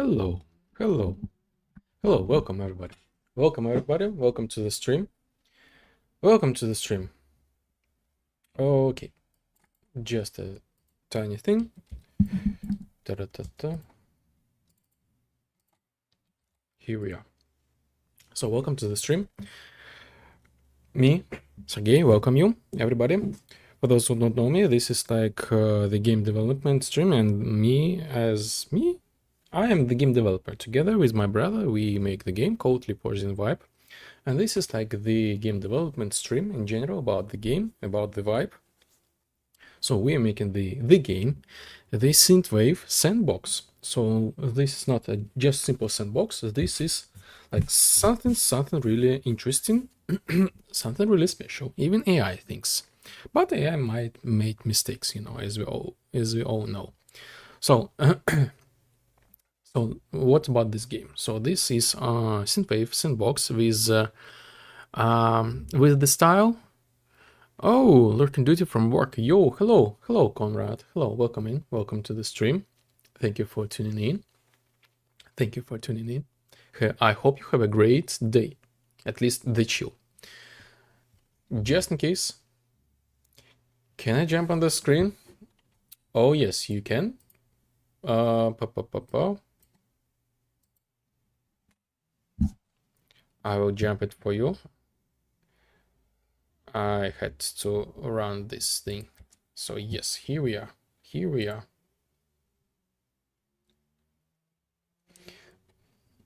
Hello, hello, hello, welcome everybody. Welcome everybody, welcome to the stream. Welcome to the stream. Okay, just a tiny thing. Da-da-da-da. Here we are. So welcome to the stream. Me, Sergey, welcome you, everybody. For those who don't know me, this is like the game development stream, and I am the game developer. Together with my brother, we make the game called Prohibition Vibe. And this is like the game development stream in general about the game, about the vibe. So we are making the game, the Synthwave sandbox. So this is not a just simple sandbox. This is like something really interesting, something really special. Even AI thinks, but AI might make mistakes, as we all know. So. So what about this game? So this is Synthwave sandbox with the style. Oh, lurking duty from work. Yo, hello, Conrad. Hello, welcome in. Welcome to the stream. Thank you for tuning in. Thank you for tuning in. I hope you have a great day. At least the chill. Just in case, can I jump on the screen? Oh yes, you can. I will jump it for you. I had to run this thing. So yes, here we are. Here we are.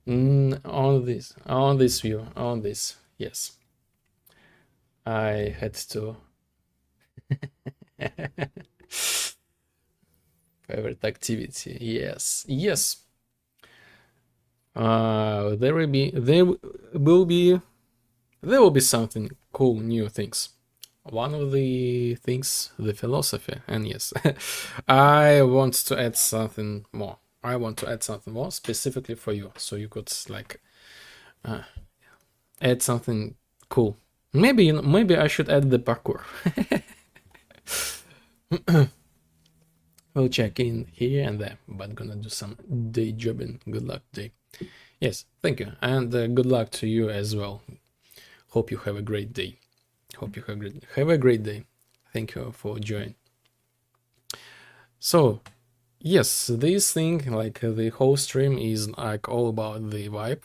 On this view, on this, yes. I had to. Favorite activity, yes. There will be something cool, new things. One of the things, the philosophy, and yes, I want to add something more. Specifically for you, so you could like add something cool. Maybe I should add the parkour. We'll check in here and there, but gonna do some day jobbing. Good luck, day. Yes, thank you, and good luck to you as well. Hope you have a great day. Have a great day. Thank you for joining. So, yes, this thing, like the whole stream, is like all about the vibe.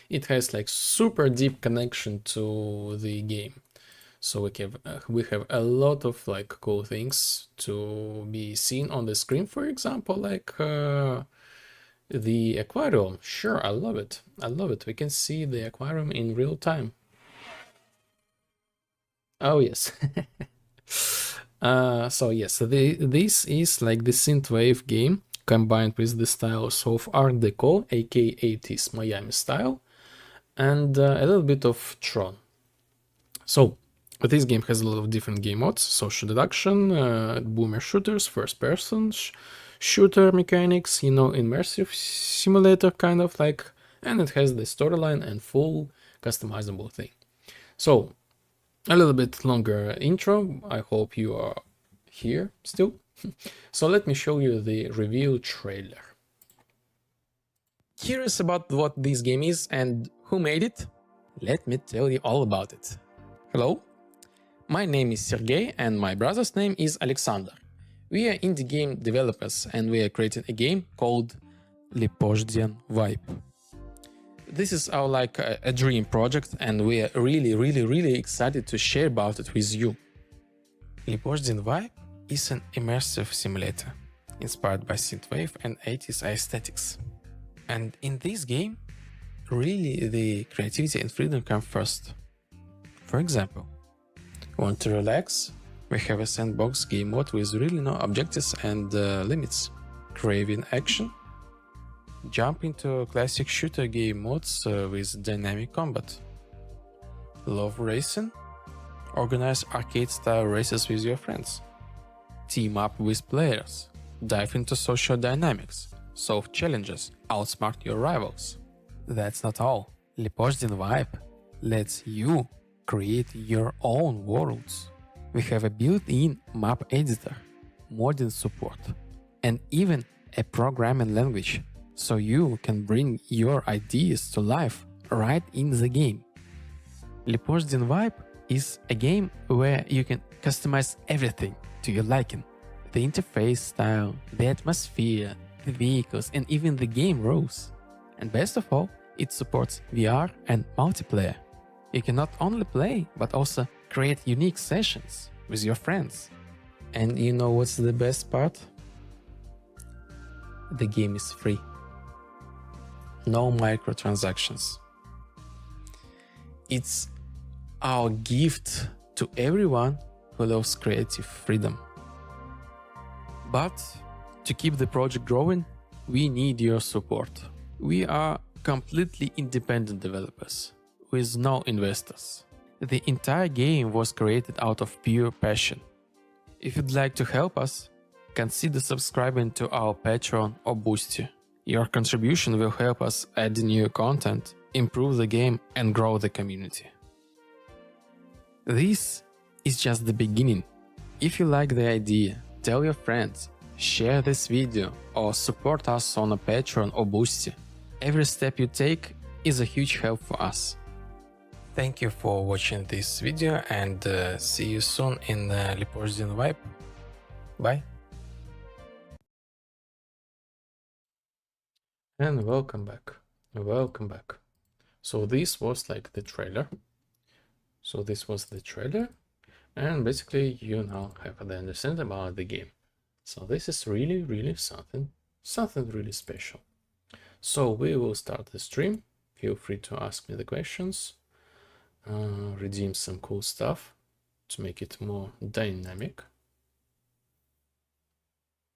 It has like super deep connection to the game. So we have a lot of like cool things to be seen on the screen. For example, like the aquarium. Sure, I love it. We can see the aquarium in real time. Oh yes. So yes, this is like the synthwave game combined with the styles of Art Deco, aka 80s Miami style, and a little bit of Tron. So this game has a lot of different game modes: social deduction, boomer shooters, first person shooter mechanics, immersive simulator kind of like, and it has the storyline and full customizable thing. So a little bit longer intro. I hope you are here still. So let me show you the reveal trailer. Curious about what this game is and who made it? Let me tell you all about it. Hello, my name is Sergey and my brother's name is Alexander. We are indie game developers and we are creating a game called Prohibition Vibe. This is our like a dream project and we are really excited to share about it with you. Prohibition Vibe is an immersive simulator inspired by synthwave and 80s aesthetics. And in this game, really the creativity and freedom come first. For example, want to relax? We have a sandbox game mode with really no objectives and limits. Craving action? Jump into classic shooter game modes with dynamic combat. Love racing? Organize arcade-style races with your friends. Team up with players. Dive into social dynamics. Solve challenges. Outsmart your rivals. That's not all. Prohibition Vibe lets you create your own worlds. We have a built-in map editor, modding support, and even a programming language so you can bring your ideas to life right in the game. Leopardin Vibe is a game where you can customize everything to your liking. The interface style, the atmosphere, the vehicles, and even the game rules. And best of all, it supports VR and multiplayer. You can not only play, but also create unique sessions with your friends. And you know what's the best part? The game is free. No microtransactions. It's our gift to everyone who loves creative freedom. But to keep the project growing, we need your support. We are completely independent developers with no investors. The entire game was created out of pure passion. If you'd like to help us, consider subscribing to our Patreon or Boosty. Your contribution will help us add new content, improve the game, and grow the community. This is just the beginning. If you like the idea, tell your friends, share this video, or support us on a Patreon or Boosty. Every step you take is a huge help for us. Thank you for watching this video, and see you soon in Leopardin Vibe. Bye. And welcome back. Welcome back. So this was like the trailer. And basically you now have the understanding about the game. So this is really something really special. So we will start the stream. Feel free to ask me the questions. Redeem some cool stuff to make it more dynamic.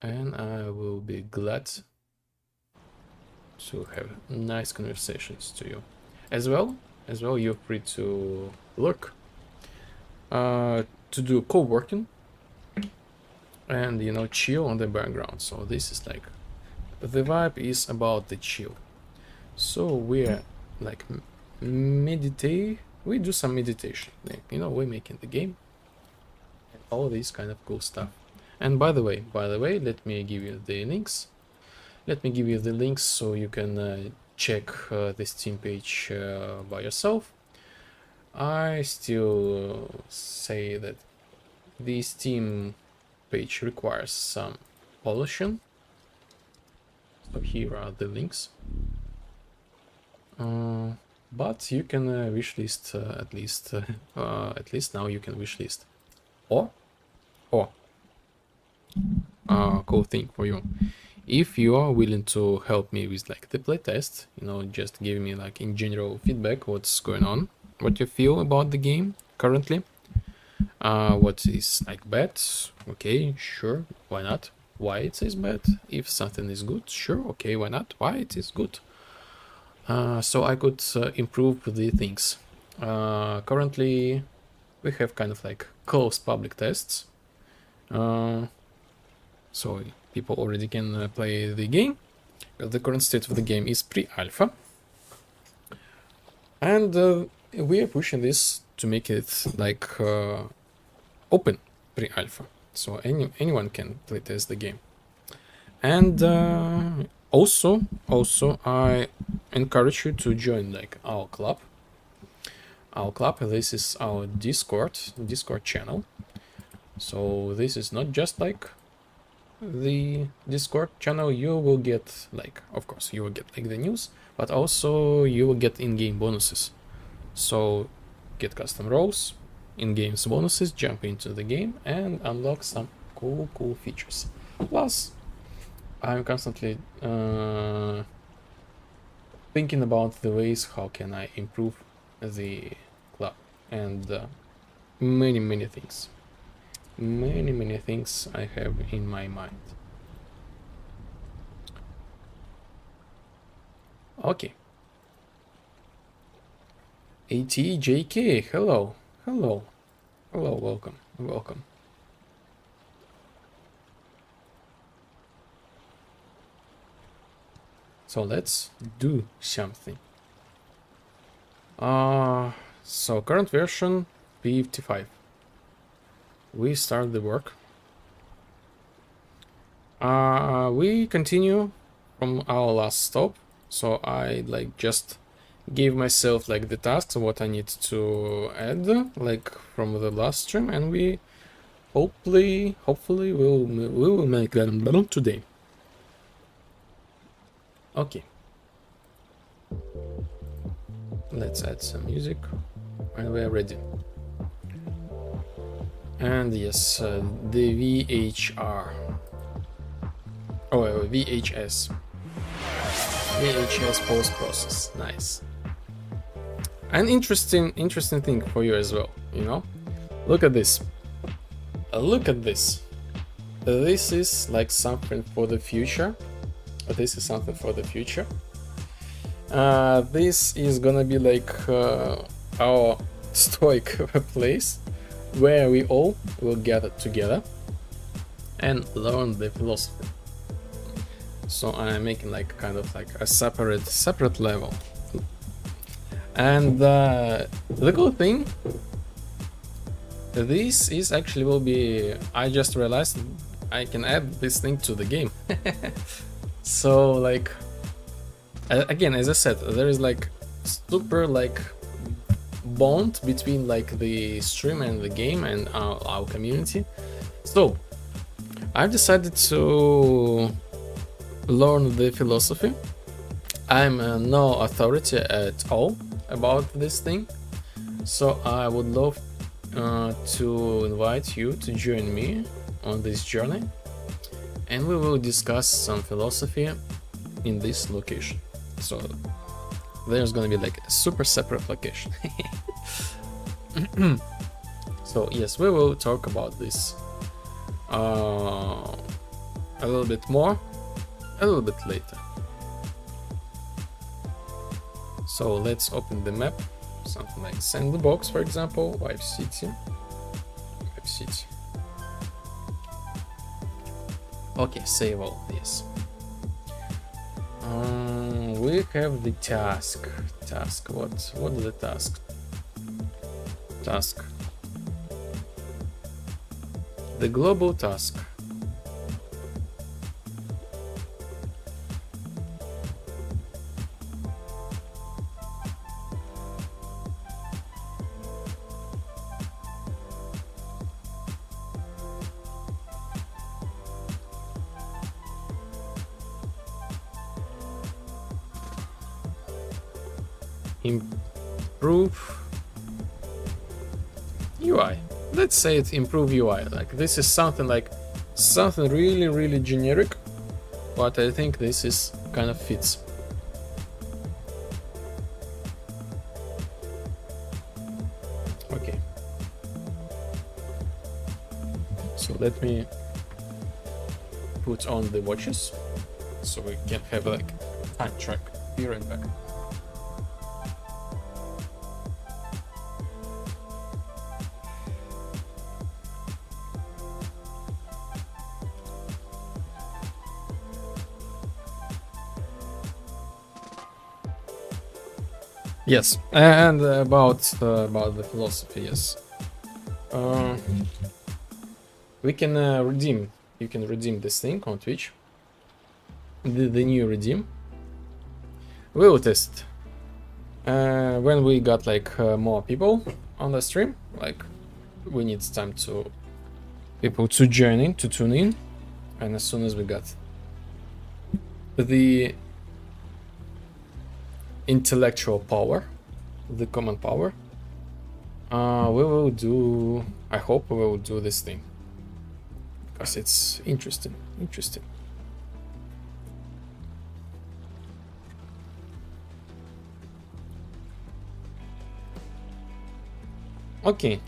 And I will be glad to have nice conversations to you. As well, you're free to lurk, to do co-working, and you know, chill on the background. So this is like, the vibe is about the chill. So we're like we do some meditation, like, you know, we're making the game and all this kind of cool stuff. And by the way, let me give you the links. So you can check the Steam page by yourself. I still say that the Steam page requires some polishing. So here are the links. But you can wishlist at least now you can wishlist. Or cool thing for you. If you are willing to help me with like the playtest, you know, just give me like in general feedback, what's going on, what you feel about the game currently, what is like bad, okay, sure, why not, why it is bad, if something is good, sure, okay, why not, why it is good, so I could improve the things. Currently we have kind of like closed public tests, so people already can play the game. The current state of the game is pre-alpha, and we are pushing this to make it like open pre-alpha, so anyone can playtest the game. And also I encourage you to join like our club. This is our Discord channel. So this is not just like the Discord channel. You will get like, of course you will get like the news, but also you will get in-game bonuses. So get custom roles, in-game bonuses, jump into the game and unlock some cool features. Plus I'm constantly thinking about the ways how can I improve the club, and many things. Many things I have in my mind. Okay. ATJK, hello, welcome. So let's do something. So current version P55. We start the work. We continue from our last stop. So I like just gave myself like the tasks what I need to add like from the last stream, and we hopefully we will make them today. Okay, let's add some music and we are ready. And yes, the VHR. Oh, VHS post process. Nice. An interesting thing for you as well, you know. Look at this. Look at this. This is like something for the future. This is something for the future. This is gonna be like our stoic place where we all will gather together and learn the philosophy. So I'm making like kind of like a separate level. And the cool thing, this is actually will be, I just realized I can add this thing to the game. So like, again, as I said, there is like super like bond between like the stream and the game and our community. So I've decided to learn the philosophy. I'm no authority at all about this thing, so I would love to invite you to join me on this journey, and we will discuss some philosophy in this location. So there's gonna be like a super separate location. So yes, we will talk about this a little bit more a little bit later. So let's open the map, something like Sandbox, for example, Vibe City. Okay, save all this. We have the task. What is the task? The global task. Improve UI. Let's say it improve UI. Like this is something really generic, but I think this is kind of fits. Okay. So let me put on the watches so we can have like time track. Be right back. Yes, and about the philosophy, yes. We can redeem. You can redeem this thing on Twitch. The new redeem. We will test when we got like more people on the stream. Like we need time to people to join in, to tune in, and as soon as we got the intellectual power, the common power, we will do, I hope we will do this thing because it's interesting. Okay,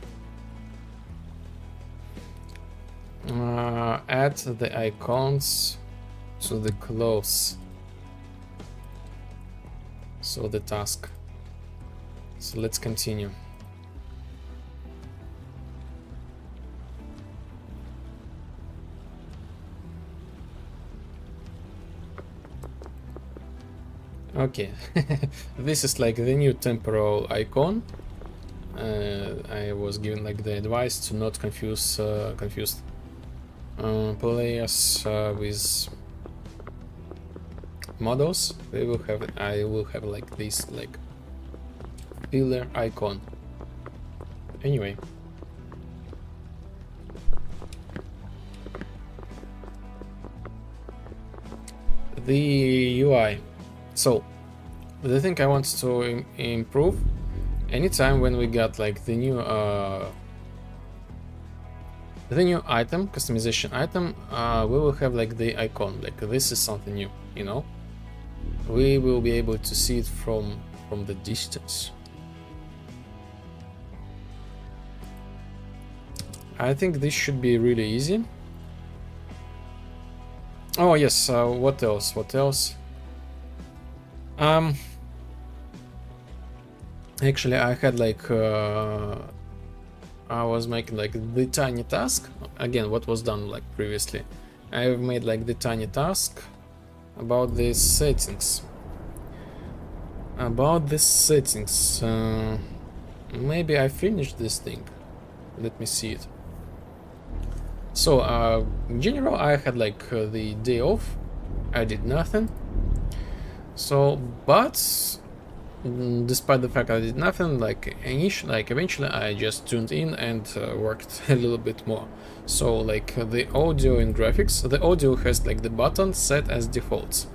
add the icons to the clothes. So the task. So let's continue. Okay, this is like the new temporal icon. I was given like the advice to not confuse players with models, we will have I will have like this like pillar icon. Anyway, the UI. So the thing I want to improve, anytime when we got like the new item, customization item, we will have like the icon, like this is something new, you know. We will be able to see it from the distance. I think this should be really easy. Oh yes, what else? What else? Actually, I had like I was making like the tiny task again. What was done like previously? I've made like the tiny task about the settings. Maybe I finished this thing. Let me see it. So in general, I had like the day off. I did nothing. So, but despite the fact I did nothing, like eventually I just tuned in and worked a little bit more. So like the audio and graphics, the audio has like the button set as defaults.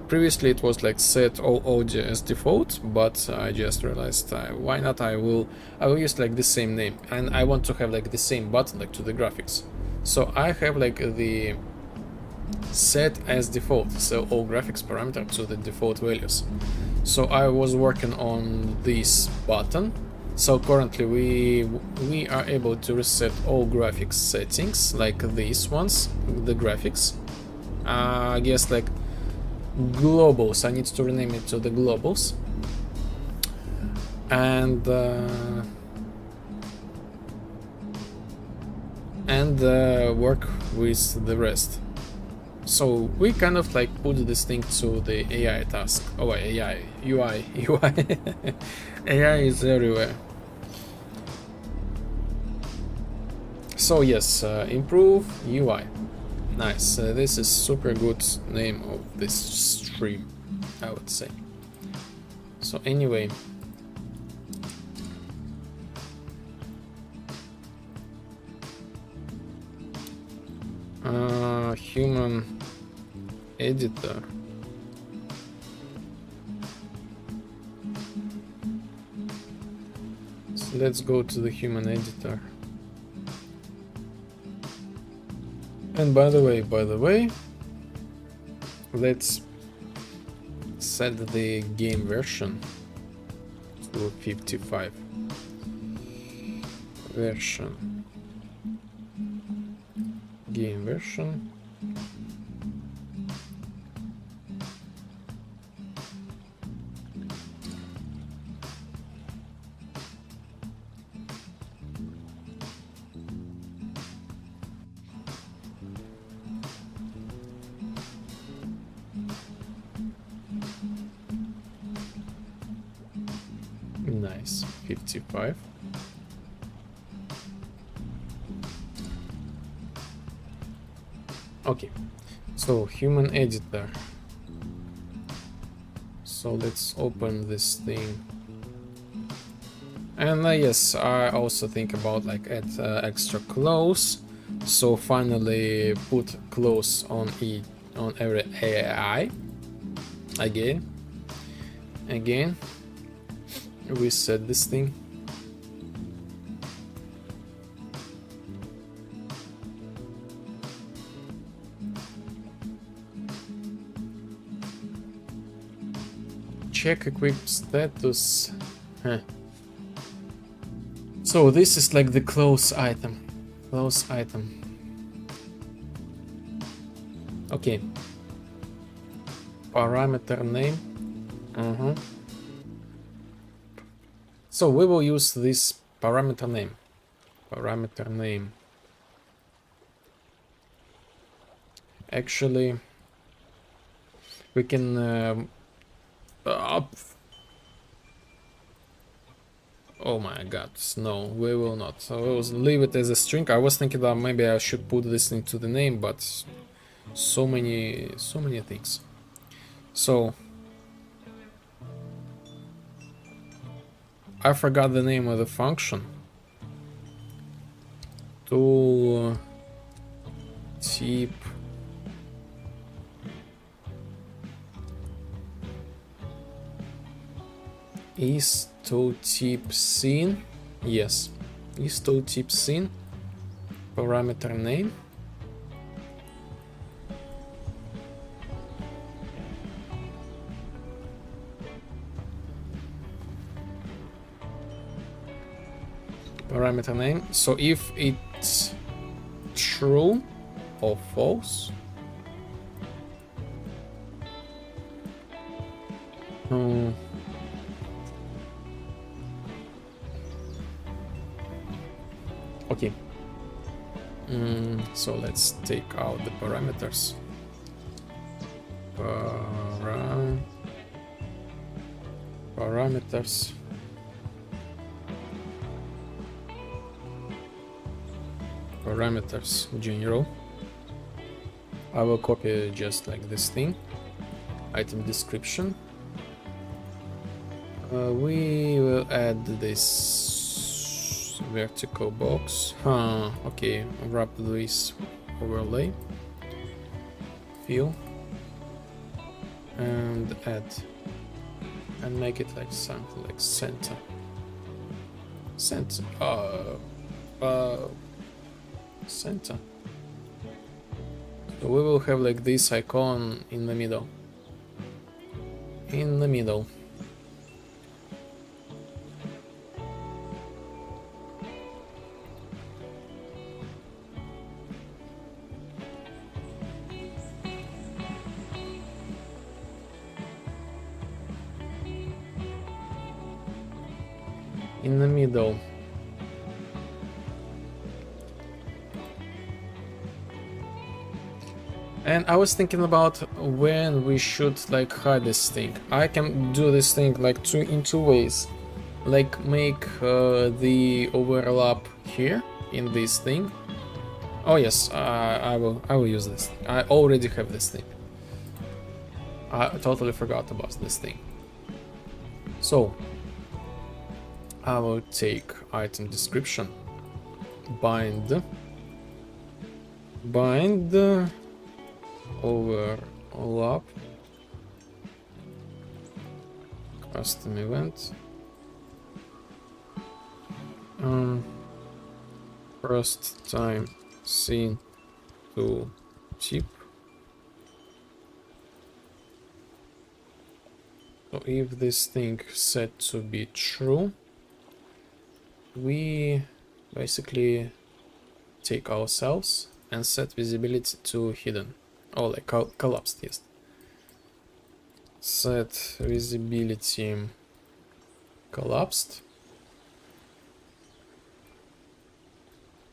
Previously it was like set all audio as default, but I just realized why not, I will use like the same name, and I want to have like the same button like to the graphics. So I have like the set as default, so all graphics parameter to the default values. So I was working on this button. So currently we are able to reset all graphics settings, like these ones, the graphics. I guess like globals, I need to rename it to the globals, and work with the rest. So we kind of like put this thing to the AI task. Oh, AI, UI. AI is everywhere. So yes, improve UI. Nice. This is super good name of this stream, I would say. So anyway, human editor. So let's go to the human editor. And by the way, let's set the game version to 55. Game version. Nice, 55. Okay, so human editor. So let's open this thing. And yes, I also think about like add extra clause. So finally put clause on every AI. Again, we set this thing. Check equip status. So this is like the close item. Okay. Parameter name. So we will use this parameter name. Actually, we can oh my god, no, we will not. So we will leave it as a string. I was thinking that maybe I should put this into the name, but so many things. So I forgot the name of the function. To tip is to tip scene. Yes, is to tip scene parameter name. Parameter name. So if it's true or false, okay. So let's take out the parameters. Parameters. Parameters general. I will copy just like this thing. Item description. We will add this vertical box. Okay, wrap this overlay. Fill. And add. And make it like something like center. Center. Center. So we will have like this icon in the middle. In the middle. In the middle. And I was thinking about when we should like hide this thing. I can do this thing like in two ways. Like make the overlap here in this thing. Oh yes, I will use this. I already have this thing. I totally forgot about this thing. So I will take item description, bind overlap, custom event, first time scene to tip. So if this thing set to be true, we basically take ourselves and set visibility to hidden. Oh, like collapsed, yes. Set visibility collapsed.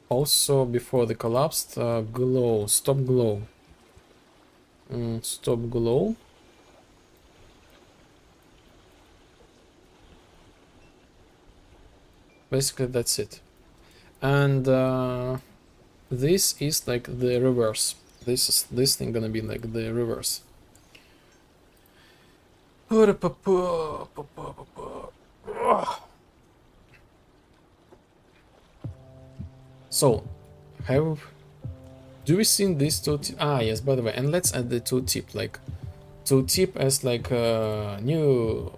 Also, before the collapsed, glow, stop glow. Stop glow. Basically, that's it. And this is like the reverse. This thing gonna be like the reverse. So, do we see these two? Yes. By the way, and let's add the tooltip, like tooltip as like a new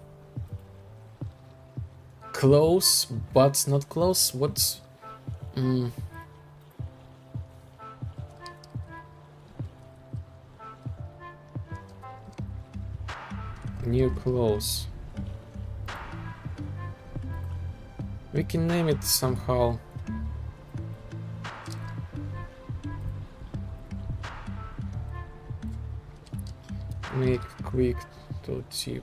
close, but not close. What? New close. We can name it somehow. Make quick to tip.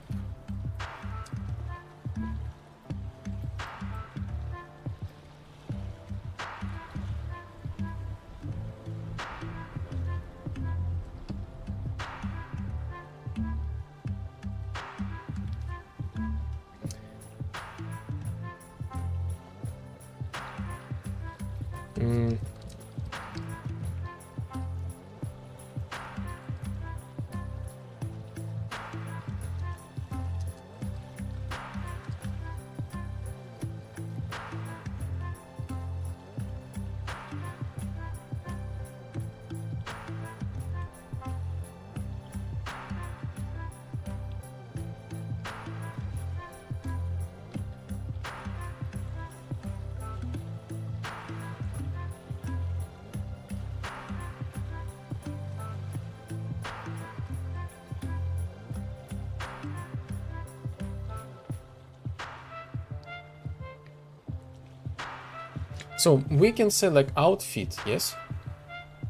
So we can say like outfit, yes?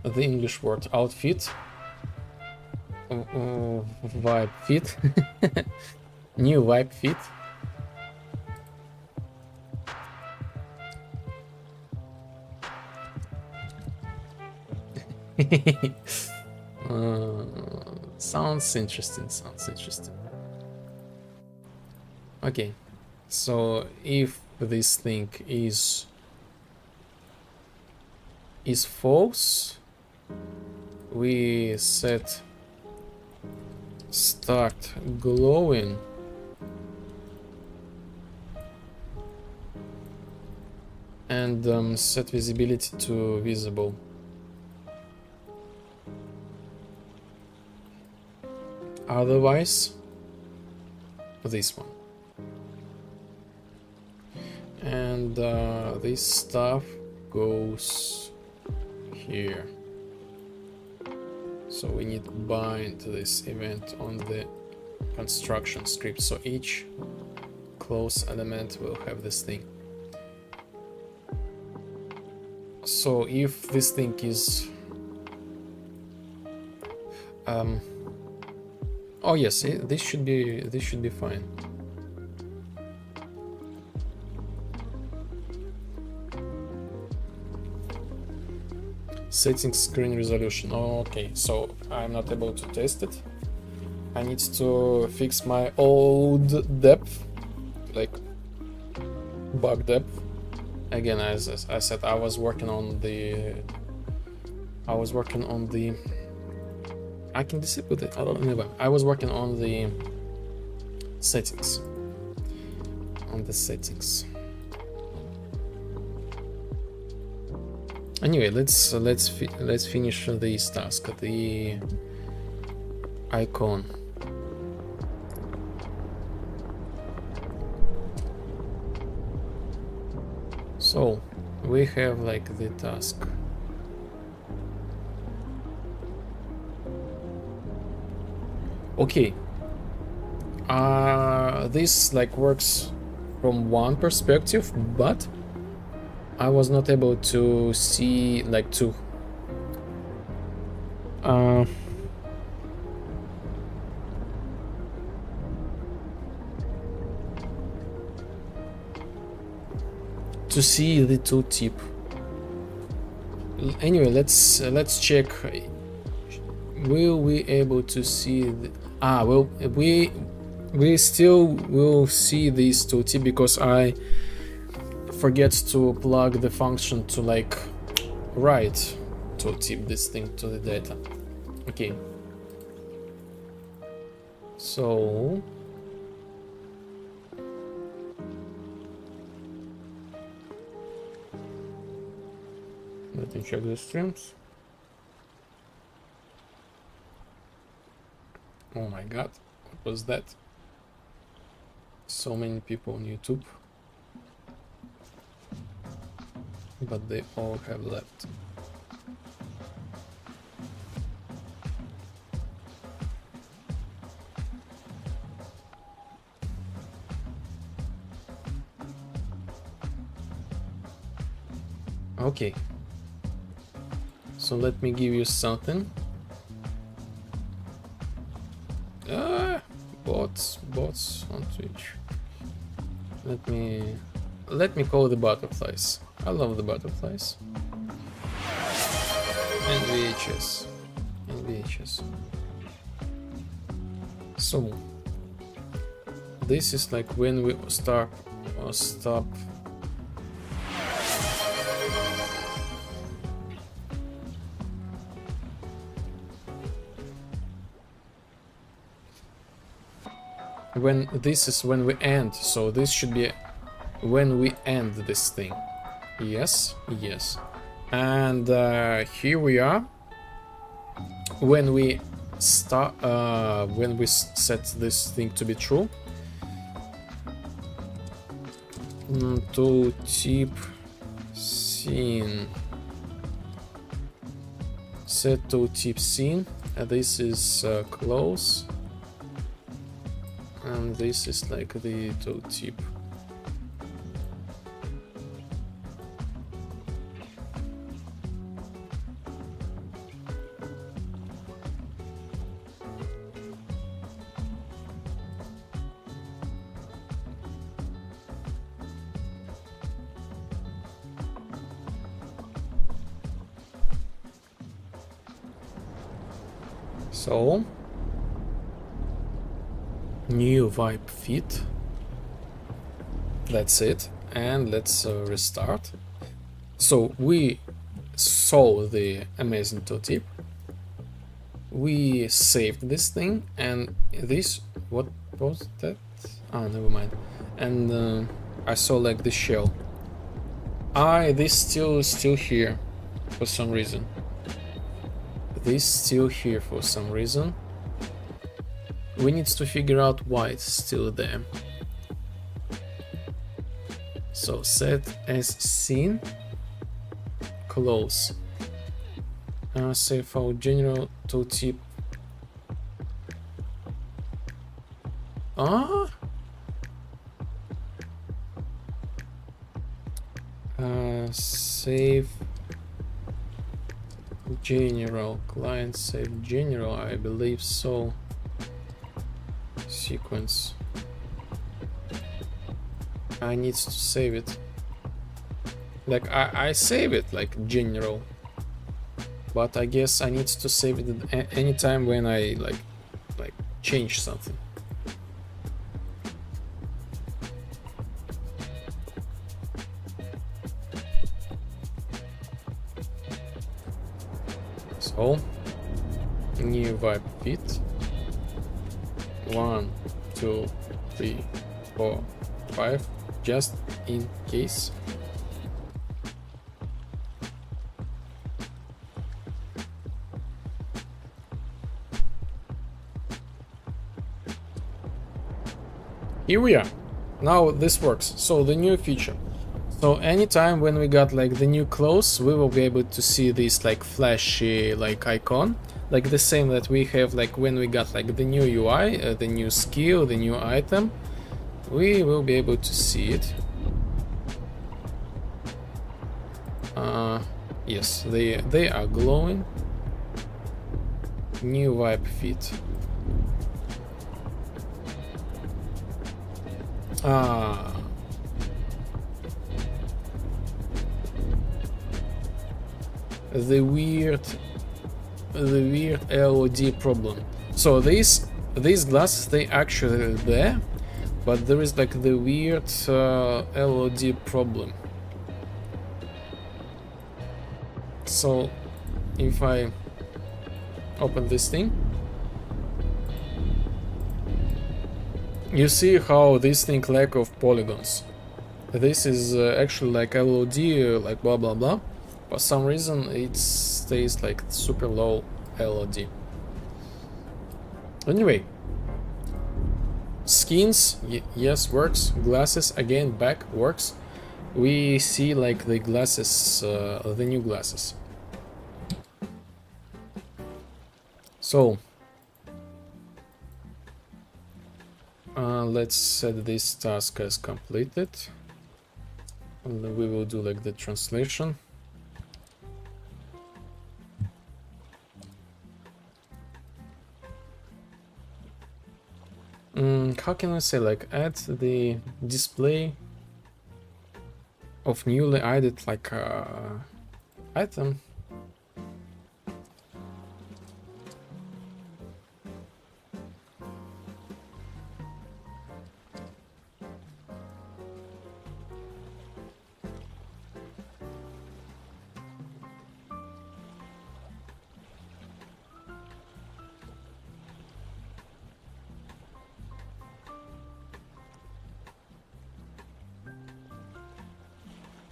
The English word outfit. Vibe fit. New vibe fit. Sounds interesting, sounds interesting. Okay, so if this thing is false, we set start glowing and set visibility to visible. Otherwise, this one. And this stuff goes here. So we need to bind this event on the construction script. So each close element will have this thing. So if this thing is oh yes, this should be fine. Settings screen resolution. Okay, so I'm not able to test it. I need to fix my old depth, like bug depth. Again, as I said, I was working on the. I can disable it. I don't know. I was working on the settings. Anyway, let's finish this task. The icon. So we have like the task. Okay. This like works from one perspective, but I was not able to see like to see the tooltip. Anyway, let's check. Will we able to see the, well, we still will see this tooltip because I forget to plug the function to like write tooltip this thing to the data. Okay, so let me check the streams. Oh my god, what was that? So many people on YouTube, but they all have left. Okay, so let me give you something. Bots on Twitch. Let me call the butterflies. I love the butterflies. And VHS. So this is like when we start or stop. When this is when we end, so this should be when we end this thing. Yes. And here we are. When we start, when we set this thing to be true. Tooltip scene. Set tooltip scene. This is close. And this is like the tooltip. So, new vibe feed. That's it. And let's restart. So we saw the amazing tooltip. We saved this thing, and this, what was that? Ah, never mind. And I saw like the shell. This still here for some reason. This still here for some reason. We need to figure out why it's still there. So set as seen, close. Save our general tooltip. Save general, client save general, I believe so. Sequence. I need to save it. Like I save it like general, but I guess I need to save it anytime when I like change something. So new vibe fit. 1, 2, 3, 4, 5, just in case. Here we are. Now this works. So the new feature. So anytime when we got like the new clothes, we will be able to see this like flashy like icon, like the same that we have like when we got like the new UI, the new skill, the new item. We will be able to see it. Yes, they are glowing. New vibe fit. The weird LOD problem. So these glasses, they actually there, but there is like the weird LOD problem. So if I open this thing, you see how this thing lack of polygons. This is actually like LOD, like blah blah blah. For some reason it stays like super low LOD. Anyway, skins, yes, works. Glasses, again, back, works. We see like the glasses, the new glasses. So let's set this task as completed, and then we will do like the translation. How can I say, like, add the display of newly added like item?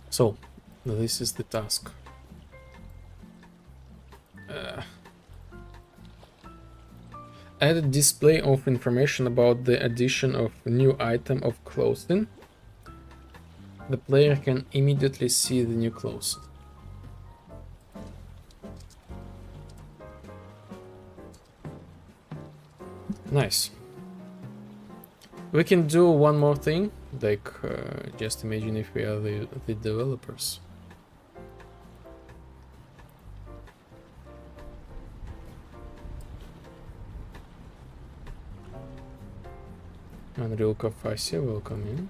So, this is the task. Add a display of information about the addition of new item of clothing. The player can immediately see the new clothes. Nice. We can do one more thing, like just imagine if we are the developers. Unreal Coffee will come in.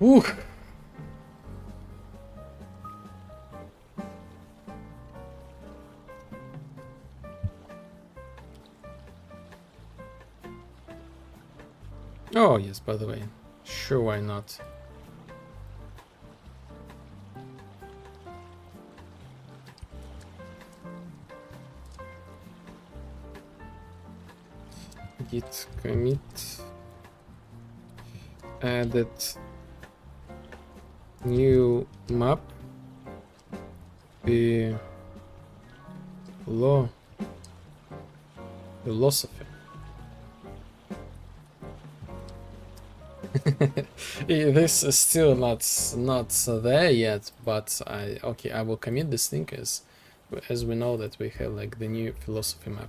Ooh. Oh yes, by the way, sure, why not? Git commit added new map philosophy. This is still not there yet, but I will commit this thing as we know that we have like the new philosophy map.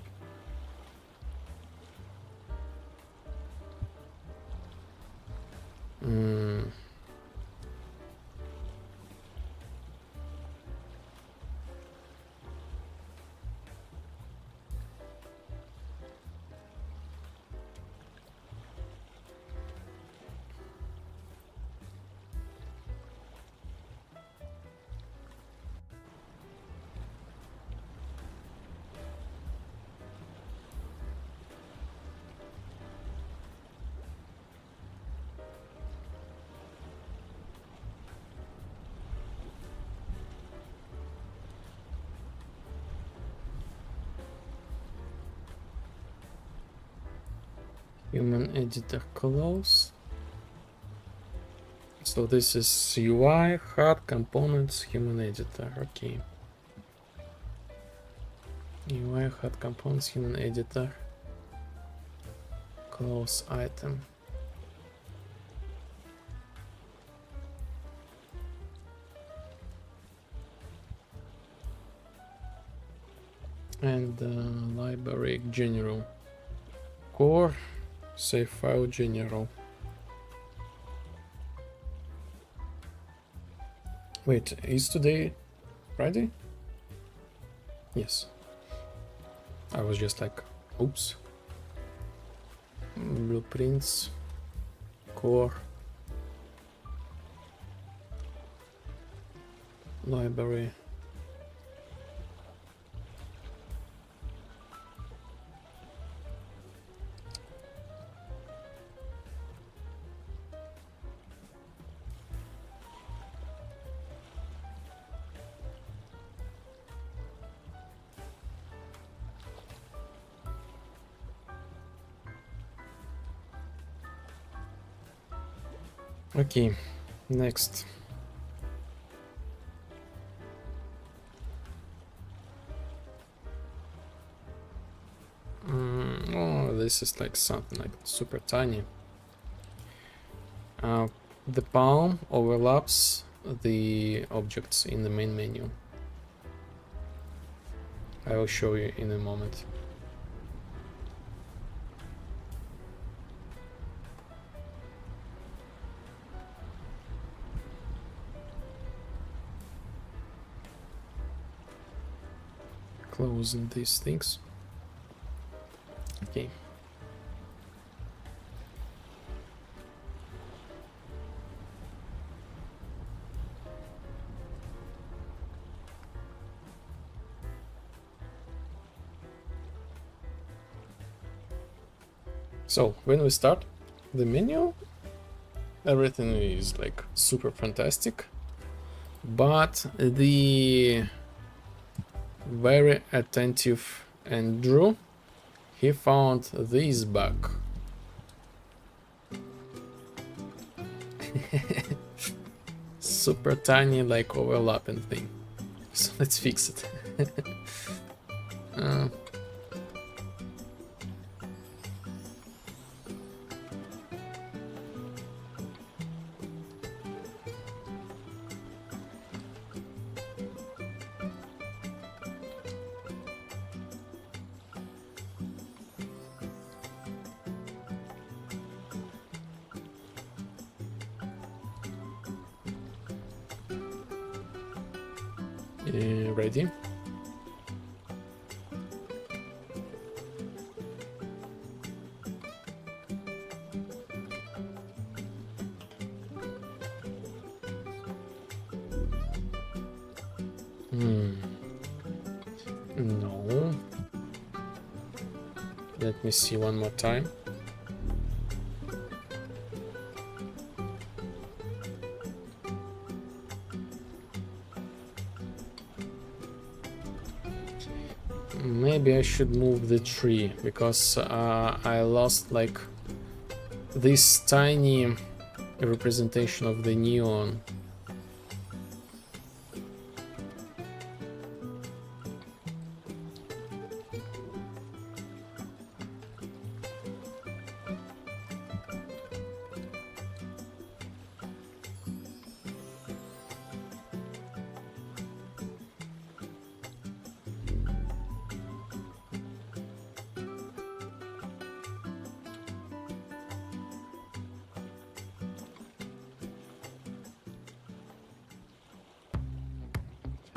Human editor close. So this is UI, hard components, human editor. Okay. UI, hard components, human editor. Close item. And library general. Core, save file general. Wait, is today Friday? Yes. I was just like, oops. Blueprints, core, library. Okay, next. Oh, this is like something like super tiny. The palm overlaps the objects in the main menu. I will show you in a moment. Closing these things. Okay. So when we start the menu, everything is like super fantastic, but the very attentive Andrew, he found this bug. Super tiny like overlapping thing. So let's fix it. Ready? No. Let me see one more time. Maybe I should move the tree, because I lost like this tiny representation of the neon.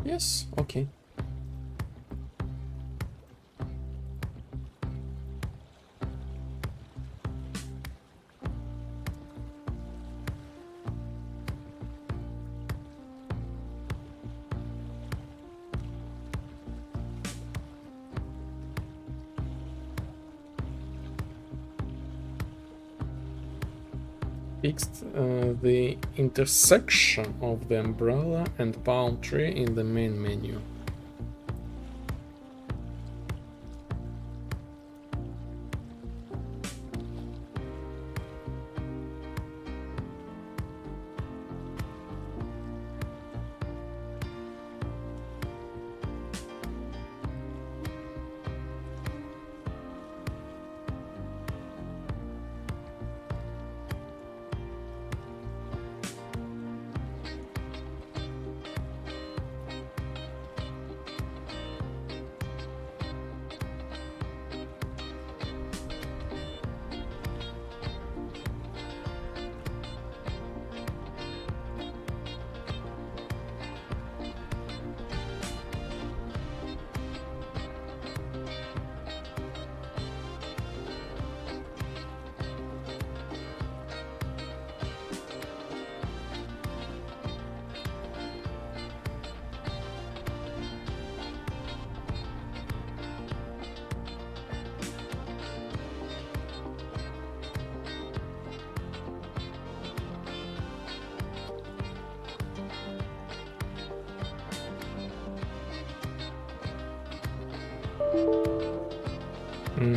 Yes, okay. Fixed the intersection of the umbrella and palm tree in the main menu.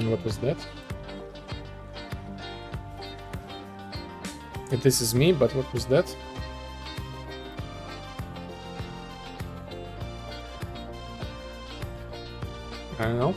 What was that? This is me, but what was that? I don't know.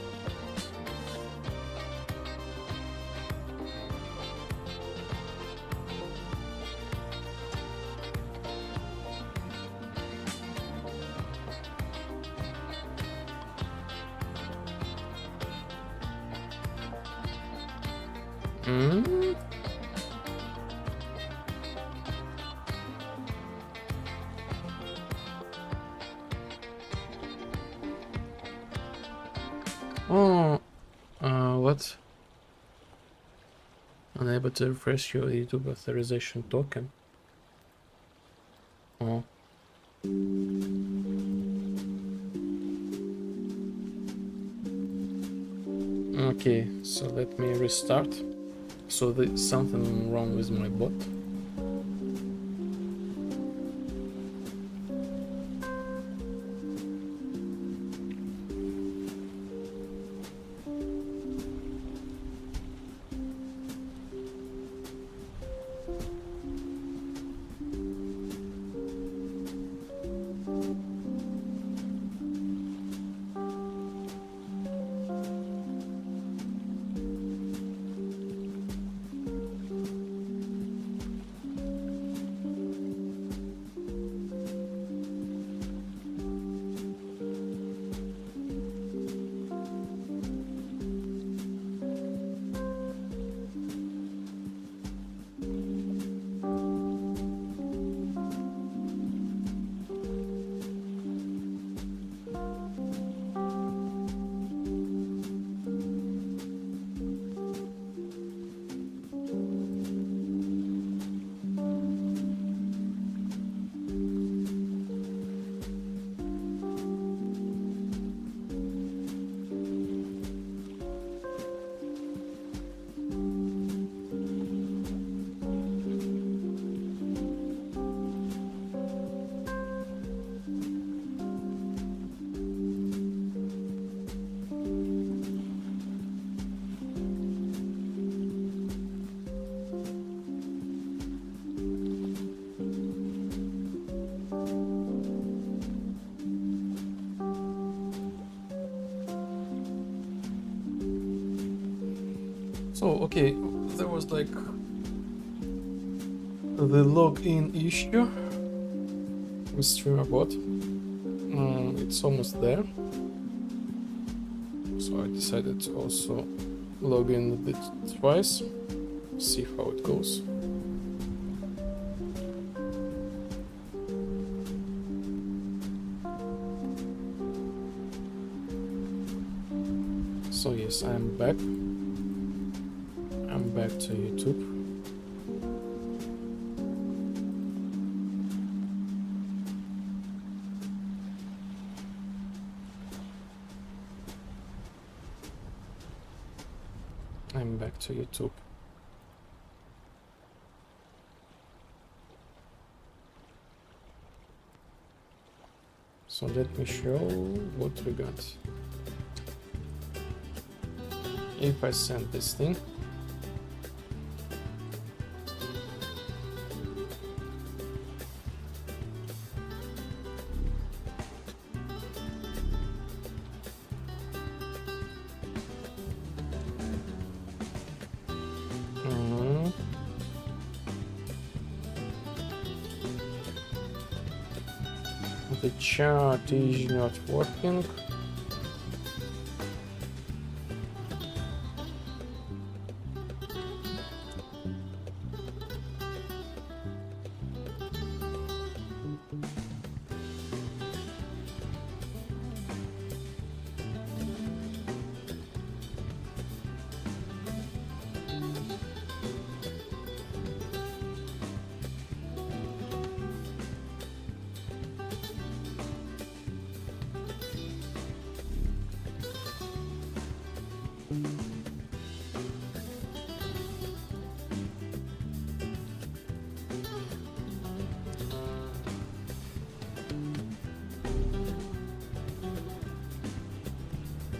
Oh, what? Unable to refresh your YouTube authorization token. Oh. Okay, so let me restart. So there's something wrong with my bot. So, okay, there was like the login issue with StreamerBot. It's almost there. So I decided to also log in with it twice, see how it goes. So yes, I'm back. I'm back to YouTube. I'm back to YouTube. So let me show what we got. If I send this thing, the chat is not working.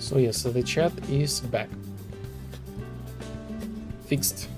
So yes, so the chat is back. Fixed.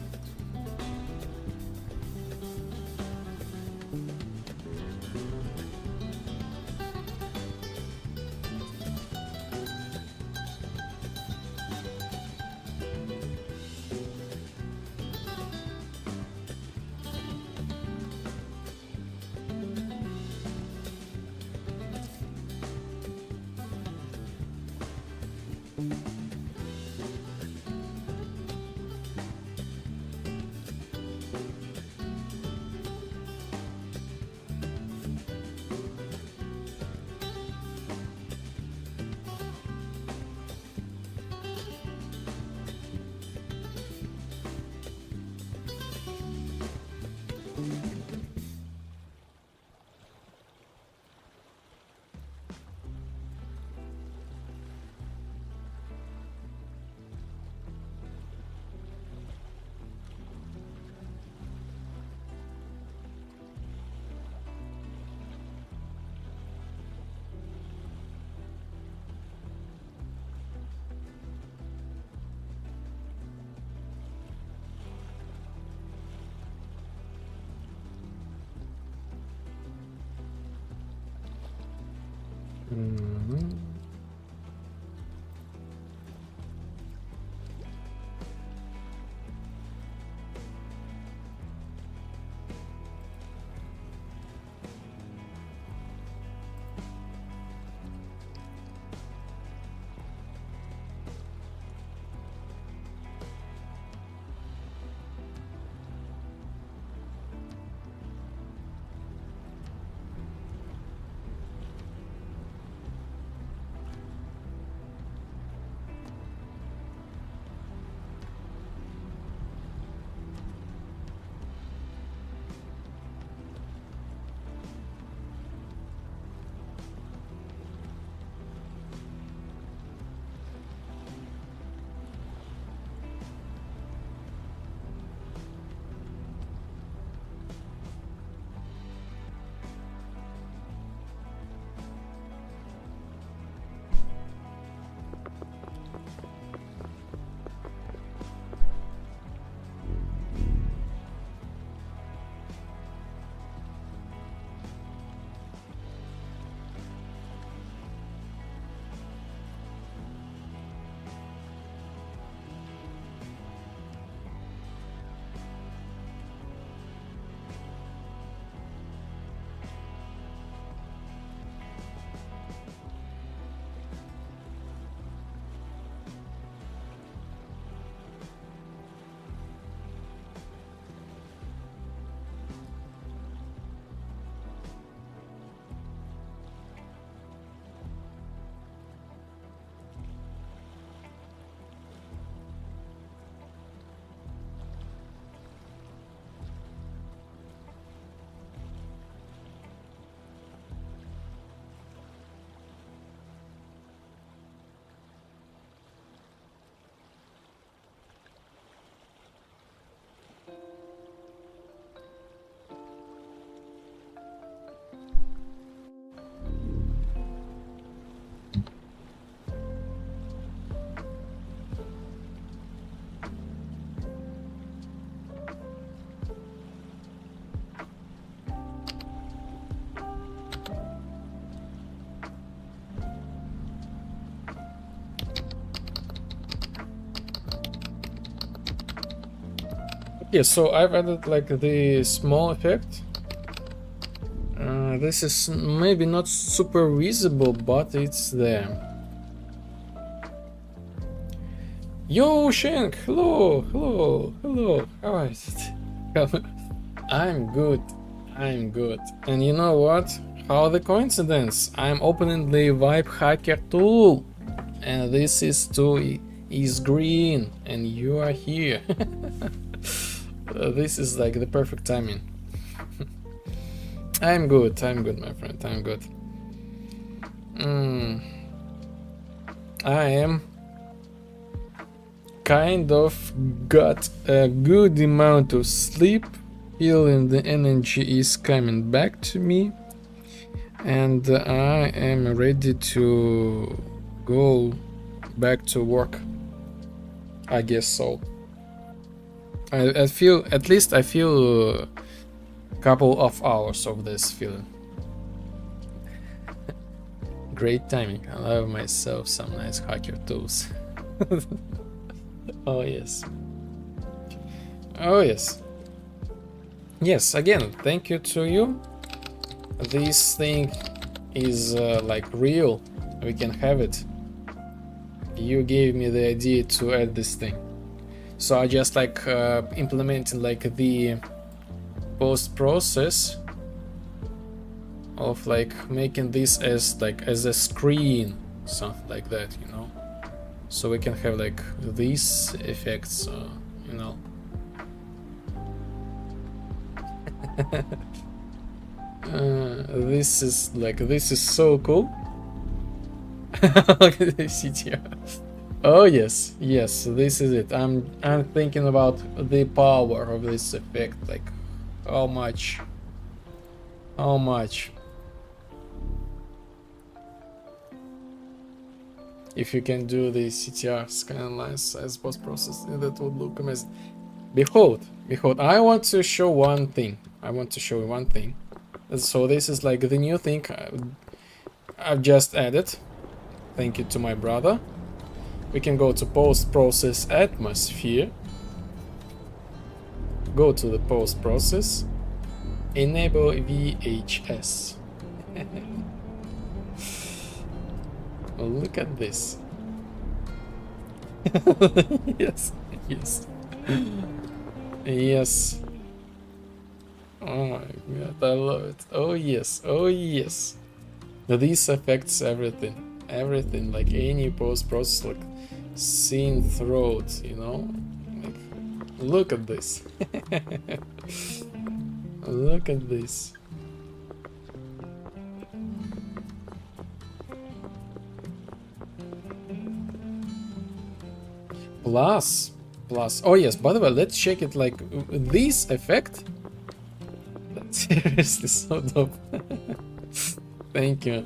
Yeah, so I've added like the small effect. This is maybe not super visible, but it's there. Yo, Shank! Hello, hello, hello. How is it? I'm good. I'm good. And you know what? How the coincidence? I'm opening the Vibe Hacker tool, and this is tool is green, and you are here. This is like the perfect timing. I'm good, my friend, I'm good. I am kind of got a good amount of sleep, feeling the energy is coming back to me, and I am ready to go back to work. I guess so. I feel, at least I feel couple of hours of this feeling. Great timing. I love myself some nice hacker tools. Oh yes. Oh yes. Yes, again, thank you to you. This thing is like real. We can have it. You gave me the idea to add this thing. So I just like implementing like the post process of like making this as like as a screen, something like that, you know, so we can have like these effects, you know. This is like, this is so cool. Look at this CTR. Oh yes, yes, this is it. I'm thinking about the power of this effect, like how much if you can do the CTR scan lines as post processing, that would look amazing. Behold, I want to show one thing. So this is like the new thing I've just added. Thank you to my brother. We can go to post process atmosphere. Go to the post process. Enable VHS. Look at this. Yes, yes. Yes. Oh my god, I love it. Oh yes, oh yes. This affects everything. Everything, like any post process, like Synthwave, you know? Like, look at this. Look at this. Plus, oh yes, by the way, let's check it, like this effect. That's seriously so dope. Thank you.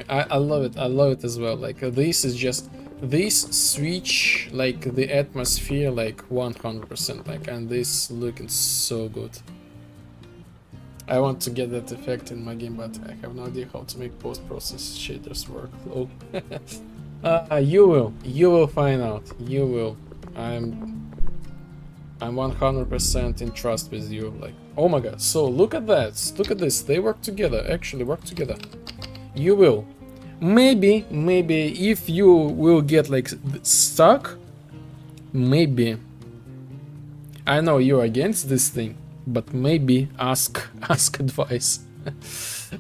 I love it as well. Like this is just, this switch like the atmosphere like 100%, like, and this looking so good. I want to get that effect in my game, but I have no idea how to make post-process shaders work. Oh. You will find out. You will. I'm 100% in trust with you. Like, oh my god. So look at that. Look at this. They work together. Actually work together. You will. Maybe if you will get like stuck, maybe. I know you're against this thing, but maybe ask advice.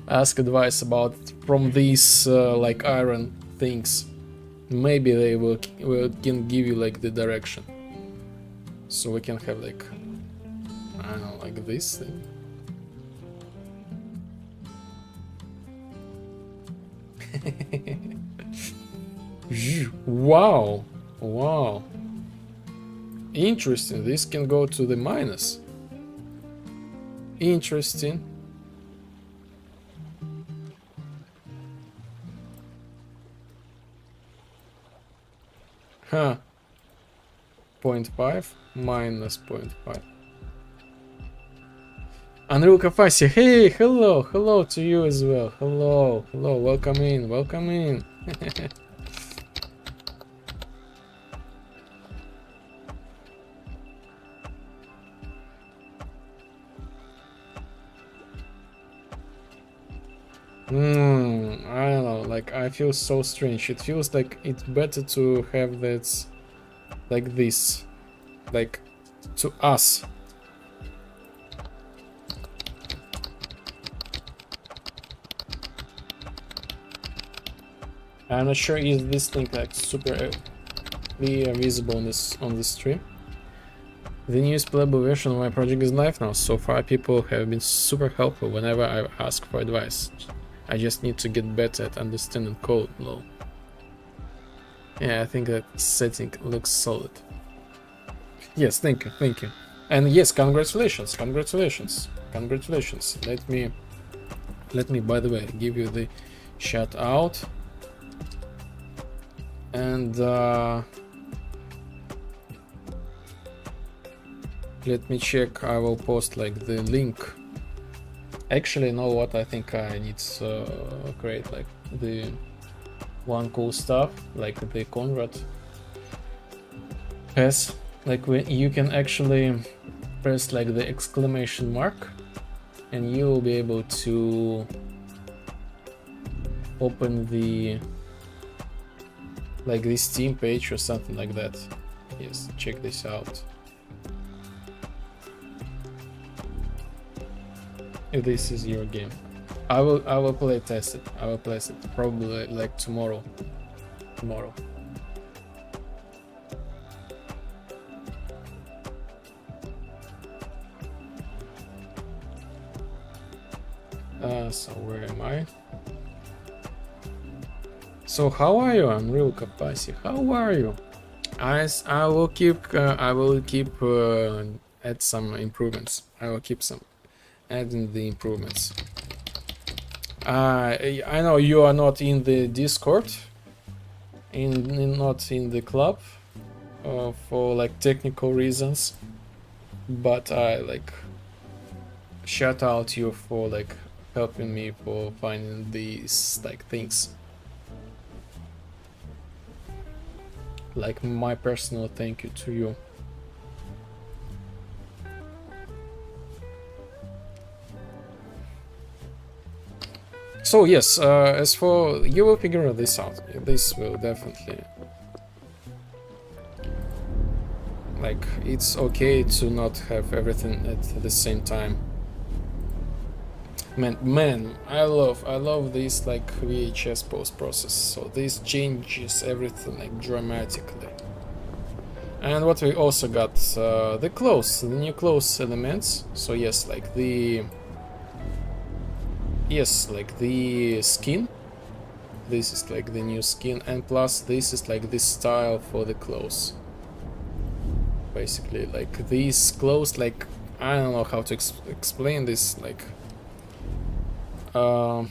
Ask advice about from these like iron things. Maybe they will can give you like the direction, so we can have like, I don't know, like this thing. Wow, wow, interesting. This can go to the minus. Interesting. Huh. 0.5 minus 0.5. Unreal Kafasi, hey, hello to you as well. Hello, welcome in. I don't know, like I feel so strange. It feels like it's better to have that like this, like to us. I'm not sure is this thing like super clear visible on this stream. The newest playable version of my project is live now. So far people have been super helpful whenever I ask for advice. I just need to get better at understanding code, lol. Yeah, I think that setting looks solid. Yes, thank you, thank you. And yes, congratulations, congratulations, congratulations. Let me by the way give you the shout out. And let me check, I will post like the link. Actually, you know what, I think I need to create like the one cool stuff, like the Conrad has, like when you can actually press like the exclamation mark and you will be able to open the like this Steam page or something like that. Yes, check this out. If this is your game, I will play test it. I will play it probably like tomorrow. So where am I? So how are you, Unreal Capacity? How are you? I will keep add some improvements. I will keep adding the improvements. I know you are not in the Discord, not in the club, for like technical reasons, but I like shout out you for like helping me for finding these like things. Like my personal thank you to you. So yes, as for you will figure this out. This will definitely, like, it's okay to not have everything at the same time. Man, I love this like VHS post process. So this changes everything like dramatically. And what we also got, the clothes, the new clothes elements. So yes, like the skin. This is like the new skin, and plus this is like the style for the clothes. Basically, like these clothes, like I don't know how to explain this, like how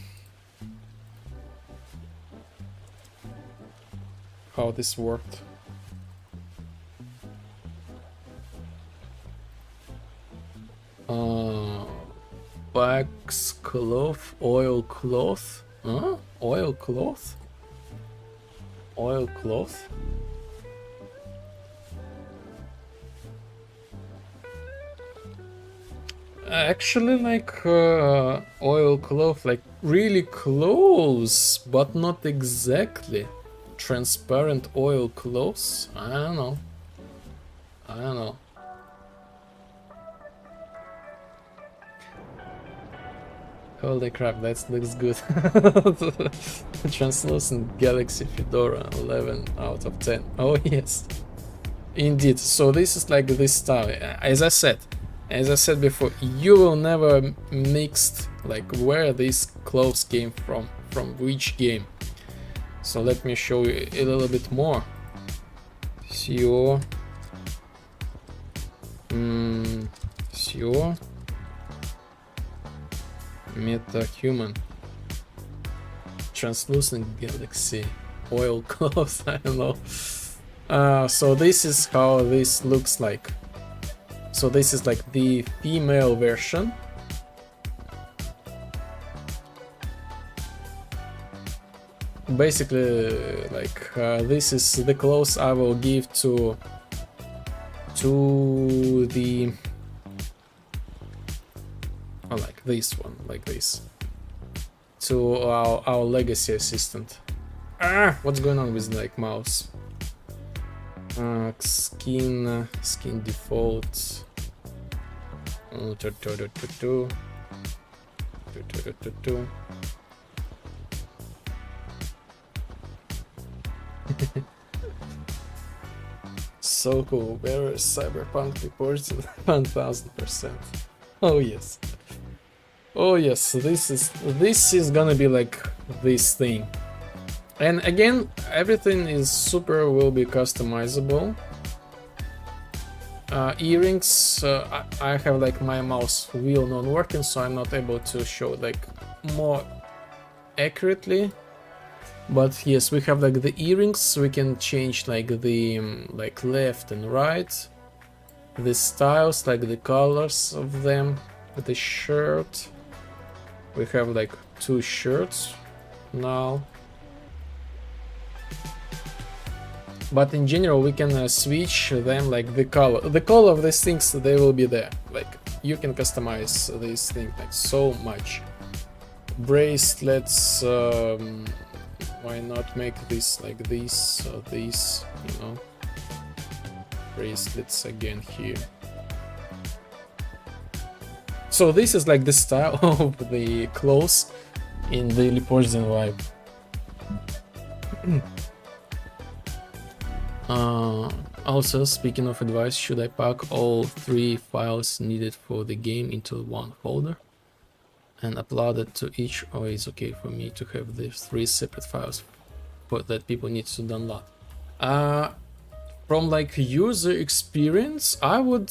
this worked. Wax cloth, oil cloth, huh? Oil cloth, oil cloth. Actually, like oil cloth, like really close, but not exactly. Transparent oil clothes. I don't know. Holy crap, that looks good. Translucent Galaxy Fedora, 11 out of 10. Oh yes, indeed. So this is like this style. As I said before, you will never mix like where these clothes came from which game. So let me show you a little bit more. Meta-human, translucent galaxy, oil clothes. I don't know. So this is how this looks like. So this is like the female version. Basically, like this is the clothes I will give to the like this one, like this, to our legacy assistant. What's going on with like mouse? Skin default. So cool. Where is Cyberpunk reports 1000%? Oh yes. Oh yes. This is gonna be like this thing. And again, everything is will be customizable. Earrings, I have like my mouse wheel not working, so I'm not able to show like more accurately. But yes, we have like the earrings. We can change like the like left and right, the styles, like the colors of them. The shirt, we have like 2 shirts now. But in general, we can switch them like the color. The color of these things, they will be there. Like you can customize these things like so much. Bracelets. Why not make this like this or this, you know? Bracelets again here. So this is like the style of the clothes in the Prohibition vibe. Also, speaking of advice, should I pack all 3 files needed for the game into one folder and upload it to each, or is it okay for me to have these 3 separate files that people need to download? From like user experience, I would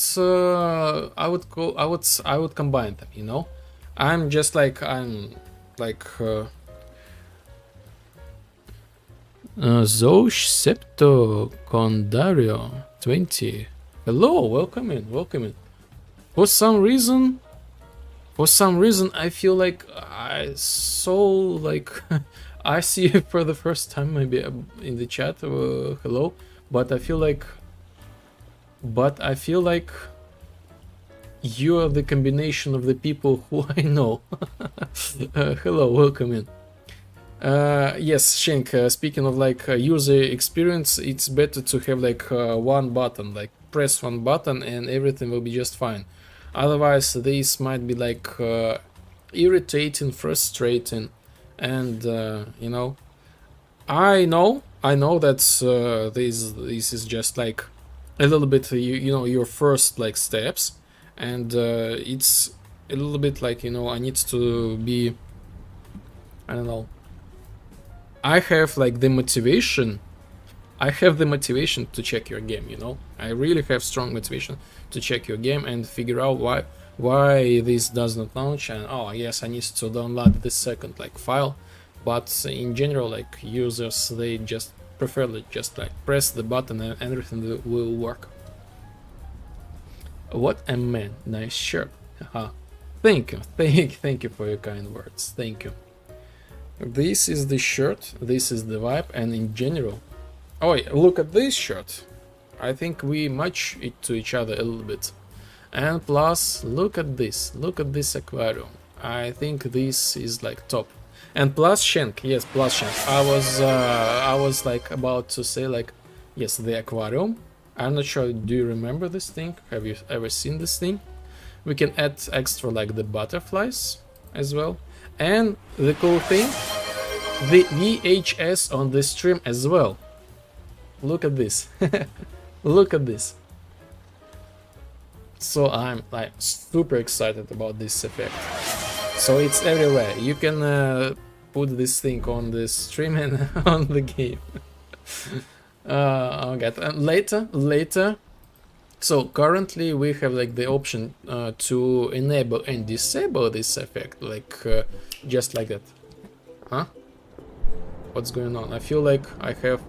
combine them, you know. I'm Zosh Septo Condario 20. Hello, welcome in. For some reason I feel like I I see you for the first time maybe in the chat. Hello, but I feel like you are the combination of the people who I know. Hello, welcome in. Yes, Shank, speaking of like user experience, it's better to have like one button, like press one button and everything will be just fine. Otherwise this might be like irritating, frustrating, and you know, I know that this is just like a little bit you know, your first like steps, and it's a little bit like, you know, I need to be, I don't know, I have like the motivation. I have the motivation to check your game, you know. I really have strong motivation to check your game and figure out why this does not launch, and oh yes, I need to download the second like file. But in general, like users, they just prefer just like press the button and everything will work. What a man, nice shirt. Thank you for your kind words. Thank you. This is the shirt, this is the vibe, and in general, oh yeah, look at this shirt. I think we match it to each other a little bit. And plus, look at this aquarium. I think this is like top. And plus Shank, yes, plus Shank. I was like about to say like, yes, the aquarium. I'm not sure, do you remember this thing? Have you ever seen this thing? We can add extra like the butterflies as well. And the cool thing, the VHS on the stream as well. Look at this. Look at this. So I'm like super excited about this effect. So it's everywhere. You can put this thing on the stream and on the game. Okay. And later. So currently we have like the option to enable and disable this effect, like just like that. Huh? What's going on? I feel like I have.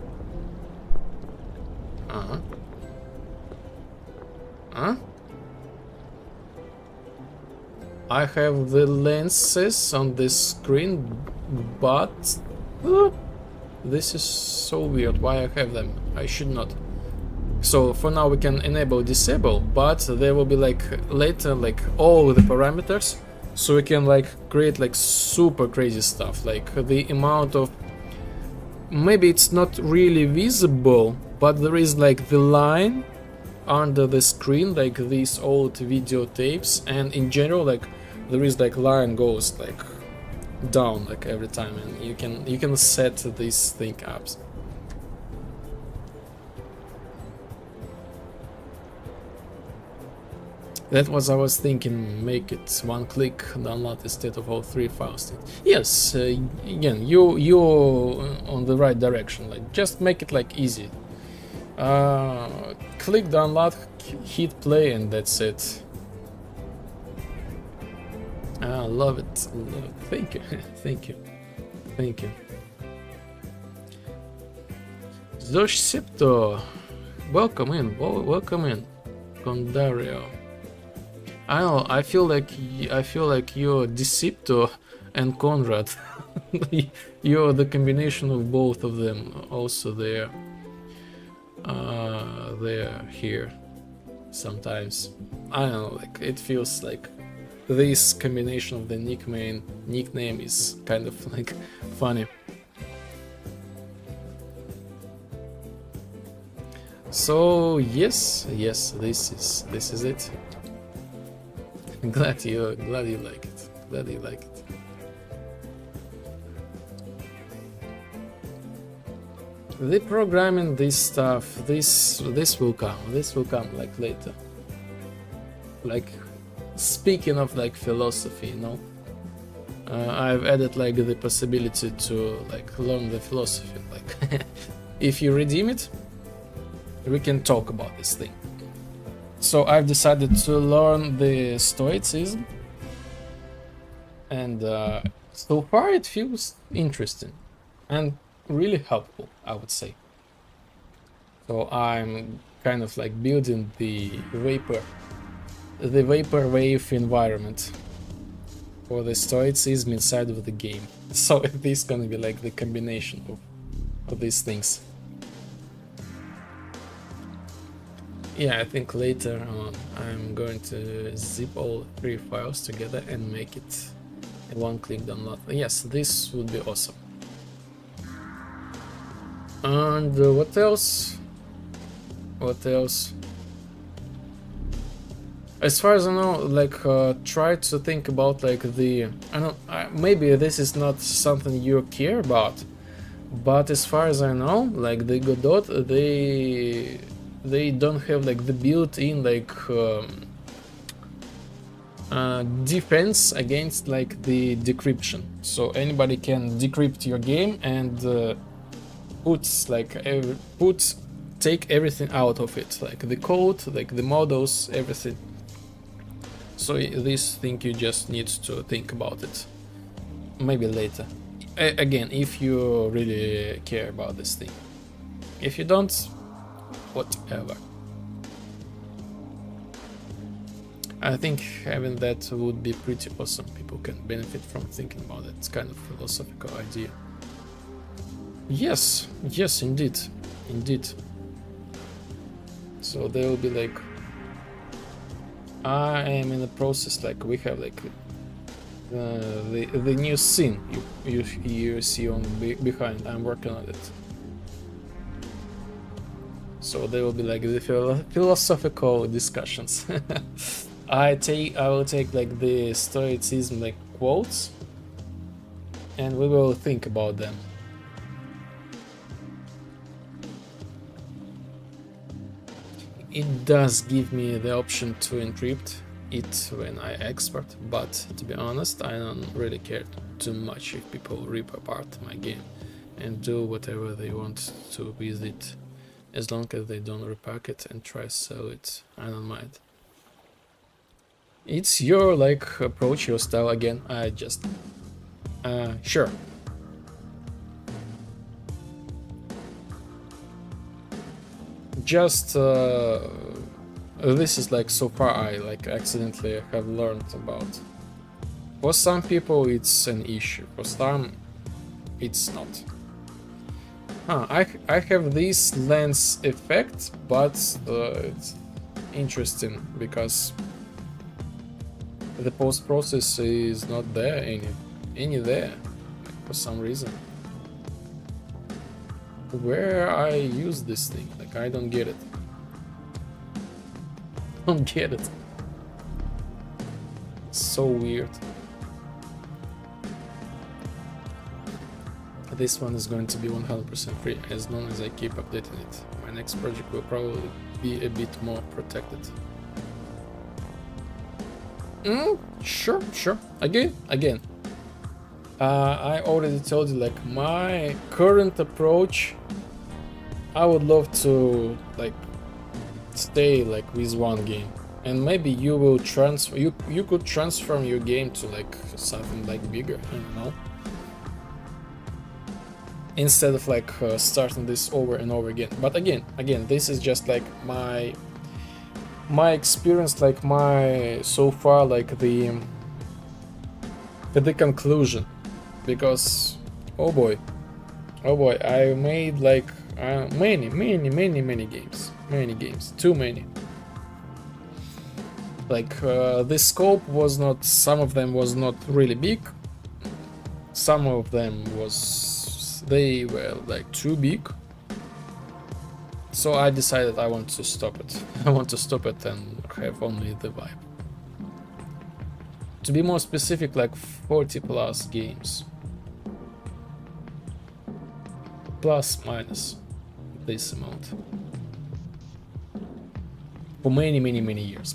I have the lenses on the screen, but this is so weird. Why I have them? I should not. So for now we can enable disable, but there will be like later like all the parameters. So we can like create like super crazy stuff, like the amount of, maybe it's not really visible, but there is like the line under the screen, like these old videotapes, and in general like there is like line goes like down like every time, and you can set this thing up. That was I was thinking, make it one click download instead of all 3 files. Yes, again, you're on the right direction. Like just make it like easy. Click download, hit play, and that's it. Love it, love it. Thank you, thank you, thank you. Stocism, welcome in, welcome in, Condario. I don't know, I feel like you're Decepto and Conrad. You're the combination of both of them. Also, they're here sometimes. I don't know, like it feels like this combination of the nickname is kind of like funny. So yes, this is it. Glad you like it. Glad you like it. The programming, this stuff, this will come. This will come like later. Like speaking of like philosophy, you know, I've added like the possibility to like learn the philosophy. Like if you redeem it, we can talk about this thing. So I've decided to learn the stoicism, and so far it feels interesting and really helpful, I would say. So I'm kind of like building the vaporwave environment for the stoicism inside of the game. So this is gonna be like the combination of these things. Yeah, I think later on I'm going to zip all 3 files together and make it a one-click download. Yes, this would be awesome. And what else? What else? As far as I know, like try to think about like the, I don't, maybe this is not something you care about, but as far as I know, like the Godot, they don't have like the built-in like defense against like the decryption. So anybody can decrypt your game and take everything out of it, like the code, like the models, everything. So this thing you just need to think about it. Maybe later. Again, if you really care about this thing. If you don't, whatever. I think having that would be pretty awesome. People can benefit from thinking about it. It's kind of philosophical idea. Yes, yes, indeed, indeed. So there will be like, I am in the process, like we have like the new scene you see on behind. I'm working on it. So there will be like the philosophical discussions. I will take like the stoicism like quotes, and we will think about them. It does give me the option to encrypt it when I export, but to be honest, I don't really care too much if people rip apart my game and do whatever they want to with it. As long as they don't repack it and try to sell it, I don't mind. It's your like approach, your style. Again, I just sure. Just this is like so far I like accidentally have learned about. For some people it's an issue, for some it's not. I have this lens effect, but it's interesting because the post process is not there any there for some reason. Where I use this thing, like I don't get it. Don't get it. So weird. This one is going to be 100% free as long as I keep updating it. My next project will probably be a bit more protected. Sure. Again. I already told you, like, my current approach, I would love to like stay like with one game, and maybe you will transfer. You could transform your game to like something like bigger. I don't know. Instead of like starting this over and over again. But again, this is just like my experience, like my so far, like the conclusion, because oh boy, I made like many games, too many. Like the scope was not, some of them was not really big, some of them they were like too big, so I decided I want to stop it. I want to stop it and have only the vibe. To be more specific, like 40 plus games, plus minus this amount, for many years.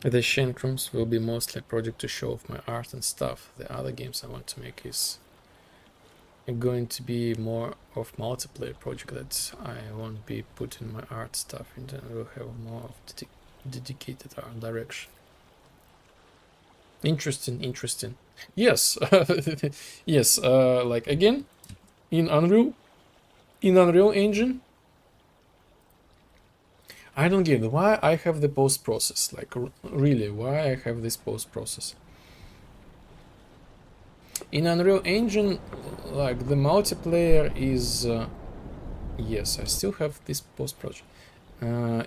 The Shank Rooms will be mostly a project to show off my art and stuff. The other games I want to make is going to be more of multiplayer project that I won't be putting my art stuff into, and will have more of dedicated art direction. Interesting. Yes. Yes, like again, in Unreal Engine, I don't get why I have the post process. Like really, why I have this post process in Unreal Engine? Like the multiplayer is yes, I still have this post project.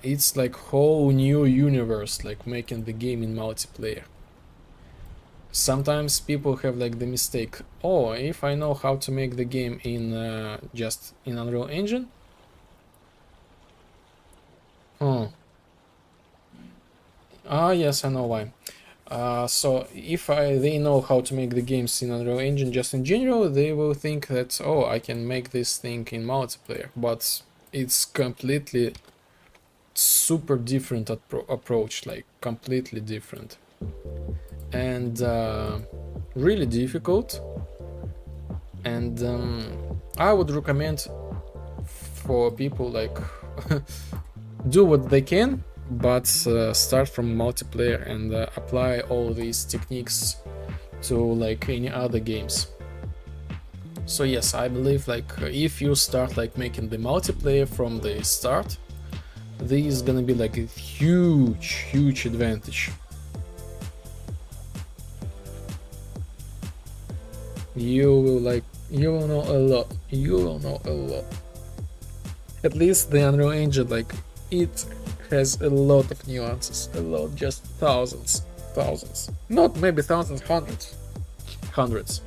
It's like whole new universe, like making the game in multiplayer. Sometimes people have like the mistake, oh, if I know how to make the game in just in Unreal Engine. Yes, I know why. So if they know how to make the games in Unreal Engine just in general, they will think that, oh, I can make this thing in multiplayer, but it's completely super different approach, like completely different, and really difficult. And I would recommend for people like do what they can, but start from multiplayer and apply all these techniques to like any other games. So yes, I believe like if you start like making the multiplayer from the start, this is gonna be like a huge advantage. You will know a lot. At least the Unreal Engine, like, it has a lot of nuances, just thousands, not maybe thousands, hundreds.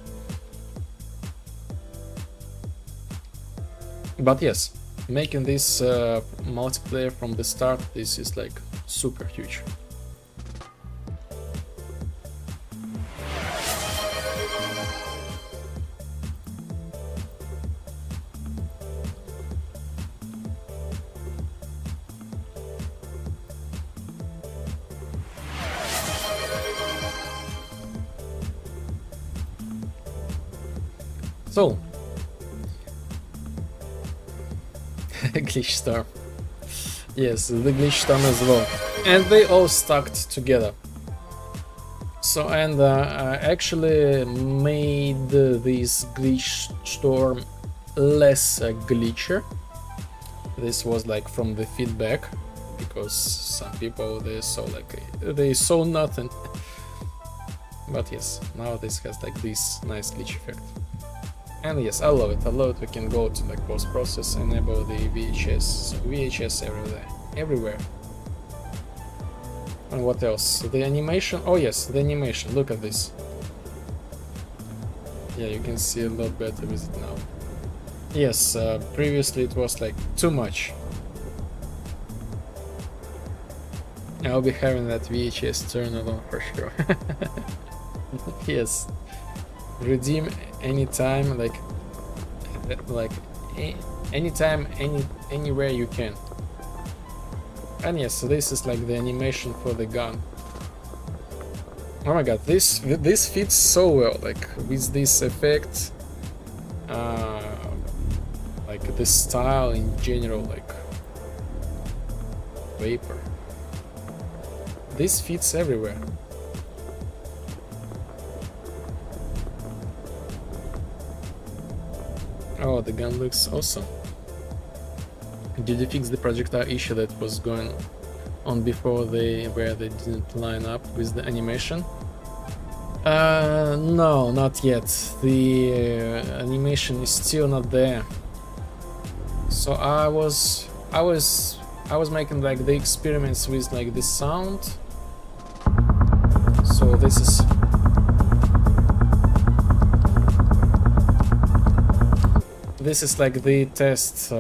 But yes, making this multiplayer from the start, this is like super huge. So, Glitch Storm. Yes, the Glitch Storm as well. And they all stacked together. So, and I actually made this Glitch Storm less a glitcher. This was like from the feedback, because some people, they saw nothing. But yes, now this has like this nice glitch effect. And yes, I love it. I love it. We can go to like post process, enable the VHS everywhere. And what else? The animation. Oh yes, the animation. Look at this. Yeah, you can see a lot better with it now. Yes, previously it was like too much. I'll be having that VHS turn on for sure. Yes. Redeem anytime, like anytime, anywhere you can. And yes, so this is like the animation for the gun. Oh my god, this fits so well, like with this effect, like the style in general, like vapor. This fits everywhere. Oh, the gun looks awesome. Did you fix the projectile issue that was going on before where they didn't line up with the animation? No, not yet. The animation is still not there. So I was making like the experiments with like the sound. So this is like the test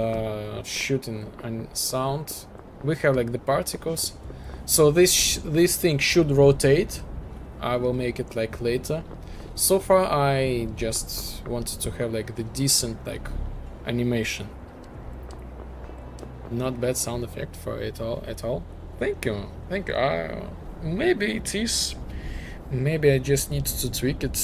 shooting and sound. We have like the particles, so this thing should rotate. I will make it like later. So far I just wanted to have like the decent like animation. Not bad sound effect for it at all. Thank you. Maybe it is. Maybe I just need to tweak it.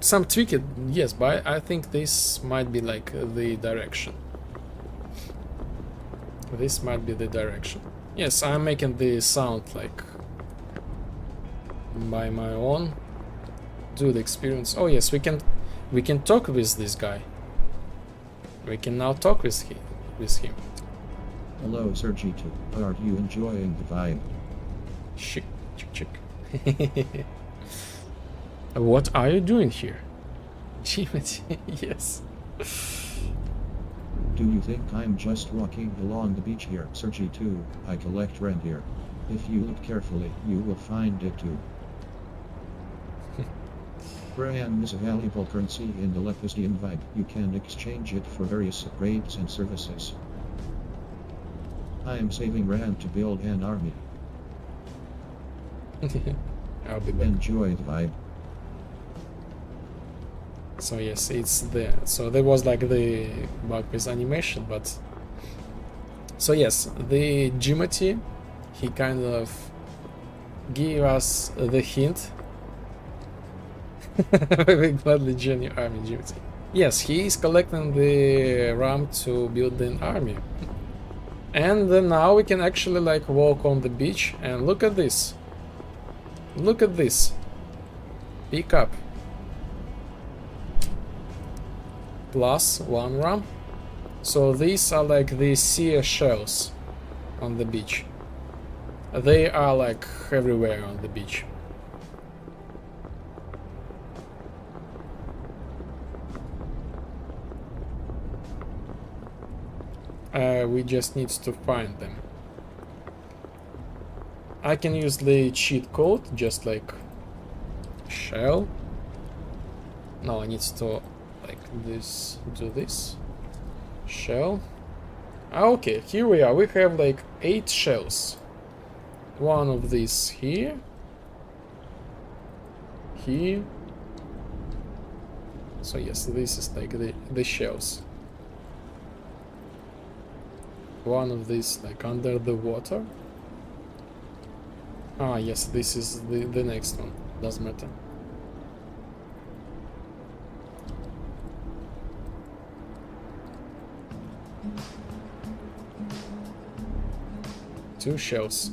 Some tweak it, yes, but I think this might be like the direction. This might be the direction. Yes, I'm making the sound like by my own. Do the experience. Oh yes, we can talk with this guy. We can now talk with him. Hello, Sir G2. Are you enjoying the vibe? Chick. What are you doing here? Jimmy, yes. Do you think I'm just walking along the beach here, Sir G2? I collect reindeer. If you look carefully, you will find it too. Ram is a valuable currency in the Lephistian vibe. You can exchange it for various raids and services. I am saving Ram to build an army. I'll be back. Enjoy the vibe. So yes, it's there. So there was like the bug with animation, but so yes, the Jimothy, he kind of gave us the hint. We gladly join your army, Jimothy. Yes, he is collecting the RAM to build an army. And then now we can actually like walk on the beach and look at this. Look at this. Pick up. Plus 1 RAM. So these are like the sea shells on the beach. They are like everywhere on the beach. We just need to find them. I can use the cheat code, just like shell. No, I need to like this, do this shell. Okay, here we are. We have like 8 shells. One of these here, so yes, this is like the shells. One of these like under the water. Ah yes, this is the next one. Doesn't matter. Two shells.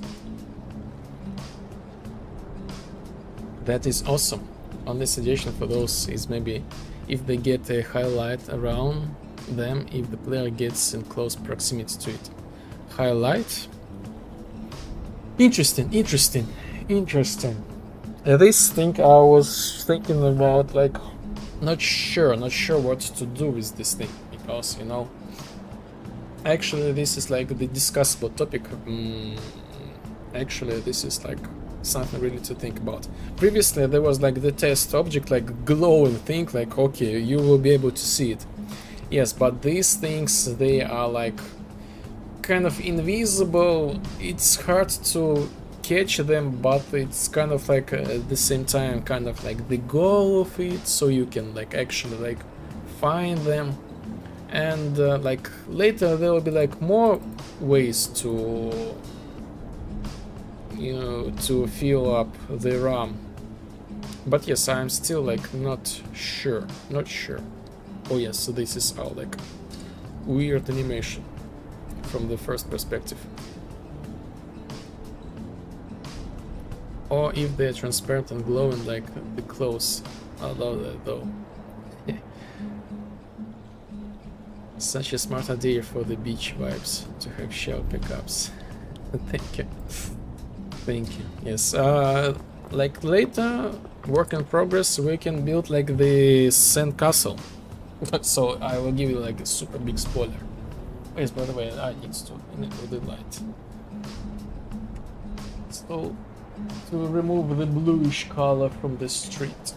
That is awesome. Only suggestion for those is maybe if they get a highlight around them, if the player gets in close proximity to it. Highlight. Interesting. This thing I was thinking about, like, not sure what to do with this thing, because, you know, actually this is like the discussable topic. Actually this is like something really to think about. Previously there was like the test object, like glowing thing, like okay, you will be able to see it. Yes, but these things, they are like kind of invisible. It's hard to catch them, but it's kind of like at the same time kind of like the goal of it, so you can like actually like find them. And like later there will be like more ways to, you know, to fill up the RAM. But yes, I'm still like not sure. Oh yes, so this is all like weird animation from the first perspective. Or if they're transparent and glowing like the clothes. I love that though. Such a smart idea for the beach vibes to have shell pickups. Thank you. Thank you. Yes. Like later, work in progress, we can build like the sand castle. So I will give you like a super big spoiler. Yes, by the way, I need to enable the light. So to remove the bluish color from the street.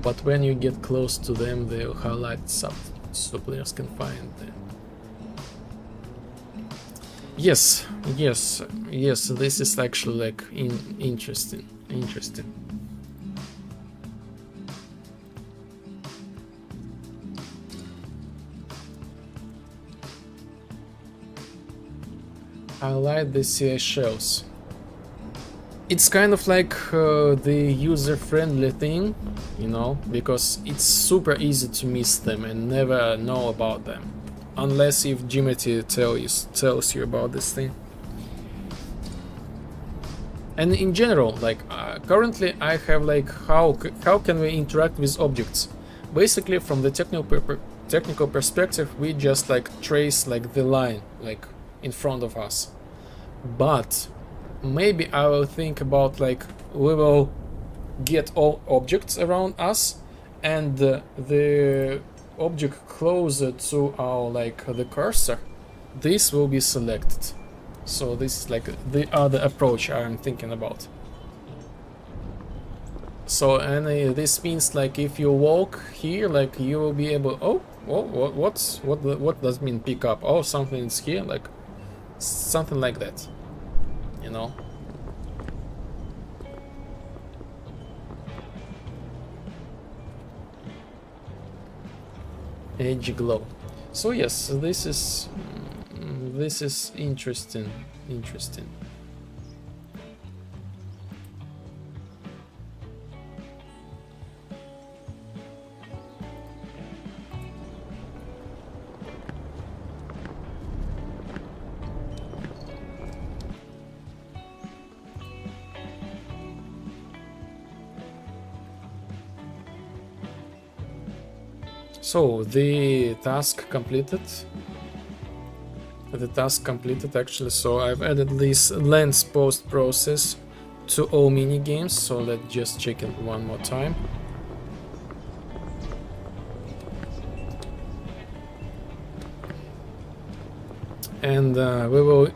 But when you get close to them, they'll highlight something so players can find them. Yes, this is actually like interesting. Highlight the CI shells. It's kind of like the user-friendly thing, you know, because it's super easy to miss them and never know about them, unless if Jimmy tells you about this thing. And in general, like currently I have like how can we interact with objects? Basically, from the technical perspective, we just like trace like the line like in front of us. But maybe I will think about like we will get all objects around us, and the object closer to our like the cursor, this will be selected. So this is like the other approach I'm thinking about. So and this means like if you walk here, like you will be able. What does mean pick up? Oh, something is here, like something like that, you know. Edge glow. So yes, this is interesting. So the task completed. Actually, so I've added this lens post process to all mini games, so let's just check it one more time. And we will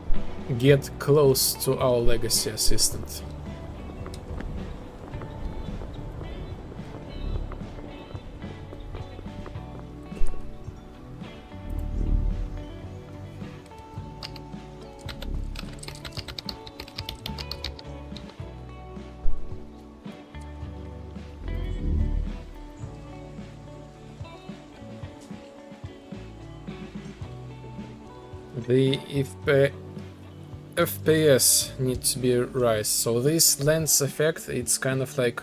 get close to our legacy assistant. The FPS needs to be raised. So this lens effect, it's kind of like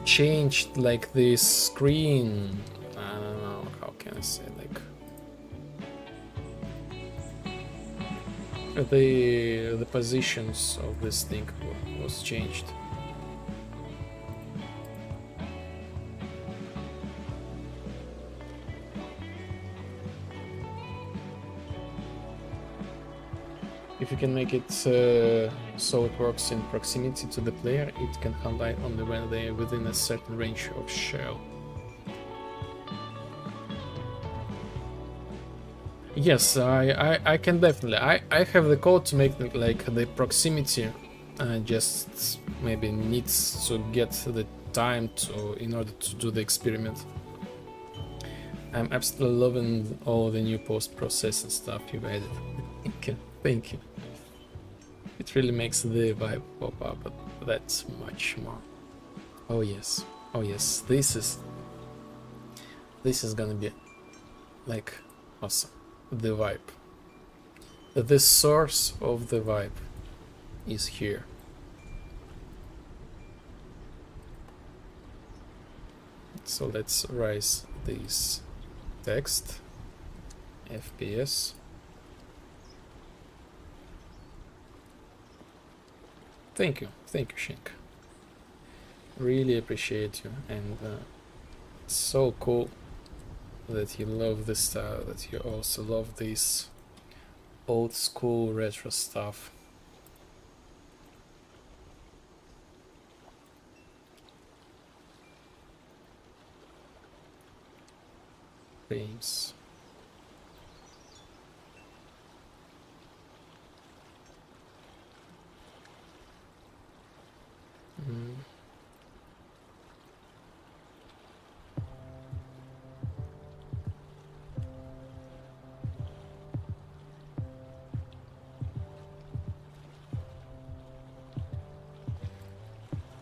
changed like the screen. I don't know how can I say, like the positions of this thing was changed. If you can make it so it works in proximity to the player, it can highlight only when they are within a certain range of shell. Yes, I can definitely. I have the code to make like the proximity. Just maybe needs to get the time to in order to do the experiment. I'm absolutely loving all the new post-processing stuff you've added. Thank you, thank you. It really makes the vibe pop up, but that's much more. Oh yes, oh yes. This is gonna be like awesome. The vibe. The source of the vibe is here. So let's raise this text, FPS. Thank you, Shink. Really appreciate you, and it's so cool that you love this style, that you also love this old school retro stuff. Frames.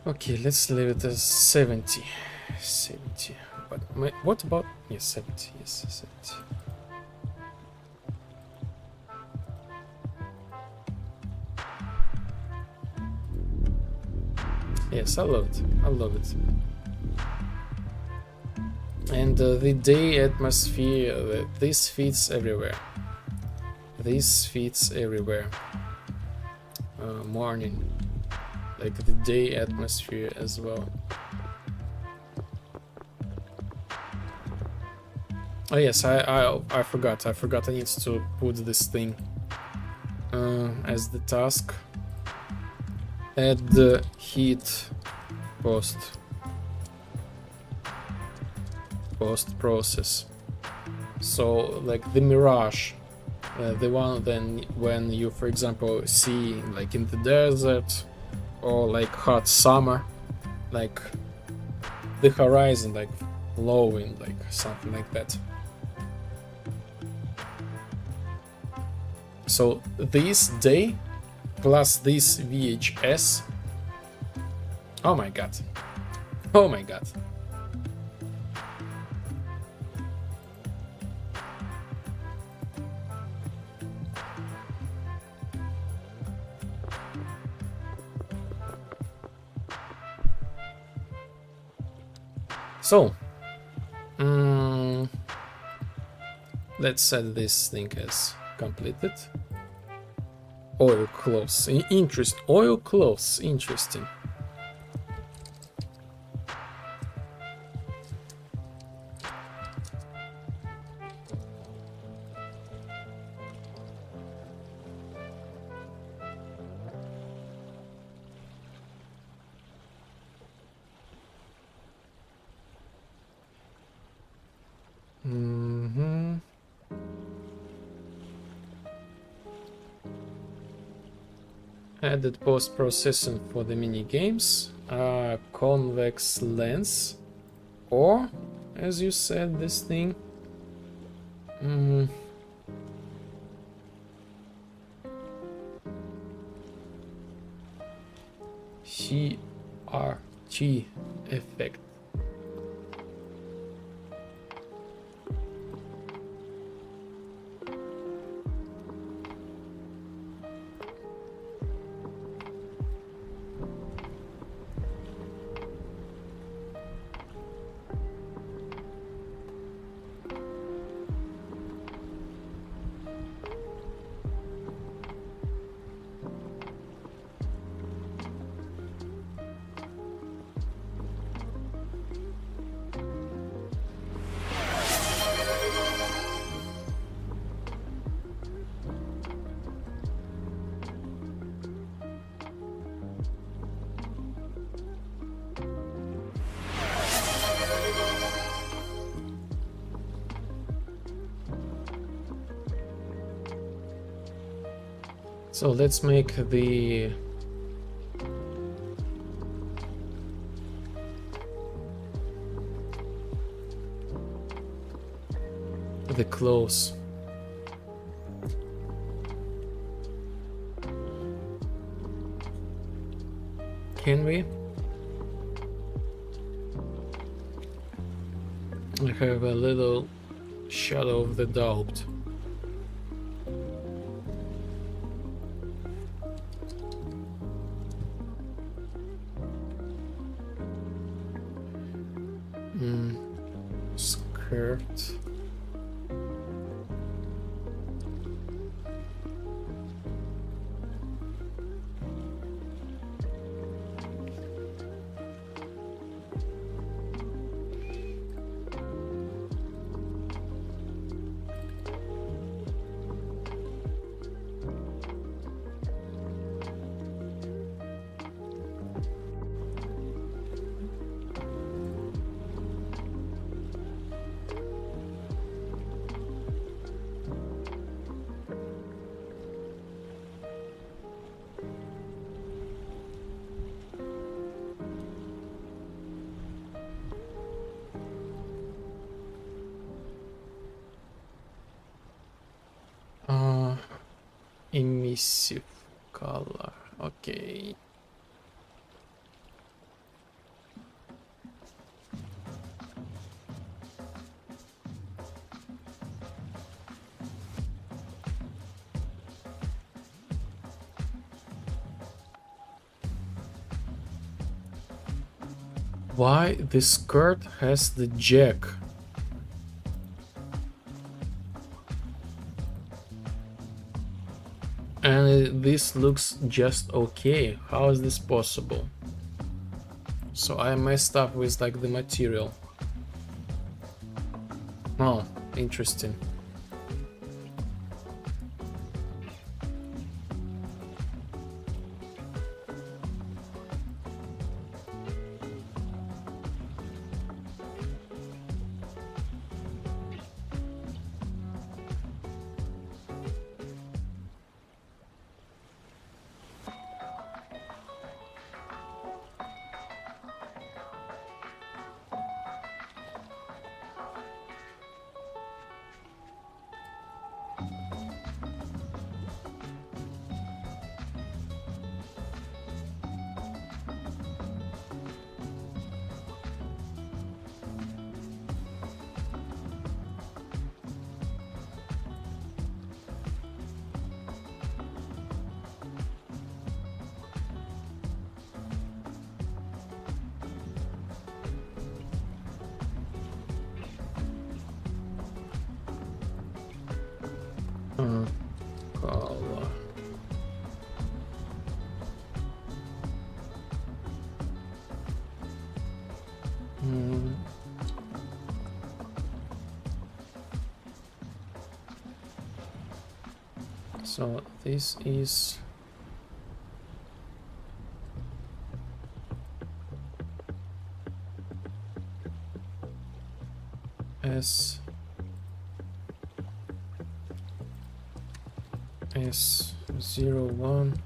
Okay, let's leave it as 70. 70. But what about... Yes, 70. Yes, 70. Yes, I love it. I love it. And the day atmosphere, this fits everywhere. This fits everywhere. Morning. Like the day atmosphere as well. Oh yes, I forgot. I need to put this thing as the task. Add the heat post process. So like the mirage, the one then when you, for example, see like in the desert or like hot summer, like the horizon like glowing, like something like that. So this day plus this VHS. Oh my god. Oh my god. So, let's set this thing as completed. Oil clothes, oil clothes, interesting. Added post-processing for the mini games, convex lens, or as you said, this thing. CRT effect. So let's make the clothes. Can we? I have a little shadow of the doubt. Skirt. Emissive color. Okay. Why this skirt has the jack? And this looks just okay. How is this possible? So I messed up with like the material. Oh, interesting. Color. So this is S01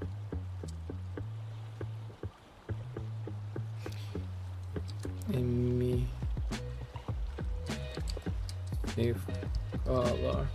emissive color.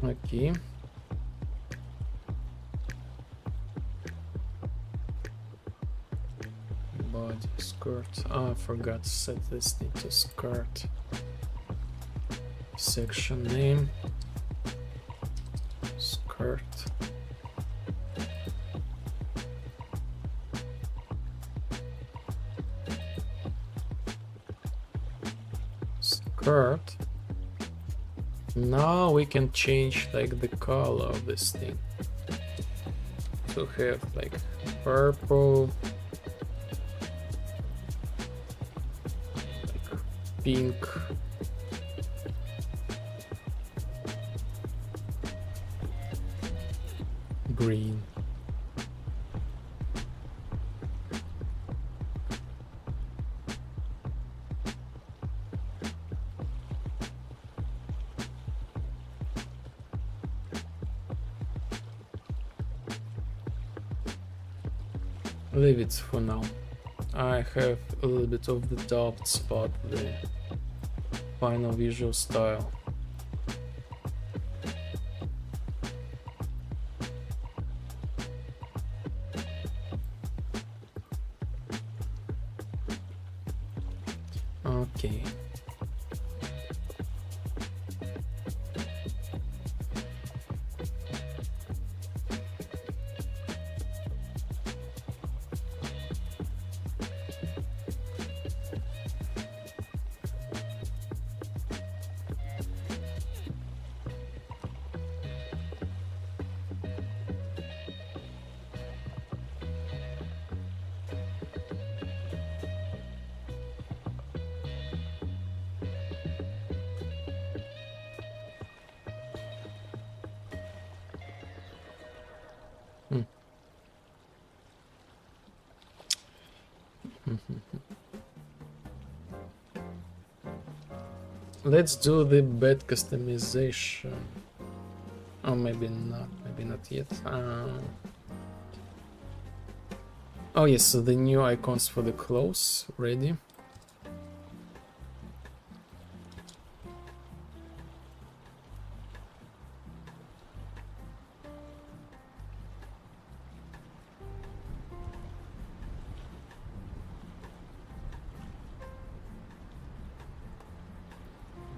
Okay. Body skirt. Oh, I forgot to set this thing to skirt. Section name. Skirt. Skirt. Now we can change like the color of this thing to have like purple, like pink. Green. Leave it for now. I have a little bit of the doubts about the final visual style. Okay. Let's do the bed customization. Oh, maybe not yet. Oh yes, so the new icons for the clothes ready.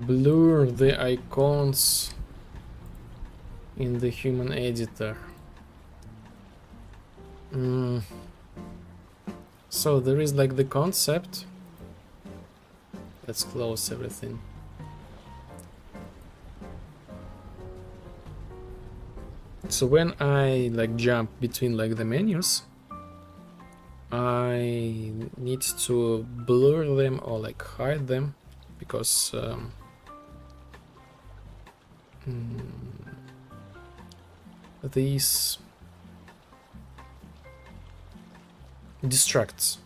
Blur the icons in the human editor. So there is like the concept. Let's close everything. So when I like jump between like the menus, I need to blur them or like hide them because these distracts.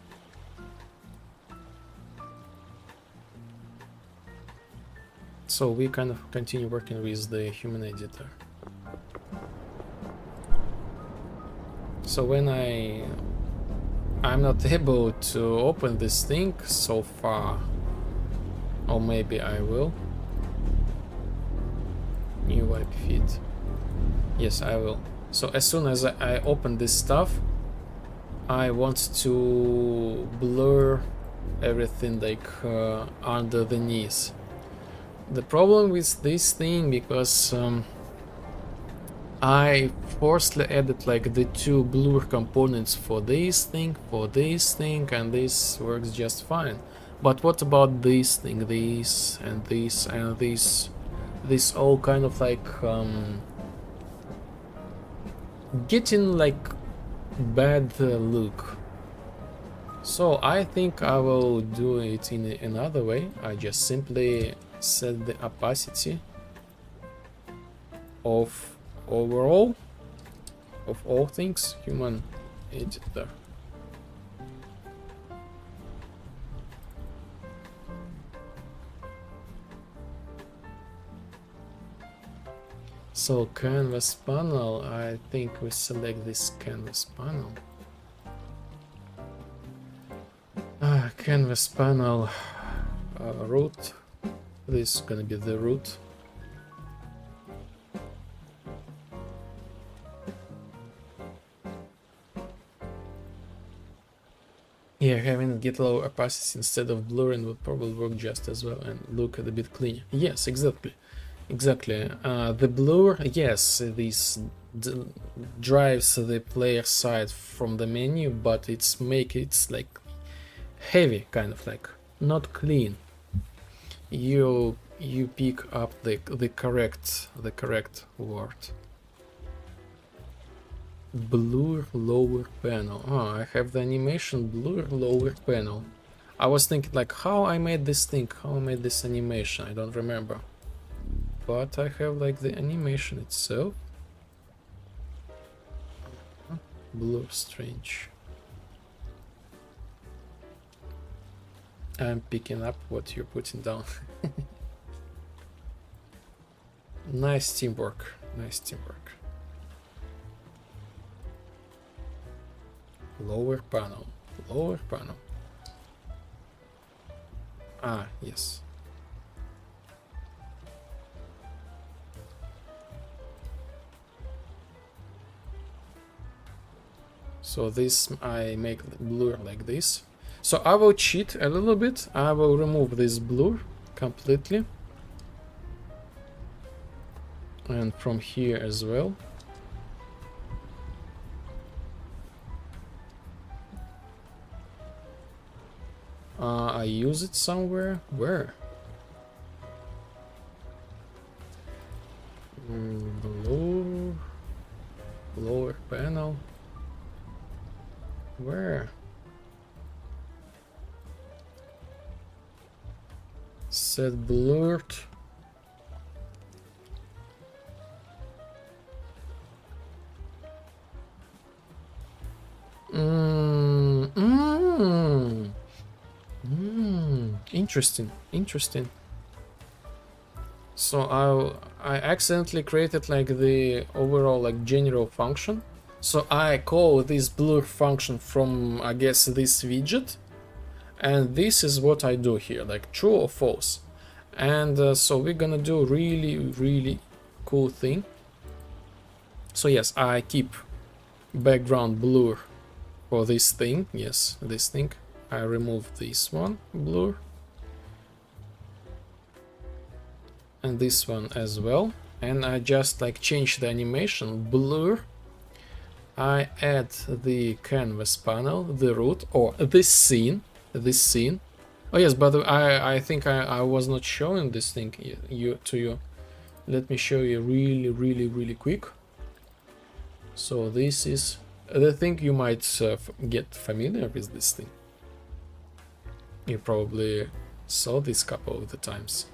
So we kind of continue working with the human editor. So when I'm not able to open this thing so far, or maybe I will. New wipe feed. Yes, I will. So as soon as I open this stuff, I want to blur everything like under the knees. The problem with this thing, because I forcibly added like the two blur components for this thing, and this works just fine. But what about this thing, this and this and this? This all kind of like getting like bad look. So I think I will do it in another way. I just simply set the opacity of overall of all things human editor. So canvas panel, I think we select this canvas panel. Canvas panel root. This is gonna be the root. Yeah, having get low opacity instead of blurring would probably work just as well and look a bit cleaner. Yes, exactly. The blur, yes, this drives the player side from the menu, but it's like heavy, kind of like not clean. You pick up the correct word. Blur lower panel. Oh, I have the animation blur lower panel. I was thinking like how I made this thing, how I made this animation, I don't remember. But I have like the animation itself. Blur strange. I'm picking up what you're putting down. Nice teamwork, nice teamwork. Lower panel, lower panel. Ah, yes. So this, I make the blur like this. So I will cheat a little bit. I will remove this blur completely. And from here as well. I use it somewhere. Where? Blur. Lower panel. Where? Set blurred. Interesting, interesting. So I accidentally created like the overall like general function. So I call this blur function from, I guess, this widget, and this is what I do here, like true or false. And so we're gonna do really cool thing. So yes, I keep background blur for this thing. Yes, this thing. I remove this one blur and this one as well, and I just like change the animation blur. I add the canvas panel, the root, or this scene. Oh yes, but I think I was not showing this thing to you. Let me show you really quick. So this is the thing. You might get familiar with this thing. You probably saw this couple of the times.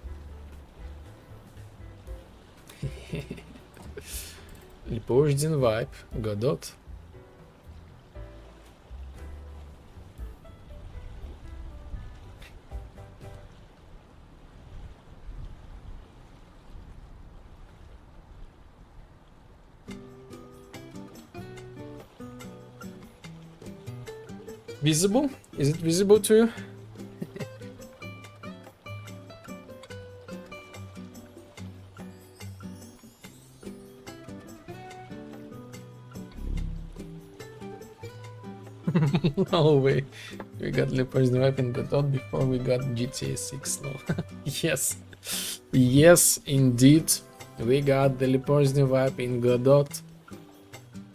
Lipoždin vibe, Godot. Visible? Is it visible to you? No way. We got Leopard's Vibe in Godot before we got GTA 6. No. Yes. Yes, indeed. We got the Leopard's Vibe in Godot.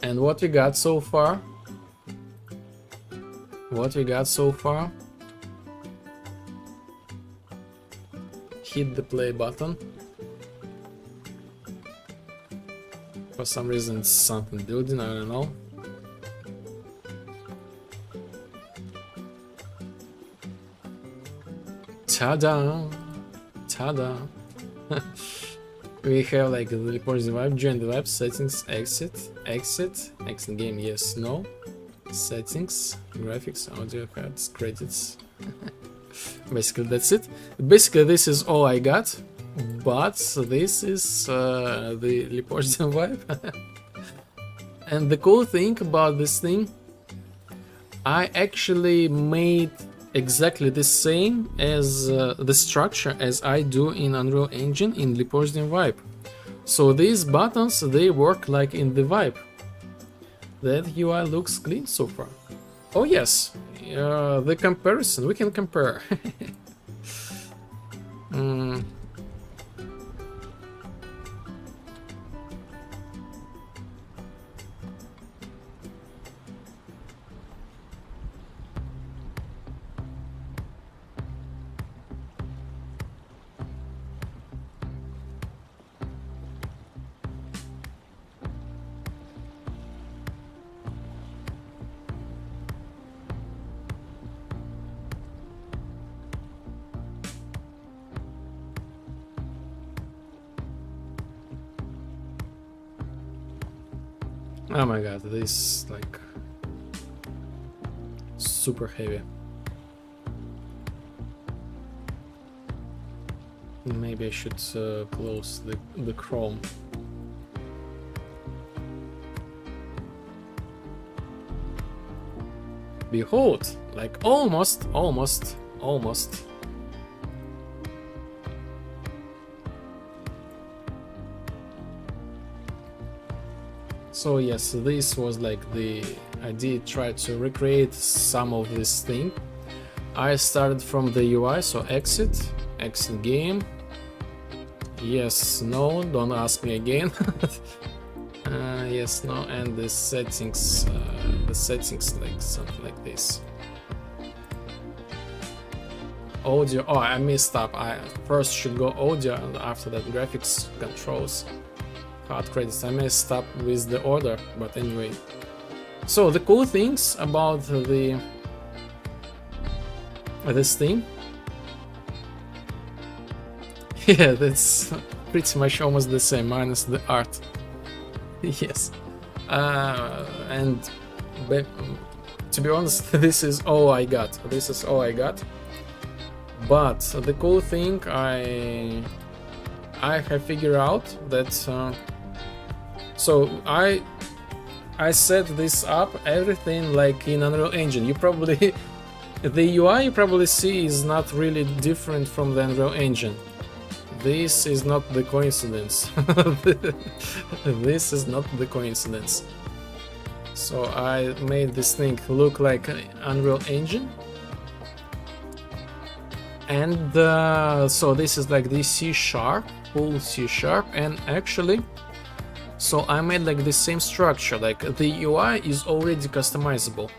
And what we got so far? What we got so far? Hit the play button. For some reason it's something building, I don't know. Ta-da! Ta-da! We have like the report the vibe, join the vibe, settings, exit game, yes, no. Settings, graphics, audio, cards, credits. Basically that's it. Basically this is all I got, but this is the Lipoždin vibe. And the cool thing about this thing, I actually made exactly the same as the structure as I do in Unreal Engine in Lipoždin vibe. So these buttons, they work like in the vibe. That UI looks clean so far. Oh yes, the comparison, we can compare. Oh my god, this is like super heavy. Maybe I should close the Chrome. Behold, like almost. So yes, this was like I did try to recreate some of this thing. I started from the UI, so exit game. Yes, no, don't ask me again. Yes, no, and the settings like something like this. Audio, oh, I messed up. I first should go audio and after that graphics controls. Hard credits, I messed up with the order, but anyway. So the cool things about this thing, yeah, that's pretty much almost the same, minus the art. Yes, and to be honest, this is all I got. But the cool thing I have figured out that so I set this up everything like in Unreal Engine. You probably the UI you probably see is not really different from the Unreal Engine. This is not the coincidence. This is not the coincidence. So I made this thing look like Unreal Engine. And so this is like the C#, full C#, and actually, so I made like the same structure, like the UI is already customizable.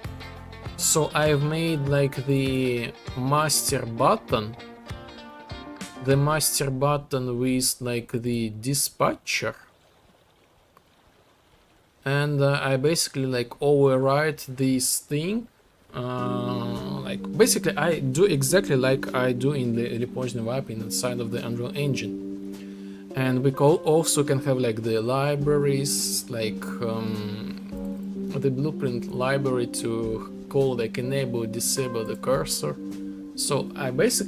So I've made like the master button with like the dispatcher, and I basically like override this thing. Like basically I do exactly like I do in the Prohibition wipe inside of the Unreal Engine, and we also can have like the libraries, like the blueprint library to call like enable, disable the cursor. So I was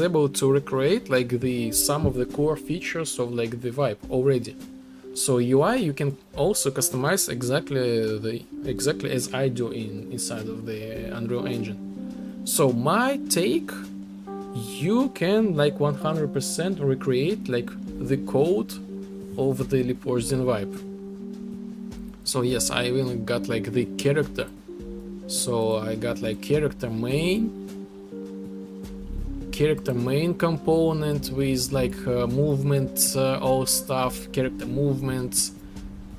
able to recreate like some of the core features of like the vibe already. So UI you can also customize exactly as I do inside of the Unreal Engine. So my take, you can like 100% recreate like the code of the Prohibition vibe. So yes, I even got like the character. So I got like character main component with like movement, all stuff, character movements.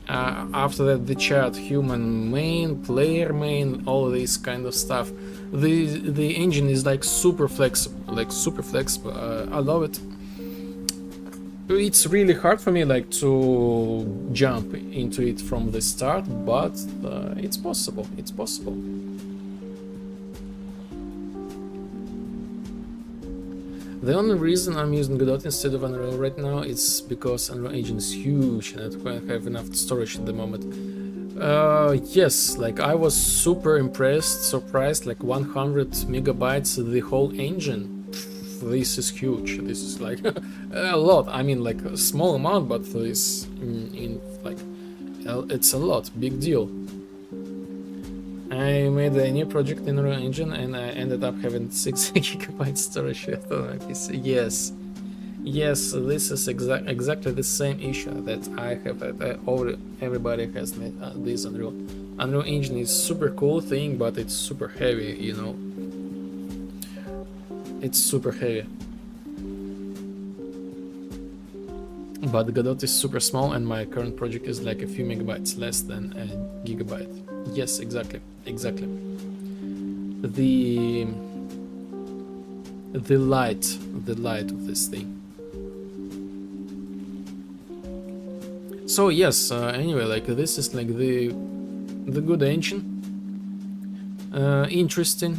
After that, the chat, human main, player main, all this kind of stuff. The engine is like super flexible, I love it. It's really hard for me like to jump into it from the start, but it's possible. The only reason I'm using Godot instead of Unreal right now is because Unreal Engine is huge and I don't have enough storage at the moment. Yes, like I was super surprised, like 100 megabytes the whole engine. This is huge. This is like a lot. I mean, like a small amount, but this it's a lot, big deal. I made a new project in Unreal Engine and I ended up having 6 gigabytes storage. Yes, this is exactly the same issue that I have had. Everybody has made this Unreal. Unreal Engine is super cool thing, but it's super heavy, you know. It's super heavy. But Godot is super small and my current project is like a few megabytes, less than a gigabyte. Yes, exactly. The light of this thing. So yes, anyway, like this is like the good engine. Interesting,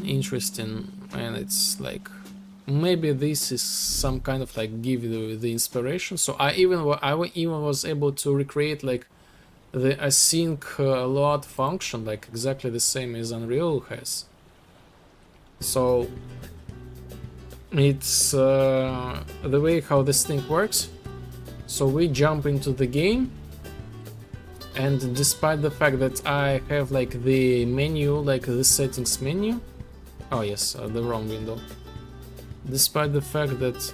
and it's like maybe this is some kind of like give you the inspiration. So I even was able to recreate like the async load function, like exactly the same as Unreal has. So it's the way how this thing works. So we jump into the game, and despite the fact that I have like the menu, like the settings menu, oh yes, the wrong window. Despite the fact that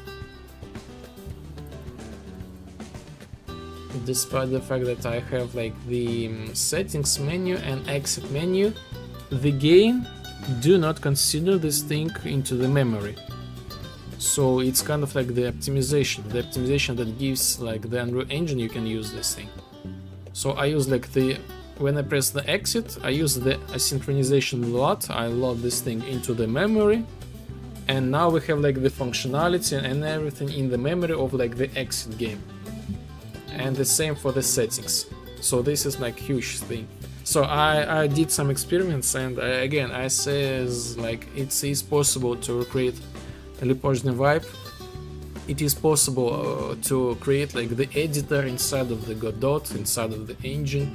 I have like the settings menu and exit menu, the game do not consider this thing into the memory. So it's kind of like the optimization that gives like the Unreal Engine you can use this thing. So I use like when I press the exit, I use the asynchronization load, I load this thing into the memory, and now we have like the functionality and everything in the memory of like the exit game. And the same for the settings. So this is like huge thing. So I did some experiments, and again I says like it is possible to create a Lipožny vibe. It is possible to create like the editor inside of the Godot, inside of the engine,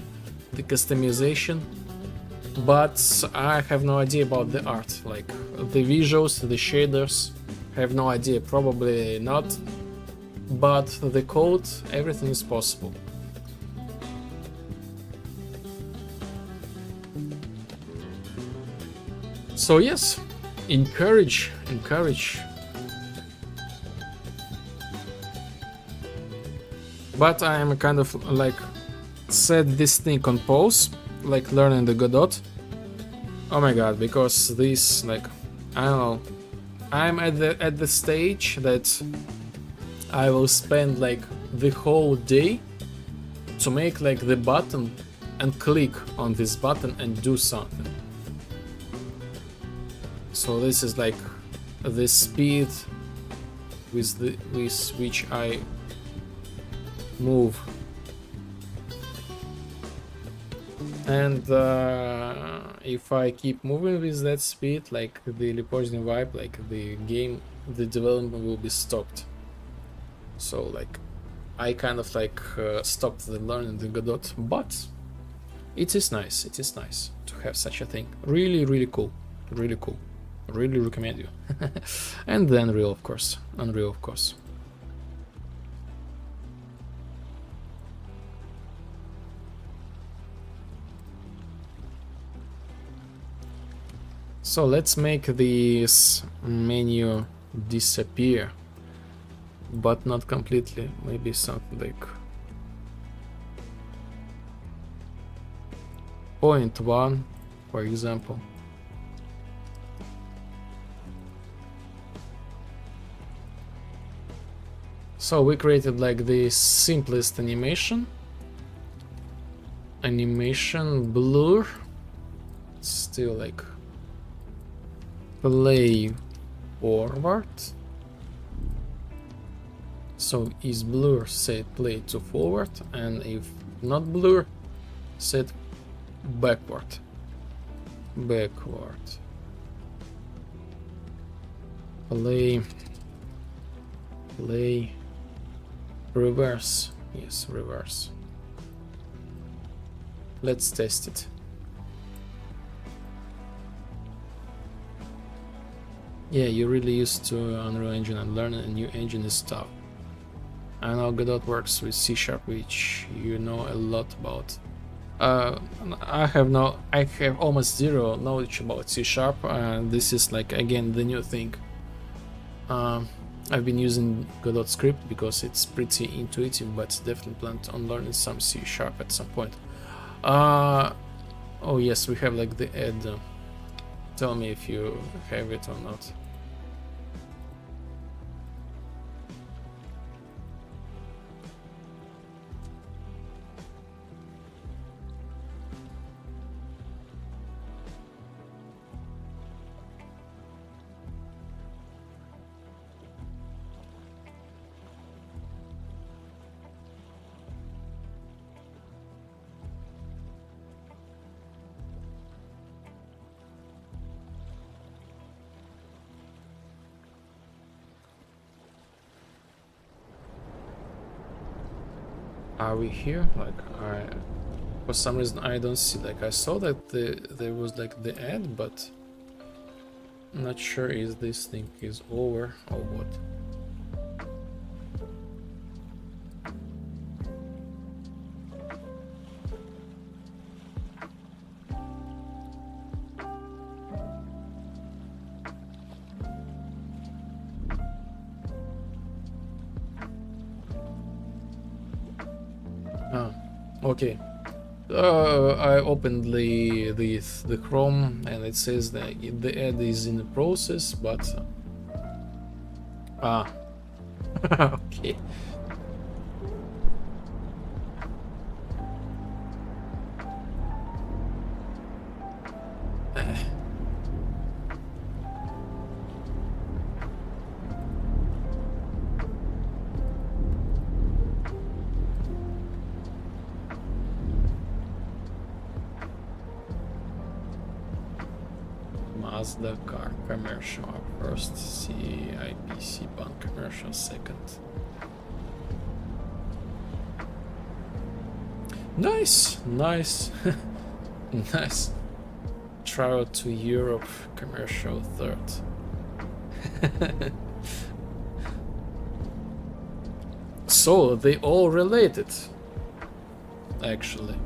the customization, but I have no idea about the art, like the visuals, the shaders, I have no idea, probably not, but the code, everything is possible. So yes, encourage. But I am kind of like set this thing on pause, like learning the Godot. Oh my god, because this, like, I don't know, I'm at the stage that I will spend like the whole day to make like the button and click on this button and do something. So this is like the speed with which I move, and if I keep moving with that speed, like the Lipožny vibe, like the development will be stopped. So like I kind of like stopped the learning the Godot, but it is nice to have such a thing. Really cool, really recommend you. And then Unreal of course. So let's make this menu disappear, but not completely, maybe something like 0.1, for example. So we created like the simplest animation blur, still like play forward. So is blur, set play to forward, and if not blur, set backward. Play reverse. Yes, reverse. Let's test it. Yeah, you're really used to Unreal Engine, and learning a new engine is tough. I know Godot works with C#, which you know a lot about. I have almost zero knowledge about C#, and this is like again the new thing. I've been using Godot script because it's pretty intuitive, but definitely plan on learning some C# at some point. Oh yes, we have like the add. Tell me if you have it or not. Are we here? Like, For some reason I don't see, like I saw that there was like the ad, but not sure if this thing is over or what. Ah, okay. I opened the Chrome and it says that the ad is in the process, but okay. Mazda car commercial first, CIPC bank commercial second. Nice, nice, nice. Travel to Europe commercial third. So they all related, actually.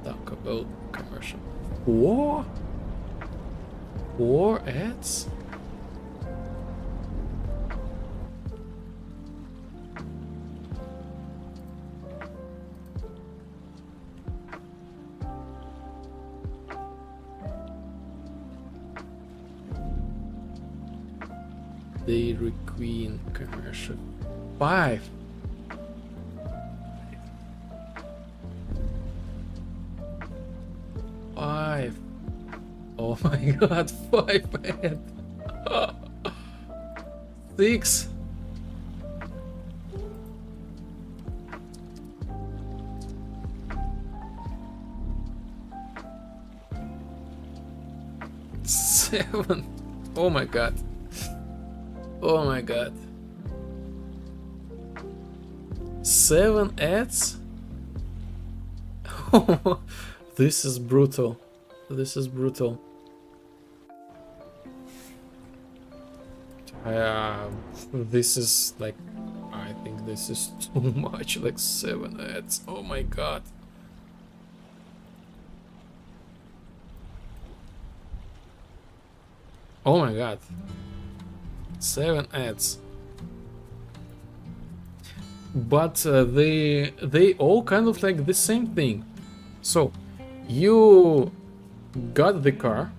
Taco Bell commercial. War? War ads? Dairy Queen commercial. 5. Oh my god, 5 ads. 6. Seven. Oh my god. Oh my god. 7 ads? This is brutal. This is brutal. This is like, I think this is too much, like 7 ads. Oh my god. Oh my god. 7 ads. But they all kind of like the same thing. So you got the car,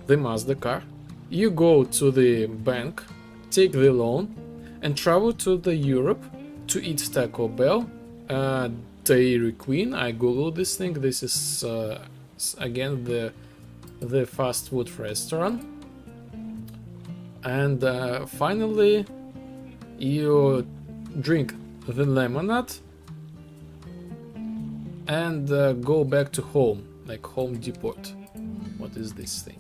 the Mazda car, you go to the bank, take the loan, and travel to the Europe to eat Taco Bell, Dairy Queen. I googled this thing. This is again the fast food restaurant. And finally, you drink the lemonade and go back to home, like Home Depot. What is this thing?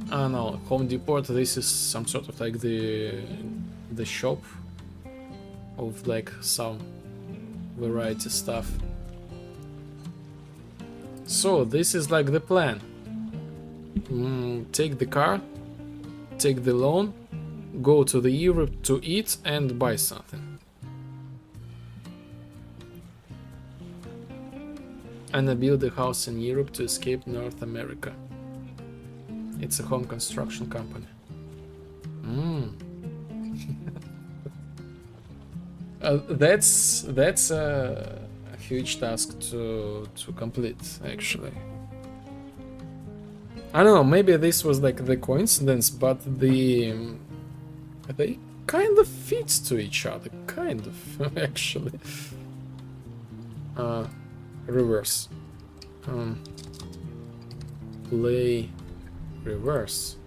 Ah no, Home Depot. This is some sort of like the shop of like some variety stuff. So this is like the plan. Take the car, take the loan, go to the Europe to eat and buy something. And build a house in Europe to escape North America. It's a home construction company. That's a huge task to complete, actually. I don't know, maybe this was like the coincidence, but they kind of fit to each other, kind of, actually. Reverse. Play reverse.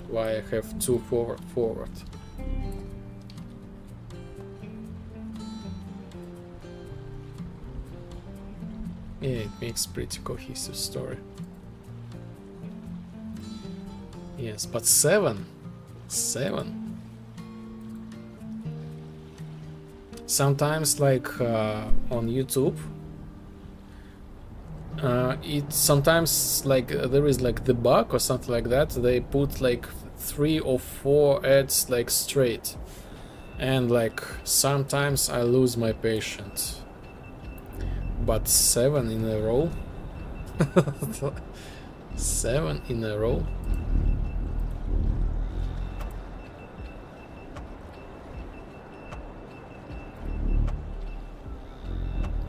Why I have 2 forward. Yeah, it makes pretty cohesive story. Yes, but 7. Sometimes like on YouTube, it sometimes like there is like the bug or something like that. They put like 3 or 4 ads like straight, and like sometimes I lose my patience. But 7 in a row. 7 in a row.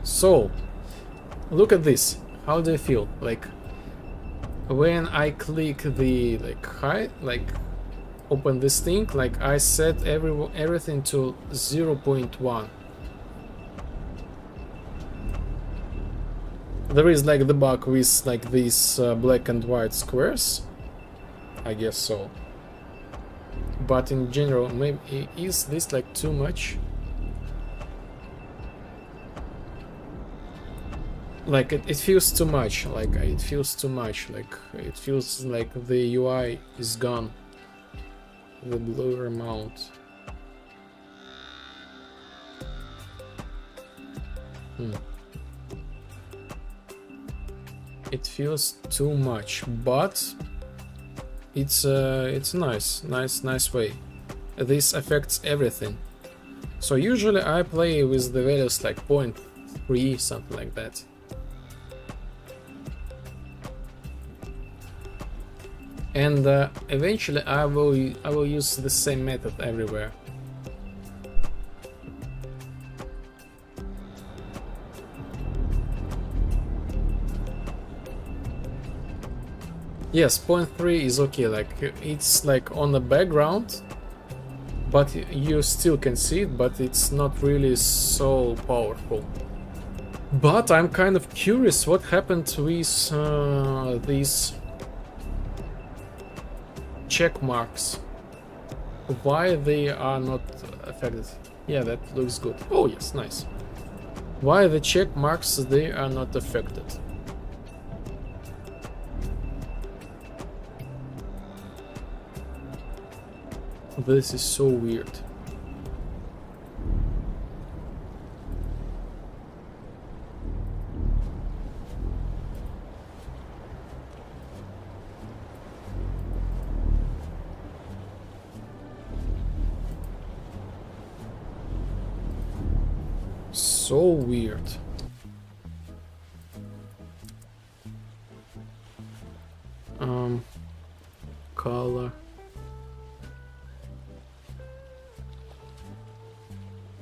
So look at this. How do you feel? Like when I click the like open this thing, like I set everything to 0.1. There is like the bug with like these black and white squares, I guess so. But in general, maybe is this like too much? Like it feels too much. Like it feels too much. Like it feels like the UI is gone. The blur amount. It feels too much, but it's nice way. This affects everything. So usually I play with the values like 0.3, something like that. And eventually I will use the same method everywhere. Yes, 0.3 is okay, like it's like on the background, but you still can see it, but it's not really so powerful. But I'm kind of curious what happened with these check marks. Why they are not affected? Yeah, that looks good. Oh yes, nice. Why the check marks they are not affected? This is so weird. So weird. Color.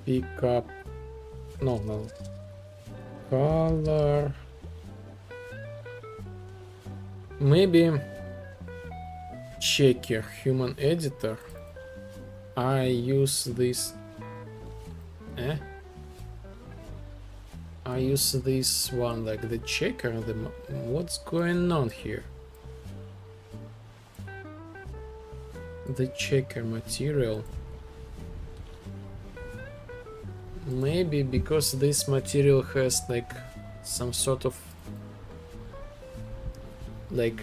Pick up. No. Color. Maybe check your human editor. I use this. I use this one like the checker. What's going on here? The checker material. Maybe because this material has like some sort of like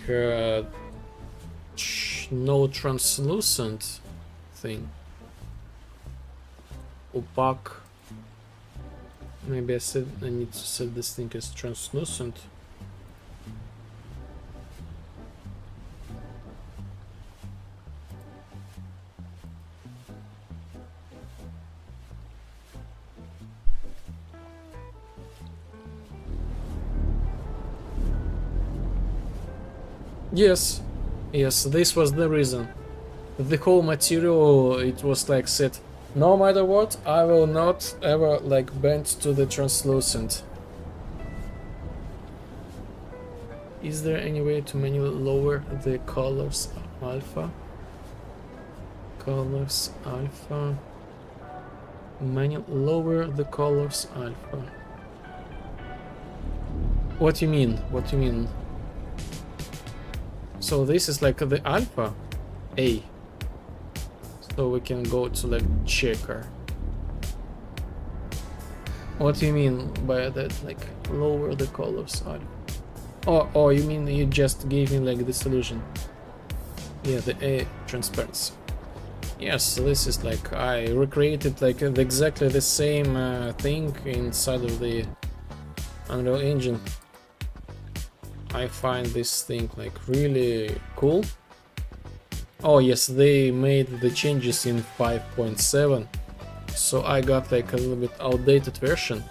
no translucent thing. Opaque. Maybe I need to set this thing as translucent. Yes, this was the reason. The whole material, it was like set, no matter what, I will not ever like bend to the translucent. Is there any way to manually lower the colors alpha? Colors alpha. Manually lower the colors alpha. What do you mean? What do you mean? So this is like the alpha A. So we can go to like checker. What do you mean by that? Like lower the colors alpha? Oh, you mean you just gave me like the solution? Yeah, the A transparency. Yes, this is like I recreated like exactly the same thing inside of the Unreal Engine. I find this thing like really cool. Oh yes, they made the changes in 5.7, so I got like a little bit outdated version.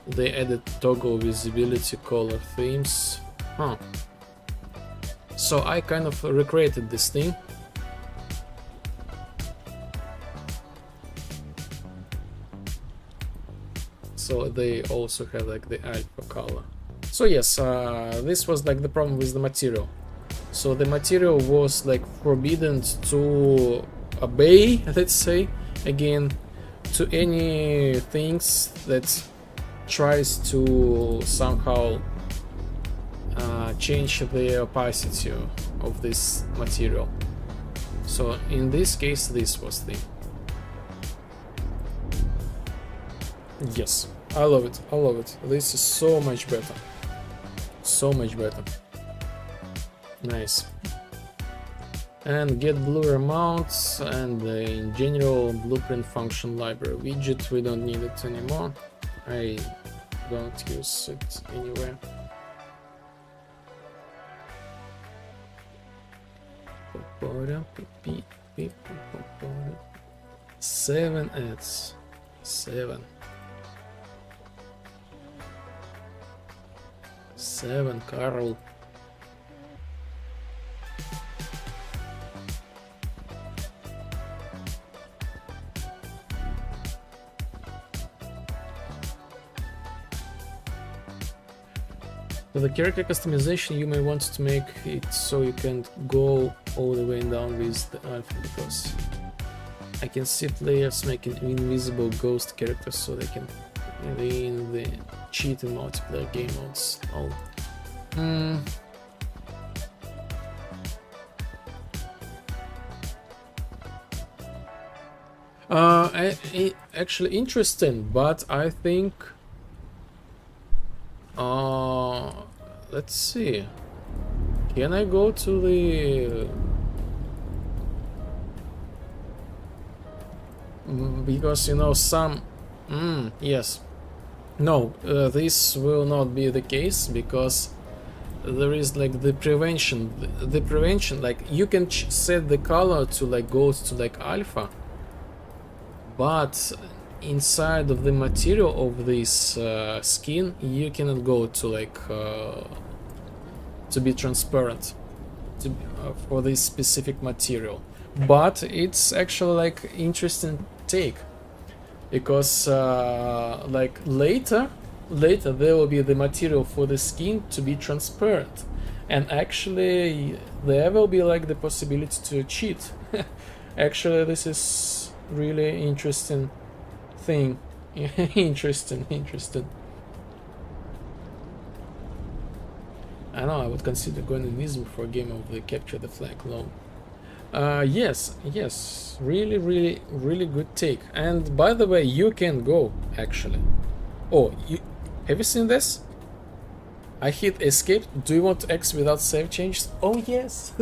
They added toggle visibility, color themes. Huh. So I kind of recreated this thing. So they also have like the alpha color. So yes, this was like the problem with the material. So the material was like forbidden to obey, let's say, again, to any things that tries to somehow change the opacity of this material. So in this case, this was the... Yes, I love it, I love it. This is so much better. So much better. Nice. And get blur amounts, and in general blueprint function library widget, we don't need it anymore. I don't use it anywhere. Seven ads. 7. 7, Karl. For the character customization, you may want to make it so you can go all the way down with the alpha, because I can see players making invisible ghost characters so they can in the cheat in multiplayer game modes. Oh. Actually interesting, but I think let's see. Can I go to the because you know some yes. No, this will not be the case, because there is like the prevention. The prevention, like you can set the color to like go to like alpha, but inside of the material of this skin, you cannot go to like to be transparent to, for this specific material. But it's actually like interesting take. Because like later there will be the material for the skin to be transparent, and actually there will be like the possibility to cheat. Actually, this is really interesting thing. interesting. I know I would consider going invisible for a game of the capture the flag alone. Yes, really good take. And by the way, you can go actually. Oh, have you seen this? I hit escape. Do you want to exit without save changes? Oh yes,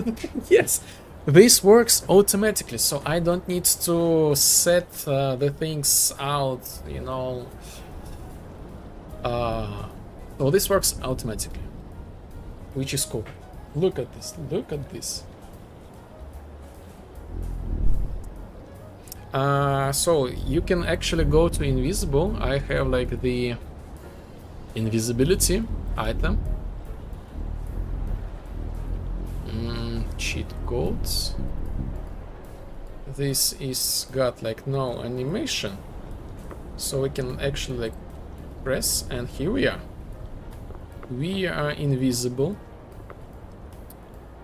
yes. This works automatically, so I don't need to set the things out, you know. So this works automatically, which is cool. Look at this. Look at this. So you can actually go to invisible. I have like the invisibility item. Cheat codes. This is got like no animation, so we can actually like press, and here we are. We are invisible,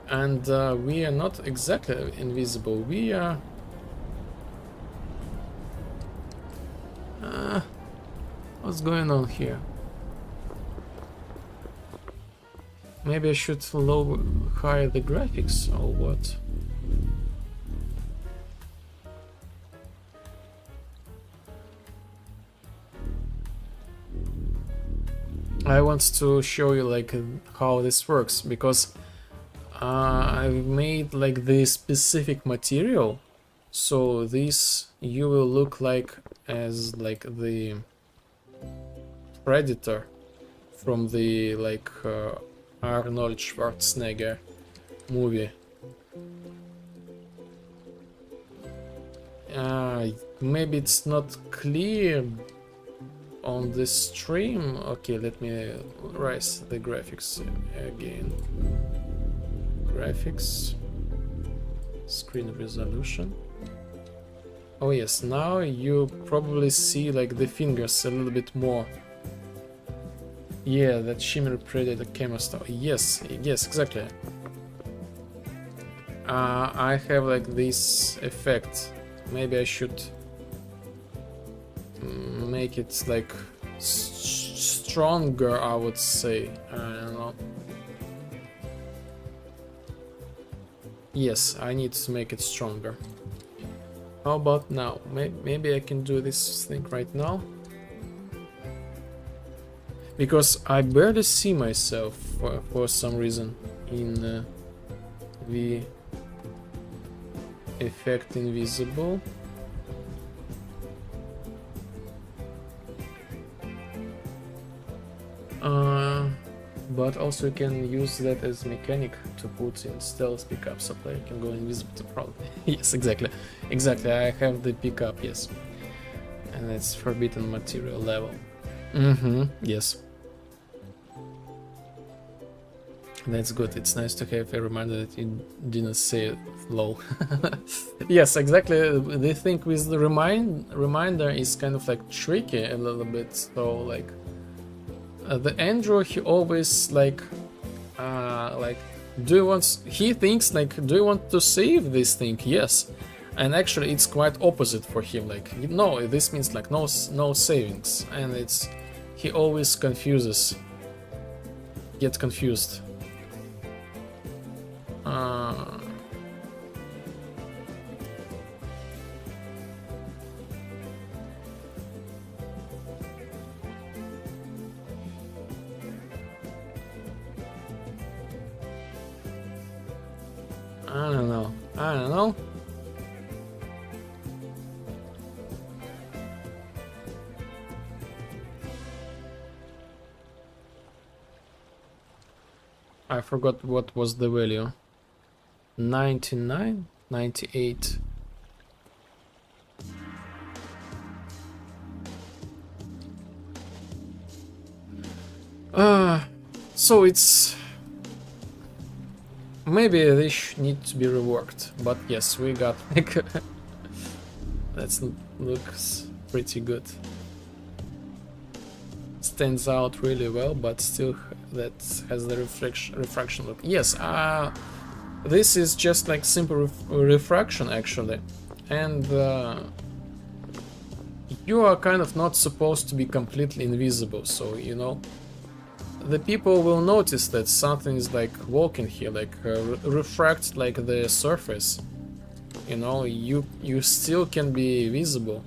and we are not exactly invisible. We are what's going on here? Maybe I should higher the graphics or what? I want to show you like how this works, because I've made like this specific material So this you will look like as like the predator from the like Arnold Schwarzenegger movie. Maybe it's not clear on the stream. Okay, let me raise the graphics again. Graphics, screen resolution. Oh yes, now you probably see like the fingers a little bit more. Yeah, that shimmer predator camera style. Yes, yes, exactly. I have like this effect. Maybe I should make it like stronger, I would say. I don't know. Yes, I need to make it stronger. How about now? Maybe I can do this thing right now. Because I barely see myself for some reason in the effect invisible. But also you can use that as mechanic to put in stealth pickup so player can go invisible to problem. Yes, exactly. Exactly, I have the pickup, yes. And it's forbidden material level. Yes. That's good. It's nice to have a reminder that you didn't say it, lol. Yes, exactly. The thing with the reminder is kind of like tricky a little bit. So like the Andrew, he always like do you want? He thinks like, do you want to save this thing? Yes, and actually it's quite opposite for him. Like no, this means like no savings, and it's he always gets confused. I don't know. I forgot what was the value. 99? 98. So it's maybe this need to be reworked, but yes, we got like that looks pretty good. Stands out really well, but still that has the refraction look. Yes, this is just like simple refraction actually, and you are kind of not supposed to be completely invisible, so you know the people will notice that something is like walking here, like refract like the surface. You know, you still can be visible.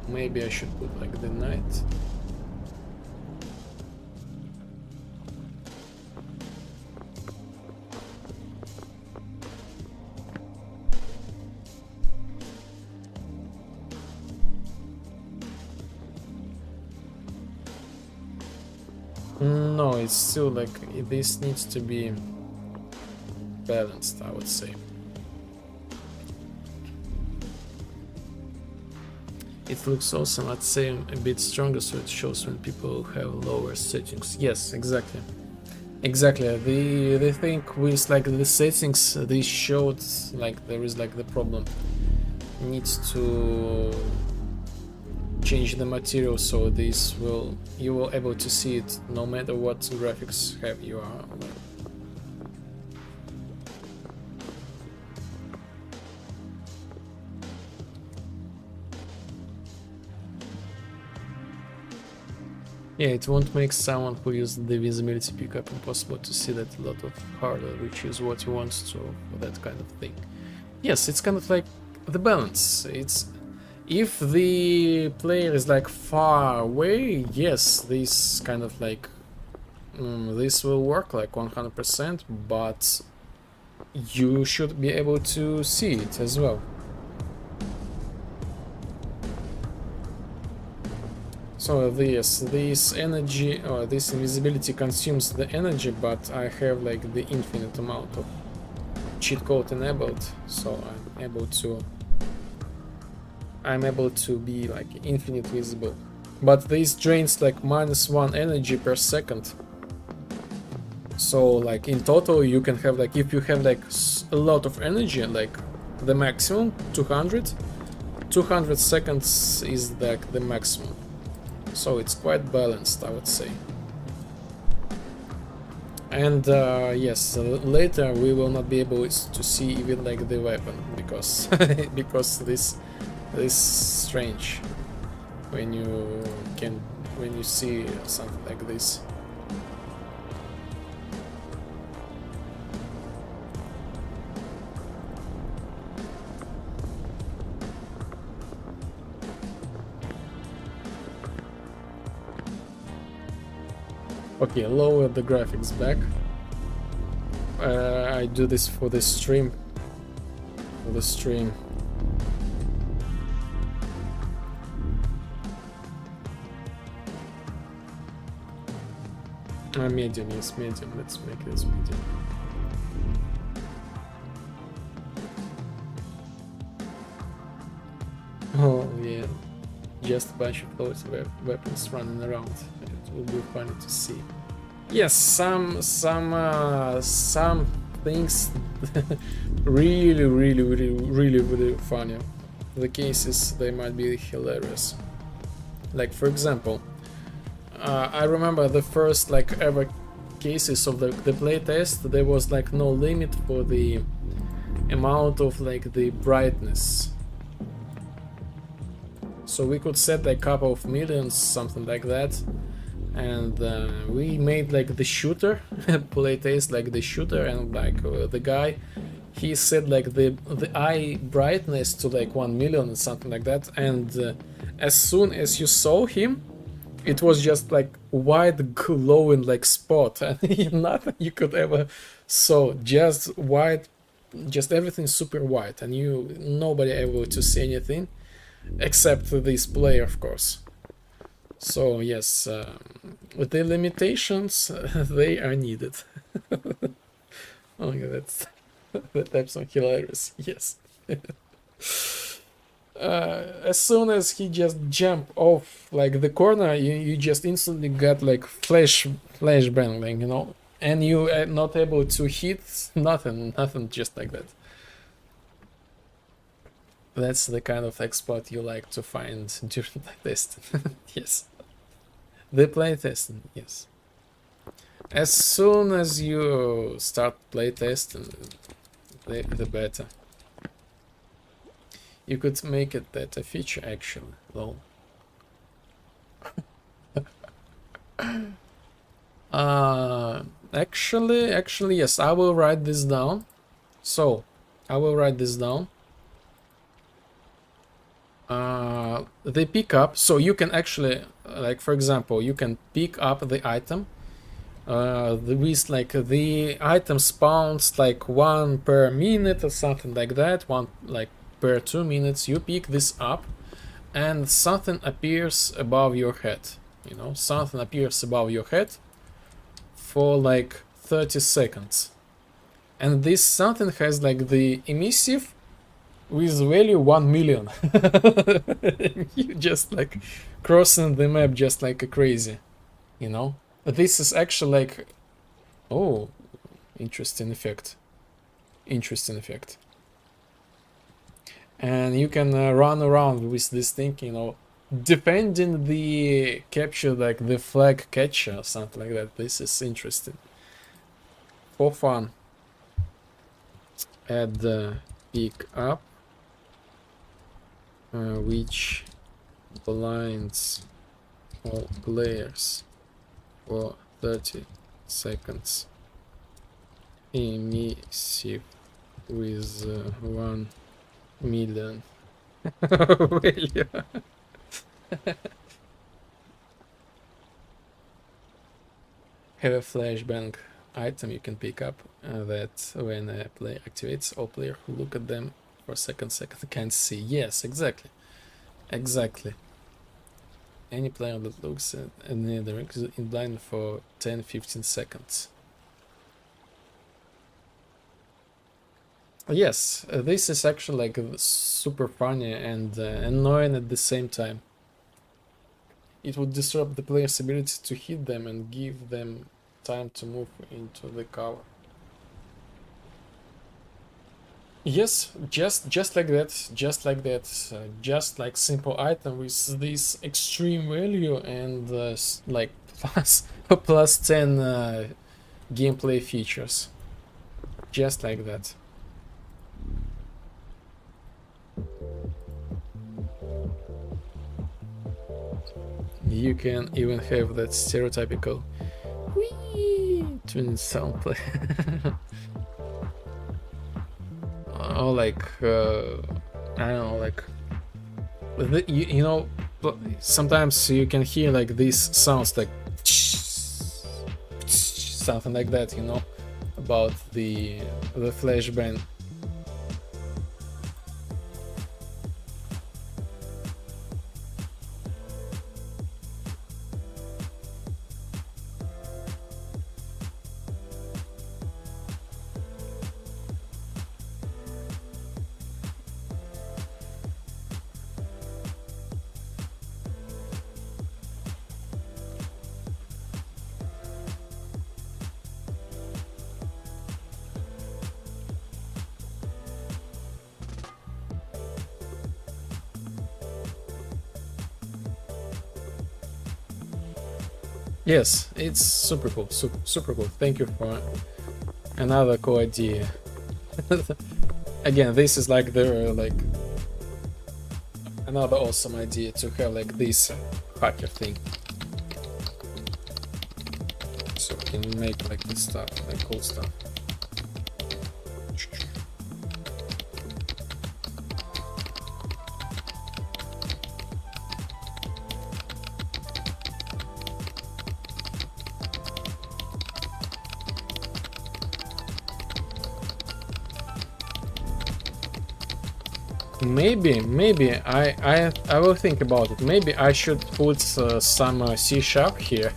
Maybe I should put like the night. No, it's still like this needs to be balanced, I would say. It looks awesome, I'd say a bit stronger so it shows when people have lower settings. Yes, exactly. Exactly. The thing with like the settings, they showed like there is like the problem. Needs to change the material so this will you will able to see it no matter what graphics have you are. Yeah, it won't make someone who uses the visibility pickup impossible to see that a lot of harder, which is what you want to for that kind of thing. Yes, it's kind of like the balance. It's if the player is like far away, yes, this kind of like this will work like 100%, but you should be able to see it as well. So this energy or this invisibility consumes the energy, but I have like the infinite amount of cheat code enabled, so I'm able to be like infinite visible. But this drains like -1 energy per second. So like in total you can have like, if you have like a lot of energy, like the maximum 200 seconds is like the maximum. So it's quite balanced, I would say. And yes, later we will not be able to see even like the weapon, because because this is strange when you see something like this. Okay, lower the graphics back. I do this for the stream. Medium, yes, medium. Let's make this medium. Oh yeah, just a bunch of those weapons running around. It will be funny to see. Yes, some things really funny. The cases, they might be hilarious. Like for example, I remember the first like ever cases of the playtest. There was like no limit for the amount of like the brightness. So we could set like a couple of millions, something like that, and we made like the shooter playtest, like the shooter, and like the guy, he set like the eye brightness to like 1 million and something like that, and as soon as you saw him, it was just like white glowing like spot, and nothing you could ever saw, just white, just everything super white, and nobody able to see anything except this player, of course. So yes, with the limitations, they are needed. Oh yeah, that's so hilarious. Yes. As soon as he just jumped off like the corner, you just instantly got like flashbang, you know, and you are not able to hit nothing, just like that. That's the kind of exploit you like to find during playtesting. Yes. The playtesting, yes. As soon as you start playtesting, the better. You could make it that a feature actually, though. Actually, yes, I will write this down. So, I will write this down. The pickup, so you can actually, like for example, you can pick up the item. With like the item spawns like 1 per minute or something like that, 1 like per 2 minutes. You pick this up, and something appears above your head. You know, something appears above your head for like 30 seconds, and this something has like the emissive with value 1 million. You just like crossing the map just like a crazy, you know. This is actually like, oh, interesting effect. And you can run around with this thing, you know, defending the capture, like the flag catcher or something like that. This is interesting. For fun. Add the pick up, which blinds all players for 30 seconds. Emissive with 1 million value. have a flashbang item you can pick up that when a player activates, all players who look at them for a second can't see. Yes, exactly. Exactly. Any player that looks at any direction in blind for 10-15 seconds. Yes, this is actually like super funny and annoying at the same time. It would disrupt the player's ability to hit them and give them time to move into the cover. Yes, just like that, just like simple item with this extreme value and like plus 10 gameplay features, just like that. You can even have that stereotypical whee twin sound play. Or like I don't know, like you know, sometimes you can hear like these sounds like something like that, you know, about the flashbang. Yes, it's super cool, super cool. Thank you for another cool idea. Again, this is like the another awesome idea to have like this hacker thing, so we can make like this stuff, like cool stuff. Maybe I will think about it. Maybe I should put some C# here.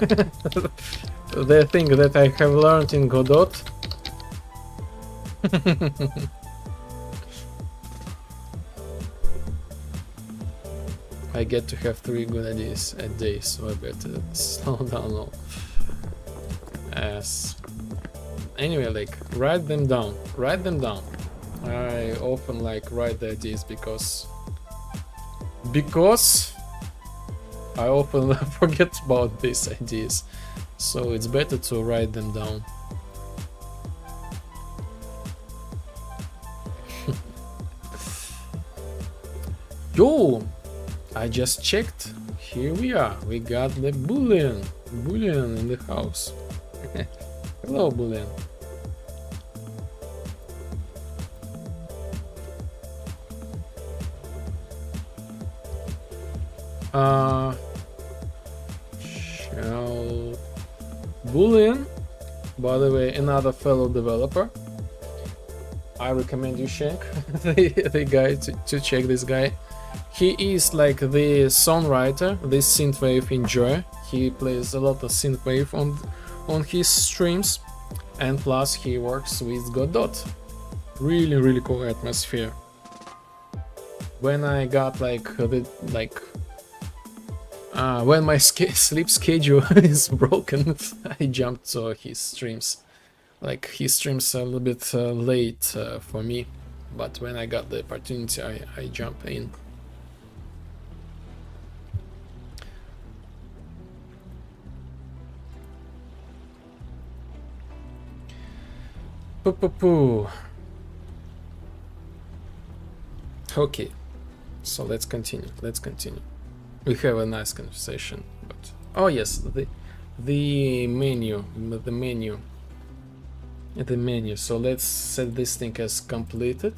The thing that I have learned in Godot. I get to have 3 good ideas a day, so I better slow down all. As anyway, like write them down. I often like write the ideas because I often forget about these ideas, so it's better to write them down. Yo, I just checked. Here we are. We got the Boolean in the house. Hello, Boolean. Shall Boolean, by the way, another fellow developer. I recommend you check the guy to check this guy. He is like the songwriter, this Synthwave enjoyer. He plays a lot of Synthwave on his streams, and plus he works with Godot. Really cool atmosphere. When I got when my sleep schedule is broken, I jumped to his streams. Like his streams are a little bit late for me, but when I got the opportunity, I jump in. Okay, so let's continue. We have a nice conversation, but oh yes, the menu. So let's set this thing as completed.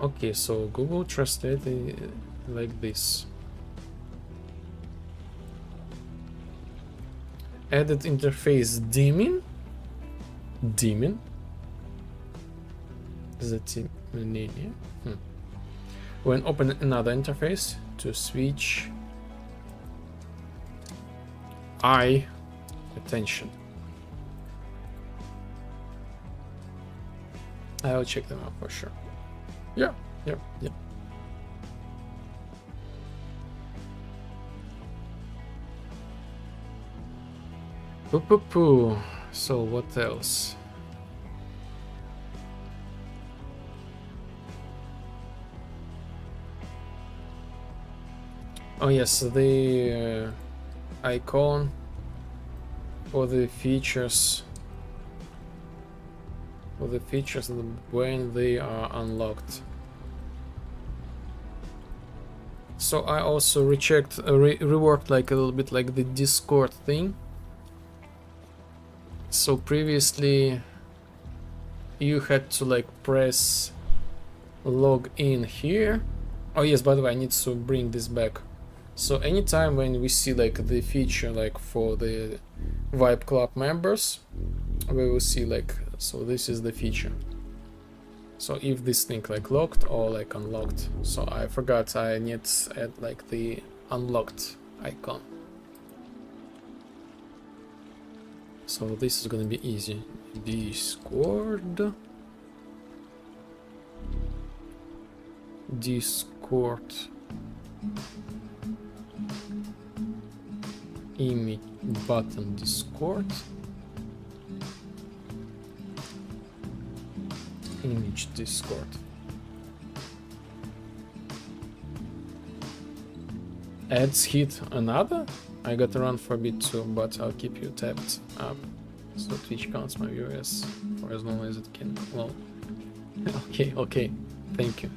Okay, so Google Translate like this. Edit interface dimming. Dimming. That's the name, yeah? When open another interface to switch eye attention. I'll check them out for sure. Yeah. Poo. So what else? Oh yes, the icon for the features. When they are unlocked. So I also reworked like a little bit like the Discord thing. So previously you had to like press log in here. Oh yes, by the way, I need to bring this back. So anytime when we see like the feature like for the Vibe Club members, we will see like, so this is the feature. So if this thing like locked or like unlocked. So I forgot I need to add like the unlocked icon. So this is gonna be easy. Discord. Image button Discord. Image Discord. Ads hit another? I gotta run for a bit too, but I'll keep you tapped up. So Twitch counts my viewers for as long as it can. Well, okay. Thank you.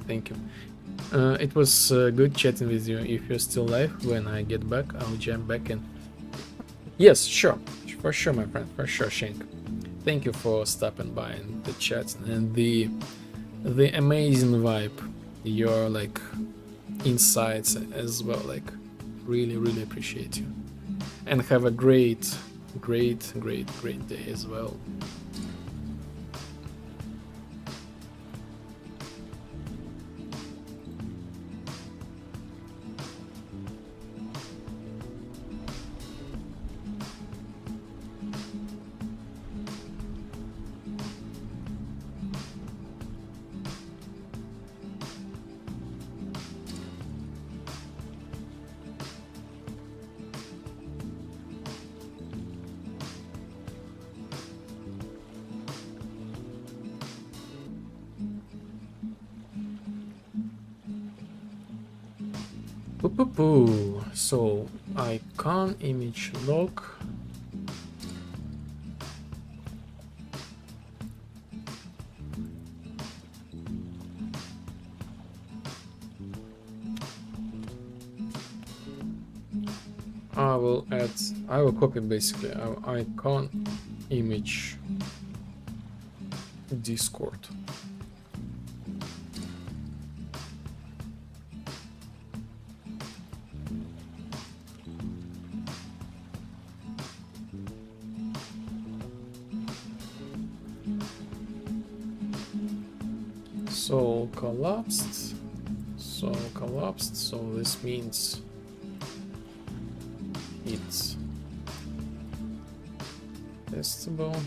It was good chatting with you. If you're still live, when I get back, I'll jump back in. Yes, sure. For sure, my friend. For sure, Shank. Thank you for stopping by in the chat and the amazing vibe. Your like insights as well. Like really appreciate you. And have a great day as well. So icon image lock. I will copy basically our icon image Discord. So collapsed, so this means it's testable.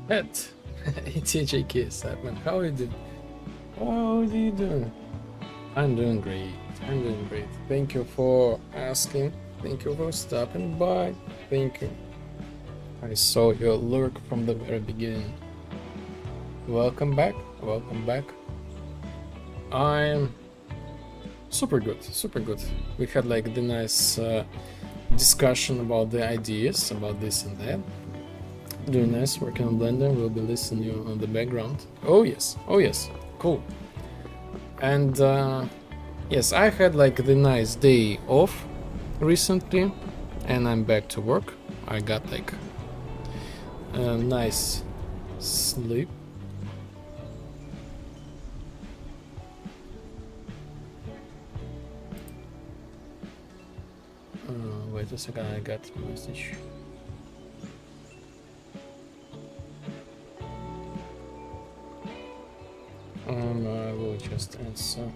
Pet. TJ Kiss, man. How are you doing? How are you doing? I'm doing great. I'm doing great. Thank you for asking. Thank you for stopping by. Thank you. I saw your lurk from the very beginning. Welcome back. Welcome back. I'm super good. Super good. We had like the nice discussion about the ideas about this and that. Doing nice, working on Blender. We'll be listening you on the background. Oh yes, cool. And yes, I had like the nice day off recently, and I'm back to work. I got like a nice sleep. Wait a second, I got a message. I will just answer.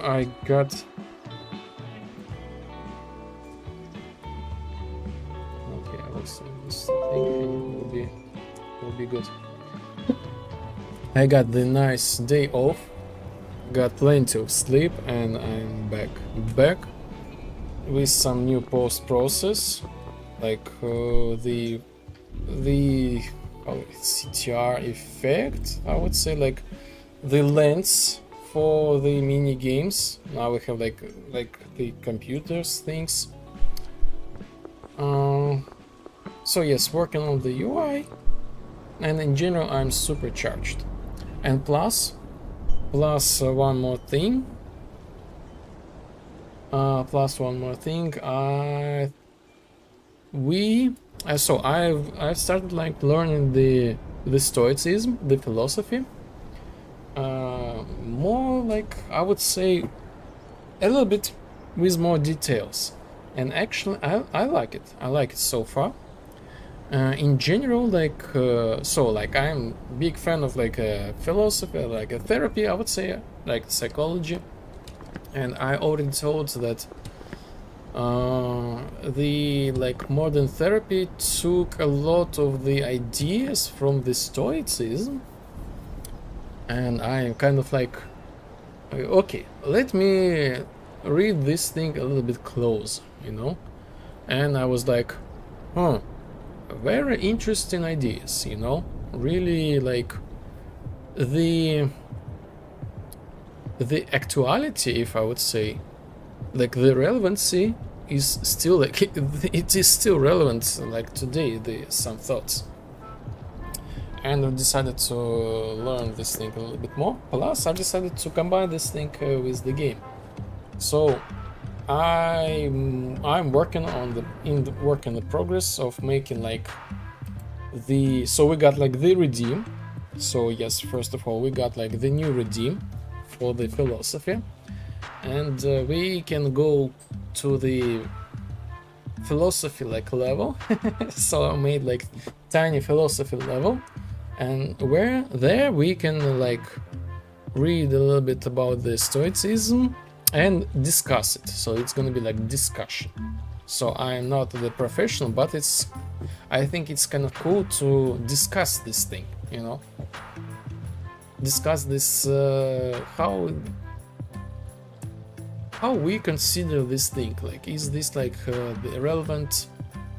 I got. Okay, I will save this thing and it will be good. I got the nice day off, got plenty of sleep, and I'm back with some new post process, like the CTR effect. I would say like the lens for the mini games. Now we have like the computers things. So yes, working on the UI, and in general I'm supercharged. And plus one more thing. I've started like learning the stoicism, the philosophy. More like, I would say, a little bit with more details, and actually I like it so far. In general, like I'm big fan of like a philosophy, like a therapy, I would say, like psychology, and I already told that the like modern therapy took a lot of the ideas from the stoicism. And I'm kind of like, okay, let me read this thing a little bit close, you know? And I was like, very interesting ideas, you know? Really like the actuality, if I would say, like the relevancy is still like, it is still relevant like today, some thoughts. And I decided to learn this thing a little bit more. Plus, I decided to combine this thing with the game. So I'm working on the progress of making like the. So we got like the redeem. So yes, first of all, we got like the new redeem for the philosophy, and we can go to the philosophy like level. So I made like tiny philosophy level. And where there we can like read a little bit about the stoicism and discuss it. So it's gonna be like discussion. So I'm not the professional, but I think it's kind of cool to discuss this thing, you know, discuss this how we consider this thing. Like, is this like the relevant,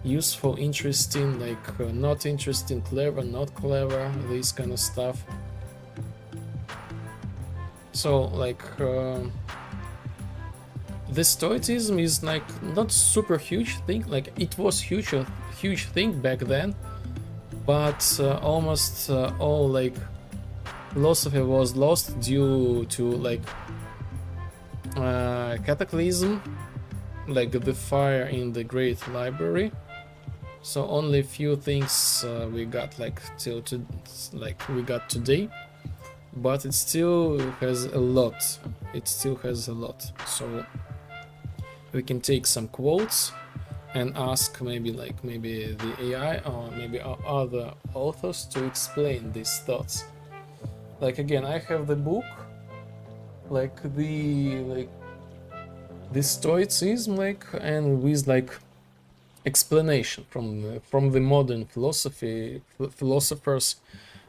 useful, interesting, like not interesting, clever, not clever, this kind of stuff. So like the stoicism is like not super huge thing, like it was huge thing back then, but almost all like philosophy was lost due to like cataclysm, like the fire in the Great Library. So only few things we got like we got today, but it still has a lot. So we can take some quotes and ask maybe the AI or maybe other authors to explain these thoughts. Like again, I have the book, like the stoicism, and with explanation from the modern philosophers,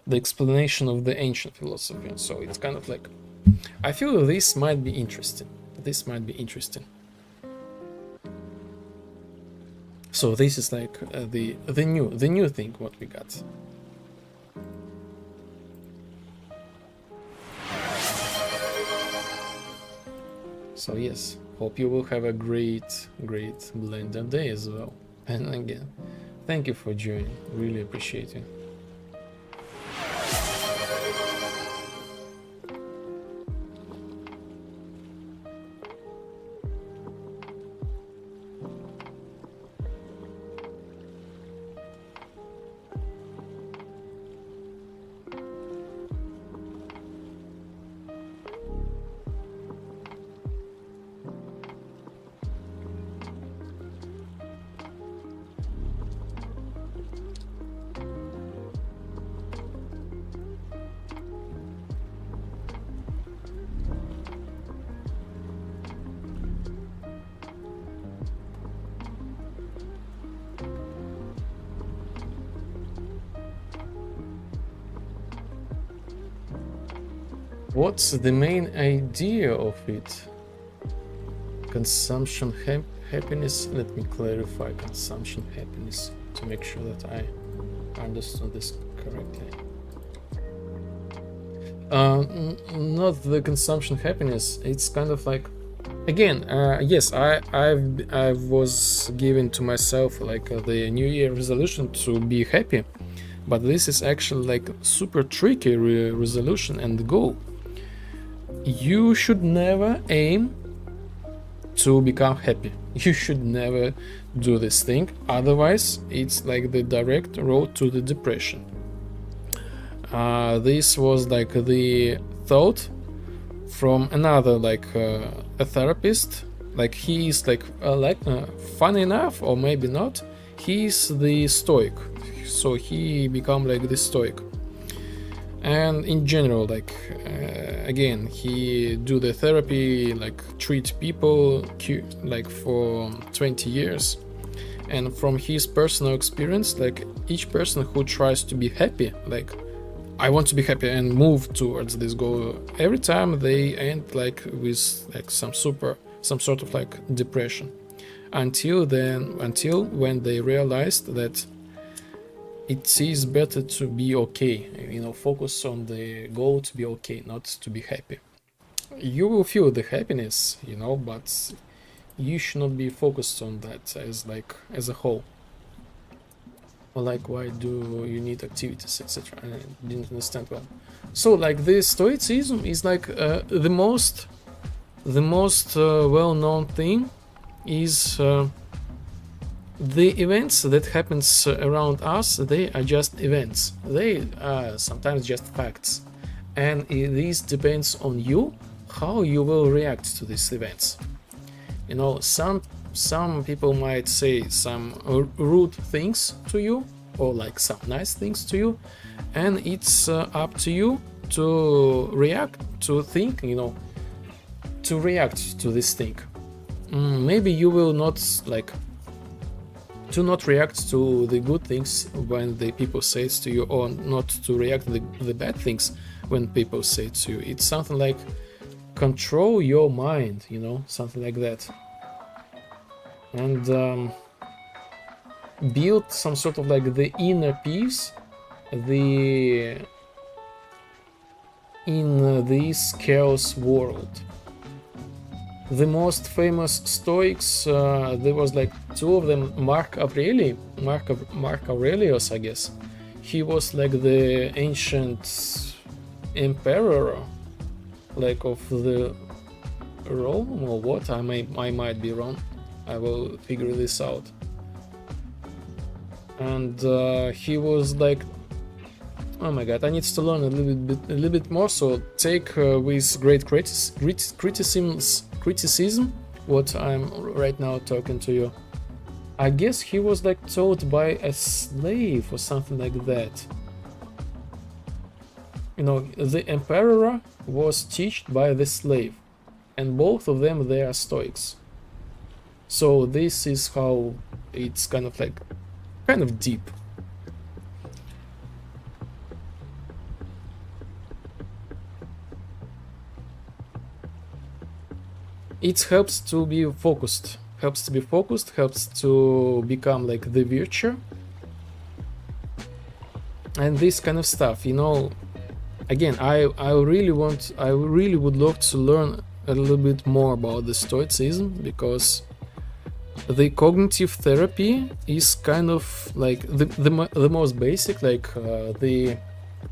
the explanation of the ancient philosophy. So it's kind of like, I feel this might be interesting. So this is like the new thing what we got. So yes, hope you will have a great Blender day as well. And again, thank you for joining. Really appreciate you. What's the main idea of it? Consumption happiness. Let me clarify consumption happiness to make sure that I understood this correctly. Not the consumption happiness. It's kind of like, again, yes, I was giving to myself like the New Year resolution to be happy, but this is actually like super tricky resolution and goal. You should never aim to become happy. You should never do this thing, otherwise it's like the direct road to the depression. This was like the thought from another a therapist. Like he is funny enough, or maybe not, he is the stoic, so he become like the stoic. And in general, again, he do the therapy, treat people for 20 years. And from his personal experience, each person who tries to be happy, I want to be happy and move towards this goal, every time they end with some sort of depression. Until when they realized that it is better to be okay, focus on the goal to be okay, not to be happy. You will feel the happiness, but you should not be focused on that as a whole. Or why do you need activities, etc. I didn't understand well. So the stoicism is the most well-known thing is the events that happens around us. They are just events. They are sometimes just facts, and this depends on you how you will react to these events. Some people might say some rude things to you, or some nice things to you, and it's up to you to react, to think, to react to this thing. Maybe you will not to not react to the good things when the people say it to you, or not to react to the bad things when people say it to you. It's something like control your mind, something like that. And build some sort of the inner peace in this chaos world. The most famous Stoics, there was two of them. Mark Aurelius, I guess. He was the ancient emperor, of the Rome, or what? I might be wrong. I will figure this out. And he was oh my god, I need to learn a little bit more. So take with great criticism what I'm right now talking to you. I guess he was like taught by a slave or something like that. You know, the emperor was taught by the slave, and both of them, they are Stoics. So this is how it's kind of like, kind of deep. It helps to be focused, helps to become like the virtue. And this kind of stuff, you know. Again, I really would love to learn a little bit more about the Stoicism, because the cognitive therapy is kind of like the most basic, like the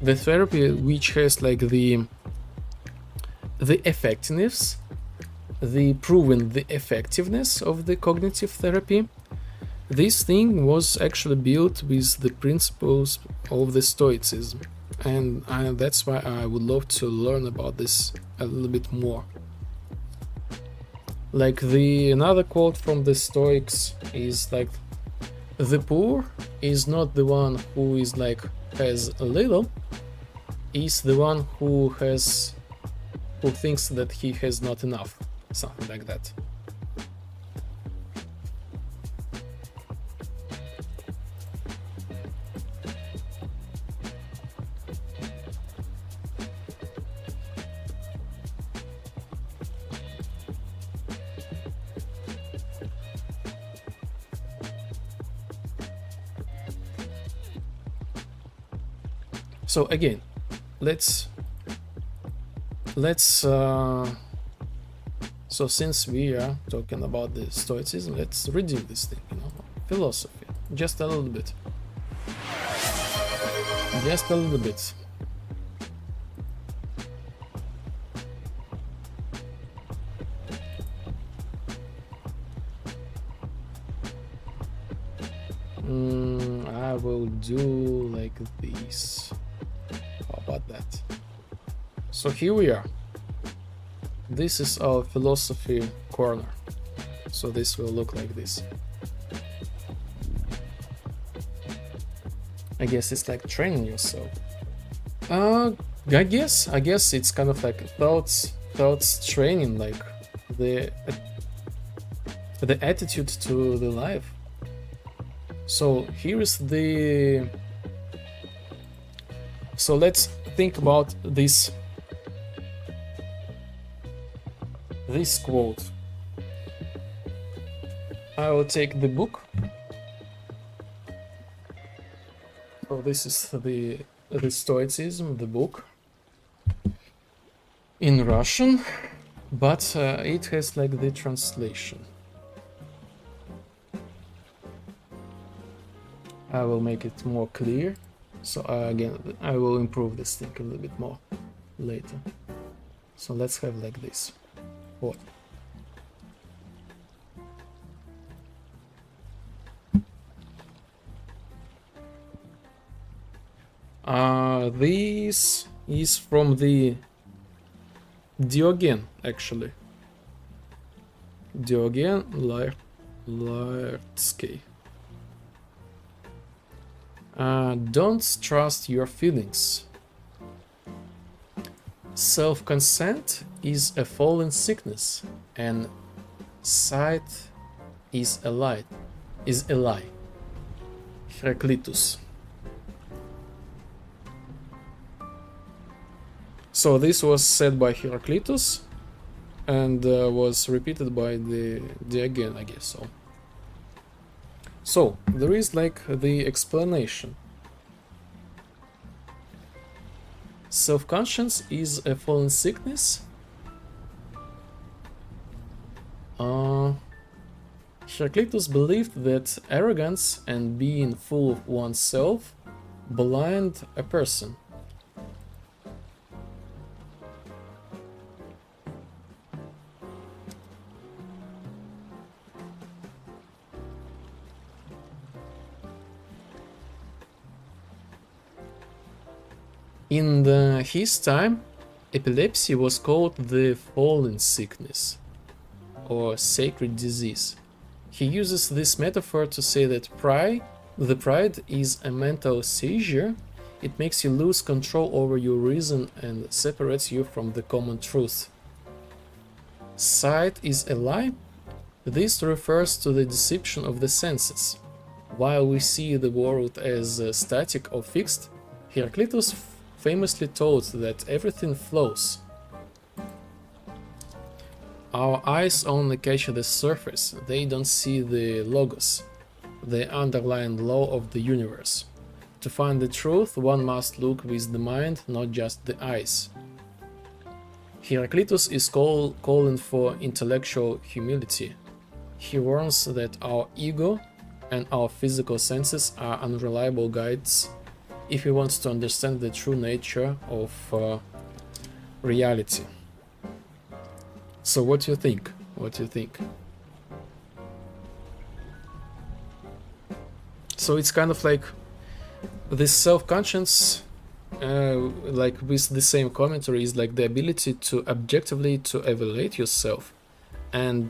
therapy which has like the effectiveness, the effectiveness of the cognitive therapy. This thing was actually built with the principles of the Stoicism. And that's why I would love to learn about this a little bit more. Like another quote from the Stoics is like, the poor is not the one who is like has a little, is the one who thinks that he has not enough, something like that. So again, let's so since we are talking about the Stoicism, let's redeem this thing, you know, philosophy, just a little bit, just a little bit. I will do like this. How about that? So here we are. This is our philosophy corner. So this will look like this. I guess it's like training yourself. I guess it's kind of like thoughts training, like the attitude to the life. So here is the. So let's think about this quote. I will take the book. So this is the Stoicism, the book, in Russian, but it has like the translation. I will make it more clear. So again, I will improve this thing a little bit more later. So let's have like this. What? This is from the Diogen, actually. Diogen Laertsky. Don't trust your feelings. Self-consent is a fallen sickness, and sight is a lie. Heraclitus. So this was said by Heraclitus and was repeated by the Diogen, I guess so. So there is like the explanation. Self-conscience is a fallen sickness. Heraclitus believed that arrogance and being full of oneself blind a person. In his time, epilepsy was called the fallen sickness or sacred disease. He uses this metaphor to say that the pride is a mental seizure. It makes you lose control over your reason and separates you from the common truth. Sight is a lie. This refers to the deception of the senses. While we see the world as static or fixed, Heraclitus famously taught that everything flows. Our eyes only catch the surface, they don't see the logos, the underlying law of the universe. To find the truth, one must look with the mind, not just the eyes. Heraclitus is calling for intellectual humility. He warns that our ego and our physical senses are unreliable guides if we want to understand the true nature of reality. So what do you think? What do you think? So it's kind of like this self-conscience, like with the same commentary, is like the ability to objectively to evaluate yourself and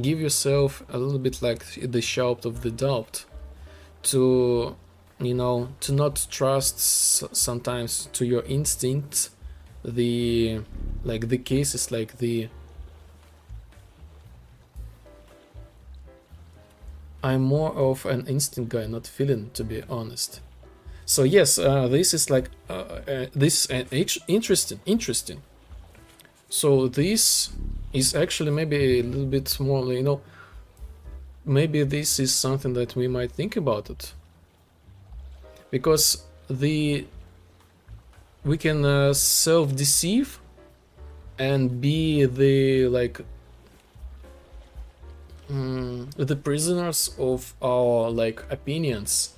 give yourself a little bit like the shout of the doubt, to, you know, to not trust sometimes to your instincts. The cases like I'm more of an instinct guy, not feeling, to be honest. So yes, this is like this interesting. So this is actually maybe a little bit more, you know, maybe this is something that we might think about it, because we can self-deceive and be the the prisoners of our like opinions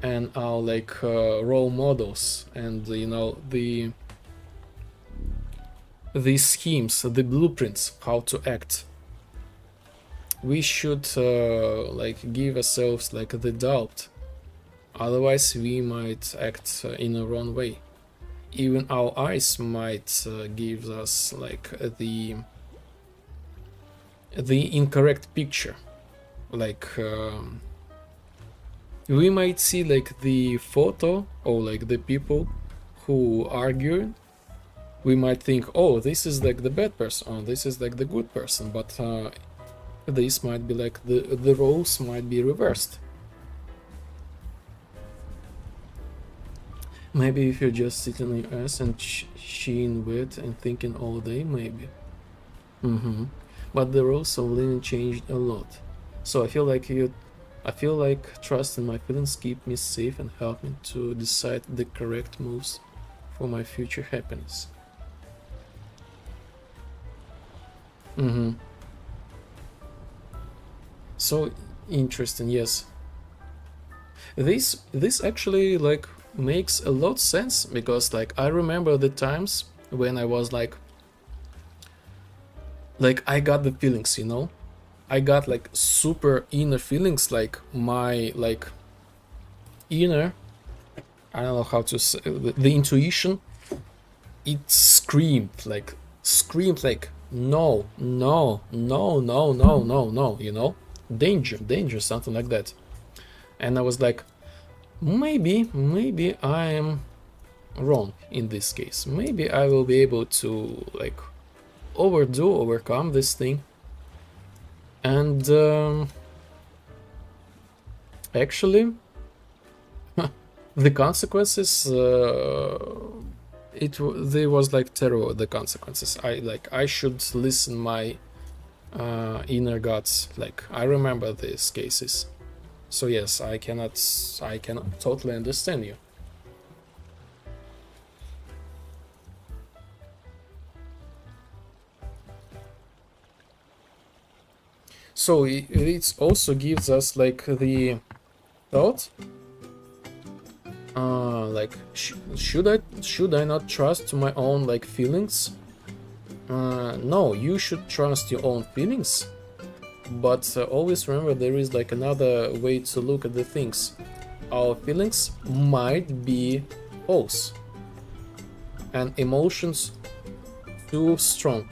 and our like role models, and you know the schemes, the blueprints how to act. We should like give ourselves like the doubt, otherwise we might act in a wrong way. Even our eyes might give us like the incorrect picture. Like we might see like the photo or like the people who argue. We might think, oh, this is like the bad person, oh, this is like the good person, but this might be like the roles might be reversed. Maybe if you're just sitting on your ass and sheeing wet and thinking all day, maybe. But the rules of living changed a lot. So I feel like trust in my feelings keep me safe and help me to decide the correct moves for my future happiness. So interesting, yes. This actually like makes a lot of sense, because like I remember the times when I was like I got the feelings, you know, I got like super inner feelings, like my like inner, I don't know how to say, the intuition, it screamed like no, you know, danger, something like that. And I was like, maybe I am wrong in this case. Maybe I will be able to like overcome this thing. And actually the consequences, there was like terrible, the consequences. I should listen my inner guts. Like I remember these cases. So yes, I cannot totally understand you. So it also gives us like the thought, like should I not trust my own like feelings? No, you should trust your own feelings, but always remember there is like another way to look at the things. Our feelings might be false and emotions too strong.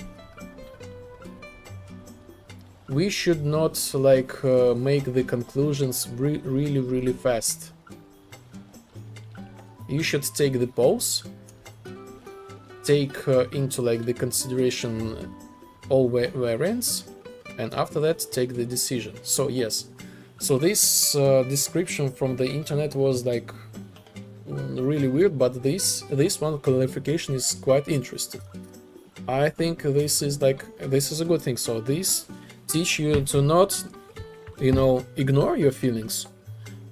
we should not like make the conclusions really fast. You should take the pause, take into like the consideration all variants, and after that take the decision. So yes, so this description from the internet was like really weird, but this one clarification is quite interesting. I think this is a good thing. So this teach you to not, you know, ignore your feelings,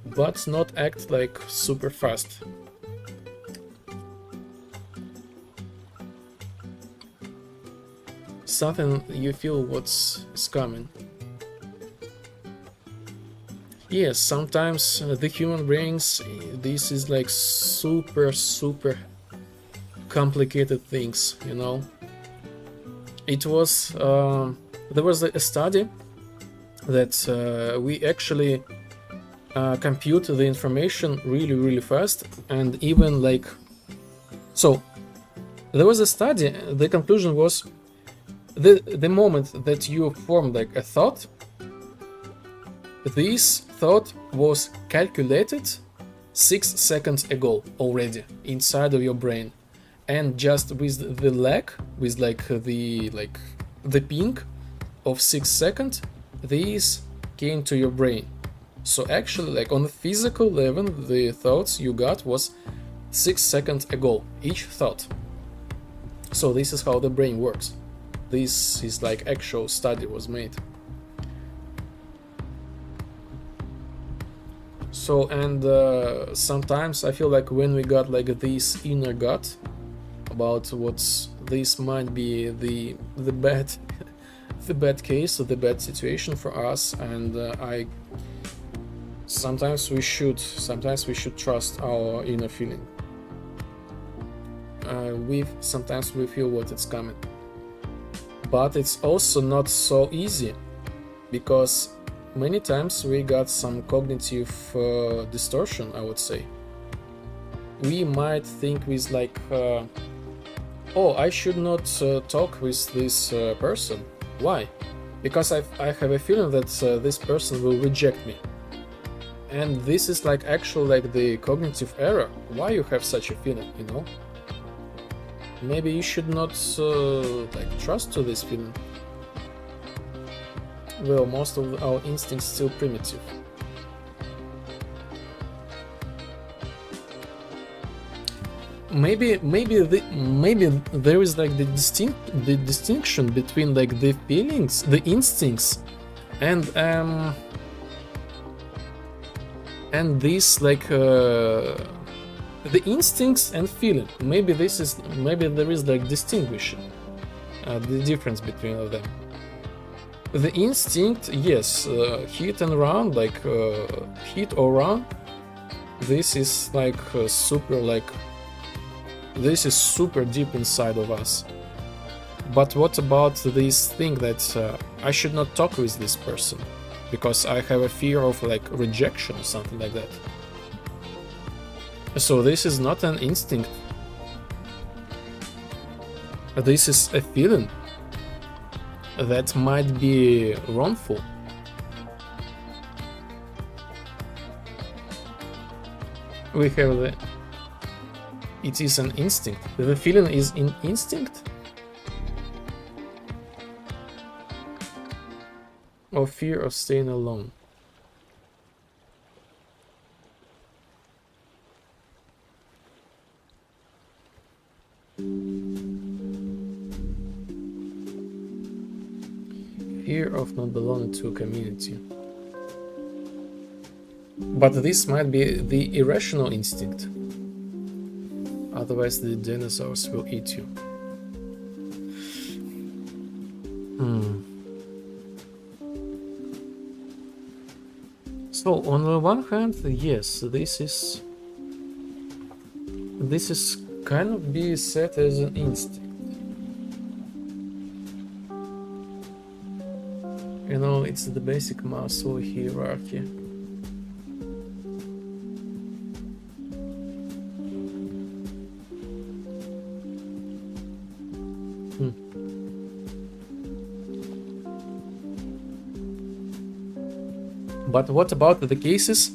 but not act like super fast. Something you feel what's coming. Yes, sometimes the human brains, this is like super complicated things, you know. It was there was a study that we actually compute the information really fast, and even like, so there was a study. The conclusion was the moment that you form like a thought, this thought was calculated 6 seconds ago already inside of your brain, and just with the lag, with like the ping of 6 seconds, these came to your brain. So actually, like on the physical level, the thoughts you got was 6 seconds ago, each thought. So this is how the brain works. This is like actual study was made. So, and sometimes I feel like when we got like this inner gut about what's this might be the bad the bad case or the bad situation for us, and sometimes we should trust our inner feeling. Sometimes we feel what it's coming, but it's also not so easy, because many times we got some cognitive distortion, I would say. We might think with like, oh, I should not talk with this person. Why? Because I have a feeling that this person will reject me. And this is like actual like the cognitive error. Why you have such a feeling, you know? Maybe you should not like trust to this feeling. Well, most of our instincts still primitive. Maybe there is like the distinction between like the feelings, the instincts, and this like the instincts and feeling. Maybe there is like distinguishing the difference between them. The instinct, yes, hit and run, like hit or run. This is like super like. This is super deep inside of us. But what about this thing that I should not talk with this person because I have a fear of like rejection or something like that? So this is not an instinct. This is a feeling that might be wrongful. We have the... It is an instinct. The feeling is in instinct? Or fear of staying alone? Fear of not belonging to a community. But this might be the irrational instinct. Otherwise the dinosaurs will eat you. So on the one hand, yes, this is kind of be set as an instinct. You know, it's the basic Maslow hierarchy. But what about the cases?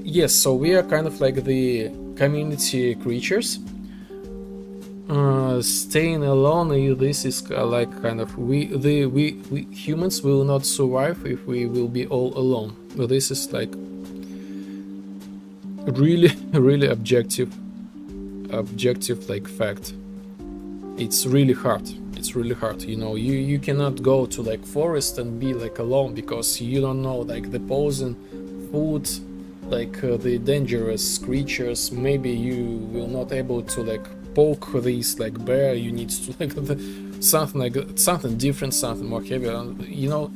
Yes, so we are kind of like the community creatures. Staying alone, this is like kind of we humans will not survive if we will be all alone. But this is like really objective like fact. It's really hard. It's really hard, you know. You cannot go to like forest and be like alone, because you don't know like the poison food, like the dangerous creatures. Maybe you will not able to like poke these like bear. You need to like something different, something more heavy, you know.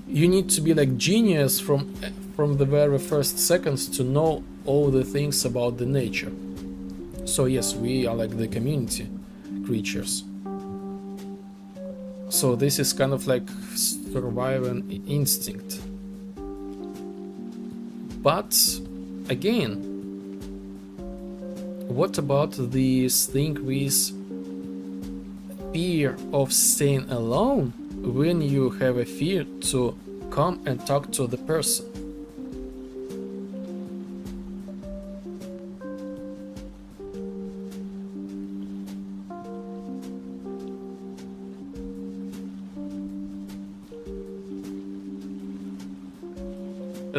You need to be like genius from the very first seconds to know all the things about the nature. So yes, we are like the community creatures. So this is kind of like survival instinct. But again, what about this thing with fear of staying alone when you have a fear to come and talk to the person?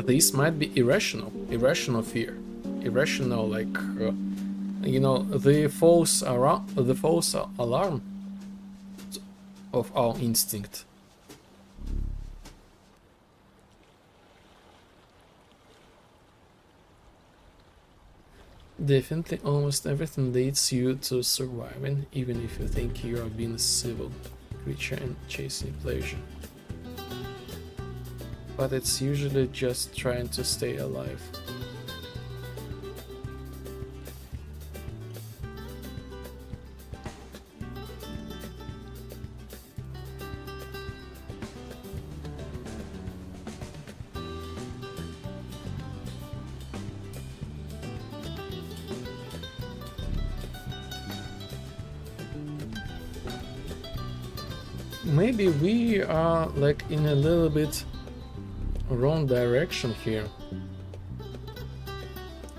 This might be irrational fear, irrational, like you know, the false alarm of our instinct. Definitely, almost everything leads you to surviving, even if you think you are being a civil creature and chasing pleasure. But it's usually just trying to stay alive. Maybe we are like in a little bit wrong direction here,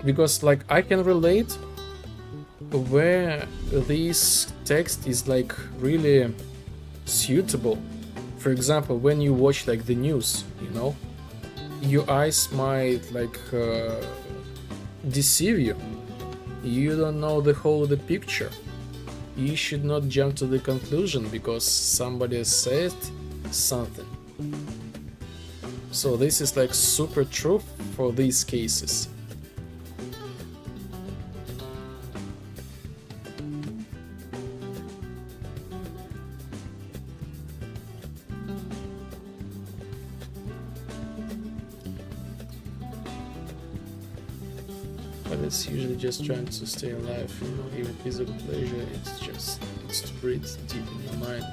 because like I can relate where this text is like really suitable. For example, when you watch like the news, you know, your eyes might like deceive you. You don't know the whole the picture. You should not jump to the conclusion because somebody said something. So this is like super true for these cases. But it's usually just trying to stay alive, you know, even physical pleasure, it's to breathe deep in your mind.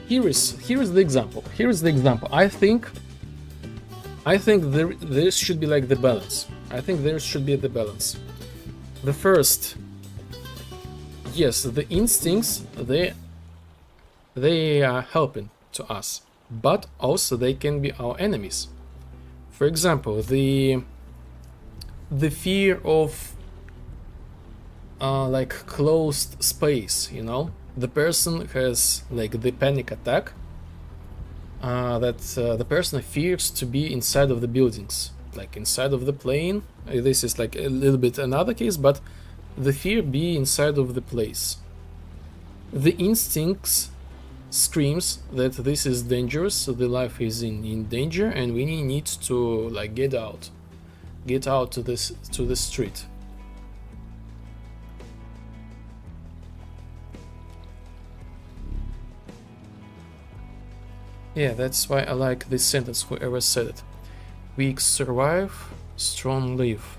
Here is the example. Here is the example. I think there should be like the balance. I think there should be the balance. The first, yes, the instincts they are helping to us, but also they can be our enemies. For example, the fear of like closed space, you know. The person has like the panic attack, that the person fears to be inside of the buildings, like inside of the plane. This is like a little bit another case, but the fear be inside of the place. The instincts screams that this is dangerous, so the life is in danger, and we need to like get out to the street. Yeah, that's why I like this sentence, whoever said it. Weak survive, strong live.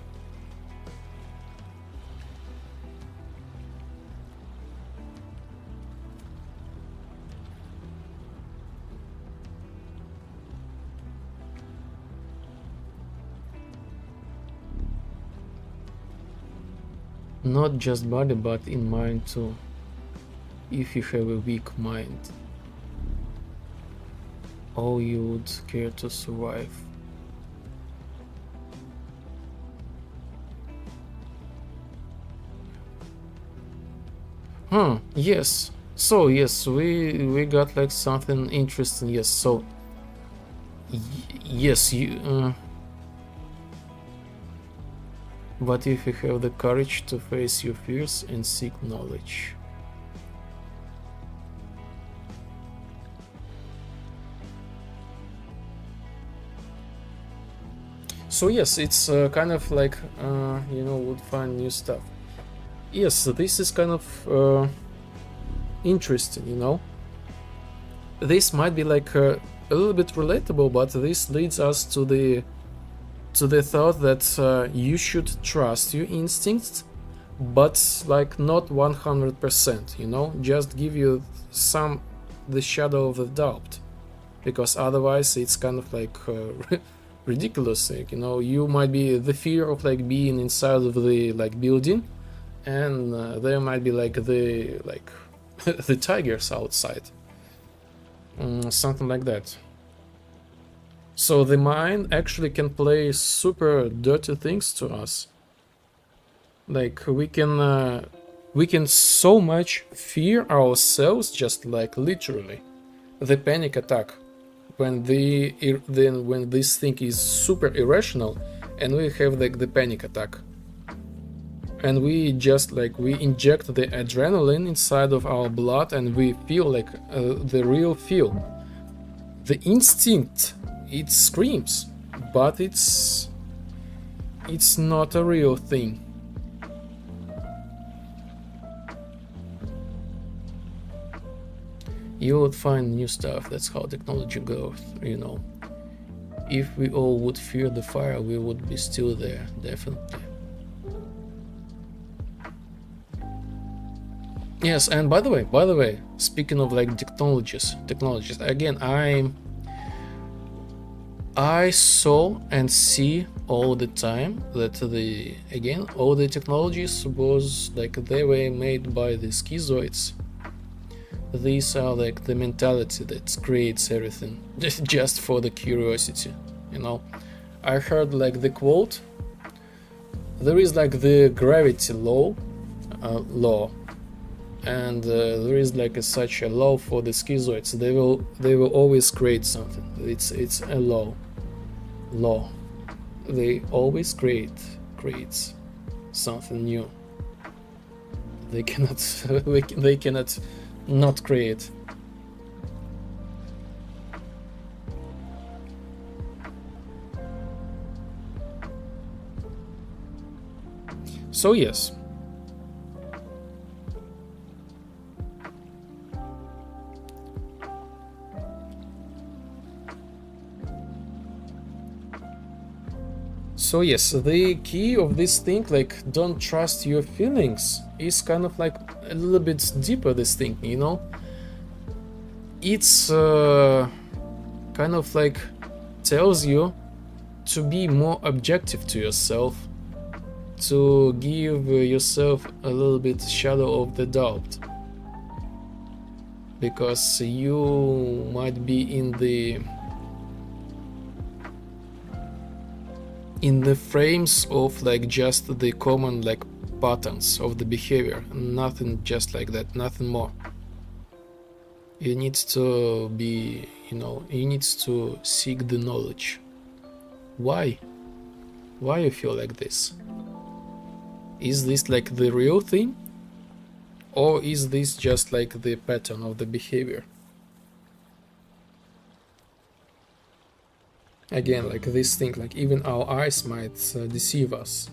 Not just body, but in mind too. If you have a weak mind, all you would care to survive. Yes. So yes, we got like something interesting. Yes. So yes, you. But if you have the courage to face your fears and seek knowledge. So yes, it's kind of like would find new stuff. Yes, this is kind of interesting, you know. This might be like a little bit relatable, but this leads us to the thought that you should trust your instincts, but like not 100%, you know, just give you the shadow of the doubt, because otherwise it's kind of like ridiculous thing, you know. You might be the fear of like being inside of the like building, and there might be like the the tigers outside, something like that. So the mind actually can play super dirty things to us. Like we can so much fear ourselves, just like literally the panic attack, when when this thing is super irrational and we have like the panic attack, and we just like we inject the adrenaline inside of our blood and we feel like the real feel, the instinct, it screams, but it's not a real thing. You would find new stuff. That's how technology goes, you know. If we all would fear the fire, we would be still there, definitely. Yes, and by the way, speaking of like technologies, again, I saw and see all the time that all the technologies was like they were made by the schizoids. These are like the mentality that creates everything just for the curiosity, you know. I heard like the quote, there is like the gravity law, and there is like such a law for the schizoids. They will always create something. It's a law. They always creates something new. They cannot they cannot not create. So yes. So yes, the key of this thing, like don't trust your feelings, is kind of like a little bit deeper, this thing, you know. It's kind of like tells you to be more objective to yourself, to give yourself a little bit shadow of the doubt, because you might be in the frames of like just the common like patterns of the behavior, nothing just like that, nothing more. You need to be, you know, you need to seek the knowledge. Why you feel like this? Is this like the real thing, or is this just like the pattern of the behavior? Again, like this thing, like even our eyes might deceive us.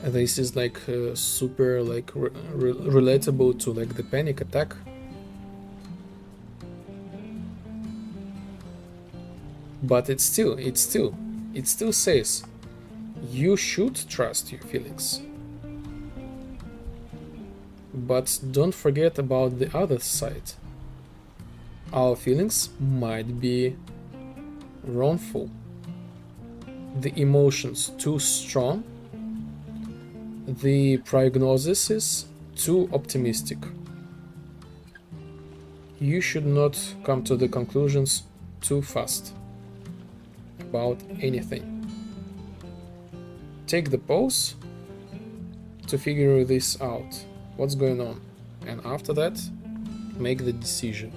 This is like super like relatable to like the panic attack. But it still says you should trust your feelings. But don't forget about the other side. Our feelings might be wrongful. The emotions too strong. the prognosis is too optimistic. You should not come to the conclusions too fast about anything. Take the pause to figure this out, what's going on, and after that, make the decision.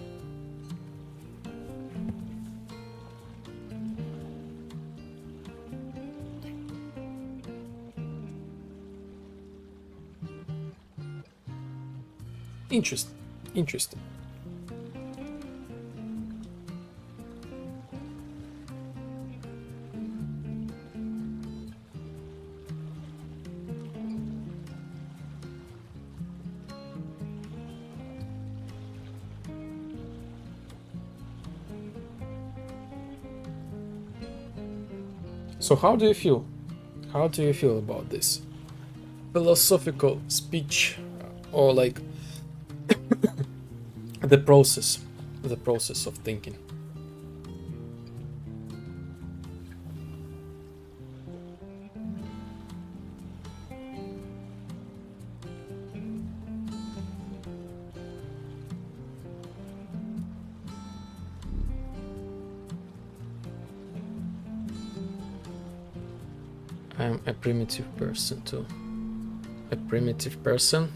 Interesting. So how do you feel? How do you feel about this philosophical speech, or like the process of thinking? I'm a primitive person too. A primitive person?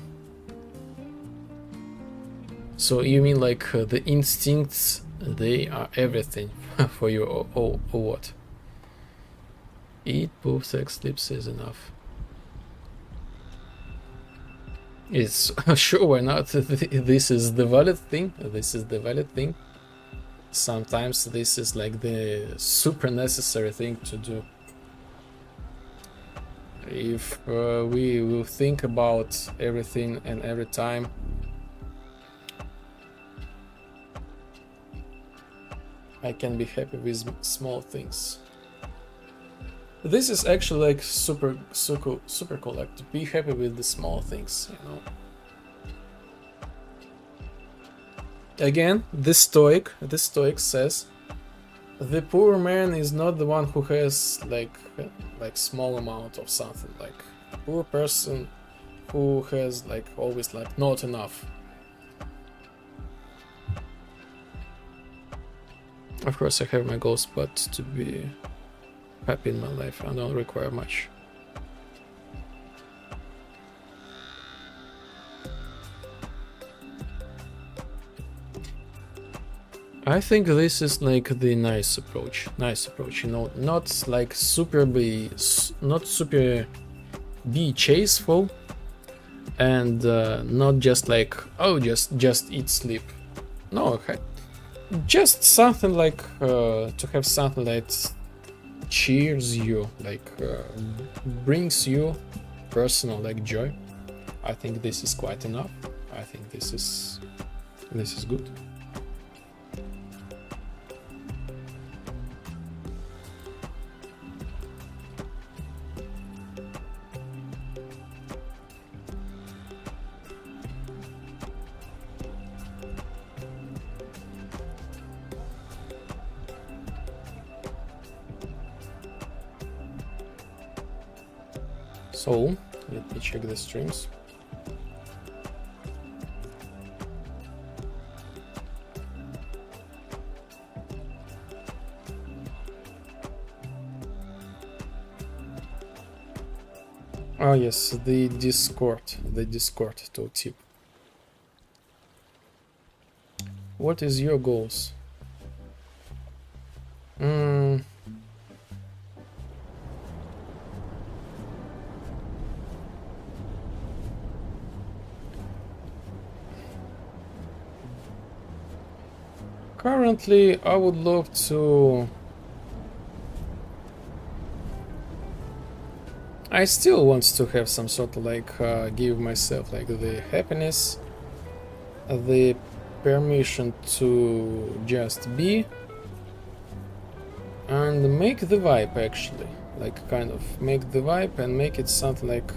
So you mean like the instincts, they are everything for you, or what? Eat, poop, sex, sleep is enough. It's sure, why not? This is the valid thing. Sometimes this is like the super necessary thing to do. If we will think about everything and every time, I can be happy with small things. This is actually like super cool, like to be happy with the small things, you know. Again, the Stoic says the poor man is not the one who has like small amount of something, like a poor person who has like always like not enough. Of course I have my goals, but to be happy in my life I don't require much. I think this is like the nice approach, you know, not like not super be chaseful, and not just like, oh, just eat, sleep. No, okay. Just something like to have something that cheers you, like brings you personal like joy. I think this is quite enough. I think this is good. So, let me check the streams. Oh yes, the Discord tooltip. What is your goals? Currently, I would love to... I still want to have some sort of like give myself like the happiness, the permission to just be, and make the vibe actually, like kind of make the vibe and make it something like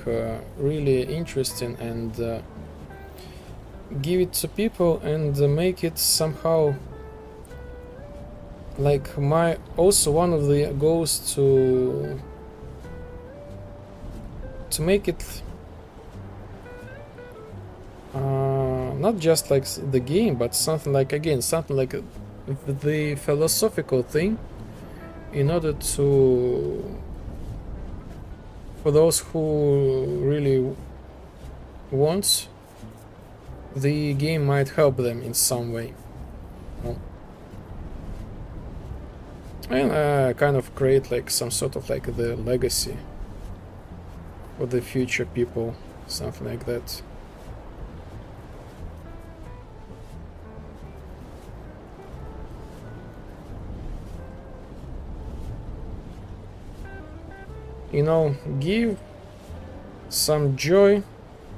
really interesting, and give it to people, and make it somehow like my also one of the goals to make it not just like the game, but something like, again, something like the philosophical thing, in order to, for those who really want, the game might help them in some way. And kind of create like some sort of like the legacy for the future people, something like that. You know, give some joy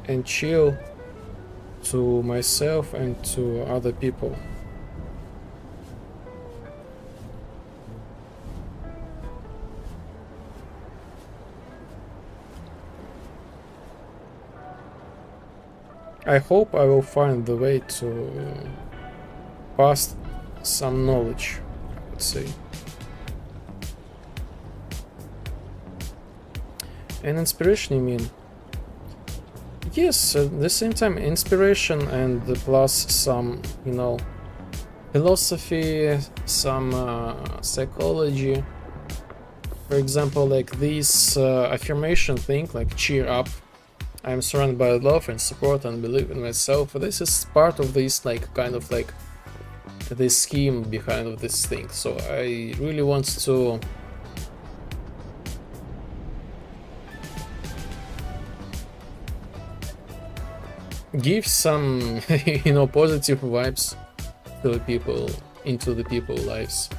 and chill to myself and to other people. I hope I will find the way to pass some knowledge, I would say. And inspiration, you mean? Yes, at the same time, inspiration and plus some, you know, philosophy, some psychology. For example, like this affirmation thing, like cheer up. I am surrounded by love and support and believe in myself. This is part of this, like, kind of like the scheme behind of this thing. So I really want to give some, you know, positive vibes to the people, into the people's lives.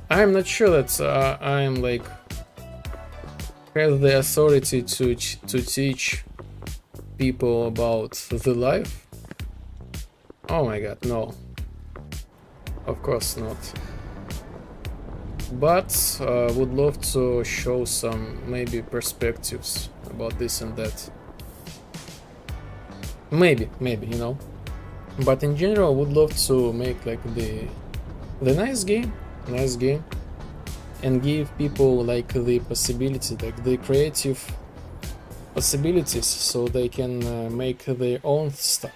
I'm not sure that I am like have the authority to teach people about the life. Oh my god, no. Of course not. But would love to show some maybe perspectives about this and that. Maybe, you know. But in general, would love to make like the nice game, and give people like the possibility, like the creative possibilities, so they can make their own stuff.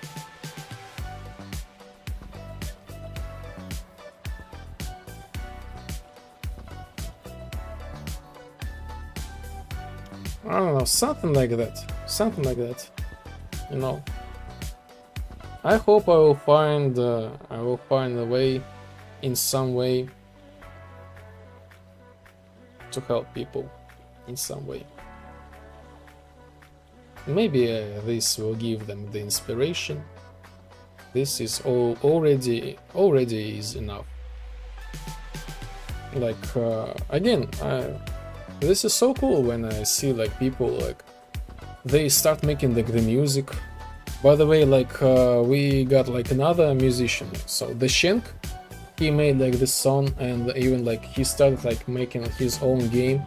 I don't know, something like that, you know. I hope I will find a way, in some way, to help people in some way. Maybe this will give them the inspiration. This is already is enough. Like again, this is so cool when I see like people like they start making like the music. By the way, like we got like another musician, so the Shank. He made like this song, and even like he started like making his own game.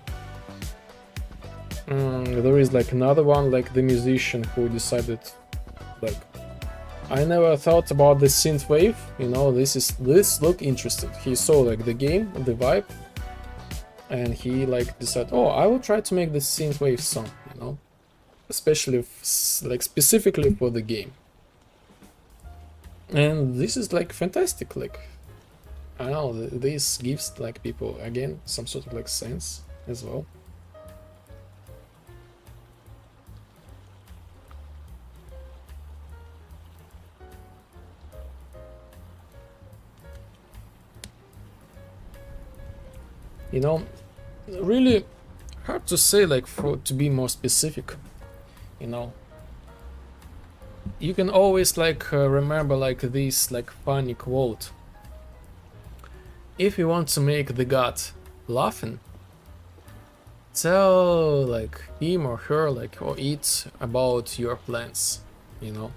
There is like another one, like the musician who decided, like, I never thought about the Synthwave, you know, this look interesting. He saw like the game, the vibe, and he like decided, oh, I will try to make this Synthwave song, you know, especially like specifically for the game. And this is like fantastic, like, I don't know, this gives like people again some sort of like sense as well. You know, really hard to say, like, for to be more specific, you know. You can always like remember like this like funny quote. If you want to make the god laughing, tell like him or her, like, or it about your plans, you know.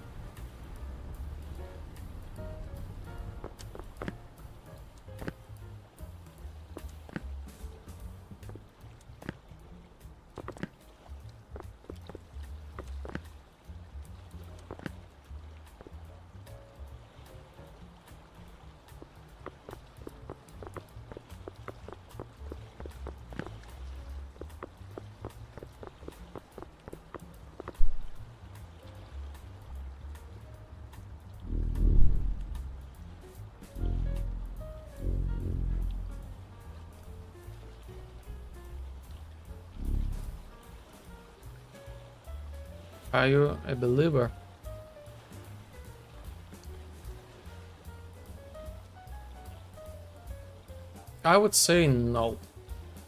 Are you a believer? I would say no.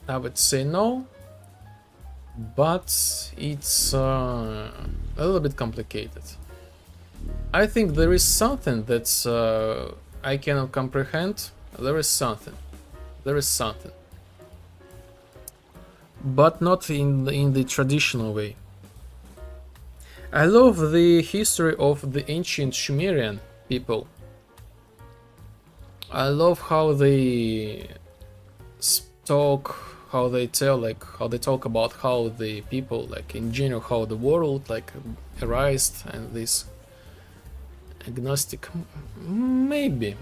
I would say no, but it's a little bit complicated. I think there is something that's I cannot comprehend. There is something. There is something. But not in the traditional way. I love the history of the ancient Sumerian people. I love how they talk, how they tell, like how they talk about how the people, like in general, how the world like arised, and this agnostic, maybe.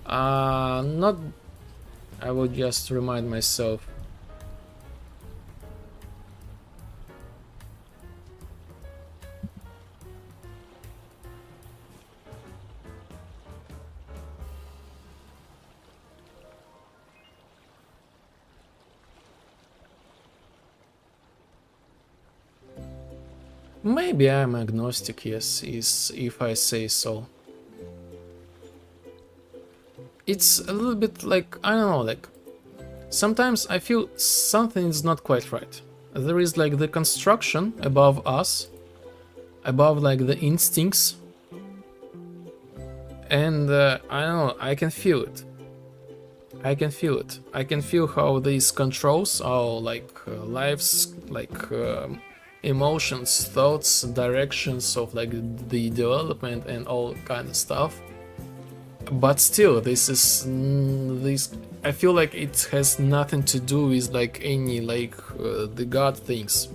Not. I will just remind myself. Maybe I'm agnostic, yes, if I say so. It's a little bit like, I don't know, like sometimes I feel something is not quite right. There is like the construction above us, above like the instincts, and I don't know, I can feel it. I can feel it. I can feel how these controls our like lives, like emotions, thoughts, directions of like the development and all kind of stuff. But still, this is this. I feel like it has nothing to do with like any like the God things.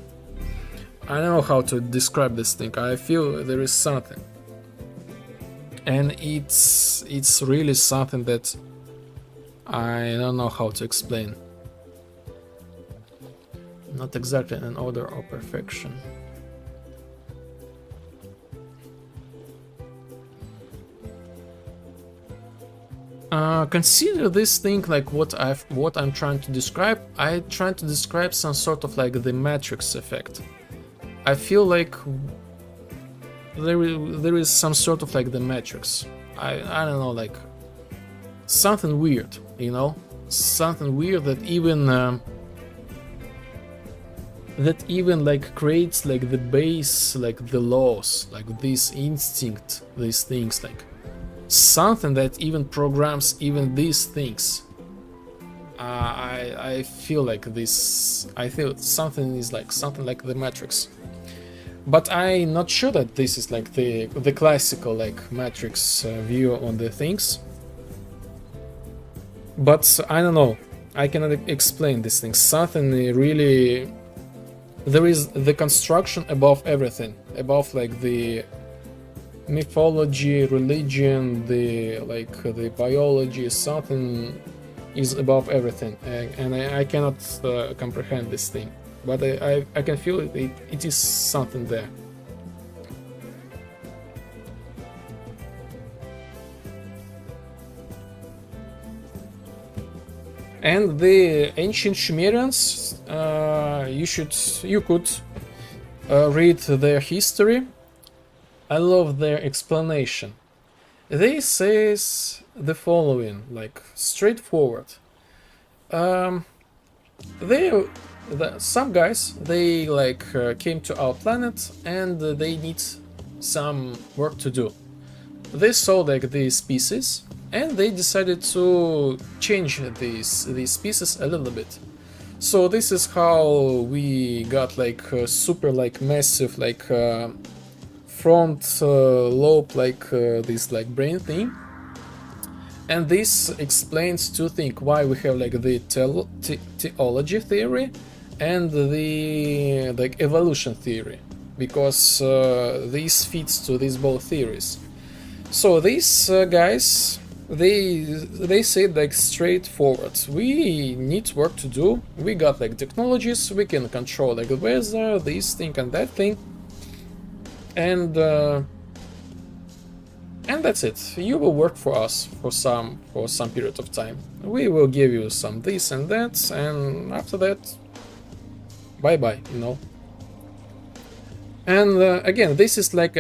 I don't know how to describe this thing. I feel there is something, and it's really something that I don't know how to explain. Not exactly an order or perfection. Consider this thing like what I'm trying to describe. I try to describe some sort of like the matrix effect. I feel like there is some sort of like the matrix. I don't know, like something weird, you know, something weird that even like creates like the base, like the laws, like this instinct, these things, like something that even programs even these things. I feel like this. I feel something is like something like the Matrix, but I'm not sure that this is like the classical like Matrix view on the things. But I don't know. I cannot explain these things. Something really. There is the construction above everything, above like the mythology, religion, the biology. Something is above everything, and I cannot comprehend this thing, but I can feel it. It is something there. And the ancient Sumerians, you could read their history. I love their explanation. They says the following, like straightforward. Some guys, they like came to our planet and they need some work to do. They saw like these species and they decided to change these species a little bit. So this is how we got like super like massive like front lobe like this like brain thing, and this explains two things: why we have like the theology theory and the like evolution theory, because this fits to these both theories. So these guys, they said like straightforward, we need work to do, we got like technologies, we can control like the weather, this thing and that thing, and that's it. You will work for us for some period of time. We will give you some this and that, and after that, bye bye, you know. And again, this is like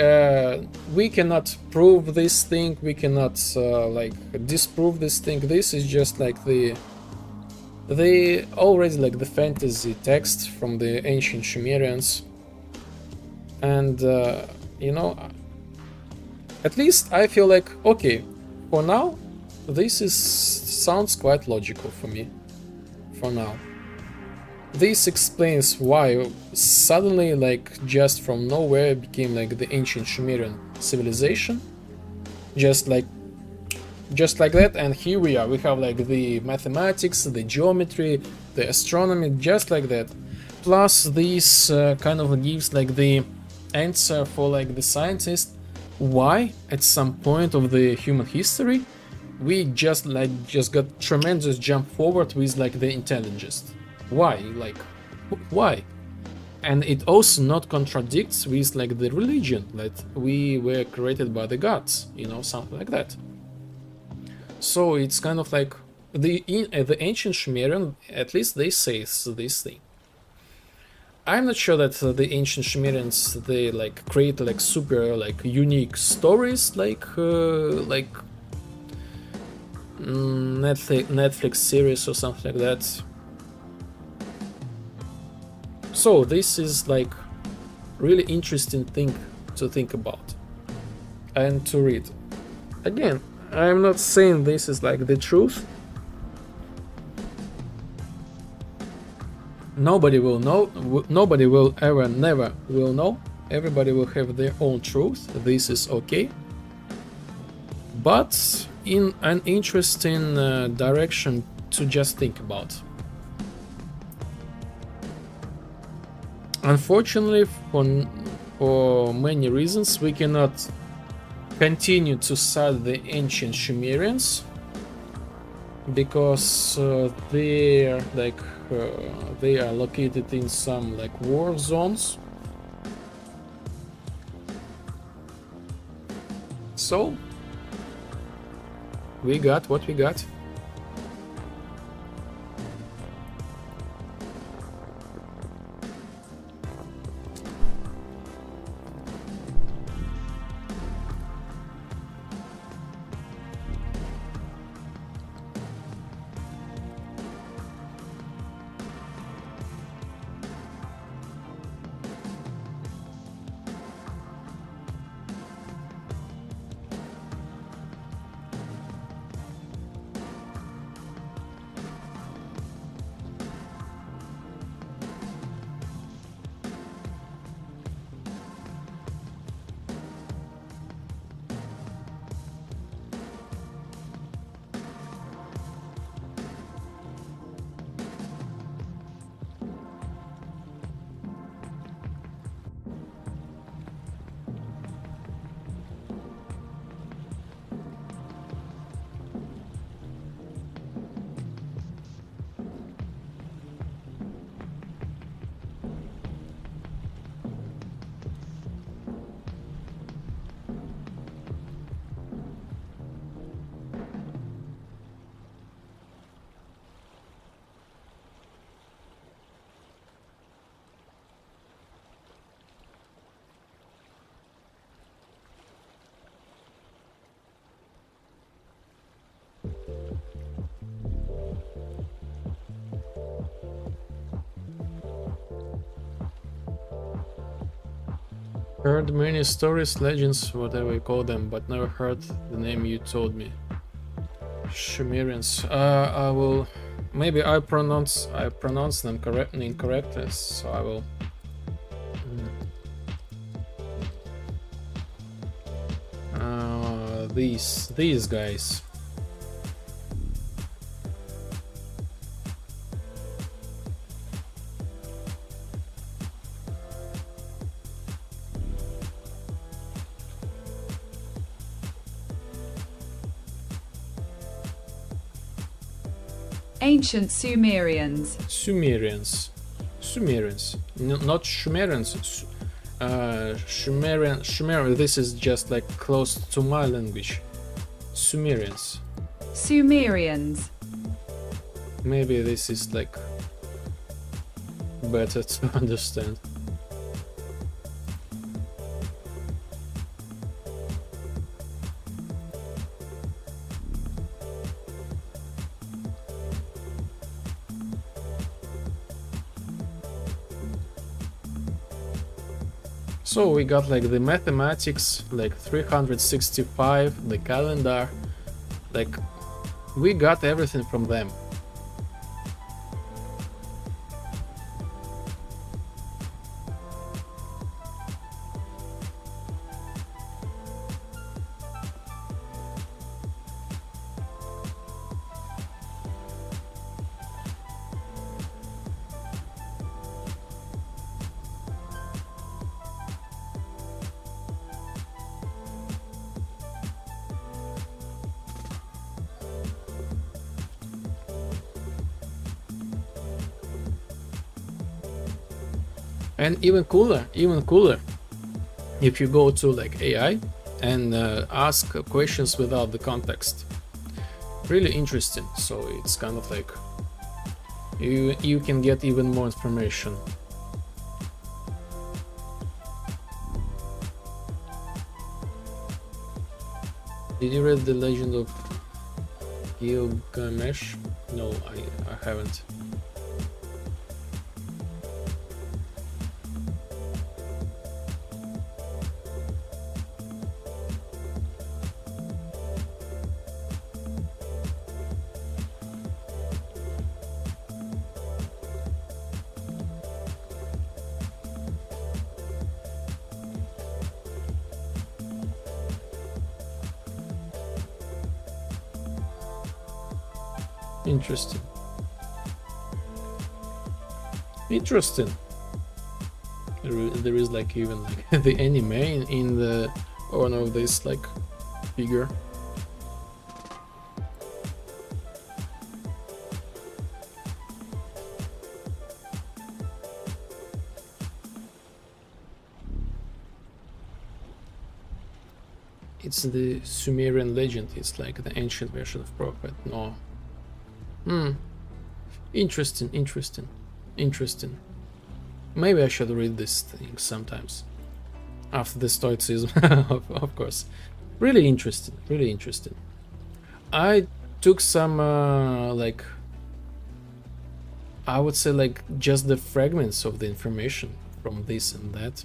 we cannot prove this thing, we cannot like disprove this thing. This is just like the already like the fantasy text from the ancient Sumerians. And you know, at least I feel like, okay, for now this is sounds quite logical for me. For now, this explains why suddenly, like just from nowhere, became like the ancient Sumerian civilization, just like that. And here we are, we have like the mathematics, the geometry, the astronomy, just like that. Plus this kind of gives like the answer for like the scientist why at some point of the human history we just got tremendous jump forward with like the intelligence. Why? Like why? And it also not contradicts with like the religion that we were created by the gods, you know, something like that. So it's kind of like the ancient Sumerian, at least they say this thing. I'm not sure that the ancient Sumerians, they like create like super like unique stories like Netflix series or something like that. So this is like really interesting thing to think about and to read. Again, I'm not saying this is like the truth. Nobody will know, nobody will ever, never will know. Everybody will have their own truth. This is okay. But in an interesting direction to just think about. Unfortunately, for many reasons, we cannot continue to study the ancient Sumerians because they are like they are located in some like war zones. So we got what we got. Heard many stories, legends, whatever you call them, but never heard the name you told me. Sumerians. I will. Maybe I pronounce them incorrectly, so I will. These guys. Ancient Sumerians. Sumerians. Not Sumerians. Sumerian. This is just like close to my language. Sumerians. Maybe this is like better to understand. So we got like the mathematics, like 365, the calendar, like we got everything from them. And even cooler, if you go to like AI and ask questions without the context. Really interesting. So it's kind of like you can get even more information. Did you read The Legend of Gilgamesh? No, I haven't. Interesting. There is like even like the anime in the one of this like figure. It's the Sumerian legend. It's like the ancient version of Prophet. No. Interesting. Maybe I should read this thing sometimes. After the stoicism, of course. Really interesting. I took some, like, I would say like just the fragments of the information from this and that.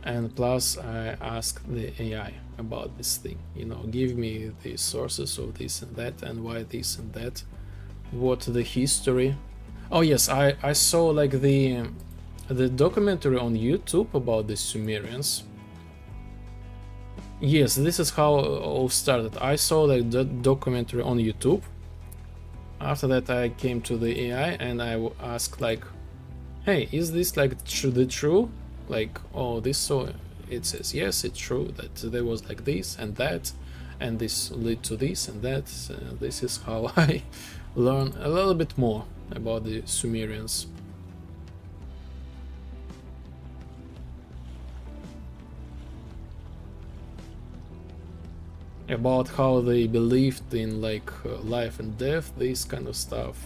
And plus I asked the AI about this thing, you know, give me the sources of this and that and why this and that. What the history. Oh yes, I saw like the documentary on YouTube about the Sumerians. Yes, this is how it all started. I saw like the documentary on YouTube. After that I came to the AI and I asked like, hey, is this like the true? Like, oh, this, so it says yes, it's true that there was like this and that, and this led to this and that. This is how I learn a little bit more about the Sumerians. About how they believed in like life and death, this kind of stuff.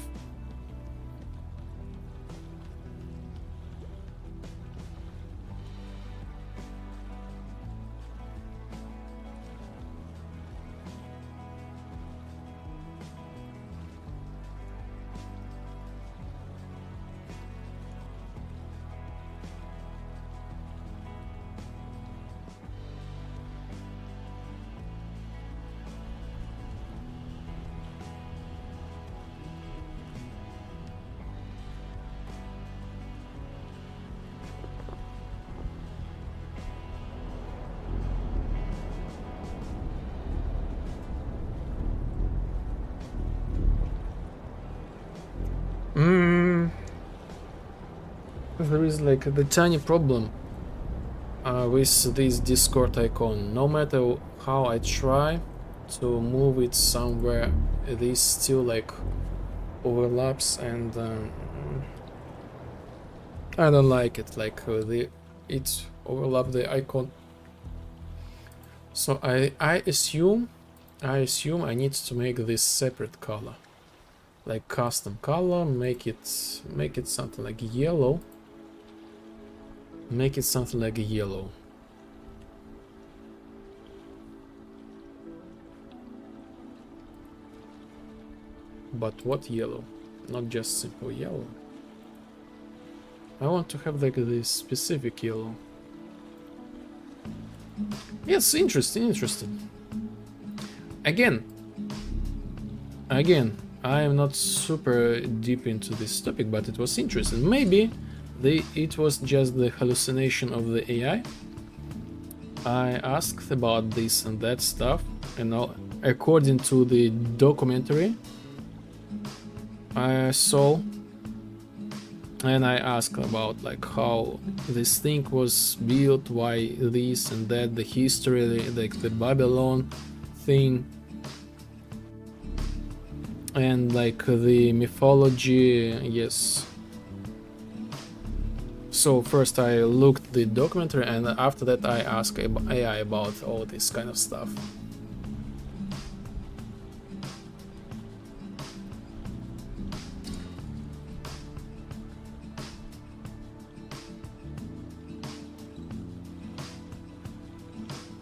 There is like the tiny problem with this Discord icon. No matter how I try to move it somewhere, this still like overlaps, and I don't like it. Like it overlap the icon. So I assume I need to make this separate color, like custom color. Make it something like yellow. Make it something like a yellow. But what yellow? Not just simple yellow. I want to have like this specific yellow. Yes, interesting. Again, I am not super deep into this topic, but it was interesting. Maybe it was just the hallucination of the AI. I asked about this and that stuff, and according to the documentary I saw, and I asked about like how this thing was built, why this and that, the history, like the Babylon thing, and like the mythology. Yes. So first I looked the documentary, and after that I asked AI about all this kind of stuff.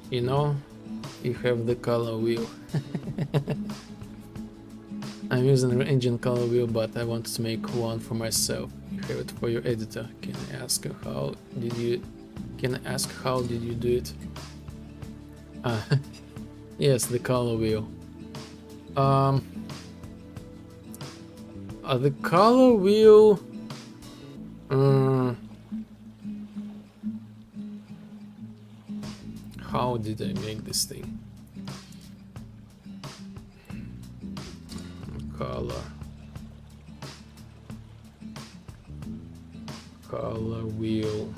You know, you have the color wheel. I'm using the engine color wheel, but I want to make one for myself. You have it for your editor. Can I ask how did you do it? Yes, the color wheel. The color wheel. How did I make this thing? Color wheel.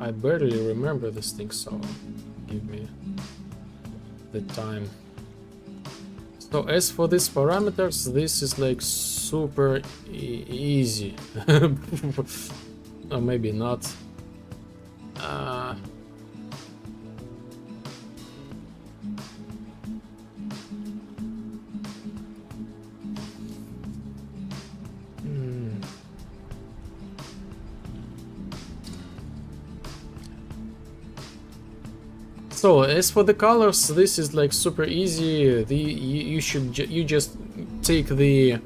I barely remember this thing, so give me the time. So as for these parameters, this is like super easy. Or maybe not. So as for the colors, this is like super easy. You just take the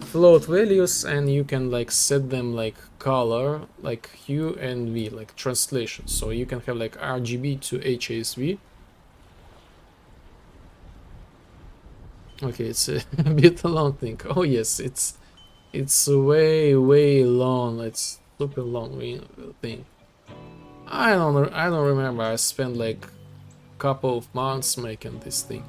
float values and you can like set them like color, like hue and V, like translation. So you can have like RGB to HSV. Okay, it's a bit long thing. Oh yes, it's way long. It's super long thing. I don't remember. I spent like couple of months making this thing.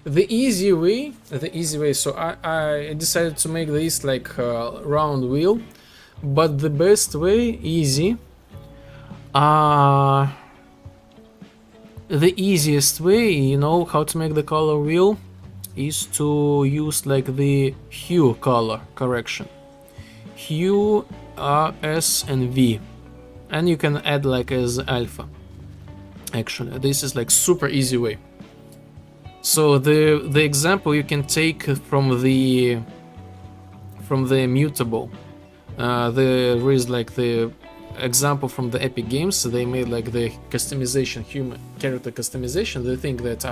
The easy way, so I decided to make this like a round wheel, but the best way, the easiest way, you know how to make the color wheel, is to use like the hue color correction. Hue, R, S and V, and you can add like as alpha. Actually, this is like super easy way. So the example you can take from the mutable. There is like the example from the Epic Games. They made like the customization, human character customization. The thing that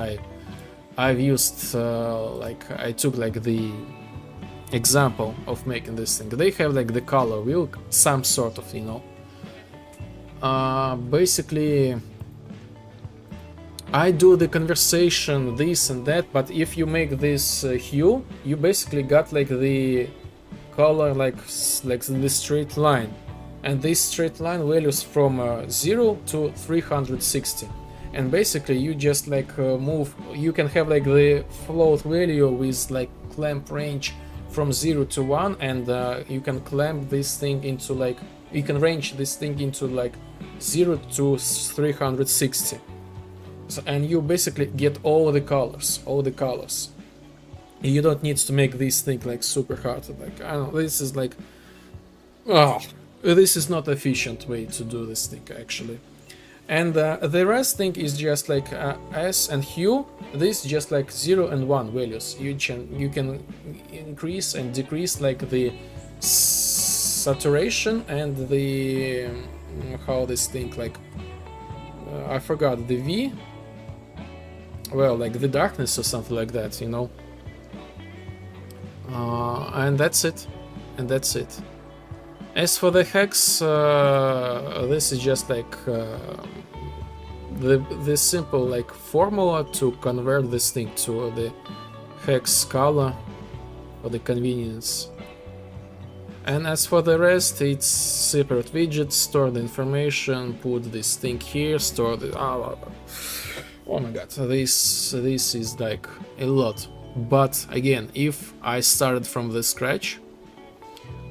I've used, like I took like the example of making this thing. They have like the color wheel, some sort of, you know. Basically, I do the conversation, this and that, but if you make this hue, you basically got like the color like the straight line, and this straight line values from 0 to 360. And basically you just like move, you can have like the float value with like clamp range from 0 to 1, and you can clamp this thing into like, you can range this thing into like 0 to 360. So, and you basically get all the colors. You don't need to make this thing like super hard. Like, I don't know, this is like, oh, this is not efficient way to do this thing actually. And the rest thing is just like S and hue. This is just like 0 and 1 values. You can increase and decrease like the saturation and the how this thing like I forgot the V. Well, like the darkness or something like that, you know. And that's it. And that's it. As for the hex, this is just like the simple like formula to convert this thing to the hex color for the convenience. And as for the rest, it's separate widgets, store the information, put this thing here, store the oh my god, this is like a lot. But again, if I started from the scratch,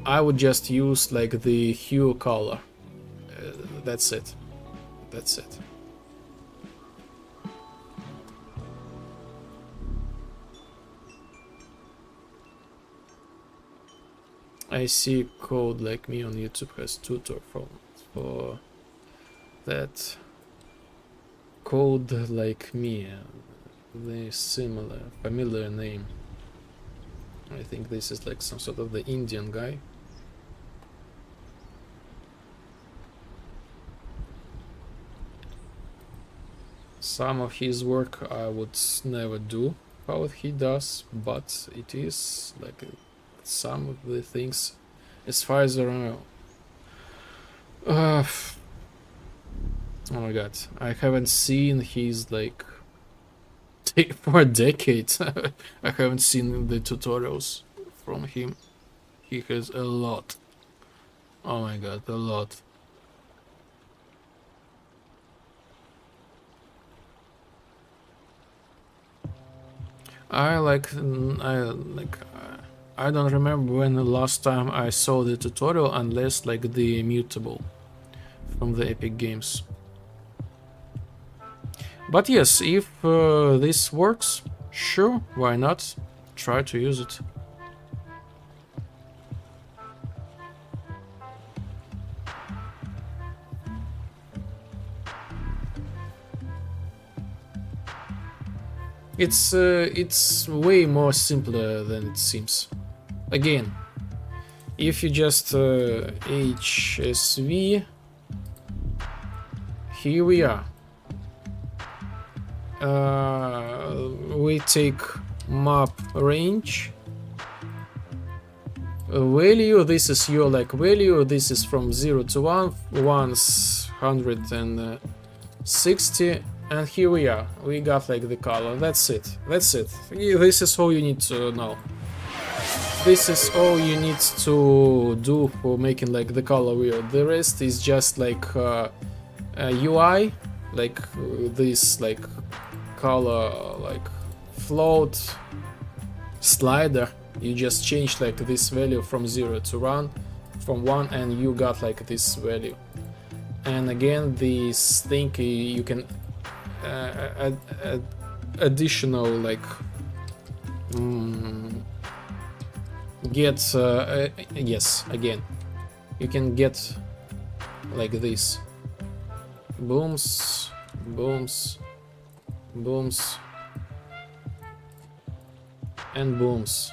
I would just use like the hue color. That's it. That's it. I see Code Like Me on YouTube has tutor for that. Code Like Me, the similar, familiar name. I think this is like some sort of the Indian guy. Some of his work I would never do how he does, but it is like some of the things, as far as I know. Oh my god, I haven't seen his like for a decade. I haven't seen the tutorials from him. He has a lot. Oh my god, a lot. I don't remember when the last time I saw the tutorial, unless like the mutable from the Epic Games. But yes, if this works, sure, why not? Try to use it. It's way more simpler than it seems. Again, if you just HSV, here we are. We take map range value. This is your like value. This is from 0 to 1, 160, and here we are. We got like the color. That's it. That's it. This is all you need to know. This is all you need to do for making like the color weird. The rest is just like UI, like this like color like float slider. You just change like this value from 0 to 1, from 1, and you got like this value. And again, this thing you can additional like get yes, again you can get like this booms, booms, booms, and booms,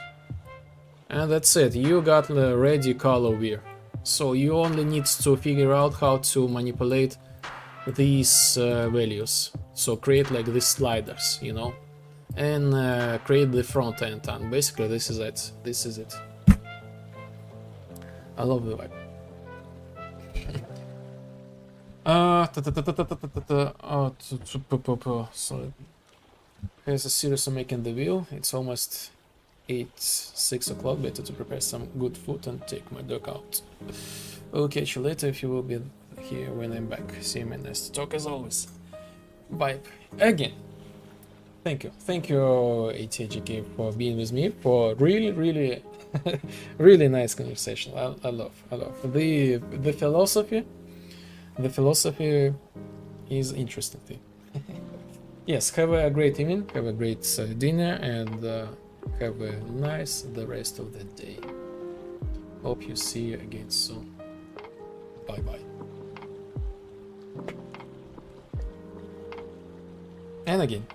and that's it. You got the ready color wheel. So you only need to figure out how to manipulate these values. So create like these sliders, you know, and create the front end. And basically this is it. This is it. I love the vibe. So here's a series of making the wheel. It's almost 6 o'clock. Better to prepare some good food and take my dog out. I'll catch you later if you will be here when I'm back. See you, man. Nice to talk as always. Bye again. Thank you ATGK for being with me for really really nice conversation. I love the philosophy. The philosophy is interesting thing. Yes, have a great evening, have a great dinner, and Have a nice the rest of the day. Hope you see you again soon. Bye bye. And again.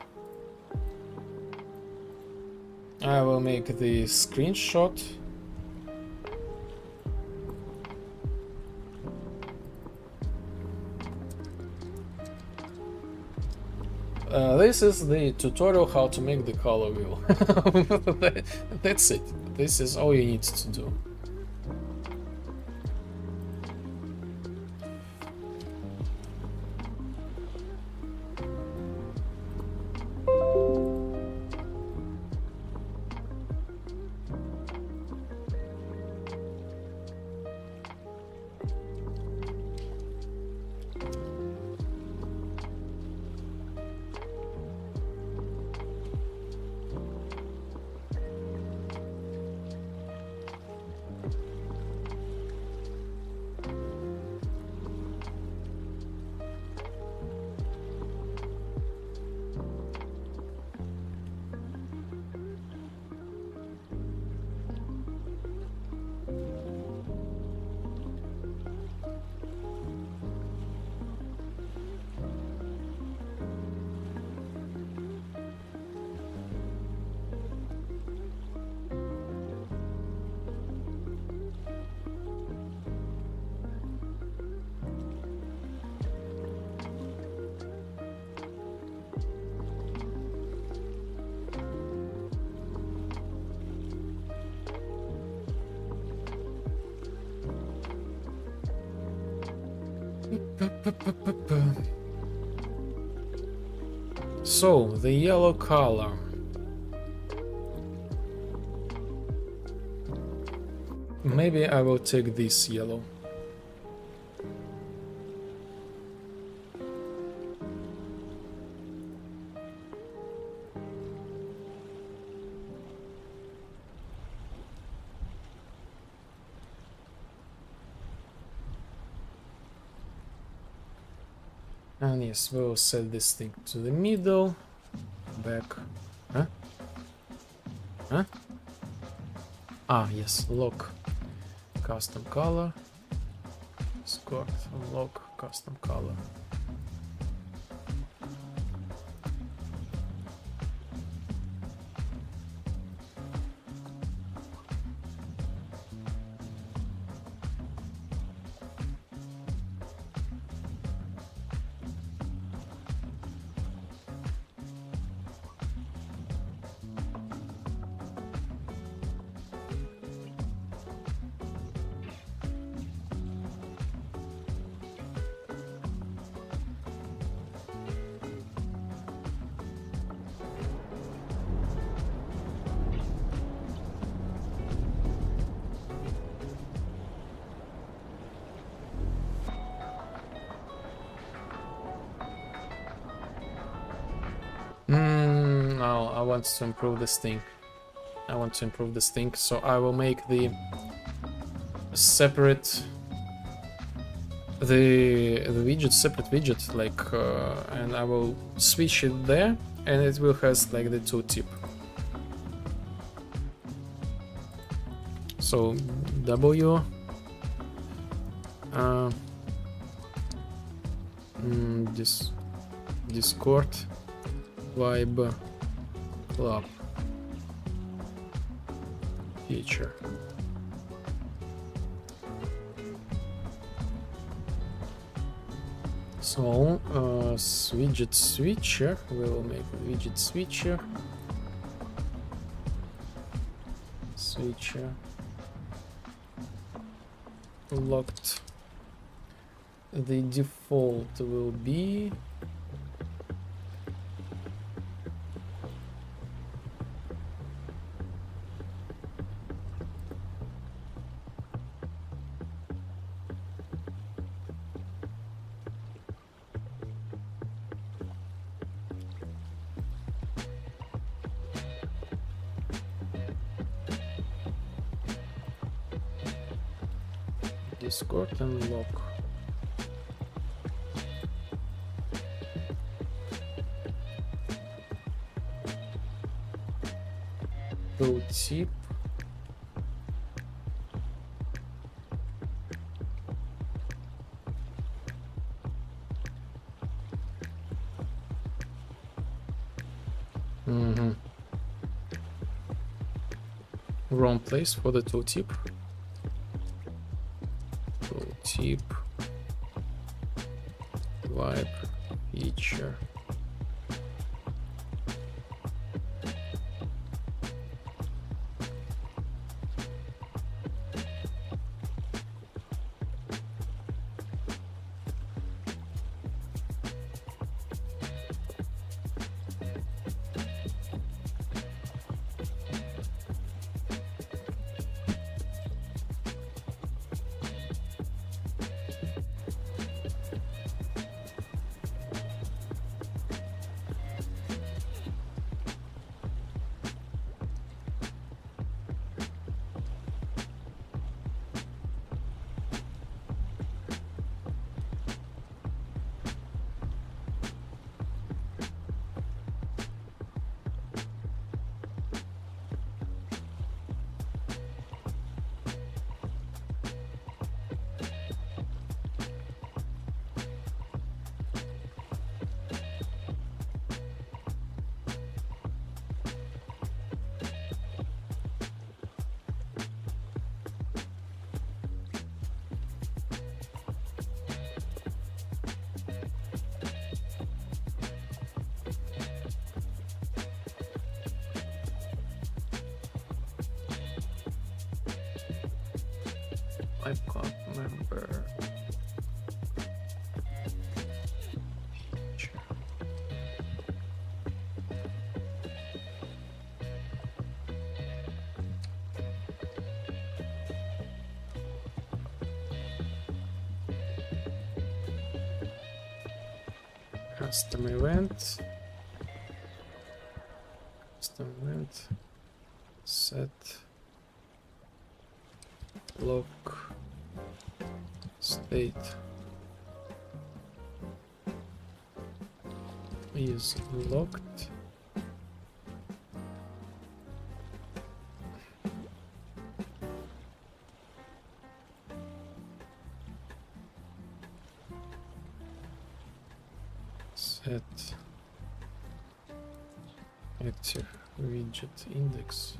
I will make the screenshot. This is the tutorial how to make the color wheel. That's it. This is all you need to do. So, the yellow color. Maybe I will take this yellow. And yes, we'll set this thing to the middle, back, huh? Huh? Ah, yes, lock, custom color, escort, lock, custom color. No, I want to improve this thing. I want to improve this thing, so I will make the separate the widget separate widget, like and I will switch it there, and it will has like the tooltip. So W this Discord vibe club feature. So widget switcher, we will make a widget switcher locked. The default will be Discord and lock. tooltip. Wrong place for the tooltip. Tooltip. Wipe feature. I can't remember. Custom event. Custom event. Set. Lock. State is locked. Set active widget index.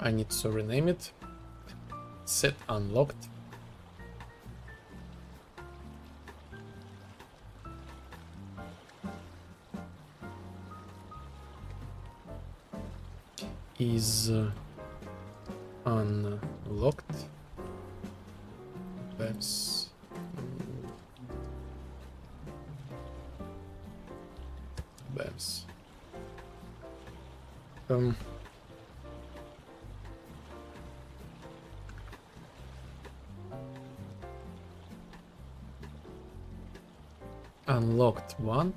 I need to rename it. Set unlocked. Is unlocked. That's Bams. Unlocked 1,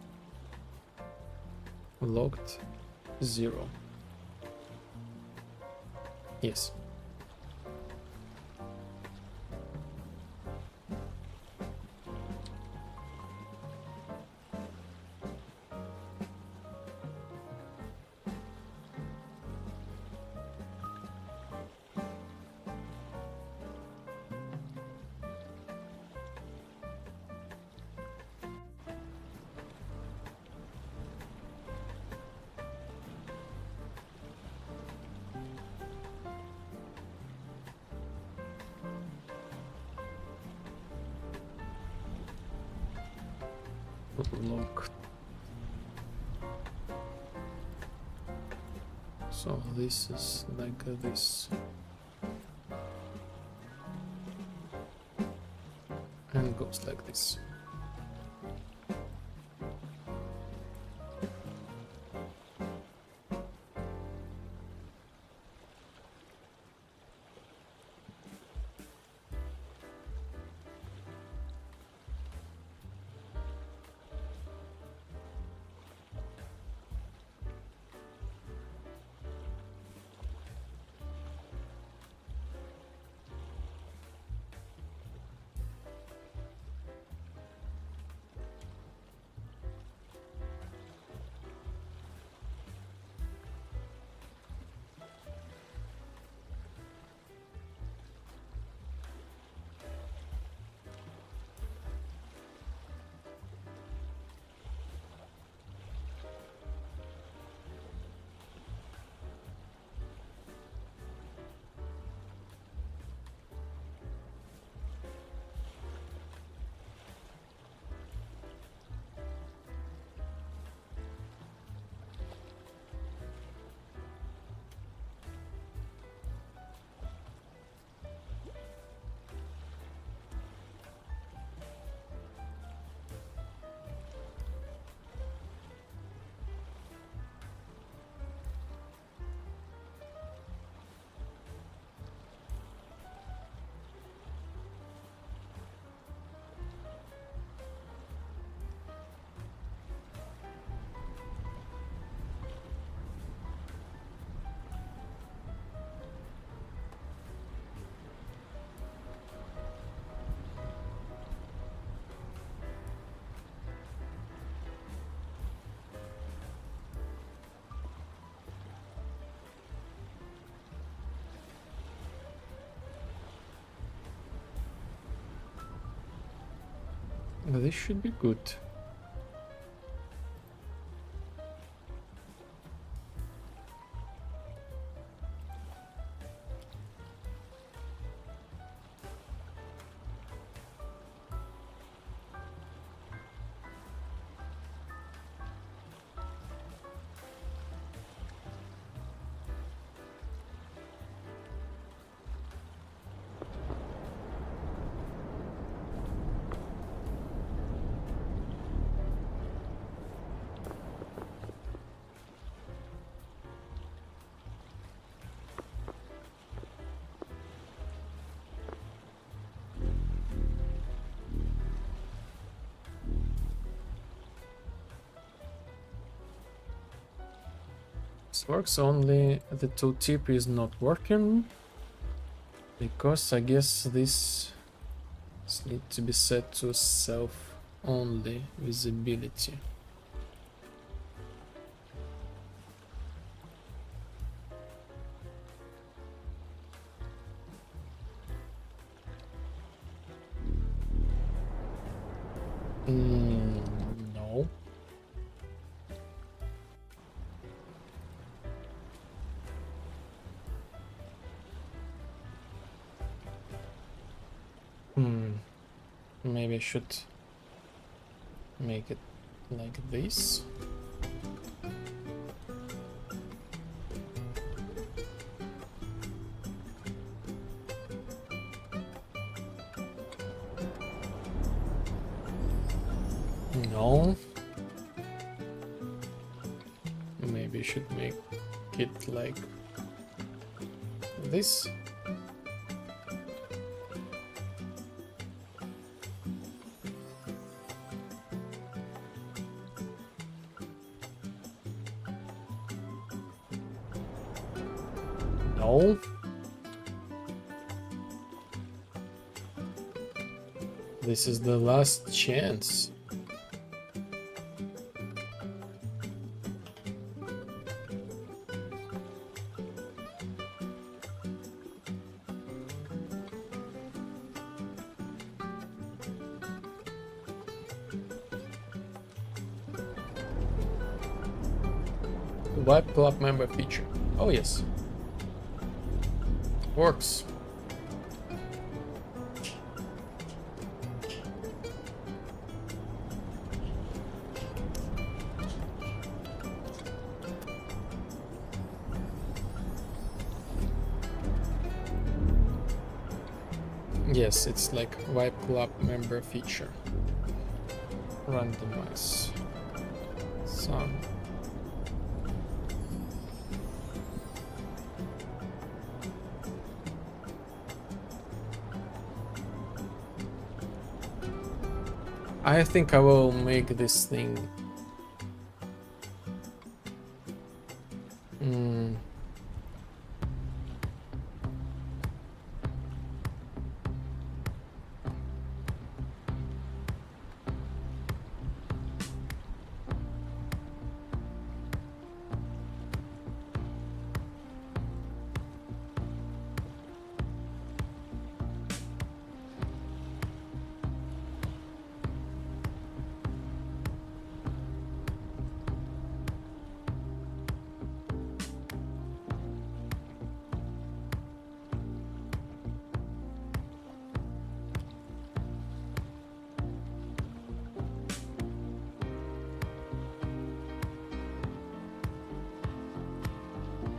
locked 0. Yes. Lock So this is like this. And goes like this. This should be good. This works, only the tooltip is not working because I guess this needs to be set to self only visibility. No. Maybe I should make it like this. No. Maybe I should make it like this. No. This is the last chance. Wipe club member feature. Oh yes. Works. Yes, it's like Vibe Club member feature. Randomize some. I think I will make this thing.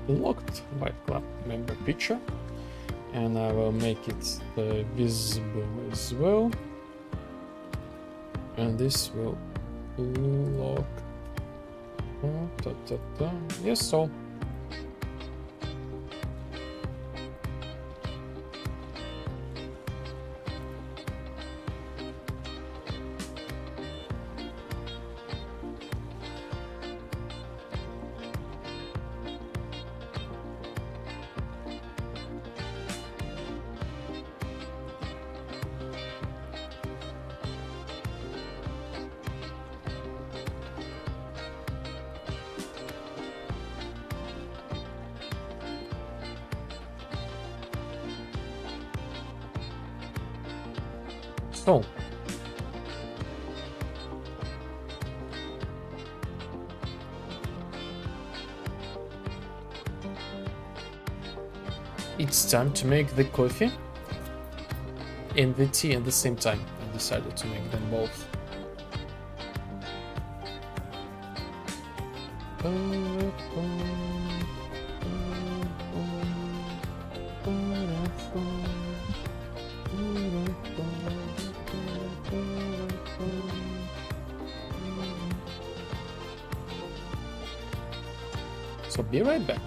Locked Vibe Club member picture, and I will make it visible as well, and this will lock. Yes, so So, it's time to make the coffee and the tea at the same time. I decided to make them both. So be right back.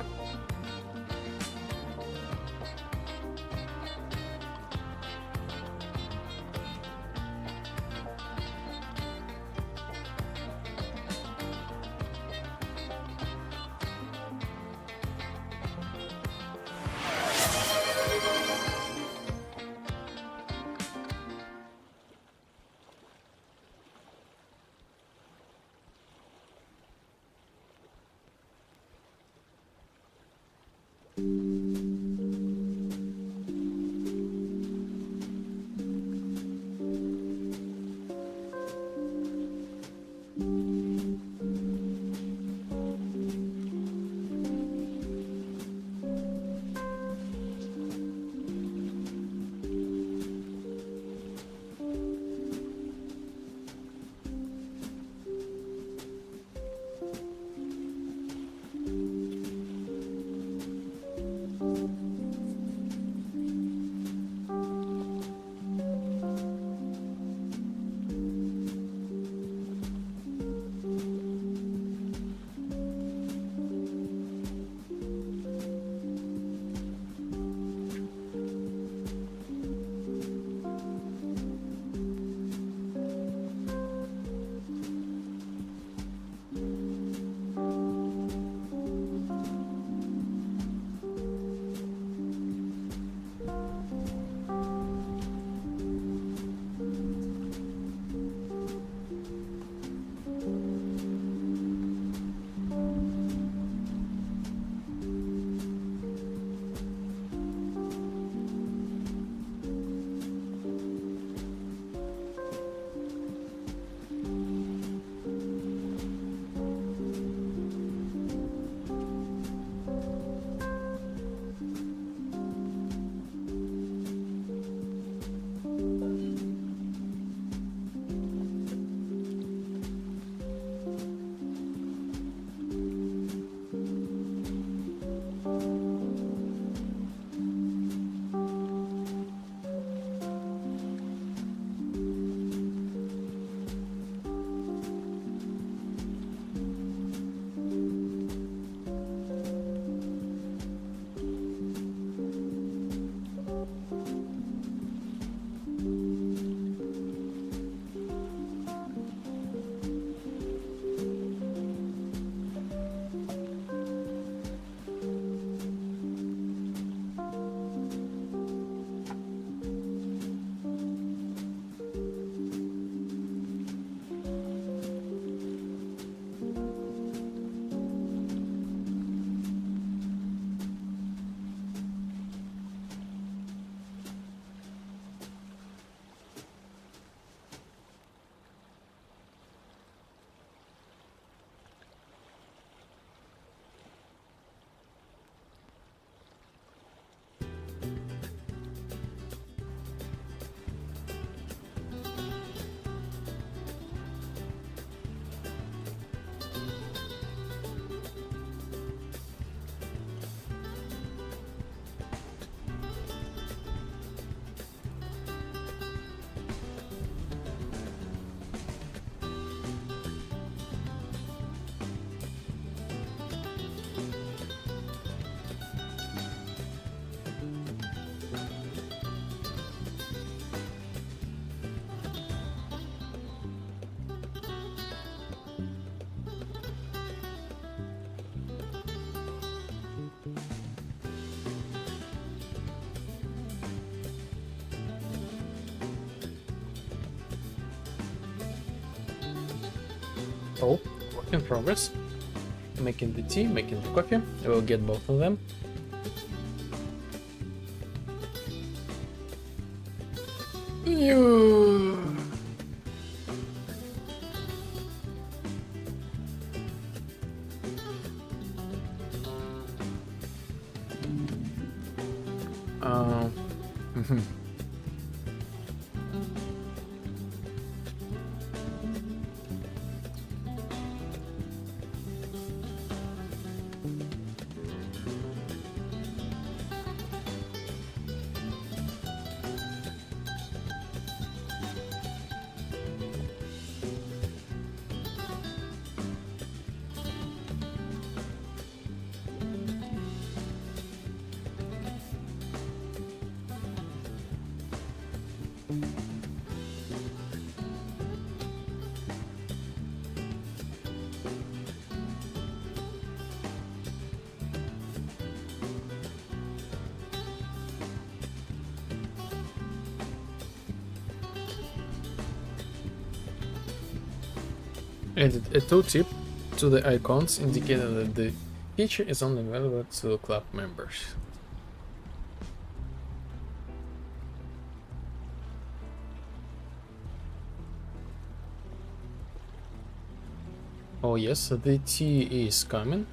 Oh, work in progress. Making the tea, making the coffee. I will get both of them. You. Mhm. Added a tooltip to the icons indicating that the feature is only available to club members. Oh yes, the tea is coming.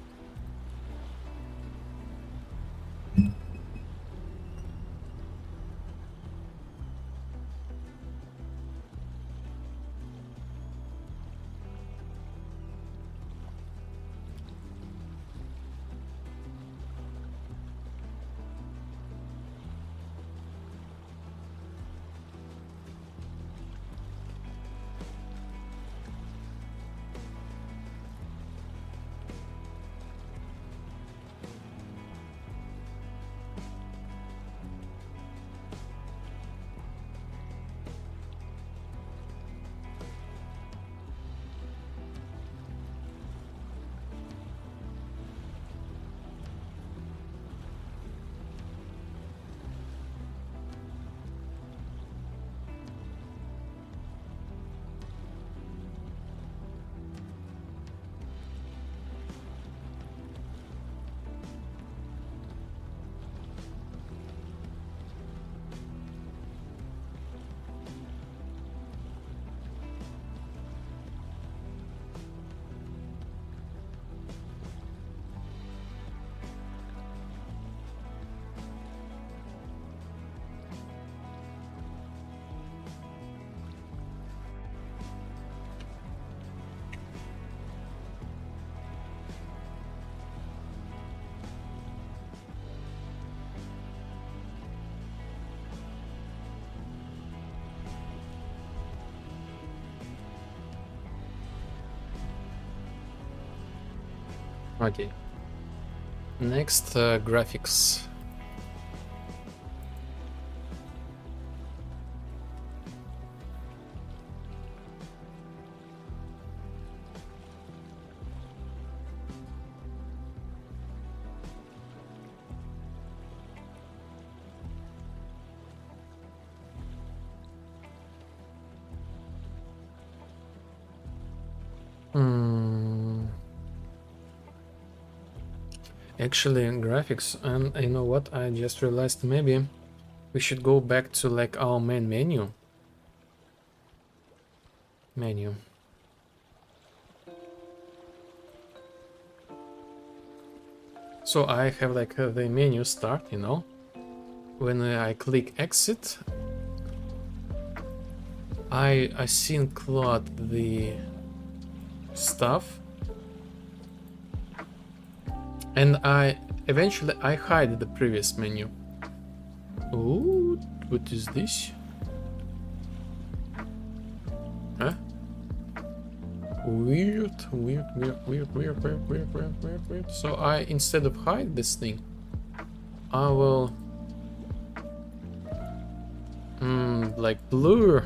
Okay. Next, graphics. Actually, graphics, and you know what? I just realized maybe we should go back to like our main menu. So I have like the menu start, you know. When I click exit, I include the stuff, and I eventually hide the previous menu. Ooh, what is this? Huh? Weird. So I, instead of hide this thing, I will like blur.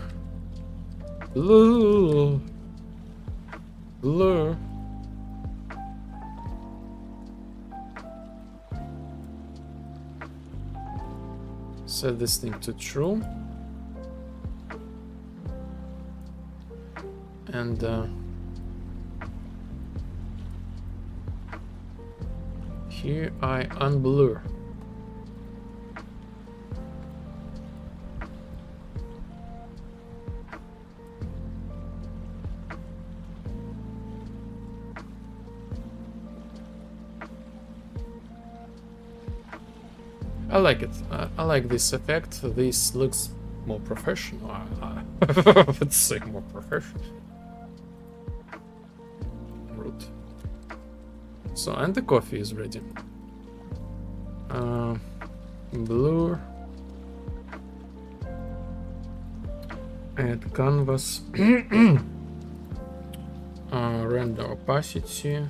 Set this thing to true. And here I unblur. I like it. I like this effect. This looks more professional. Let's say more professional. Rude. So, and the coffee is ready. Blur. Add canvas. Render opacity.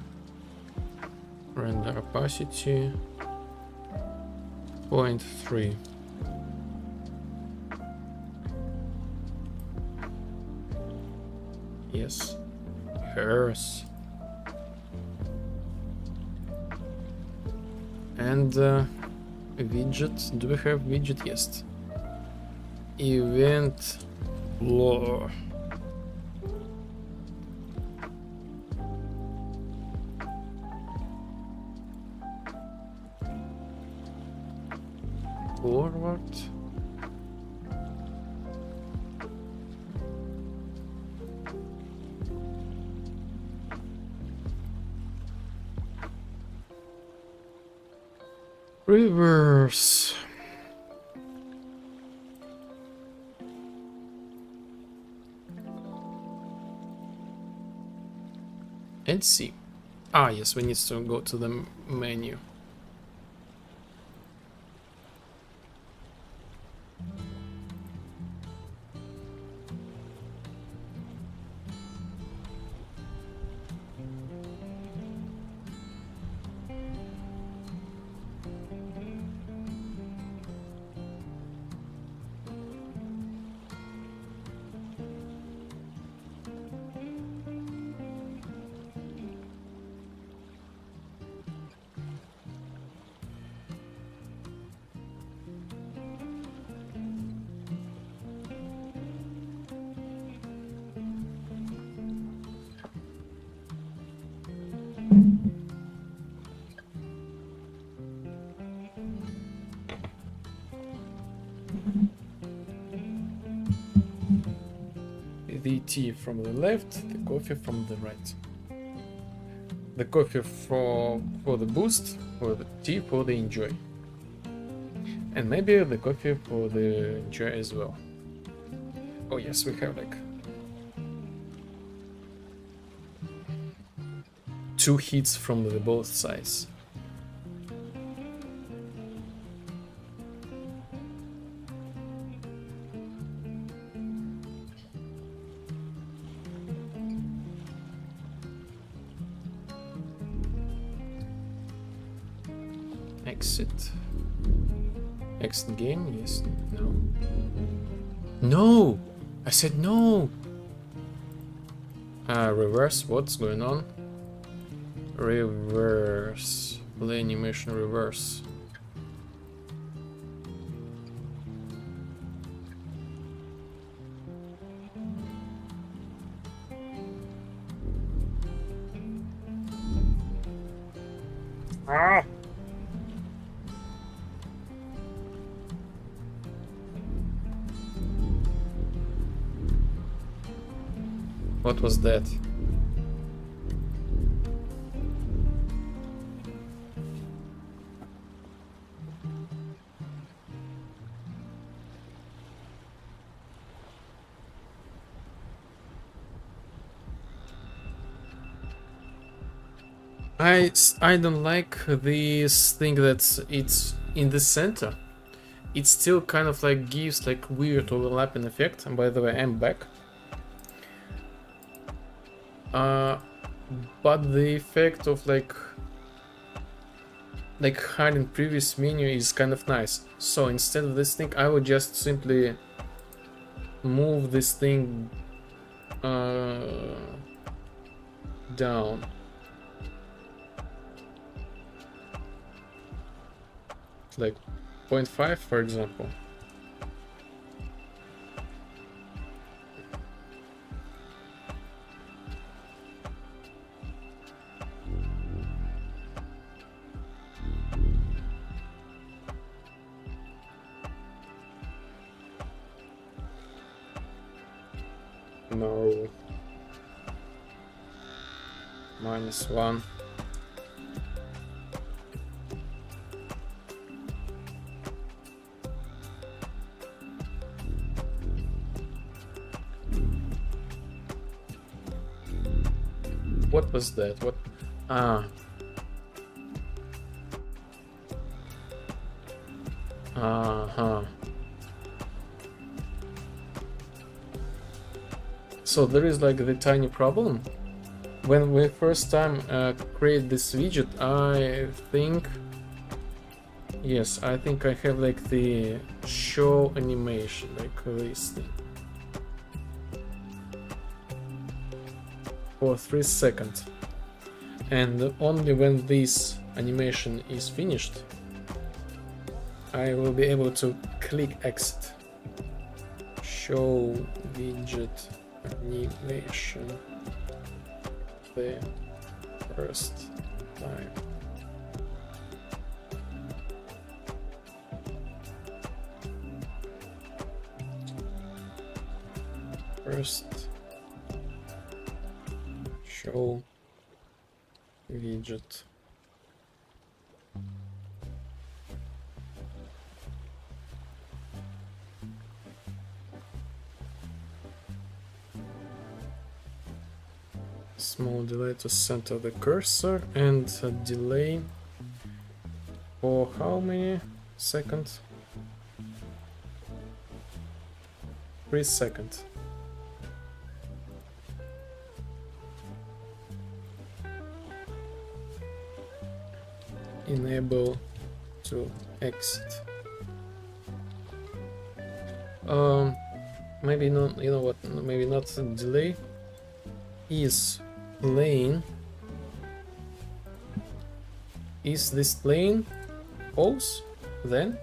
Render opacity. 0.3. Yes. Hers. And widget. Do we have widget? Yes. Event blur. Forward. Reverse. And see. Ah, yes, we need to go to the menu. The tea from the left, the coffee from the right. The coffee for the boost, or the tea for the enjoy. And maybe the coffee for the enjoy as well. Oh yes, we have like 2 hits from the both sides. Exit. Exit game, yes, no. No! I said no! Reverse, what's going on? Reverse. Play animation reverse. Ah! What was that? I don't like this thing that it's in the center. It still kind of like gives like weird overlapping effect. And by the way, I'm back. But the effect of like hiding previous menu is kind of nice. So instead of this thing, I would just simply move this thing down. Like 0.5, for example. No. -1. What was that? What? Ah. Uh-huh. So there is like the tiny problem. When we first time create this widget, I think... Yes, I think I have like the show animation, like this thing. For 3 seconds. And only when this animation is finished, I will be able to click exit. Show widget animation the first time. First show widget. Small delay to center the cursor and a delay for how many seconds? 3 seconds. Enable to exit. Maybe not, you know what, maybe not delay. Is playing. Is this playing? Pause? Then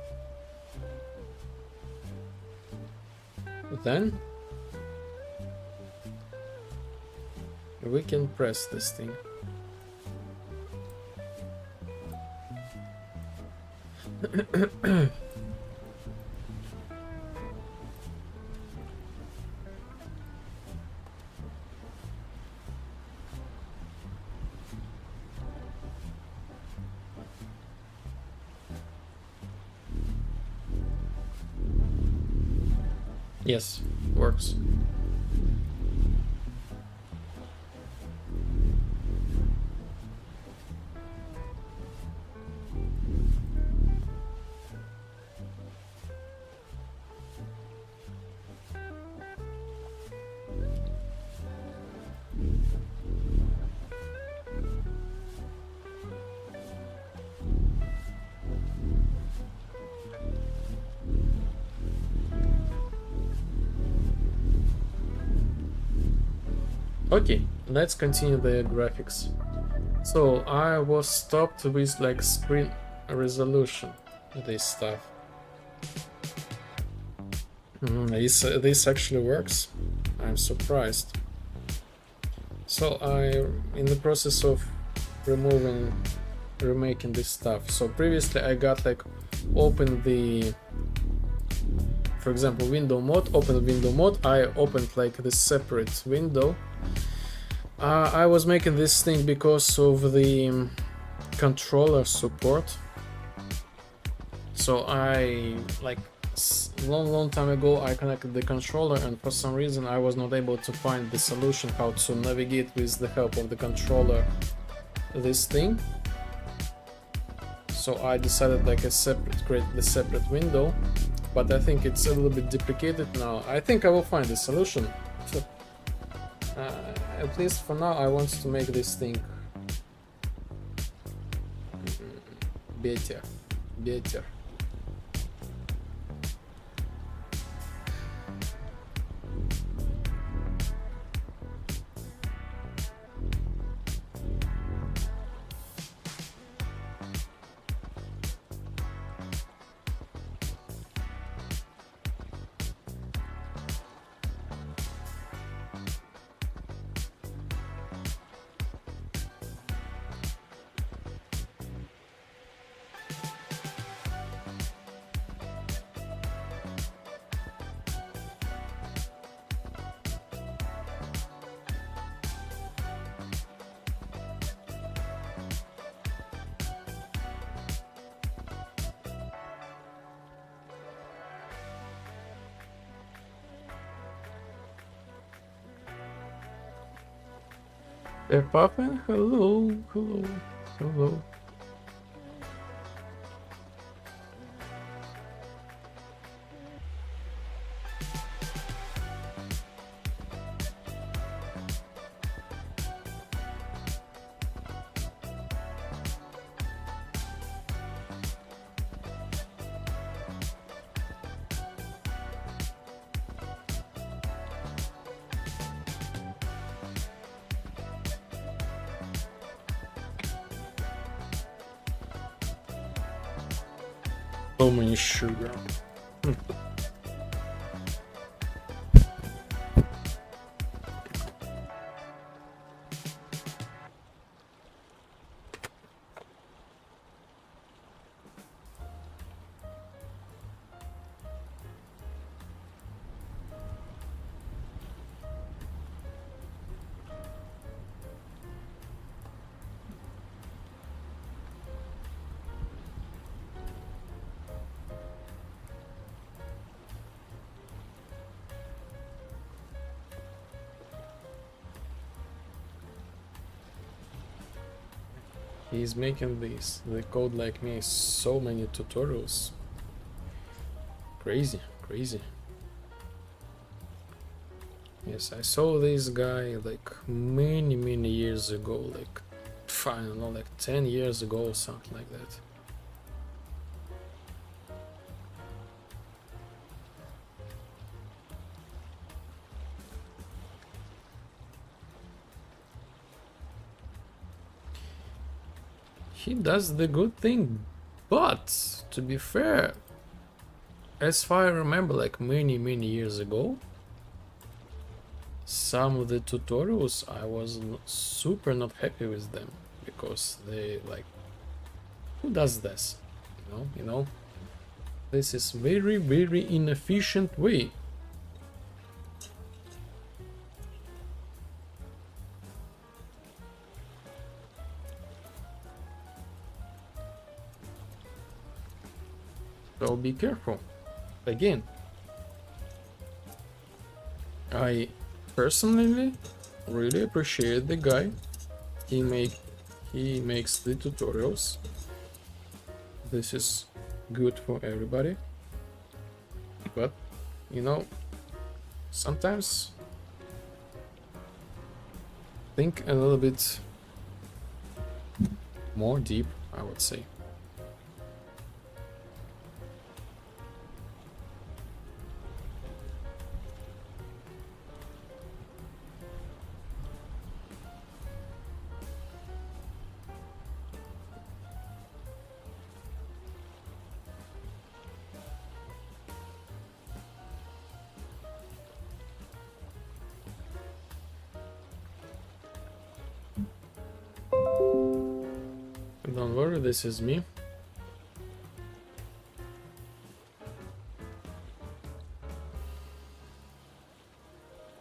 we can press this thing. Yes, works. Okay, let's continue the graphics. So I was stopped with like screen resolution, this stuff. This actually works. I'm surprised. So I'm in the process of remaking this stuff. So previously I got like open the, for example, window mode, open window mode. I opened like this separate window. I was making this thing because of the controller support. So I like long time ago I connected the controller, and for some reason I was not able to find the solution how to navigate with the help of the controller this thing. So I decided like create the separate window, but I think it's a little bit duplicated now. I think I will find the solution. So, at least for now I want to make this thing better. Puffin, hello, hello, hello. So many sugar. He's making the code like me, so many tutorials. Crazy, crazy. Yes, I saw this guy like many years ago, like I don't know, like 10 years ago or something like that. He does the good thing, but to be fair, as far I remember, like many years ago, some of the tutorials I was super not happy with them, because they like, who does this? You know, this is very inefficient way. So be careful. Again, I personally really appreciate the guy. He makes the tutorials. This is good for everybody. But you know, sometimes think a little bit more deep, I would say. Don't worry, this is me.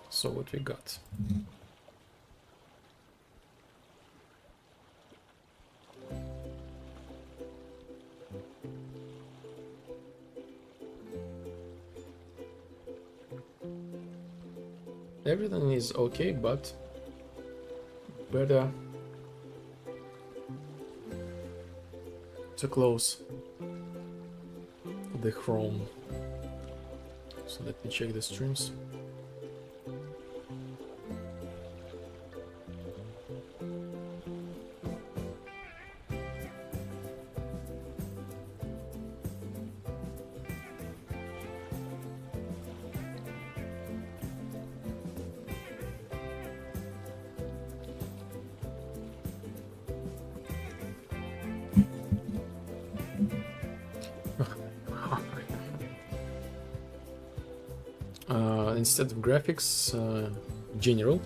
So what we got? Everything is okay, but better to close the Chrome. So let me check the streams. Instead of graphics, general.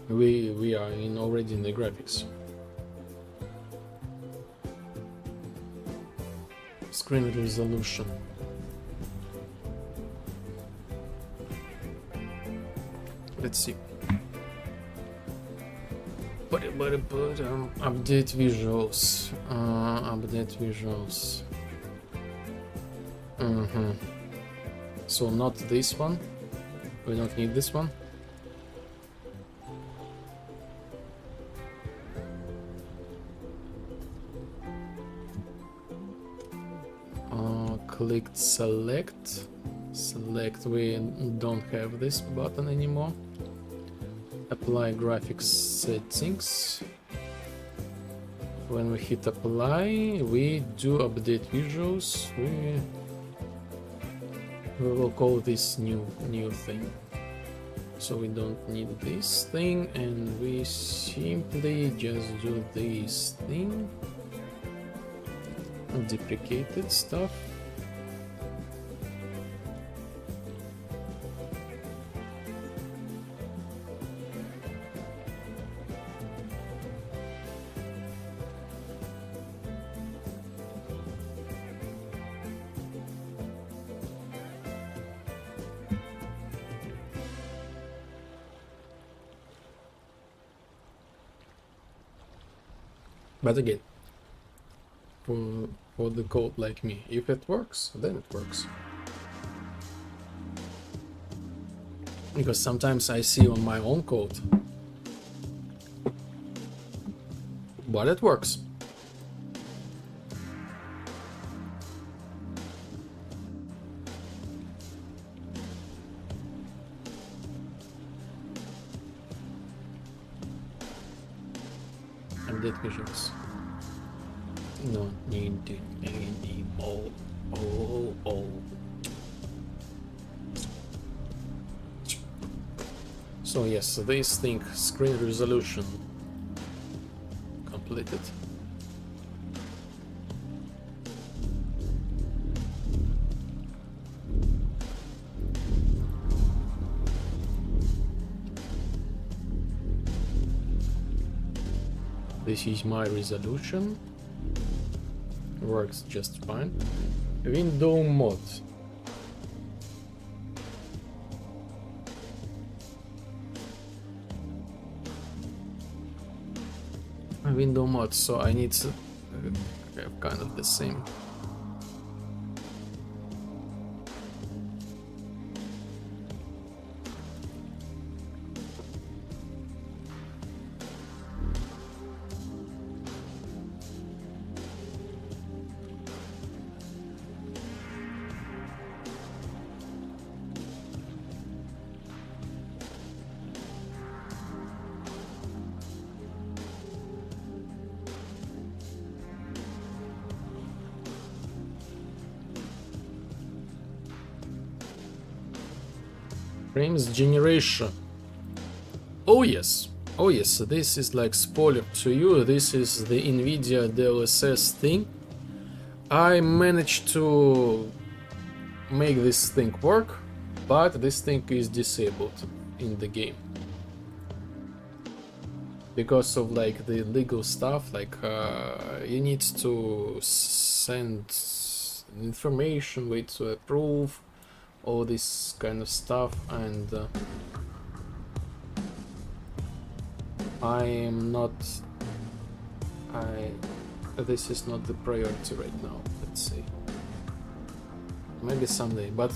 We are already in the graphics. Screen resolution. Let's see. Update visuals. Update visuals. So not this one. We don't need this one. Clicked select. Select, we don't have this button anymore. Apply graphics settings. When we hit apply, we do update visuals. We will call this new thing. So we don't need this thing, and we simply just do this thing. Deprecated stuff. But again, for the code like me, if it works, then it works. Because sometimes I see on my own code, but it works. Update visuals. No need to enable. Oh. So yes, this thing, screen resolution completed. This is my resolution. Works just fine. Window mode. Window mode, so I need to have kind of the same. Frames generation. Oh yes, this is like spoiler to you. This is the NVIDIA DLSS thing. I managed to make this thing work, but this thing is disabled in the game because of like the legal stuff. Like you need to send information, wait to approve, all this kind of stuff, and this is not the priority right now. Let's see, maybe someday, but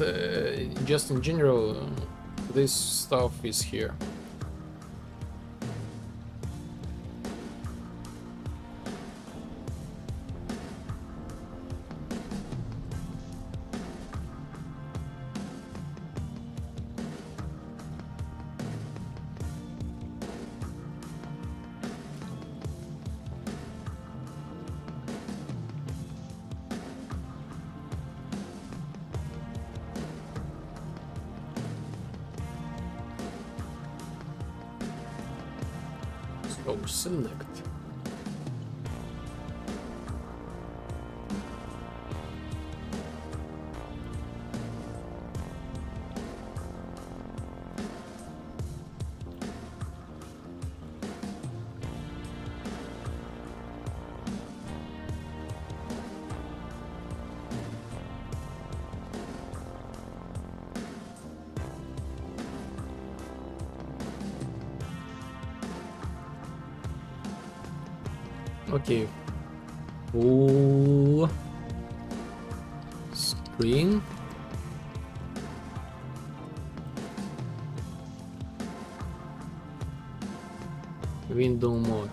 just in general, this stuff is here. So select. Okay, full screen. Window mode.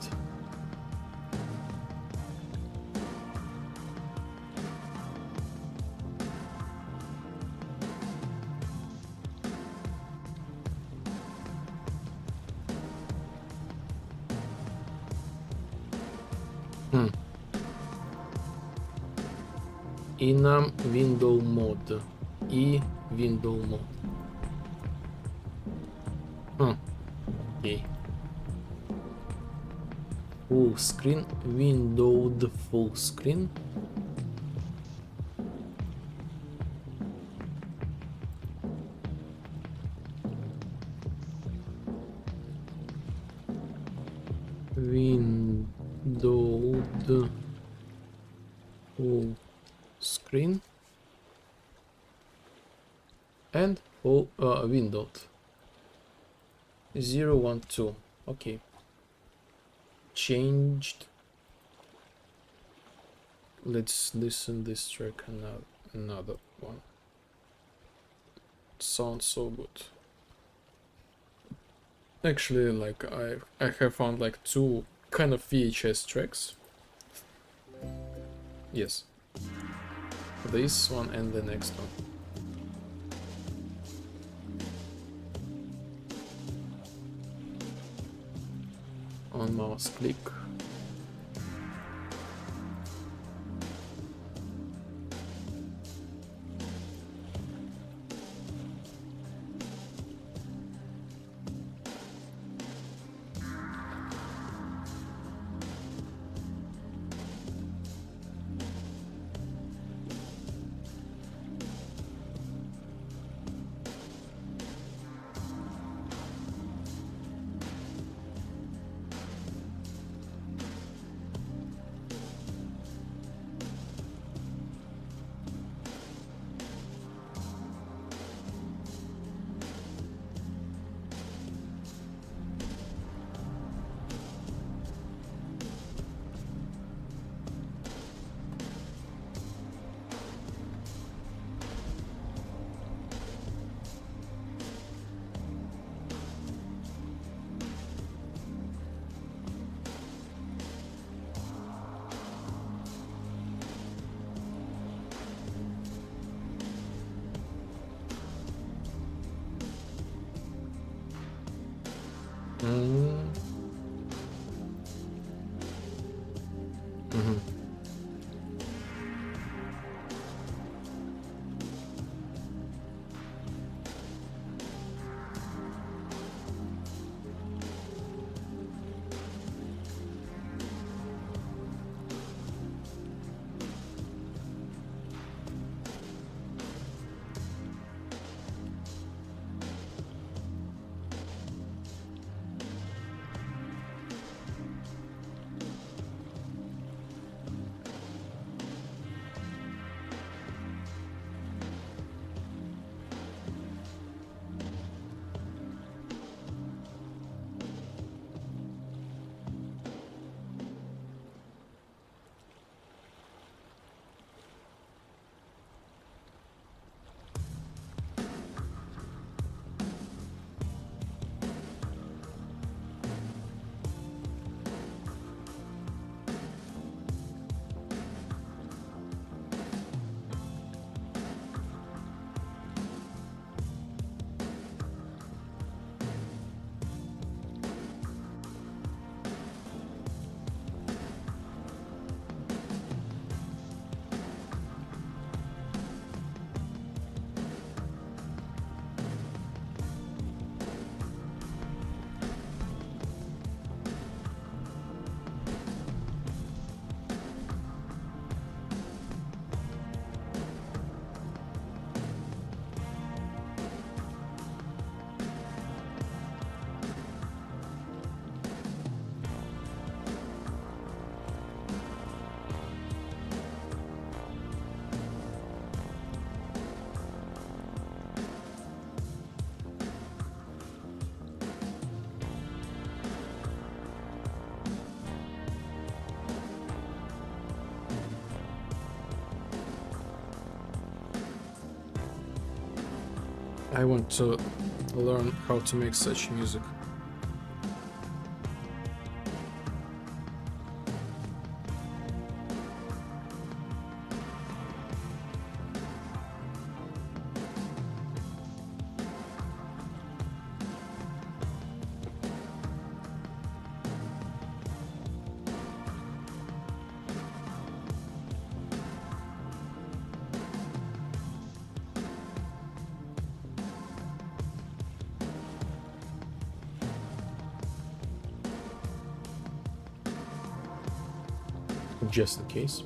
Enum window mode. Window mode. Okay. Full screen, windowed full screen. Windowed full screen and full windowed 0, 1, 2. Okay. Changed. Let's listen this track and another one. It sounds so good. Actually, like I have found like two kind of VHS tracks. Yes. This one and the next one. On mouse click. I want to learn how to make such music. just in case.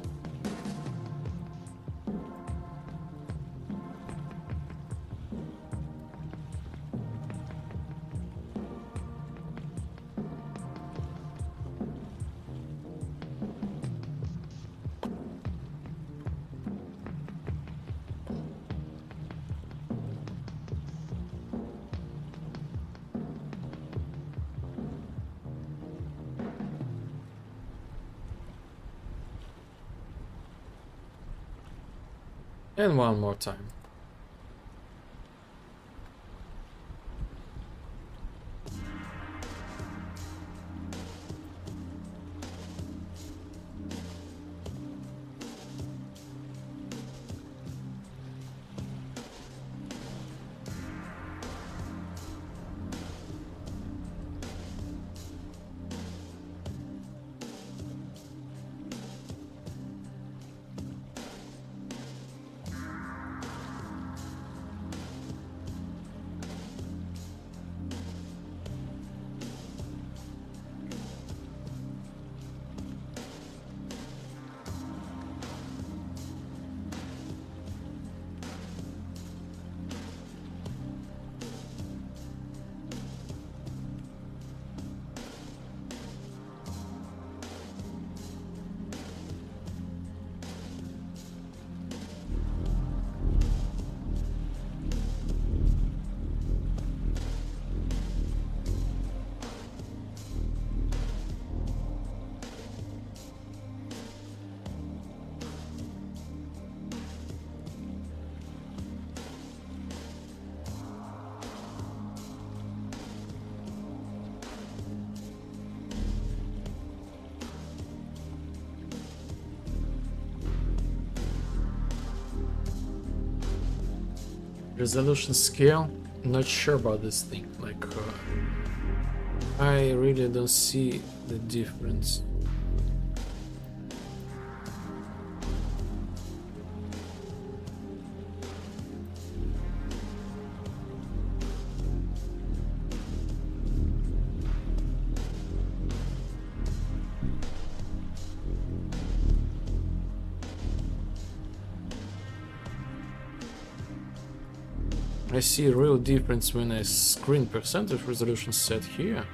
And one more time. Resolution scale, not sure about this thing. Like, I really don't see the difference. I see a real difference when I screen percentage resolution set here.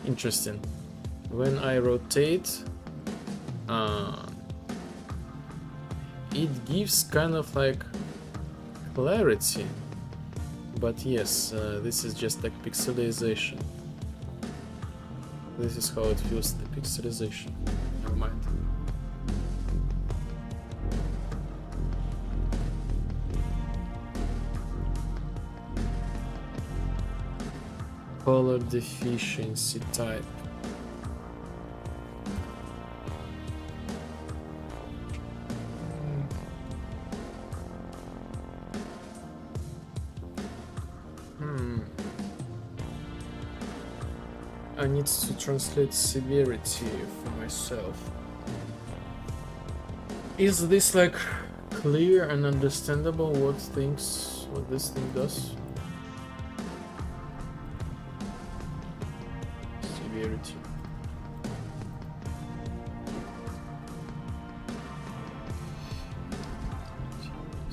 Interesting. When I rotate, it gives kind of like clarity, but yes, this is just like pixelization. This is how it feels, the pixelization. Never mind. Color deficiency type. I need to translate severity for myself. Is this like clear and understandable what this thing does? Severity.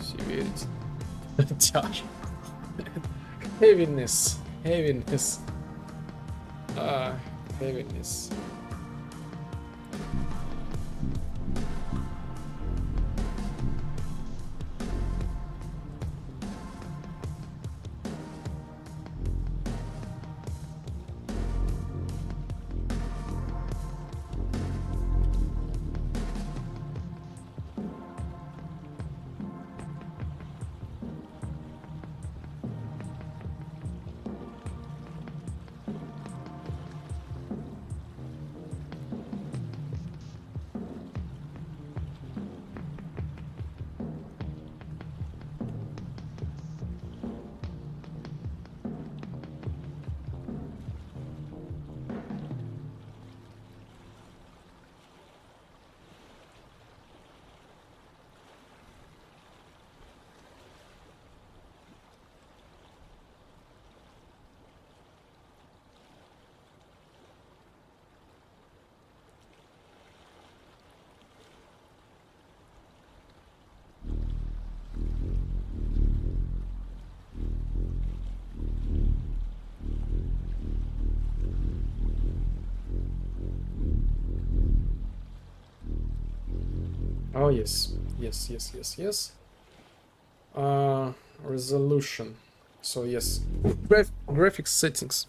Severity. Touch. Heaviness. Heaviness. Heaviness. Oh yes, yes. Resolution. So yes, graphics settings.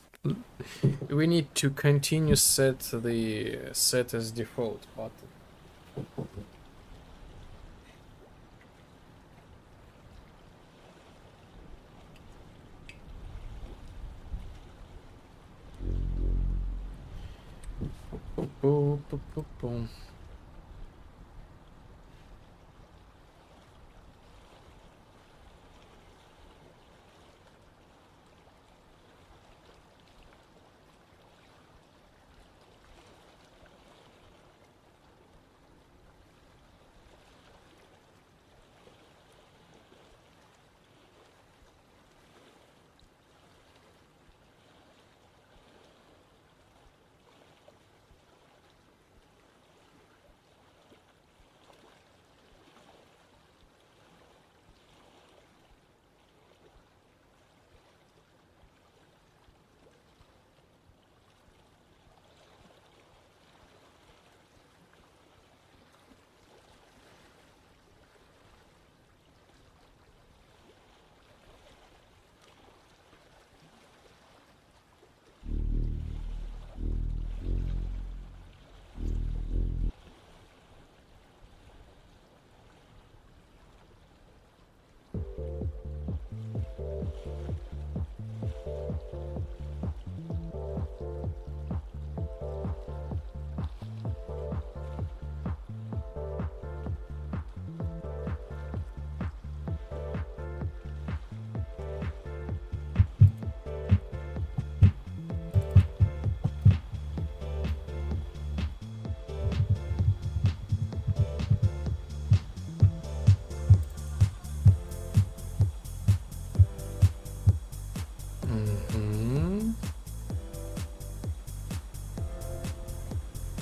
We need to continue set the set as default button. Boom, boom, boom, boom.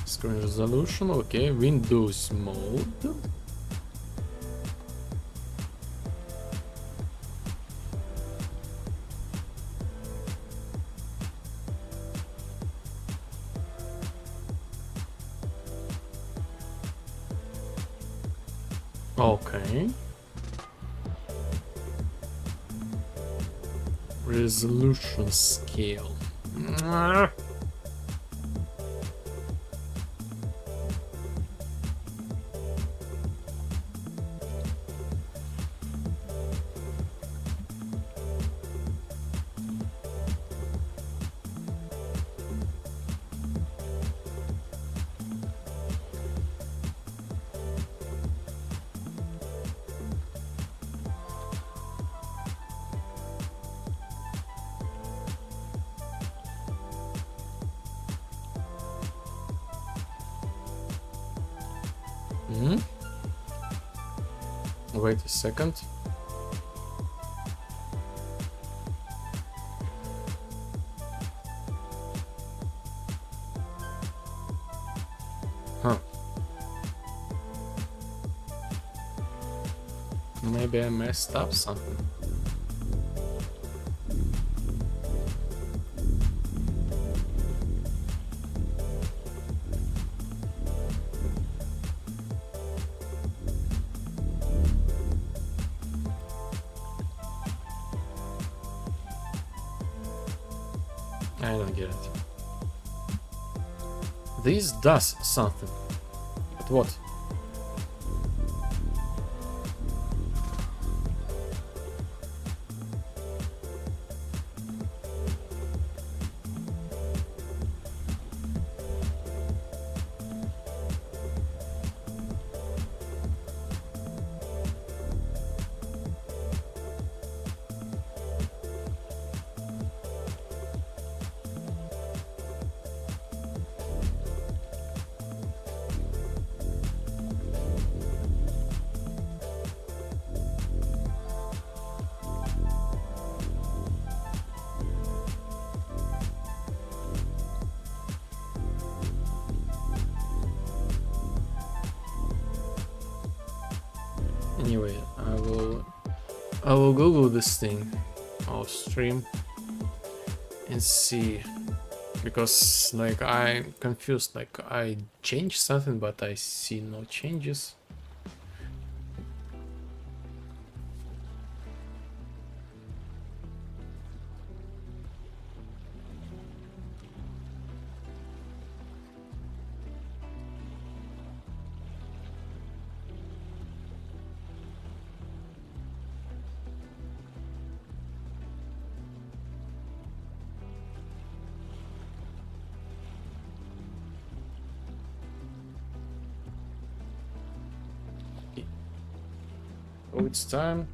Screen resolution, okay. Windows mode. Okay. Resolution scale. Wait a second. Huh. Maybe I messed up something. I don't get it. This does something. But what? Anyway, I will Google this thing off stream and see, because like I'm confused, like I changed something but I see no changes. Oh, it's time.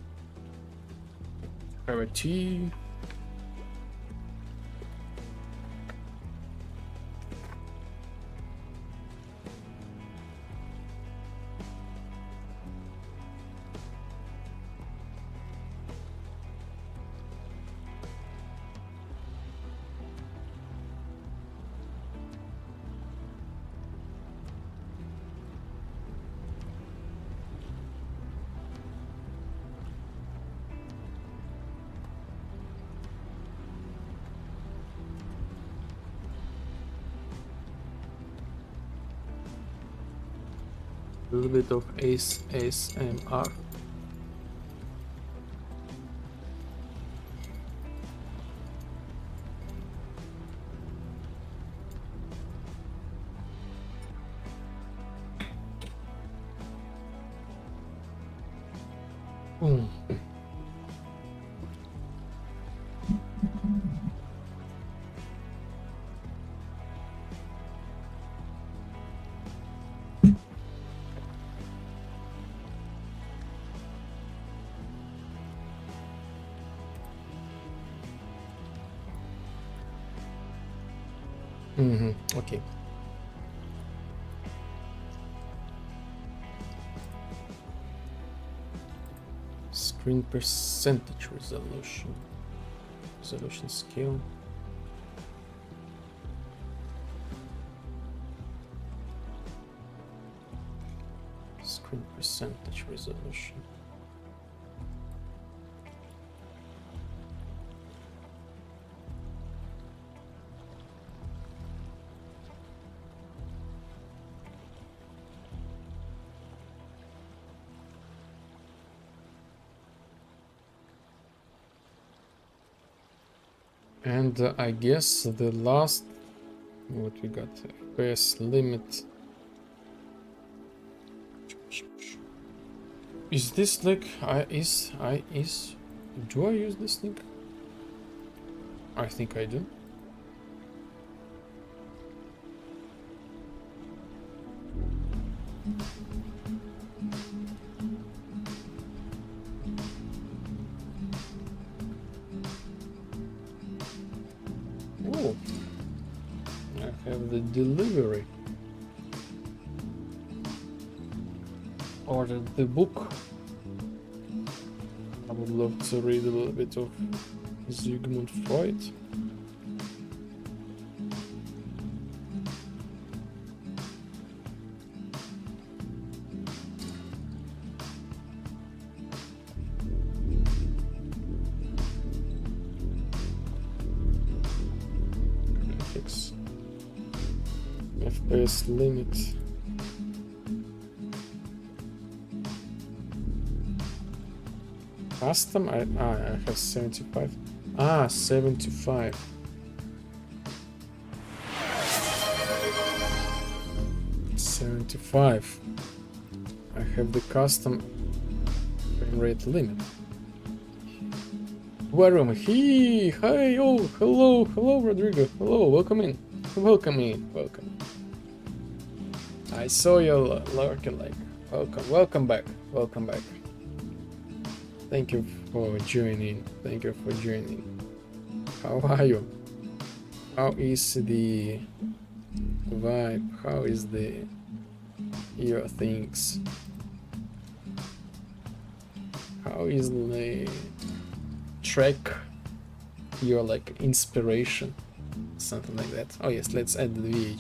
Have a tea. A little bit of ASMR. Boom. Okay. Screen percentage resolution. Resolution scale. Screen percentage resolution. And I guess the last, what we got, FPS limit. Is this like do I use this link? I think I do. Oh, I have the delivery. Ordered the book. I would love to read a little bit of Sigmund Freud. Graphics. FPS limit. Custom? I have 75. 75. I have the custom frame rate limit. Warm. Hi, oh, hello, Rodrigo. Hello, welcome in. Welcome. I saw you lurking like, welcome back. Thank you for joining. How are you? How is the vibe? How is your things? How is the track? Your like inspiration, something like that. Oh yes, let's add the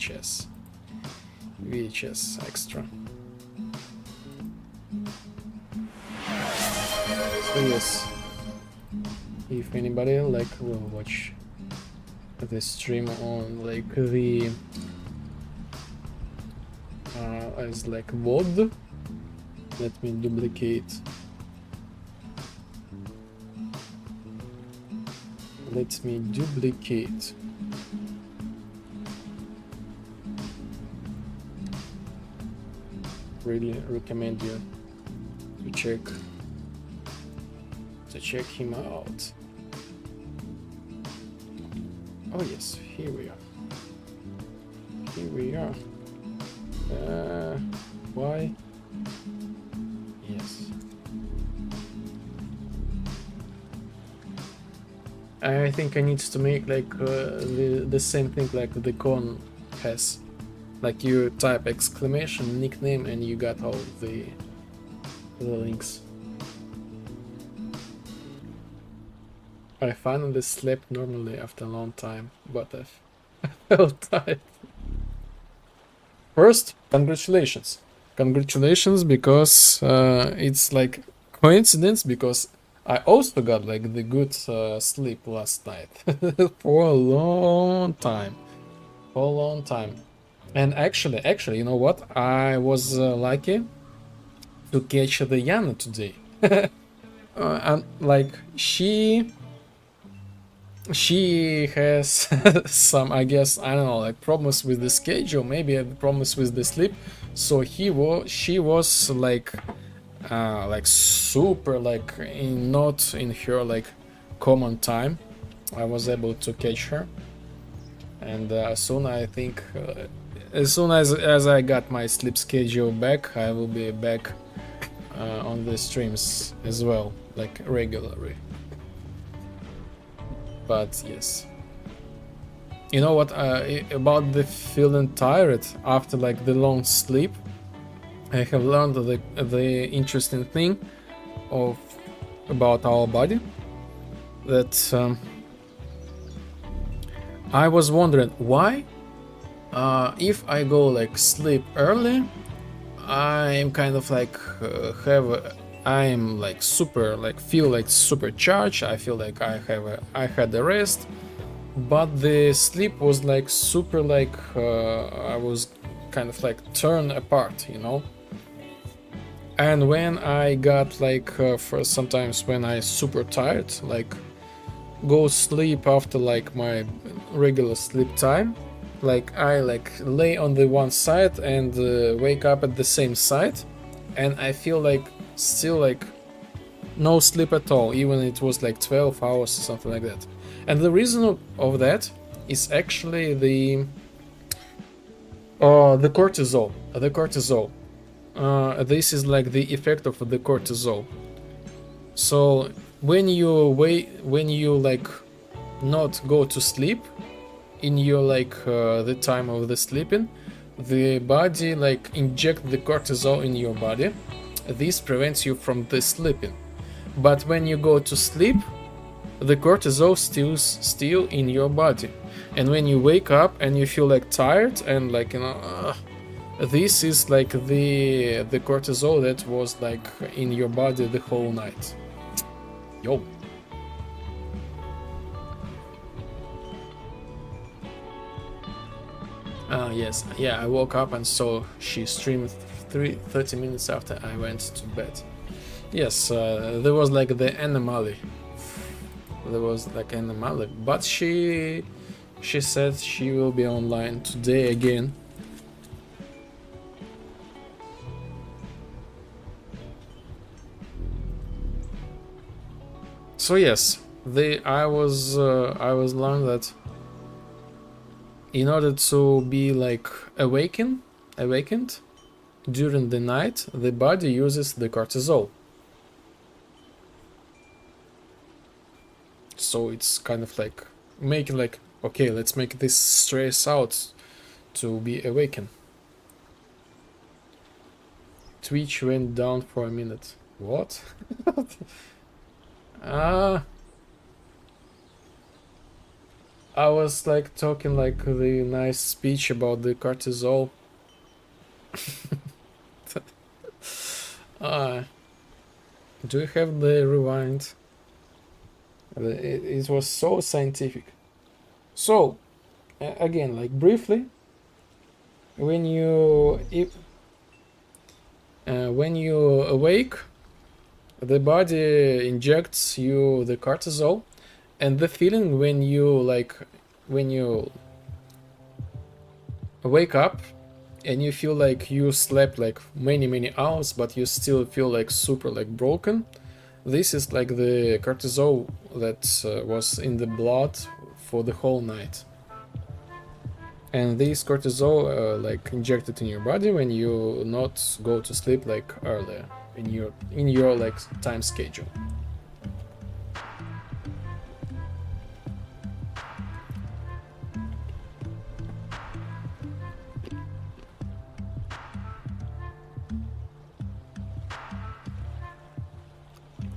VHS extra. So yes, if anybody like will watch the stream on like the as like VOD, let me duplicate. Really recommend you to check him out. Oh yes, here we are. Why? Yes. I think I need to make like the same thing like the con has. Like you type exclamation nickname and you got all the links. I finally slept normally after a long time, but I felt tired. First, congratulations. Congratulations, because it's like coincidence, because I also got like the good sleep last night for a long time. For a long time. And actually, you know what? I was lucky to catch the Yana today. And like she has some, I guess, I don't know, like problems with the schedule, maybe problems with the sleep. So she was like super like not in her like common time. I was able to catch her, and as soon as I got my sleep schedule back, I will be back on the streams as well, like regularly. But yes, you know what, about the feeling tired after like the long sleep, I have learned the interesting thing about our body, that I was wondering why if I go like sleep early, I'm kind of like I'm like super like feel like supercharged. I feel like I had a rest, but the sleep was like super like I was kind of like torn apart, you know. And when I got like for sometimes when I super tired, like go sleep after like my regular sleep time, like I like lay on the one side and wake up at the same side, and I feel like still like no sleep at all, even it was like 12 hours or something like that. And the reason of that is actually the cortisol. This is like the effect of the cortisol. So when you like not go to sleep in your like the time of the sleeping, the body like inject the cortisol in your body. This prevents you from the sleeping. But when you go to sleep, the cortisol still in your body, and when you wake up and you feel like tired and like, you know, this is like the cortisol that was like in your body the whole night. Yo. Yes, yeah, I woke up and saw she streamed 30 minutes after I went to bed. Yes, there was like the anomaly. There was like an anomaly, but she said she will be online today again. So yes, I was learned that in order to be like awakened during the night, the body uses the cortisol. So it's kind of like making like, okay, let's make this stress out to be awakened. Twitch went down for a minute. What? I was like talking like the nice speech about the cortisol. Do you have the rewind? It was so scientific. So again, like briefly, when you awake, the body injects you the cortisol, and the feeling when you wake up and you feel like you slept like many hours, but you still feel like super like broken. This is like the cortisol that was in the blood for the whole night. And this cortisol like injected in your body when you not go to sleep like earlier in your like time schedule.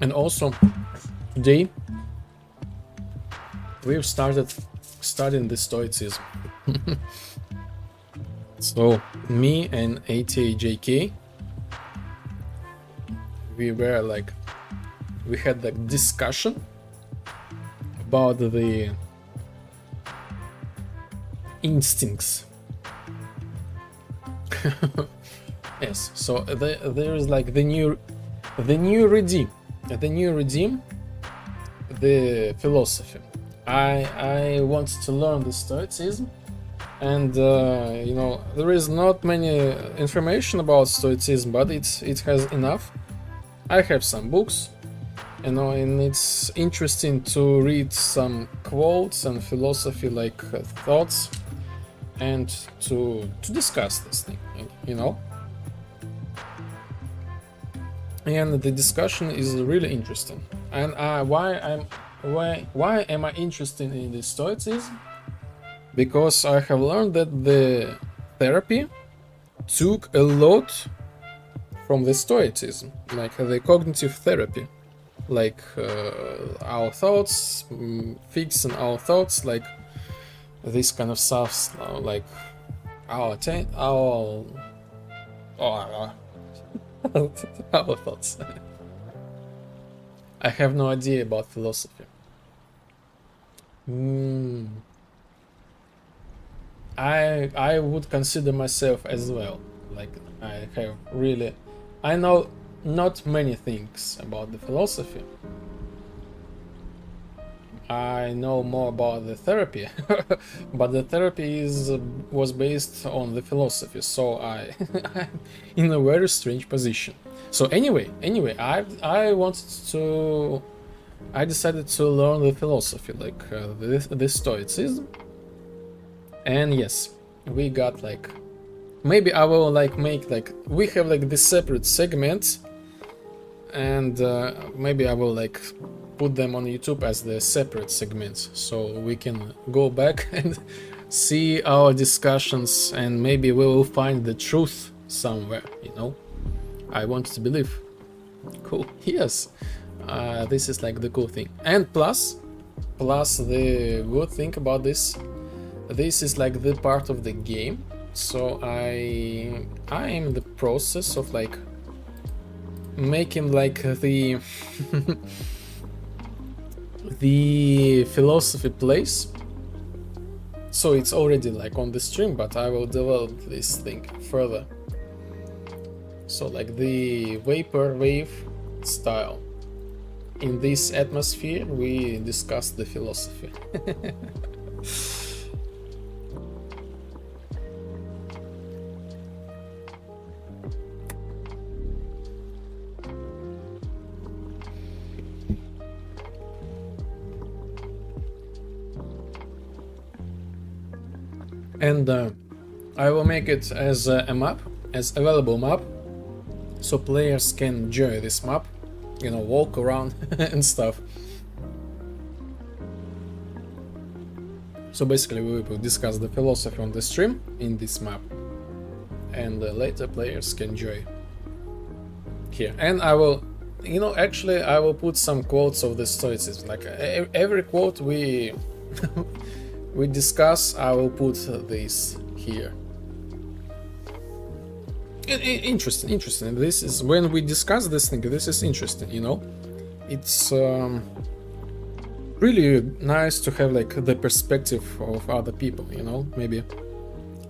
And also today we've started studying the stoicism. So me and ATAJK, we had like discussion about the instincts. Yes, so there is like the new regime, the philosophy. I want to learn the stoicism, and you know, there is not many information about stoicism, but it has enough. I have some books, you know, and it's interesting to read some quotes and philosophy like thoughts, and to discuss this thing, you know. And the discussion is really interesting. And why am I interested in the stoicism? Because I have learned that the therapy took a lot from the stoicism, like the cognitive therapy, like our thoughts, fixing our thoughts, like this kind of stuff, like our our thoughts. I have no idea about philosophy. I would consider myself as well. Like I know not many things about the philosophy. I know more about the therapy, but the therapy was based on the philosophy, so I'm in a very strange position. So anyway, I decided to learn the philosophy, like the stoicism. And yes, we got like, maybe I will like make like, we have like the separate segments, and maybe I will like put them on YouTube as the separate segments, so we can go back and see our discussions, and maybe we will find the truth somewhere, you know. I want to believe. Cool. Yes, this is like the cool thing. And plus the good thing about this is like the part of the game. So I am in the process of like making like the the philosophy place. So it's already like on the stream, but I will develop this thing further. So like the vaporwave style. In this atmosphere we discuss the philosophy. And I will make it as a map, as available map, so players can enjoy this map, you know, walk around and stuff. So basically we will discuss the philosophy on the stream in this map, and later players can enjoy here. And I will, you know, actually I will put some quotes of the stoicism, like every quote we we discuss, I will put this here. Interesting. This is when we discuss this thing. This is interesting, you know. It's really nice to have like the perspective of other people, you know, maybe.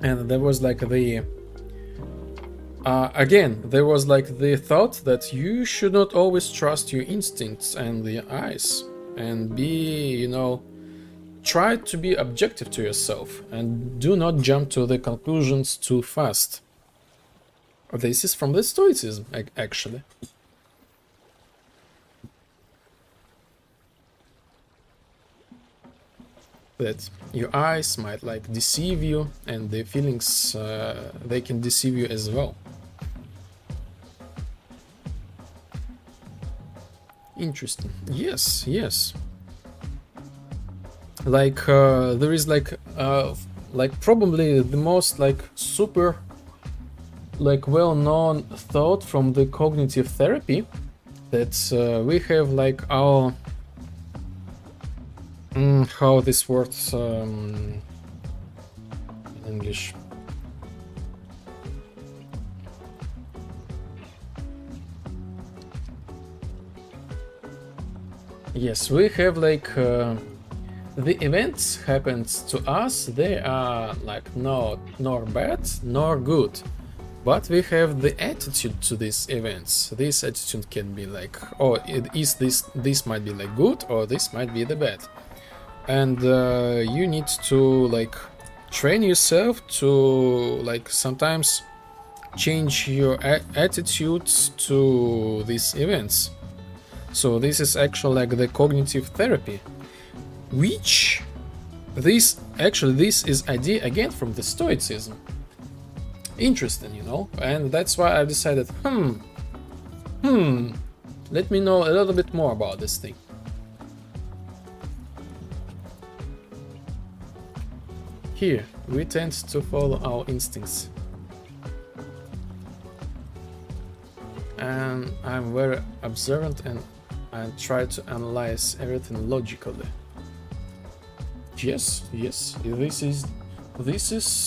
And there was like the again, there was like the thought that you should not always trust your instincts and the eyes, and be, you know, try to be objective to yourself and do not jump to the conclusions too fast. This is from the stoicism, actually. That your eyes might like deceive you, and the feelings they can deceive you as well. Interesting. Yes. Like there is like probably the most like super like well-known thought from the cognitive therapy that we have like our how this works in English. Yes, we have like the events happens to us. They are like nor bad nor good, but we have the attitude to these events. This attitude can be like, oh, this might be like good, or this might be the bad, and you need to like train yourself to like sometimes change your attitudes to these events. So this is actually like the cognitive therapy, which this is idea again from the stoicism. Interesting, you know, and that's why I decided, let me know a little bit more about this thing. Here, we tend to follow our instincts. And I'm very observant and I try to analyze everything logically. Yes, this is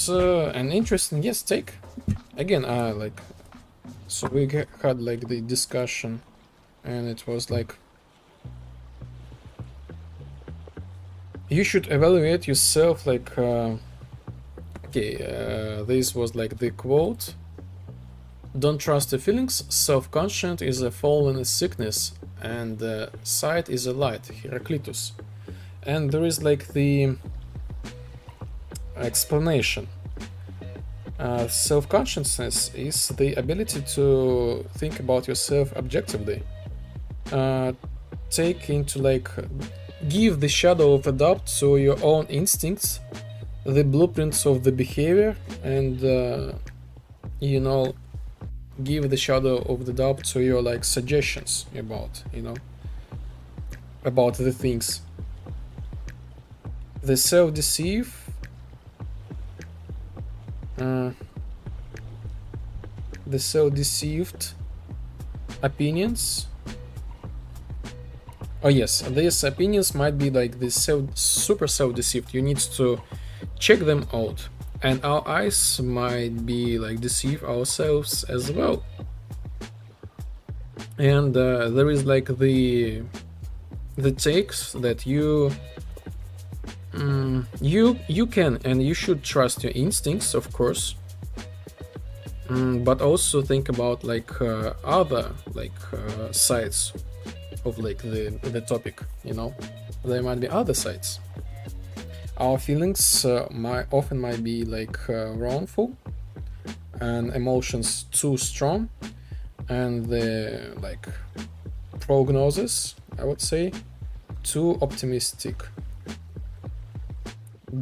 an interesting take. Again, like, so we had like the discussion, and it was like, you should evaluate yourself. Like, this was like the quote. Don't trust the feelings. Self-conscience is a fallen sickness, and sight is a light. Heraclitus. And there is like the explanation. Self-consciousness is the ability to think about yourself objectively. Take into like, give the shadow of a doubt to your own instincts, the blueprints of the behavior, and you know, give the shadow of the doubt to your like suggestions about, you know, about the things. The self-deceive, the self-deceived opinions. Oh yes, these opinions might be like the super self-deceived. You need to check them out, and our eyes might be like deceive ourselves as well. And there is like the takes that you can and you should trust your instincts, of course, but also think about like other like sides of like the topic, you know. There might be other sides. Our feelings might be like wrongful, and emotions too strong, and the like prognosis, I would say, too optimistic.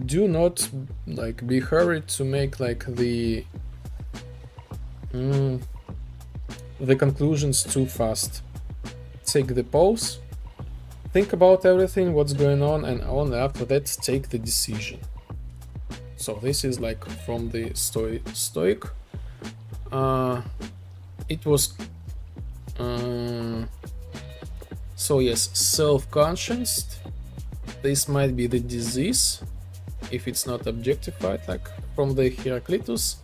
Do not like be hurried to make like the conclusions too fast. Take the pause, think about everything, what's going on, and only after that take the decision. So this is like from the Stoic. It was so yes, self-conscious. This might be the disease if it's not objectified, like from the Heraclitus,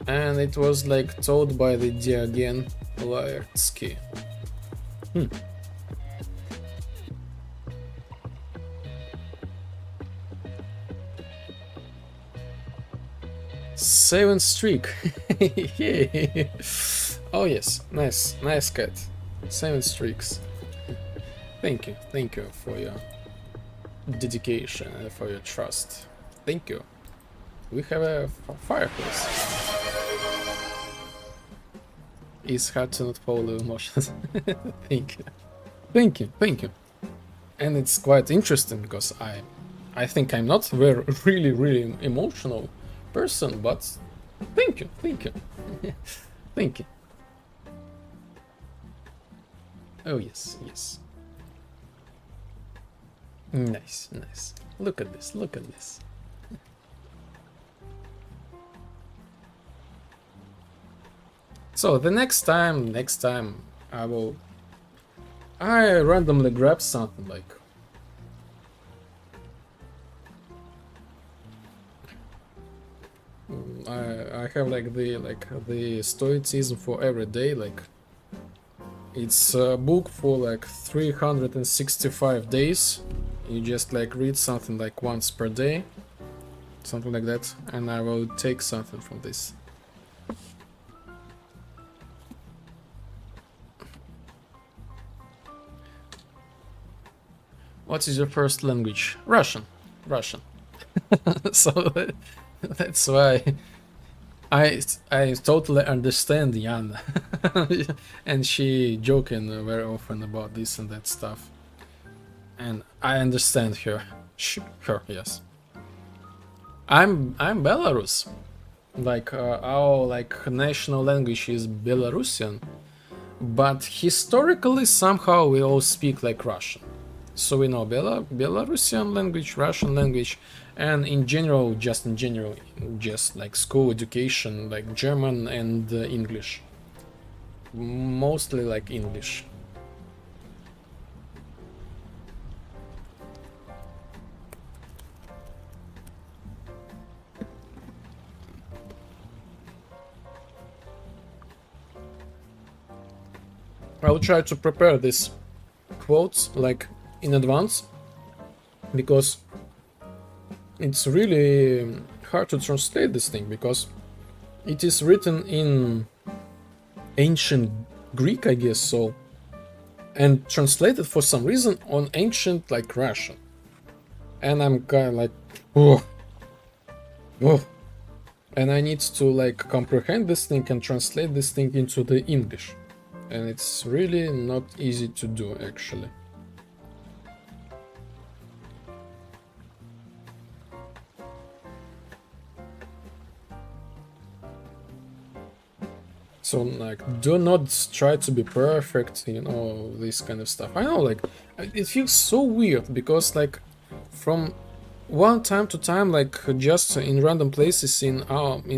and it was like taught by the Diogen Laertsky. Seven streak. Yay. Oh yes, nice cat. 7 streaks. Thank you for your dedication and for your trust. Thank you. We have a fireplace. It's hard to not follow emotions. Thank you. And it's quite interesting because I think I'm not very really emotional person, but thank you. Thank you. Oh yes. Nice. Look at this. So the next time I will I randomly grabbed something like I have like the stoicism for every day. Like it's a book for like 365 days. You just like read something like once per day, something like that, and I will take something from this. What is your first language? Russian. Russian. So that's why I totally understand Yana. And she joking very often about this and that stuff. And I understand her. Her, yes. I'm Belarus. Like our like national language is Belarusian, but historically somehow we all speak like Russian. So we know Belarusian language, Russian language, and in general, just like school education, like German and English. Mostly like English. I'll try to prepare these quotes like in advance, because it's really hard to translate this thing, because it is written in ancient Greek, I guess so, and translated for some reason on ancient like Russian, and I'm kind of like, oh, and I need to like comprehend this thing and translate this thing into the English, and it's really not easy to do actually. So like, do not try to be perfect, you know, this kind of stuff. I know, like, it feels so weird, because like from one time to time, like just in random places in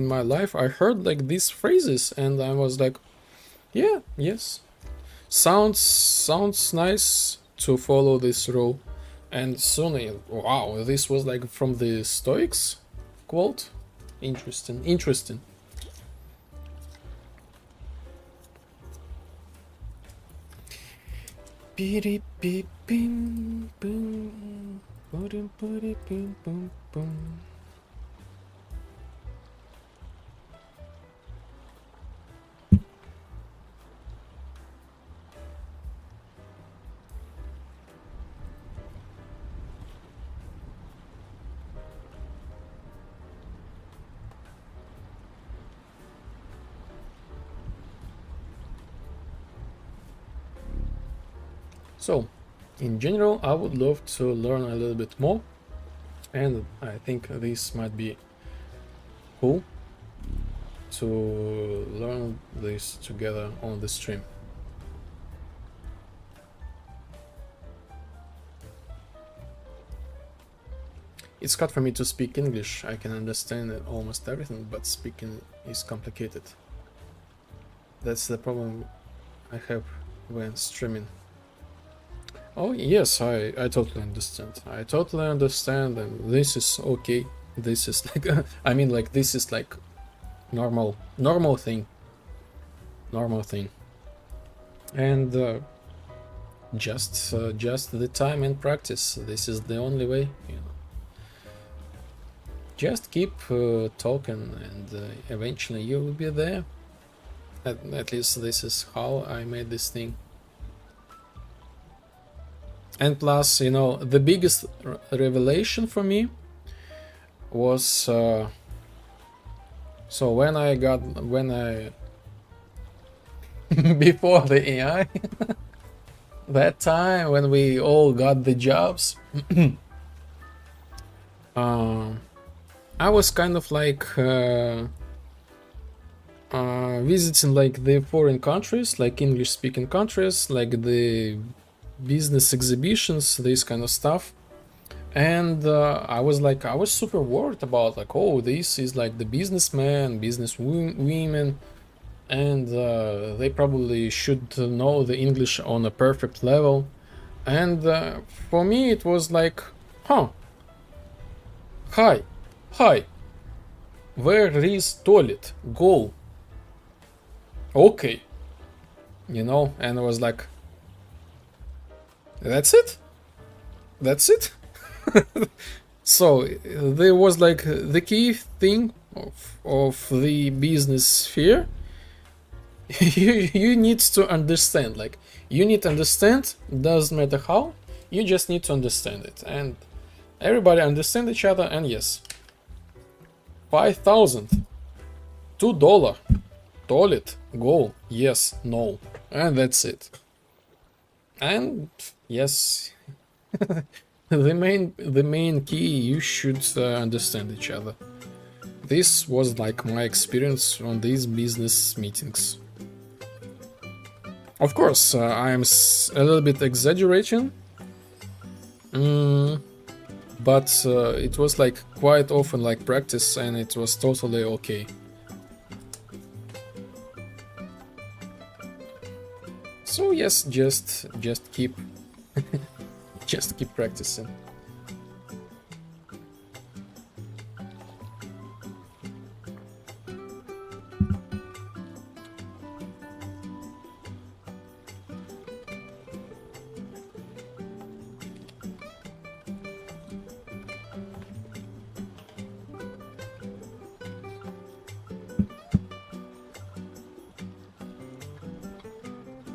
my life, I heard like these phrases, and I was like, yeah, yes, sounds nice to follow this rule. And soon, wow, this was like from the Stoics quote. Interesting. Beep beep bing boom boom boom boom boom. So, in general, I would love to learn a little bit more, and I think this might be cool to learn this together on the stream. It's hard for me to speak English. I can understand almost everything, but speaking is complicated. That's the problem I have when streaming. Oh yes, I totally understand. I totally understand, and this is okay. This is like, I mean, like, this is like normal thing. And just the time and practice. This is the only way, you know. Just keep talking, and eventually you will be there. At least this is how I made this thing. And plus, you know, the biggest revelation for me was so when I before the AI, that time when we all got the jobs, I was kind of like visiting like the foreign countries, like English speaking countries, like the business exhibitions, this kind of stuff. And I was super worried about like, oh, this is like the businessmen, business women, and they probably should know the English on a perfect level. And for me, it was like, huh, hi, where is toilet? Go. Okay, and I was like, that's it? That's it? So there was like the key thing of the business sphere. you need to understand, like, you need to understand, doesn't matter how, you just need to understand it, and everybody understand each other. And yes, 5,000, $2, toilet, go, yes, no, and that's it. And yes, the main key, you should understand each other. This was like my experience on these business meetings. Of course, I am a little bit exaggerating, but it was like quite often like practice, and it was totally okay. So yes, just keep just keep practicing.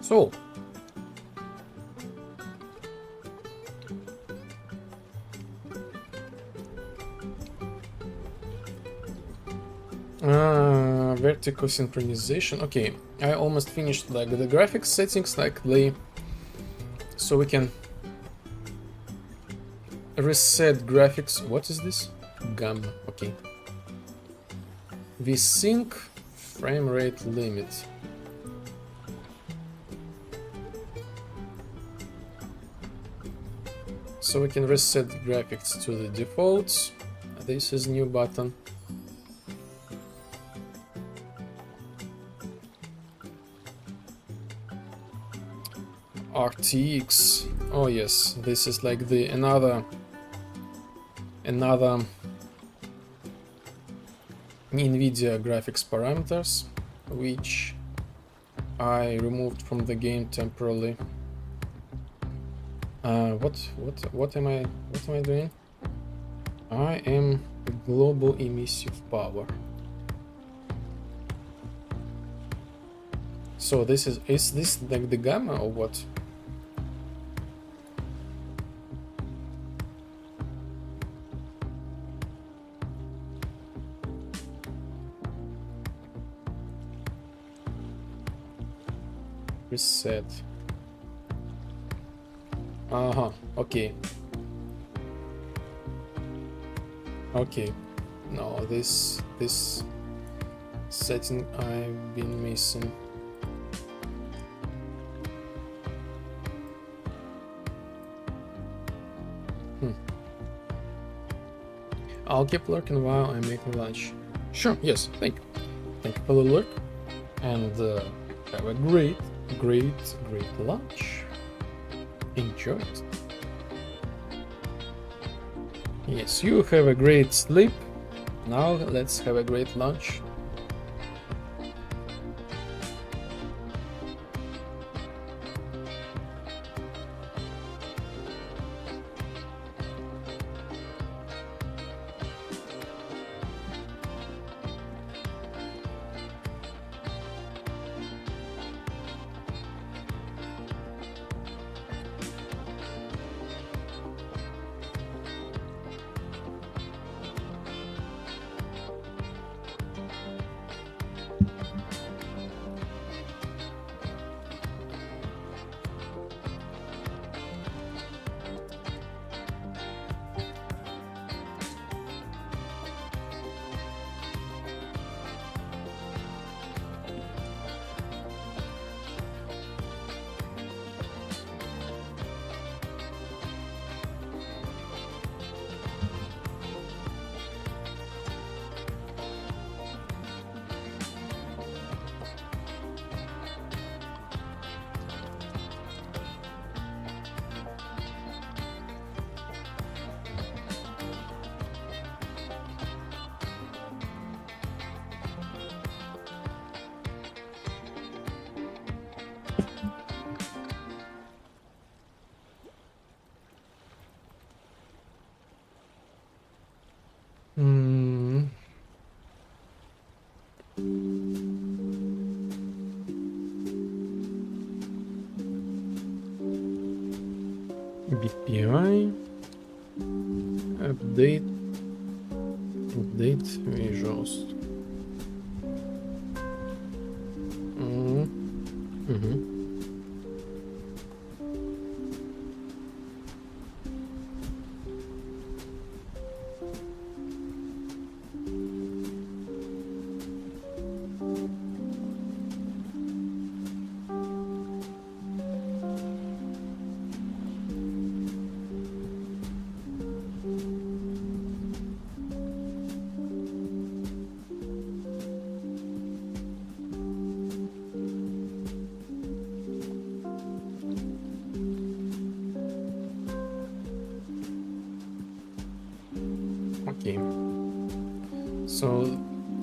So, vertical synchronization. Okay, I almost finished like the graphics settings, like so we can reset graphics. What is this? Gamma. Okay. VSync frame rate limit. So we can reset graphics to the defaults. This is new button. RTX. Oh yes, this is like the another NVIDIA graphics parameters, which I removed from the game temporarily. What am I doing? I am global emissive power. So this is this like the gamma or what? Reset. Okay. Okay. No, this setting I've been missing. I'll keep lurking while I'm making lunch. Sure, yes, thank you. Thank you for the lurk, and have a great lunch. Enjoy it. Yes, you have a great sleep. Now let's have a great lunch. Hmm. BPI update visuals. Okay, so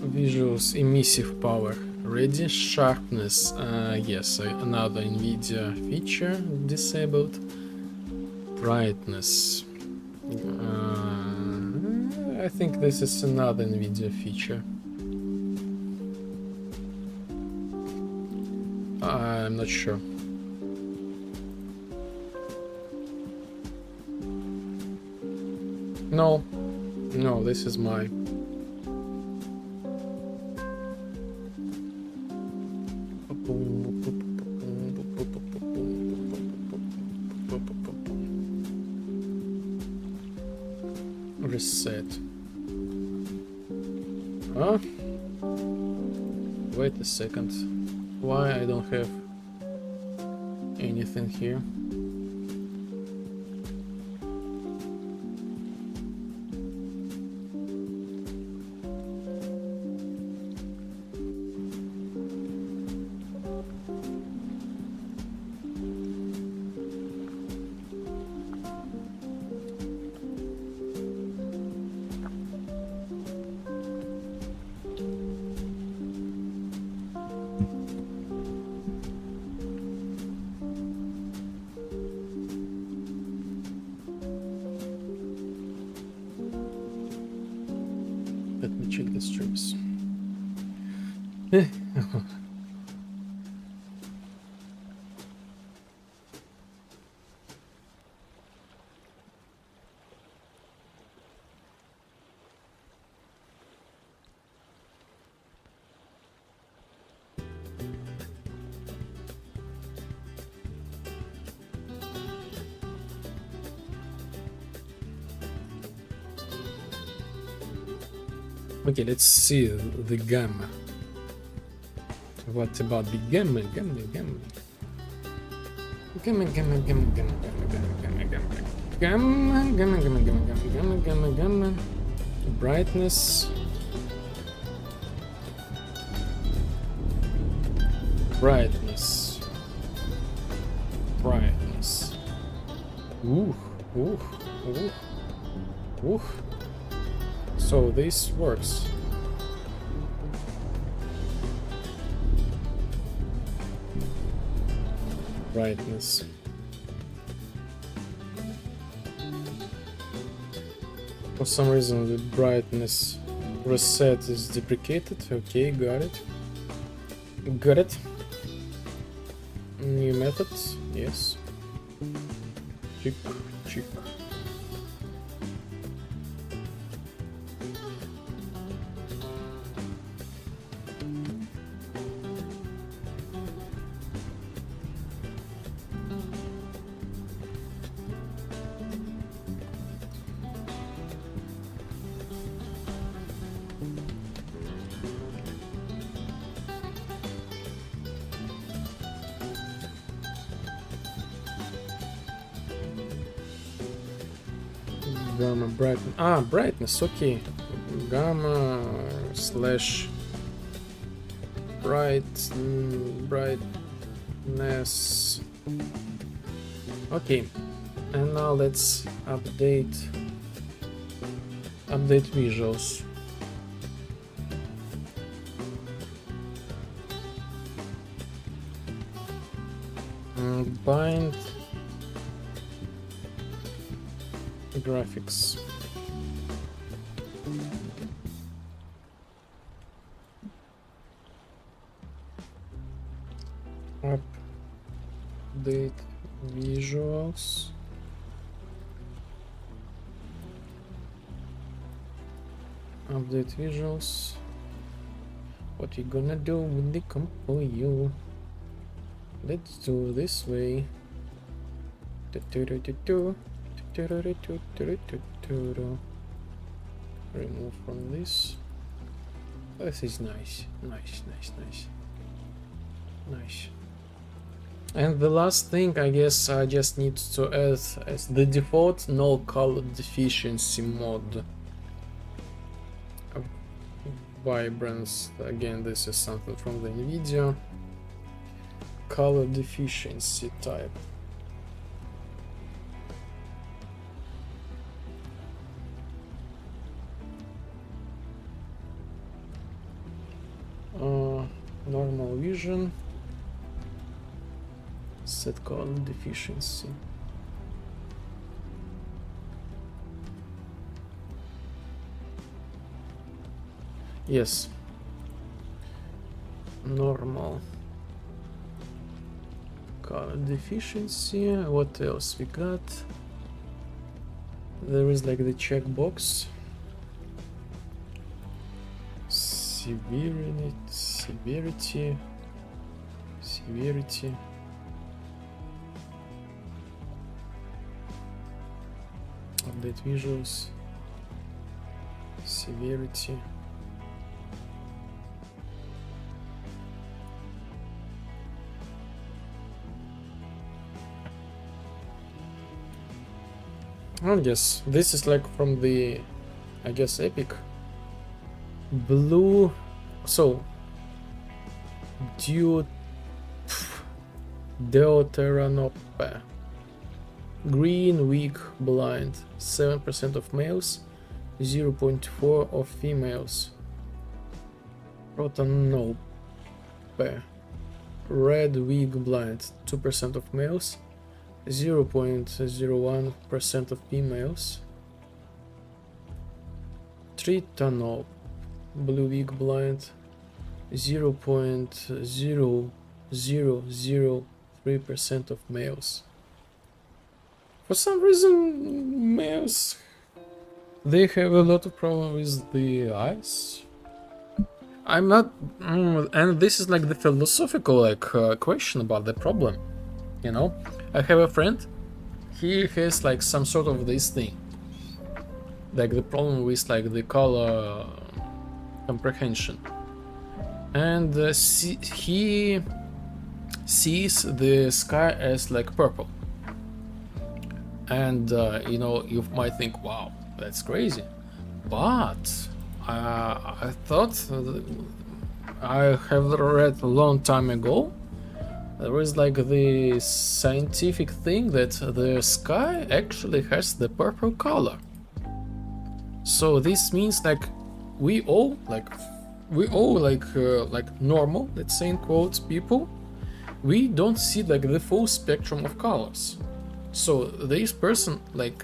visuals, emissive power, ready, sharpness, yes, another NVIDIA feature disabled, brightness, I think this is another NVIDIA feature. I'm not sure. No, this is my. Reset. Huh? Wait a second. Why I don't have anything here? Let me check the streams. Okay, let's see the gamma. What about the gamma? Gamma. Brightness. Ooh. So this works. Brightness. For some reason the brightness reset is deprecated. Okay, got it. New methods, yes. Check. Gamma brightness. Brightness. Okay. Gamma slash brightness. Okay. And now let's update visuals. Bind graphics. Update visuals. Update visuals. What we gonna do with the compo? Let's do this way. Remove from this. This is nice. Nice. And the last thing, I guess I just need to add as the default no color deficiency mod. Vibrance, again this is something from the NVIDIA. Color deficiency type. Normal vision. Set color deficiency. Yes. Normal color deficiency. What else we got? There is like the checkbox. Severity. Update visuals. Severity. I guess this is like from the, I guess, Epic. Blue, so Deuteranope. Green, weak, blind. 7% of males, 0.4 of females. Protanope. Red, weak, blind. 2% of males, 0.01% of females. Tritanope. Blue, weak, blind. 0.0003% of males. For some reason, males, they have a lot of problem with the eyes. I'm not, and this is like the philosophical question about the problem. You know, I have a friend. He has like some sort of this thing, like the problem with like the color comprehension, and he sees the sky as like purple. And you know, you might think, wow, that's crazy, but I thought I have read a long time ago there is like the scientific thing that the sky actually has the purple color. So this means like we all normal, let's say in quotes, people, we don't see like the full spectrum of colors. So this person, like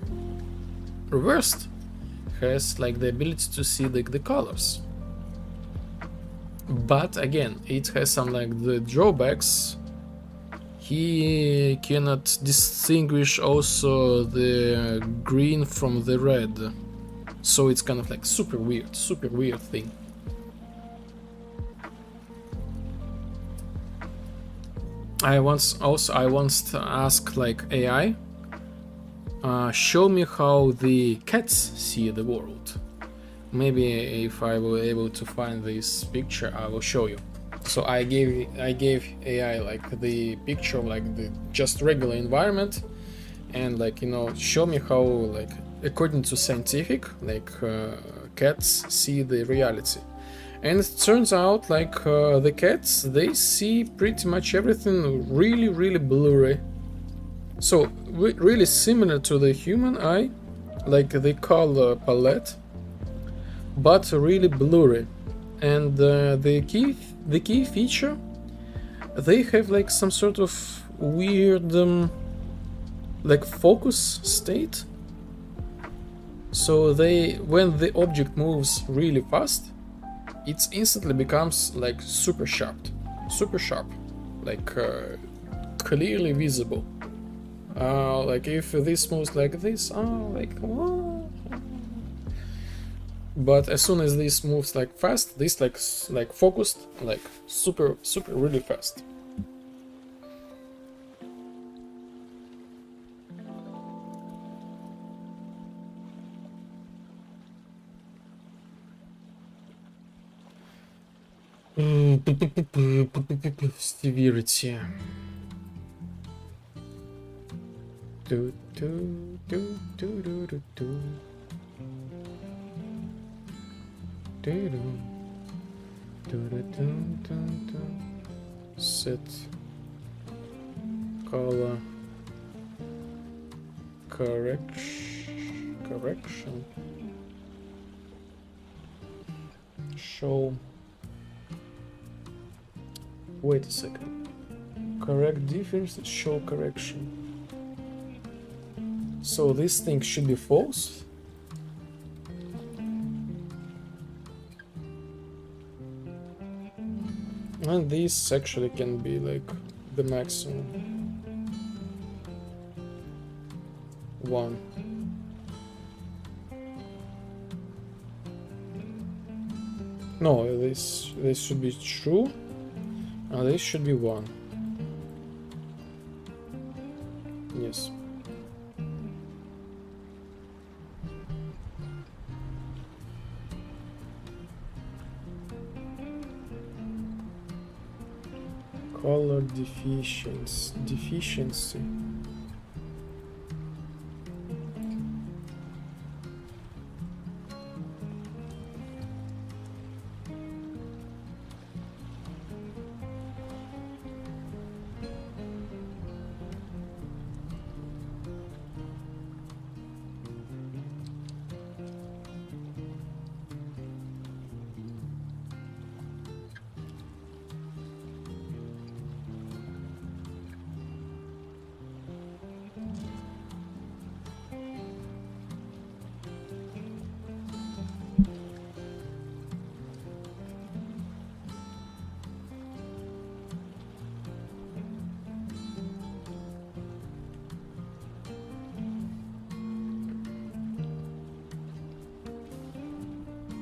reversed, has like the ability to see like the colors. But again, it has some like the drawbacks. He cannot distinguish also the green from the red. So it's kind of like super weird thing. I once asked like AI, show me how the cats see the world. Maybe if I will able to find this picture, I will show you. So I gave AI like the picture of like the just regular environment, and like, you know, show me how like according to scientific like cats see the reality. And it turns out like the cats, they see pretty much everything really blurry. So really similar to the human eye, like the color palette, but really blurry. And the key feature, they have like some sort of weird like focus state. So when the object moves really fast, it instantly becomes like super sharp, like clearly visible. Like if this moves like this, but as soon as this moves like fast, this like focused, like super really fast. Severity. Set color correction. Show. Wait a second. Correct difference, show correction. So this thing should be false. And this actually can be like the maximum. 1. No, this should be true. And this should be 1. Yes. Color deficiency.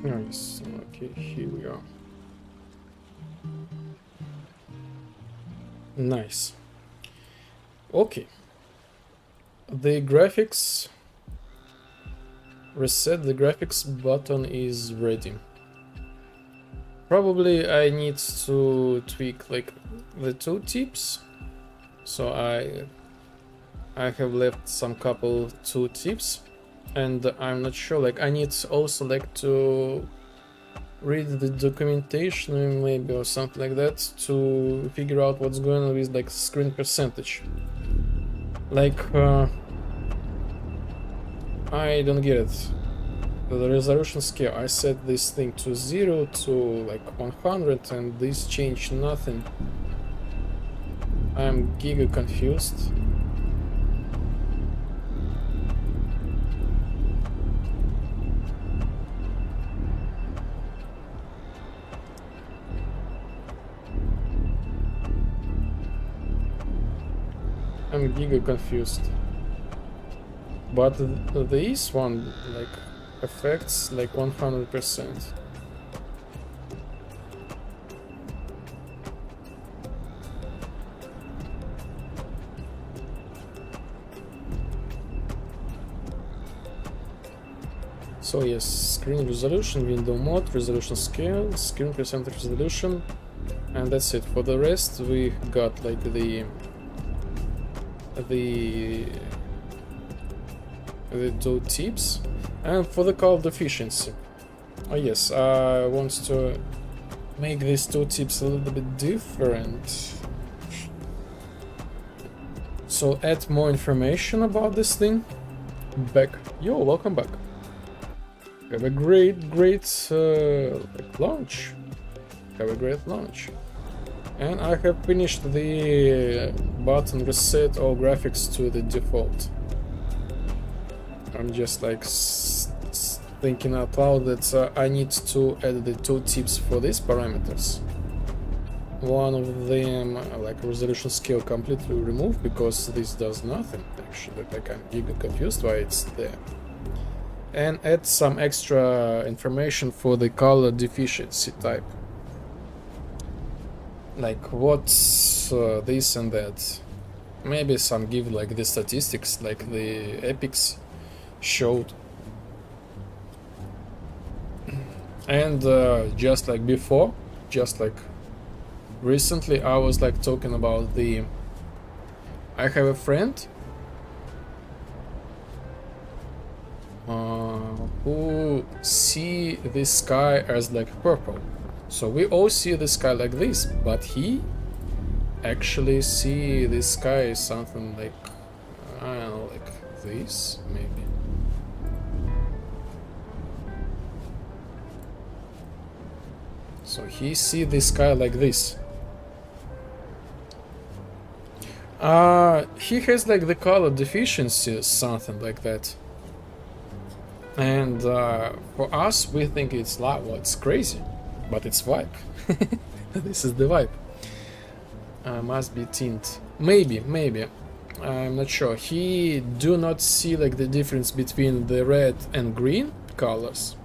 Nice. Okay, here we are. Nice. Okay. The graphics. Reset the graphics button is ready. Probably I need to tweak like the tooltips. So I have left some couple tooltips. And I'm not sure, like I need also like to read the documentation maybe or something like that to figure out what's going on with like screen percentage. Like I don't get it. The resolution scale, I set this thing to 0 to like 100 and this changed nothing. I'm giga confused. I'm giga confused. But this one like affects like 100%. So yes, screen resolution, window mode, resolution scale, screen percentage resolution, and that's it. For the rest we got like the tooltips, and for the color efficiency. Oh yes, I want to make these tooltips a little bit different. So add more information about this thing. Back. Yo, welcome back. Have a great like launch. Have a great launch. And I have finished the button reset all graphics to the default. I'm just like thinking out loud that I need to add the two tips for these parameters. One of them, like resolution scale, completely removed because this does nothing. Actually, like I'm giga confused why it's there. And add some extra information for the color deficiency type. Like what's this and that. Maybe some give like the statistics like the epics showed. And just like before, just like recently, I was like talking about the... I have a friend who see the sky as like purple. So we all see the sky like this, but he actually see the sky as something like, I don't know, like this, maybe. So he see the sky like this. He has like the color deficiency, something like that. And for us, we think it's like, well, it's crazy, but it's vibe. This is the vibe. Must be tint. Maybe. I'm not sure. He do not see like the difference between the red and green colors.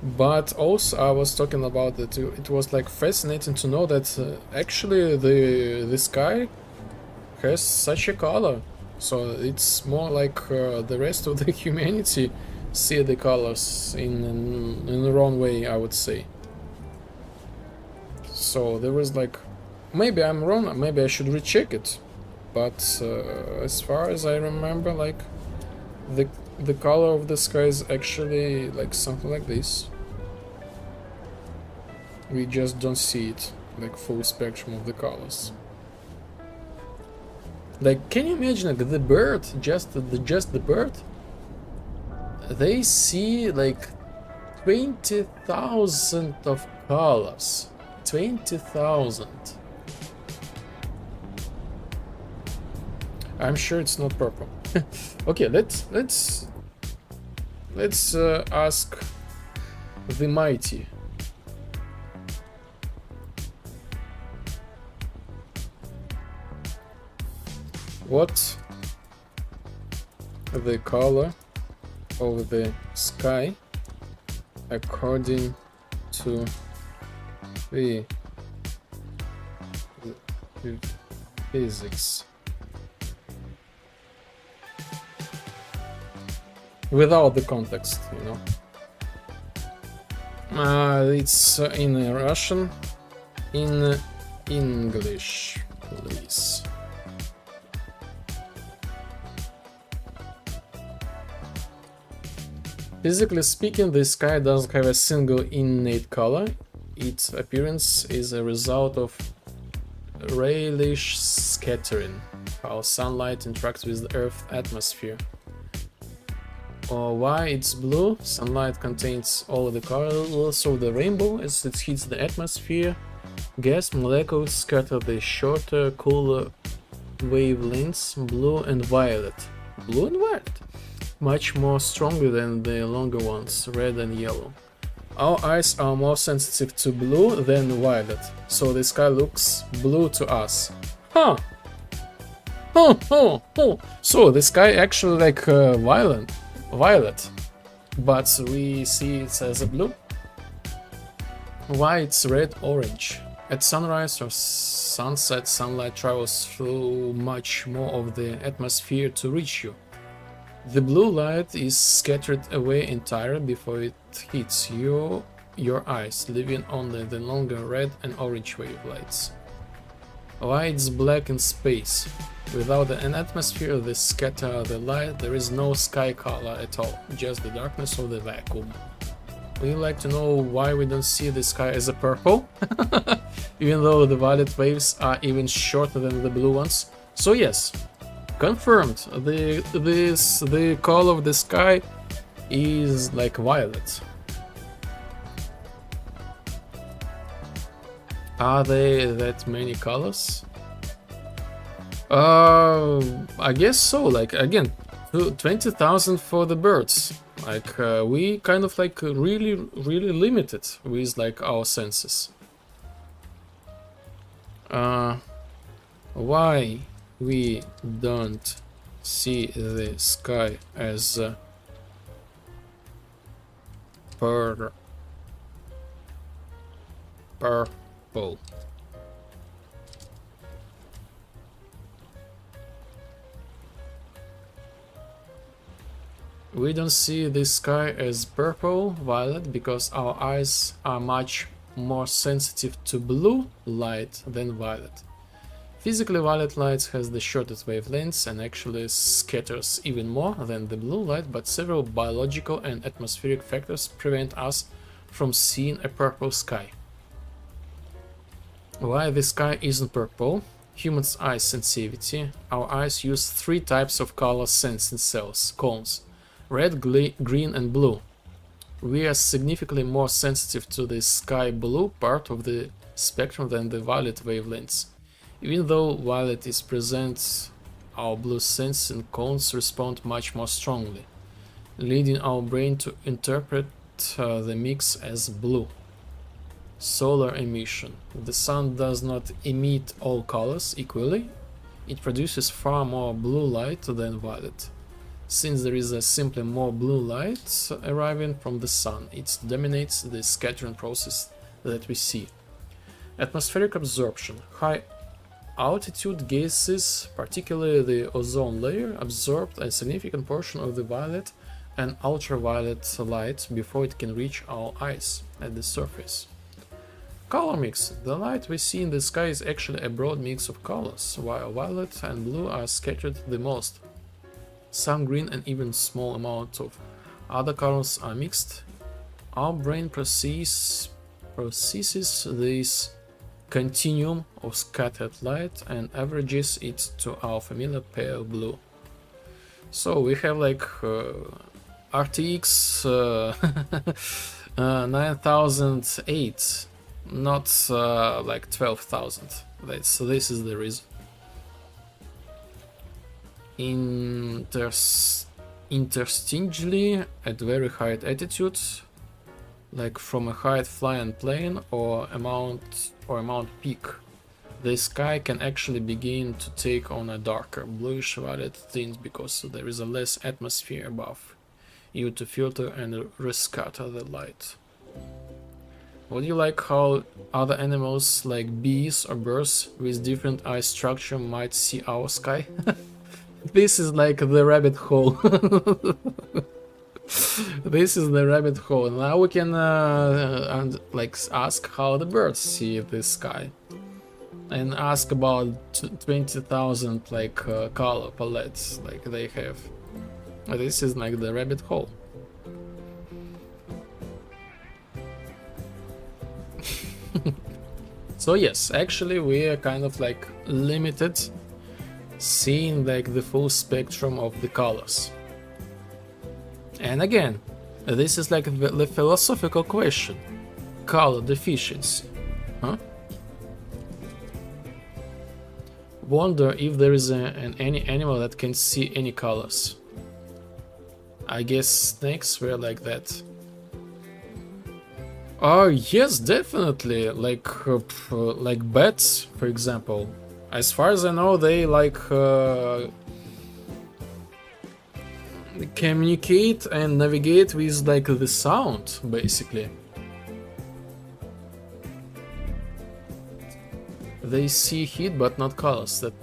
But also I was talking about that it was like fascinating to know that actually the sky has such a color. So it's more like the rest of the humanity see the colors in the wrong way, I would say. So there was like, maybe I'm wrong, maybe I should recheck it. But as far as I remember, like the color of the sky is actually like something like this. We just don't see it, like full spectrum of the colors. Like, can you imagine like the bird, just the bird? They see like 20,000 of colors. 20,000. I'm sure it's not purple. Okay, let's ask the mighty. What the color of the sky according to the physics? Without the context, you know. It's in Russian, in English, please. Physically speaking, the sky doesn't have a single innate color. Its appearance is a result of Rayleigh scattering, how sunlight interacts with the Earth's atmosphere. Or why it's blue, sunlight contains all the colors of the rainbow as it hits the atmosphere. Gas molecules scatter the shorter, cooler wavelengths, blue and violet. Blue and violet? Much more strongly than the longer ones, red and yellow. Our eyes are more sensitive to blue than violet, so the sky looks blue to us. Huh! So the sky actually like violet, but we see it as a blue. Why it's red, orange? At sunrise or sunset, sunlight travels through much more of the atmosphere to reach you. The blue light is scattered away entirely before it hits your eyes, leaving only the longer red and orange wavelengths. Why it's black in space? Without an atmosphere that scatter the light, there is no sky color at all, just the darkness of the vacuum. Would you like to know why we don't see the sky as a purple? Even though the violet waves are even shorter than the blue ones? So yes, confirmed, the color of the sky is like violet. Are there that many colors? I guess so. Like again, 20,000 for the birds. Like we kind of like really limited with like our senses. Why we don't see the sky as purple? We don't see the sky as purple, violet, because our eyes are much more sensitive to blue light than violet. Physically, violet light has the shortest wavelengths and actually scatters even more than the blue light, but several biological and atmospheric factors prevent us from seeing a purple sky. Why the sky isn't purple? Humans' eye sensitivity. Our eyes use 3 types of color sensing cells, cones: red, green and blue. We are significantly more sensitive to the sky blue part of the spectrum than the violet wavelengths. Even though violet is present, our blue sensing cones respond much more strongly, leading our brain to interpret the mix as blue. Solar emission. The sun does not emit all colors equally. It produces far more blue light than violet. Since there is simply more blue light arriving from the sun, it dominates the scattering process that we see. Atmospheric absorption. High altitude gases, particularly the ozone layer, absorbed a significant portion of the violet and ultraviolet light before it can reach our eyes at the surface. Color mix. The light we see in the sky is actually a broad mix of colors, while violet and blue are scattered the most. Some green and even small amounts of other colors are mixed. Our brain processes this continuum of scattered light and averages it to our familiar pale blue. So we have like RTX 9008, not like 12,000. So this is the reason. Interstitially, at very high altitude, like from a high flying plane or a mount peak, the sky can actually begin to take on a darker bluish violet tint because there is a less atmosphere above you to filter and rescatter the light. Would you like how other animals like bees or birds with different eye structure might see our sky? This is like the rabbit hole. This is the rabbit hole. Now we can like ask how the birds see the sky, and ask about 20,000 like color palettes like they have. This is like the rabbit hole. So yes, actually we are kind of like limited seeing like the full spectrum of the colors. And again, this is like the philosophical question. Color deficiency. Huh? Wonder if there is any animal that can see any colors. I guess snakes were like that. Oh yes, definitely. Like bats, for example. As far as I know, they like communicate and navigate with like the sound, basically. They see heat but not colors. That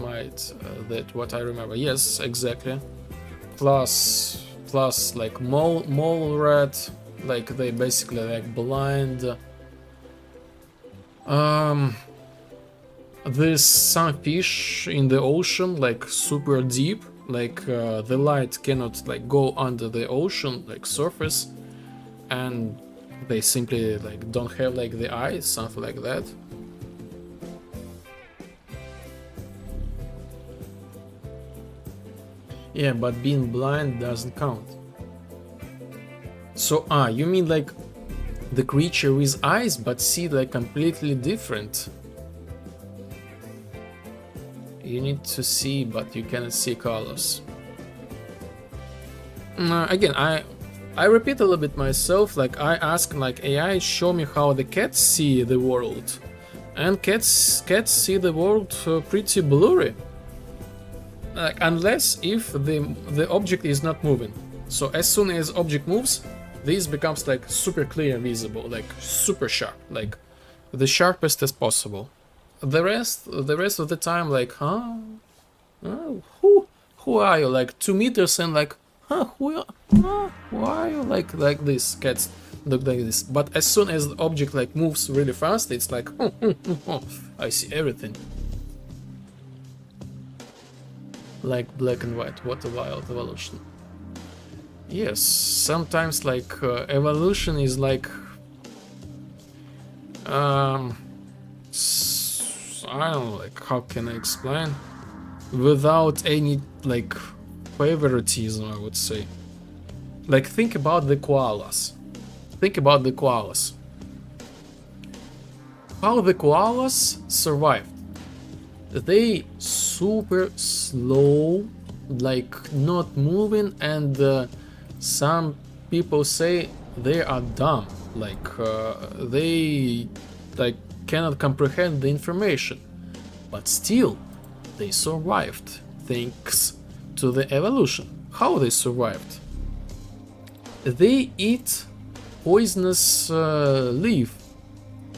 what I remember. Yes, exactly. Plus like mole rat, like they basically like blind. There's some fish in the ocean, like super deep, like the light cannot like go under the ocean like surface, and they simply like don't have like the eyes, something like that. Yeah, but being blind doesn't count. So you mean like the creature with eyes but see like completely different? You need to see, but you cannot see colors. Again, I repeat a little bit myself. Like I ask like AI, show me how the cats see the world, and cats see the world pretty blurry. Like unless if the object is not moving. So as soon as object moves, this becomes like super clear and visible, like super sharp, like the sharpest as possible. The rest of the time, like, huh? Oh, who are you? Like 2 meters and like, huh? Who are you? Like this. Cats look like this. But as soon as the object like moves really fast, it's like, I see everything. Like black and white. What a wild evolution. Yes, sometimes like evolution is like I don't know, like how can I explain without any like favoritism, I would say. Like think about the koalas. How the koalas survived. They super slow, like not moving, and some people say they are dumb, like they like cannot comprehend the information, but still they survived thanks to the evolution. How they survived? They eat poisonous leaf.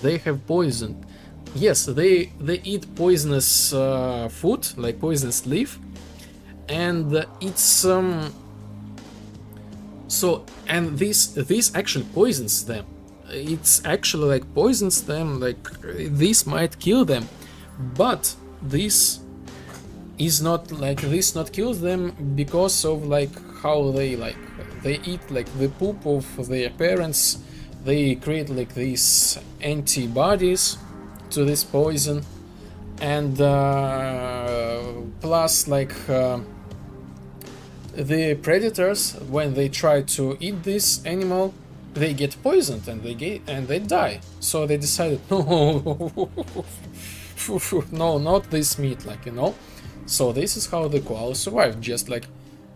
They have poison. Yes, they eat poisonous food, like poisonous leaf, and it's so, and this actually poisons them. It's actually like poisons them, like this might kill them, but this is not like this not kills them because of like how they eat like the poop of their parents. They create like these antibodies to this poison, and plus like the predators, when they try to eat this animal, they get poisoned and they die. So they decided, no, no, not this meat, like, you know. So this is how the koala survived. Just like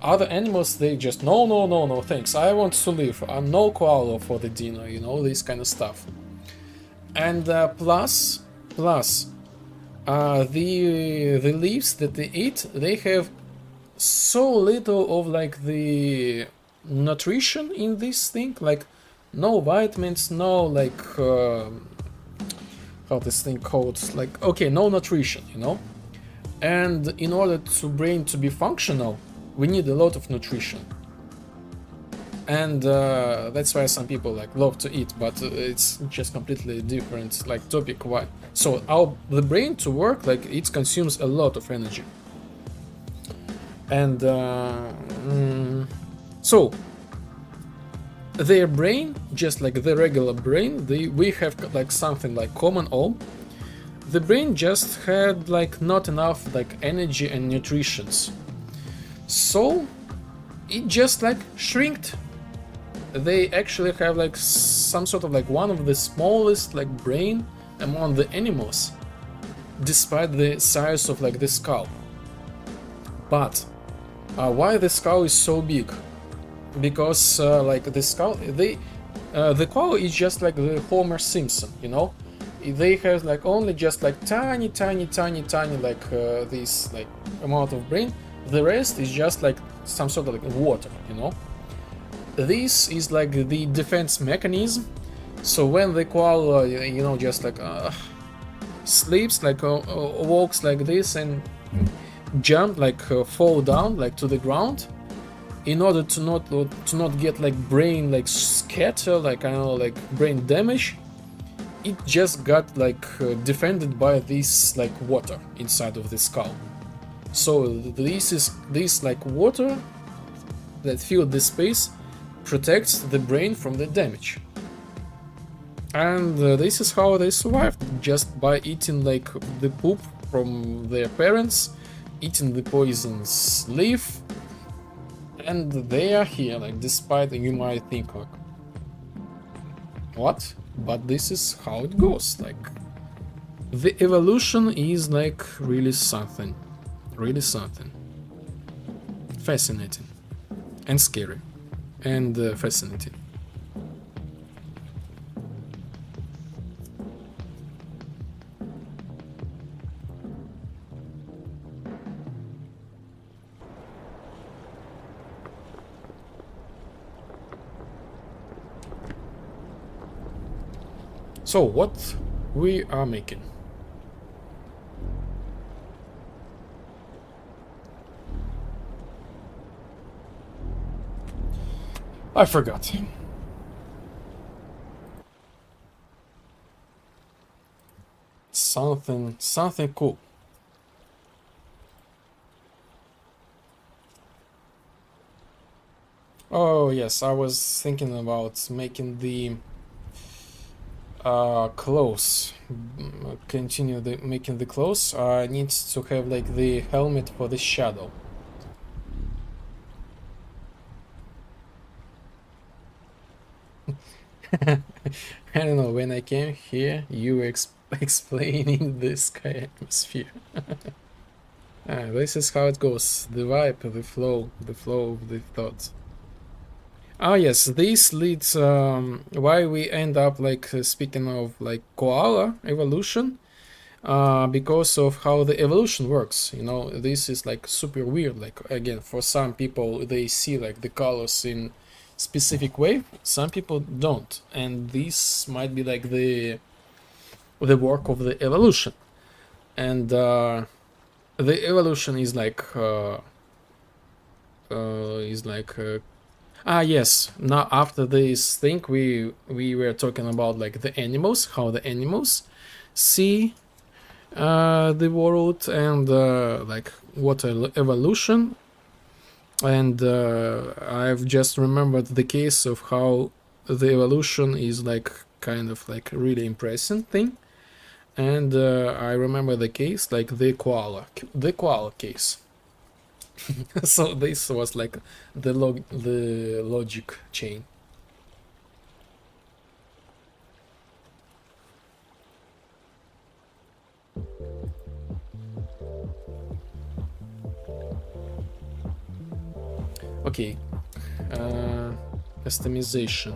other animals, they just no, thanks, I want to live. I'm no koala for the dinner, you know, this kind of stuff. And plus the leaves that they eat, they have so little of like the nutrition in this thing, like no vitamins, no like how this thing called, like, okay, no nutrition, you know. And in order to brain to be functional, we need a lot of nutrition. And that's why some people like love to eat, but it's just completely different like topic. Why? So the brain to work, like it consumes a lot of energy. And so their brain, just like the regular brain, we have like something like common all. The brain just had like not enough like energy and nutritions, so it just like shrinked. They actually have like some sort of like one of the smallest like brain among the animals, despite the size of like the skull. But why the skull is so big? Because like the skull, the koala is just like the Homer Simpson, you know. They have like only just like tiny like this like amount of brain. The rest is just like some sort of like water, you know. This is like the defense mechanism. So when the koala, you know, just like sleeps, like walks like this and jump, like fall down like to the ground, in order to not get like brain like scatter, like I don't know, like brain damage, it just got like defended by this like water inside of the skull. So this like water that filled this space protects the brain from the damage. And this is how they survived, just by eating like the poop from their parents, eating the poisonous leaf, and they are here, like, despite you might think like, what? But this is how it goes. Like, the evolution is like really something. Really something. Fascinating. And scary. And fascinating. So what we are making? I forgot. Something cool. Oh yes, I was thinking about making the clothes. Continue making the clothes. I need to have like the helmet for the shadow. I don't know, when I came here, you were explaining the sky atmosphere. This is how it goes. The vibe, the flow of the thoughts. Ah yes, this leads why we end up like speaking of like koala evolution, because of how the evolution works. You know, this is like super weird. Like again, for some people they see like the colors in specific way, some people don't, and this might be like the work of the evolution, and the evolution is like yes, now after this thing we were talking about like the animals, how the animals see the world, and like what evolution. And I've just remembered the case of how the evolution is like kind of like really impressive thing. And I remember the case like the koala case. So this was like the logic chain. Okay, customization.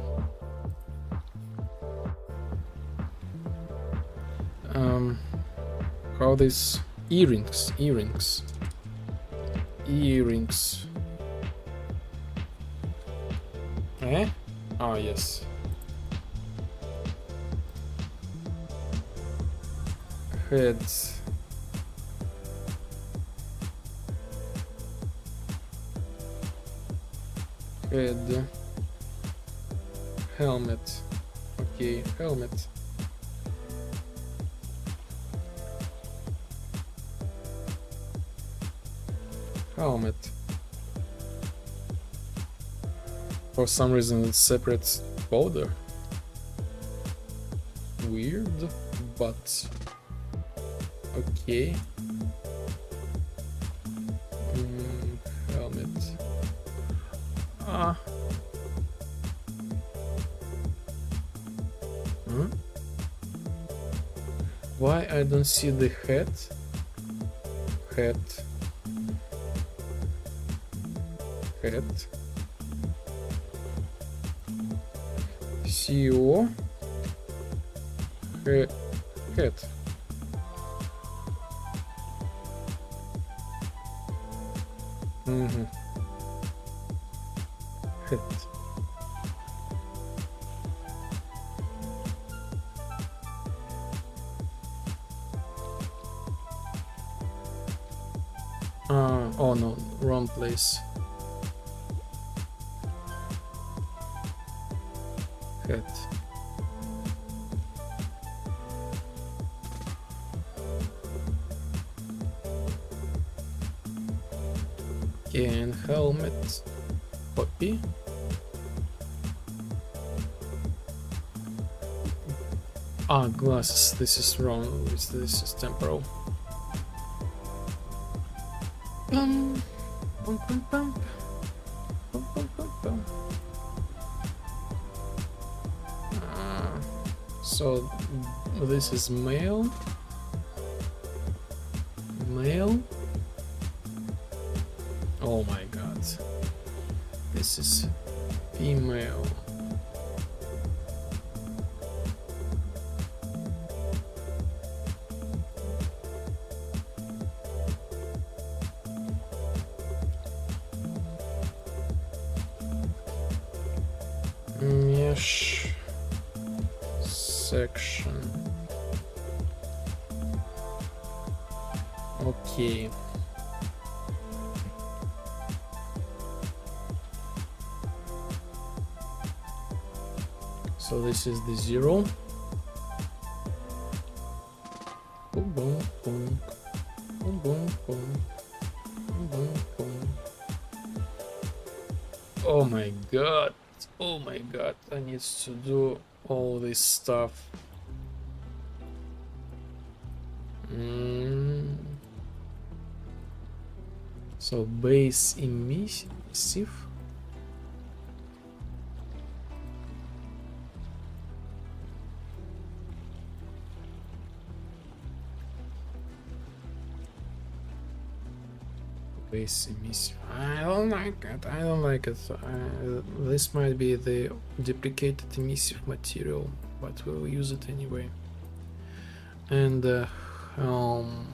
How this earrings. Eh? Ah yes. Heads. Head. Helmet. Okay, helmet. Helmet. For some reason it's separate folder. Weird, but okay. Helmet. Why I don't see the head? Head. CEO. Head. Head. Oh no, wrong place. Head. Okay, and helmet. Copy. Glasses. This is wrong. This is temporal. Bum, bum, bum, bum. Bum, bum, bum, bum. So this is male. Oh my god. This is female. Mesh section. Okay. So this is the 0. Boom, boom, boom. Boom, boom, boom. Boom, boom, boom. Oh my god. Oh my god. I need to do all this stuff. So base emissive. Base emissive. I don't like it. I don't like it. This might be the deprecated emissive material, but we'll use it anyway. And helm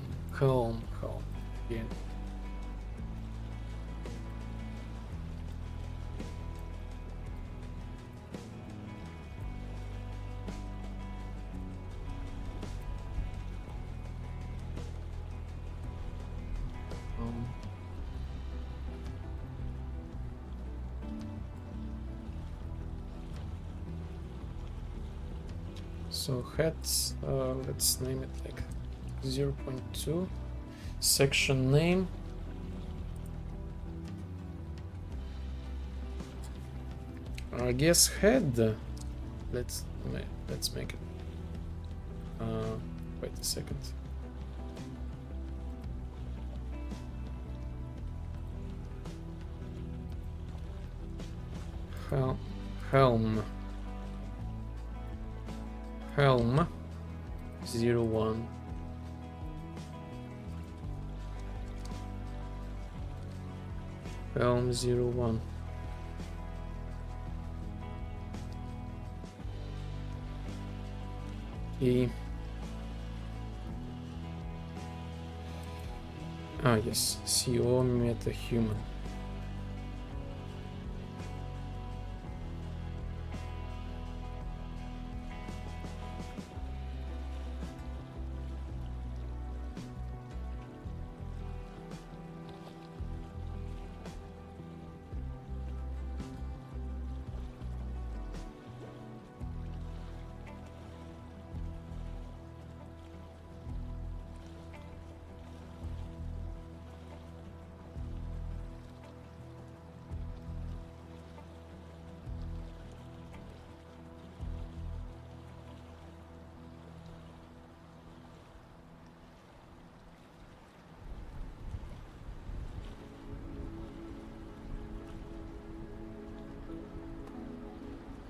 again. So heads, let's name it like 0.2. Section name. I guess head. Let's make it. Wait a second. Helm 01. Helm 01. Yes, CO metahuman.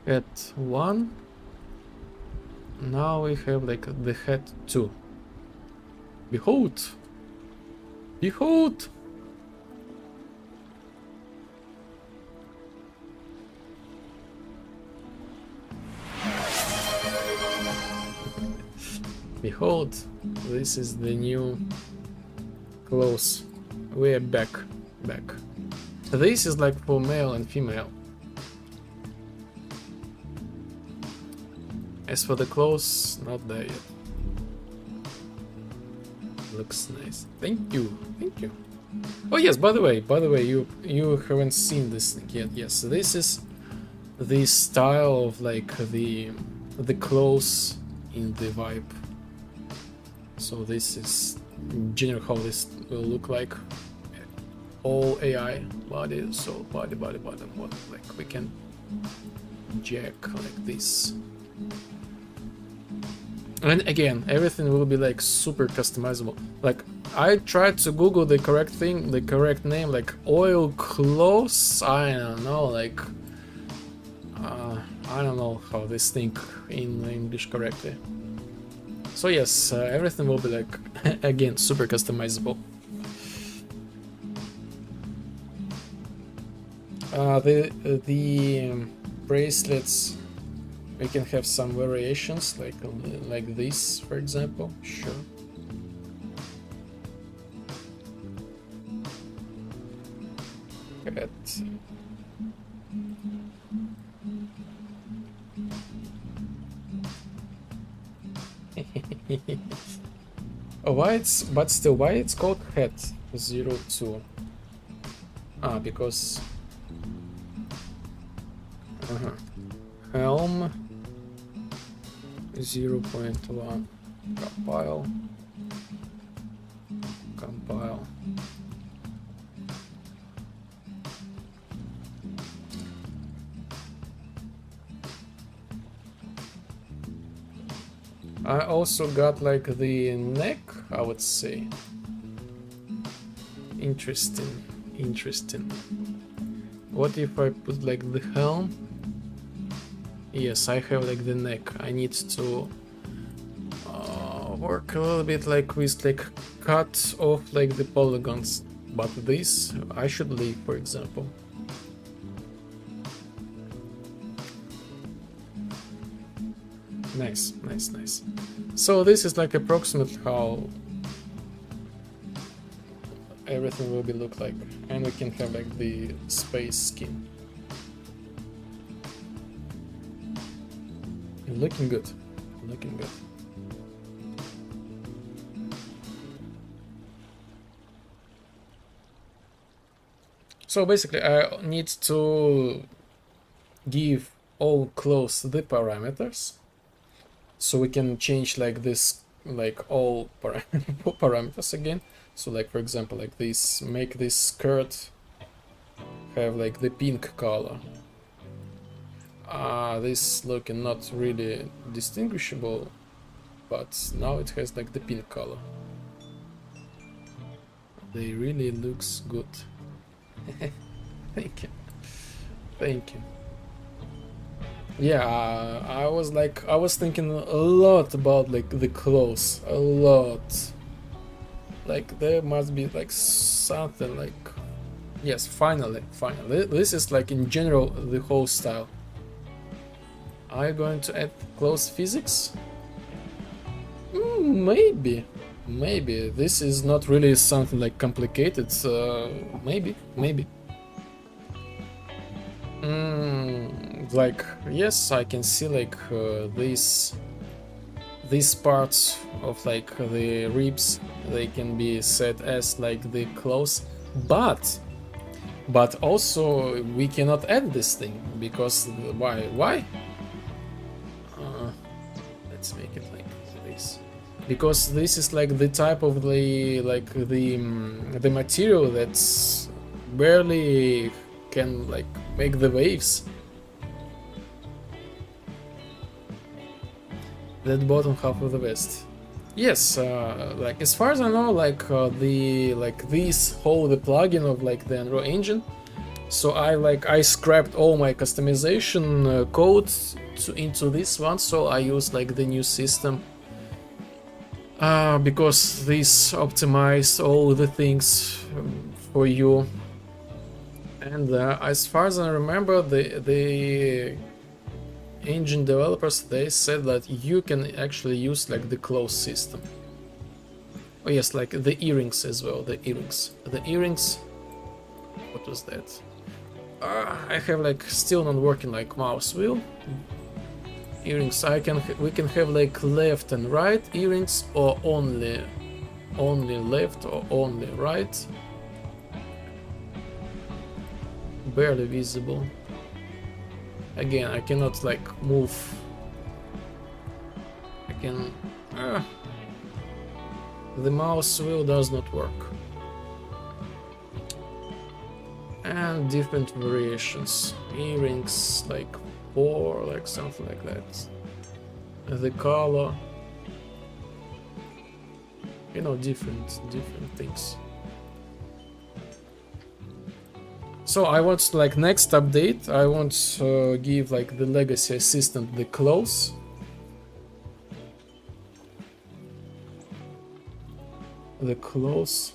Head 1. Now we have like the head 2. Behold! Behold! Behold, this is the new clothes. We're back. This is like for male and female. As for the clothes, not there yet. Looks nice. Thank you. Oh yes, by the way, you haven't seen this thing yet. Yes, this is the style of like the clothes in the vibe. So this is in general how this will look like. All AI body, so body, what like we can jack like this. And again, everything will be like super customizable. Like I tried to Google the correct thing, the correct name, like oil clothes. I don't know, like I don't know how this thing in English correctly. So yes, everything will be like again super customizable. The bracelets, we can have some variations like this, for example. Sure. Hat. Oh, why it's why it's called hat 02? Ah, because helm 0.1 compile. I also got like the neck, I would say. Interesting. What if I put like the helm? Yes, I have like the neck. I need to work a little bit like with like cut off like the polygons, but this I should leave, for example. Nice. So this is like approximately how everything will be look like, and we can have like the space skin. Looking good. So basically I need to give all clothes the parameters, so we can change like this, like all parameters again. So like for example like this, make this skirt have like the pink color. This looking not really distinguishable, but now it has like the pink color. They really looks good. Thank you. Yeah, I was thinking a lot about like the clothes, a lot. Like there must be like something like, yes, finally. This is like in general the whole style. Are you going to add clothes physics? Maybe. This is not really something like complicated. Maybe. Like yes, I can see like these parts of like the ribs, they can be set as like the clothes, but also we cannot add this thing because why? Let's make it like this, because this is like the type of the material that's barely can like make the waves. That bottom half of the vest. Yes, like as far as I know, like this whole the plugin of like the Unreal Engine. So I scrapped all my customization code into this one. So I use like the new system because this optimized all the things for you. And as far as I remember, the engine developers, they said that you can actually use like the closed system. Oh yes, like the earrings as well. The earrings. What was that? I have like still not working like mouse wheel. Earrings. We can have like left and right earrings, or only left or only right. Barely visible. Again, I cannot like move. I can. The mouse wheel does not work. And different variations. Earrings like 4, like something like that. The color. You know, different things. So I want like next update, I want to give like the legacy assistant the clothes. The clothes.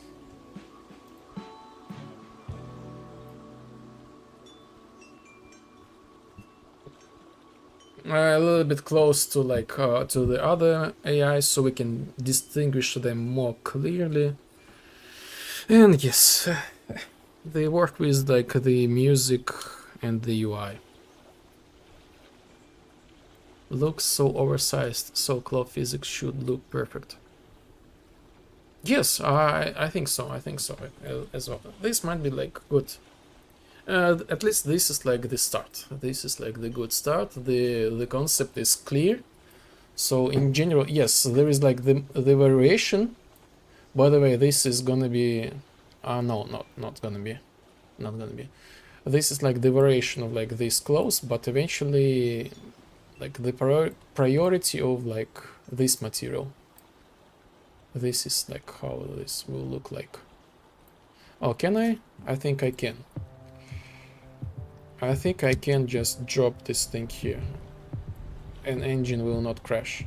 a little bit close to like to the other AI, so we can distinguish them more clearly. And yes, they work with like the music and the UI. Looks so oversized, so cloud physics should look perfect. Yes, I think so. I think so as well. This might be like good. At least this is like the start. This is like the good start. The concept is clear. So in general, yes, there is like the variation. By the way, this is gonna be no, not gonna be. Not gonna be. This is like the variation of like this close, but eventually like the priority of like this material. This is like how this will look like. Oh, can I? I think I can. I think I can just drop this thing here. An engine will not crash.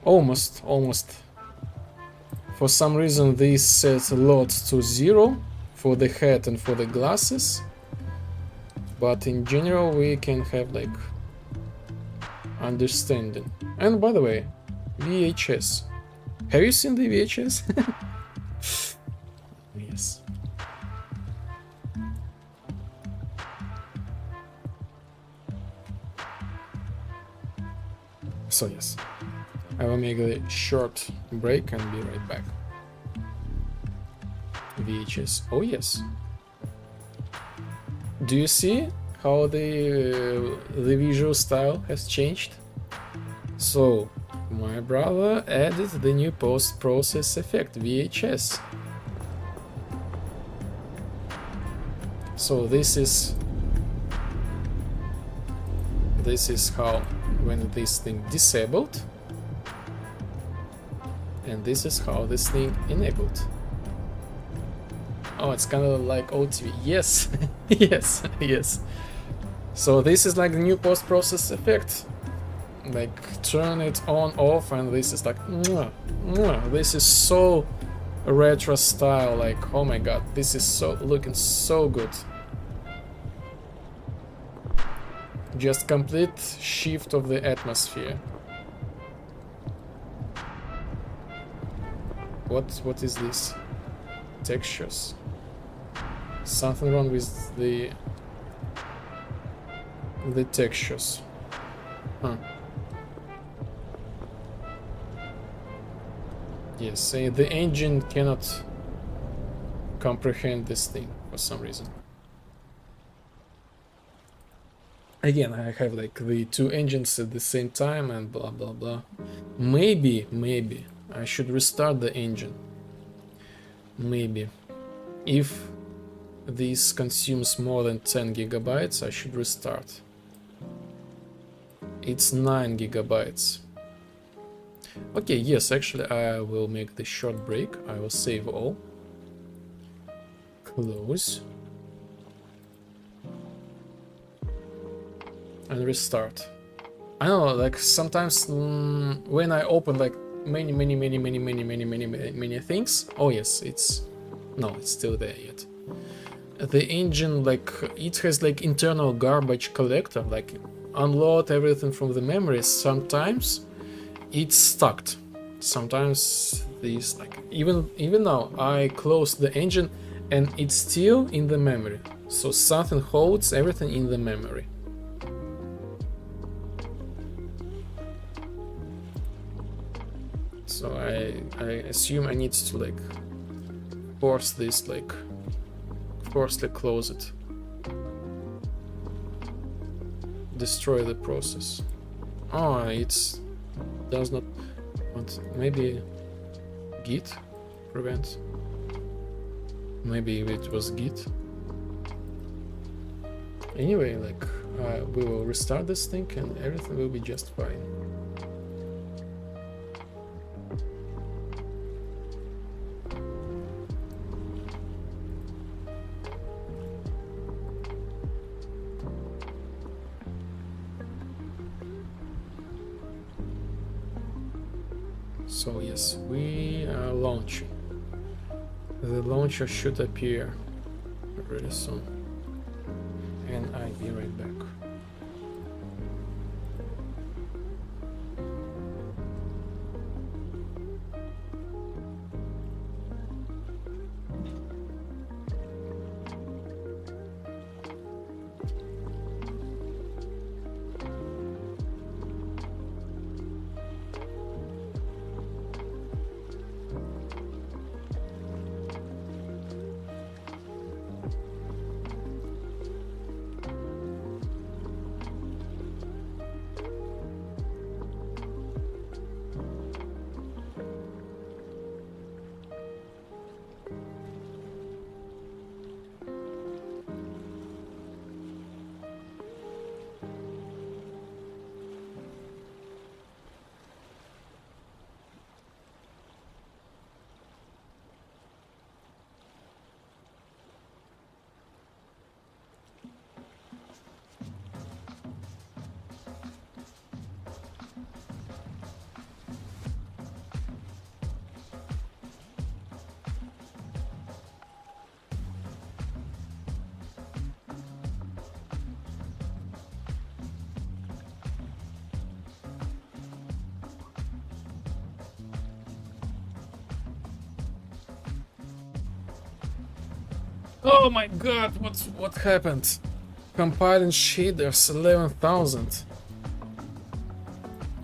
Almost. For some reason this sets load to 0 for the head and for the glasses. But in general we can have like understanding. And by the way, VHS. Have you seen the VHS? Yes. So yes, I will make a short break and be right back. VHS. Oh yes. Do you see how the visual style has changed? So my brother added the new post-process effect, VHS. So this is how when this thing disabled, and this is how this thing enabled. Oh, it's kind of like OTV. Yes, yes. So this is like the new post-process effect. Like turn it on, off, and this is like, mwah, mwah. This is so retro style. Like, oh my god, this is so looking so good. Just complete shift of the atmosphere. What is this? Textures. Something wrong with the textures. Huh. Yes, say the engine cannot comprehend this thing for some reason. Again, I have like the two engines at the same time and blah blah blah. Maybe I should restart the engine. Maybe. If this consumes more than 10 gigabytes, I should restart. It's 9 gigabytes. Okay, yes, actually I will make the short break. I will save all. Close. And restart. I know, like sometimes when I open like many things. Oh yes, it's still there yet. The engine, like it has like internal garbage collector, like unload everything from the memory. Sometimes it's stuck. Sometimes this, like even now I close the engine and it's still in the memory. So something holds everything in the memory. So I assume I need to like force this, like forcefully close it. Destroy the process. Oh, it's does not want. Maybe Git prevents. Maybe it was Git. Anyway, like we will restart this thing and everything will be just fine. So yes, we are launching. The launcher should appear really soon. And I'll be right back. Oh my god, what happened? Compiling shaders 11,000.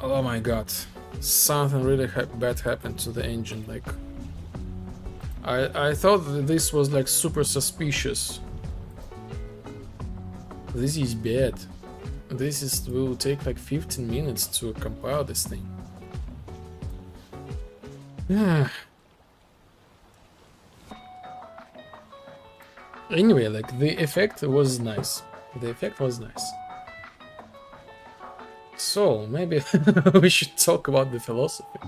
Oh my god. Something really bad happened to the engine, like I thought that this was like super suspicious. This is bad. This will take like 15 minutes to compile this thing. Yeah. Anyway, like the effect was nice. The effect was nice. So maybe we should talk about the philosophy.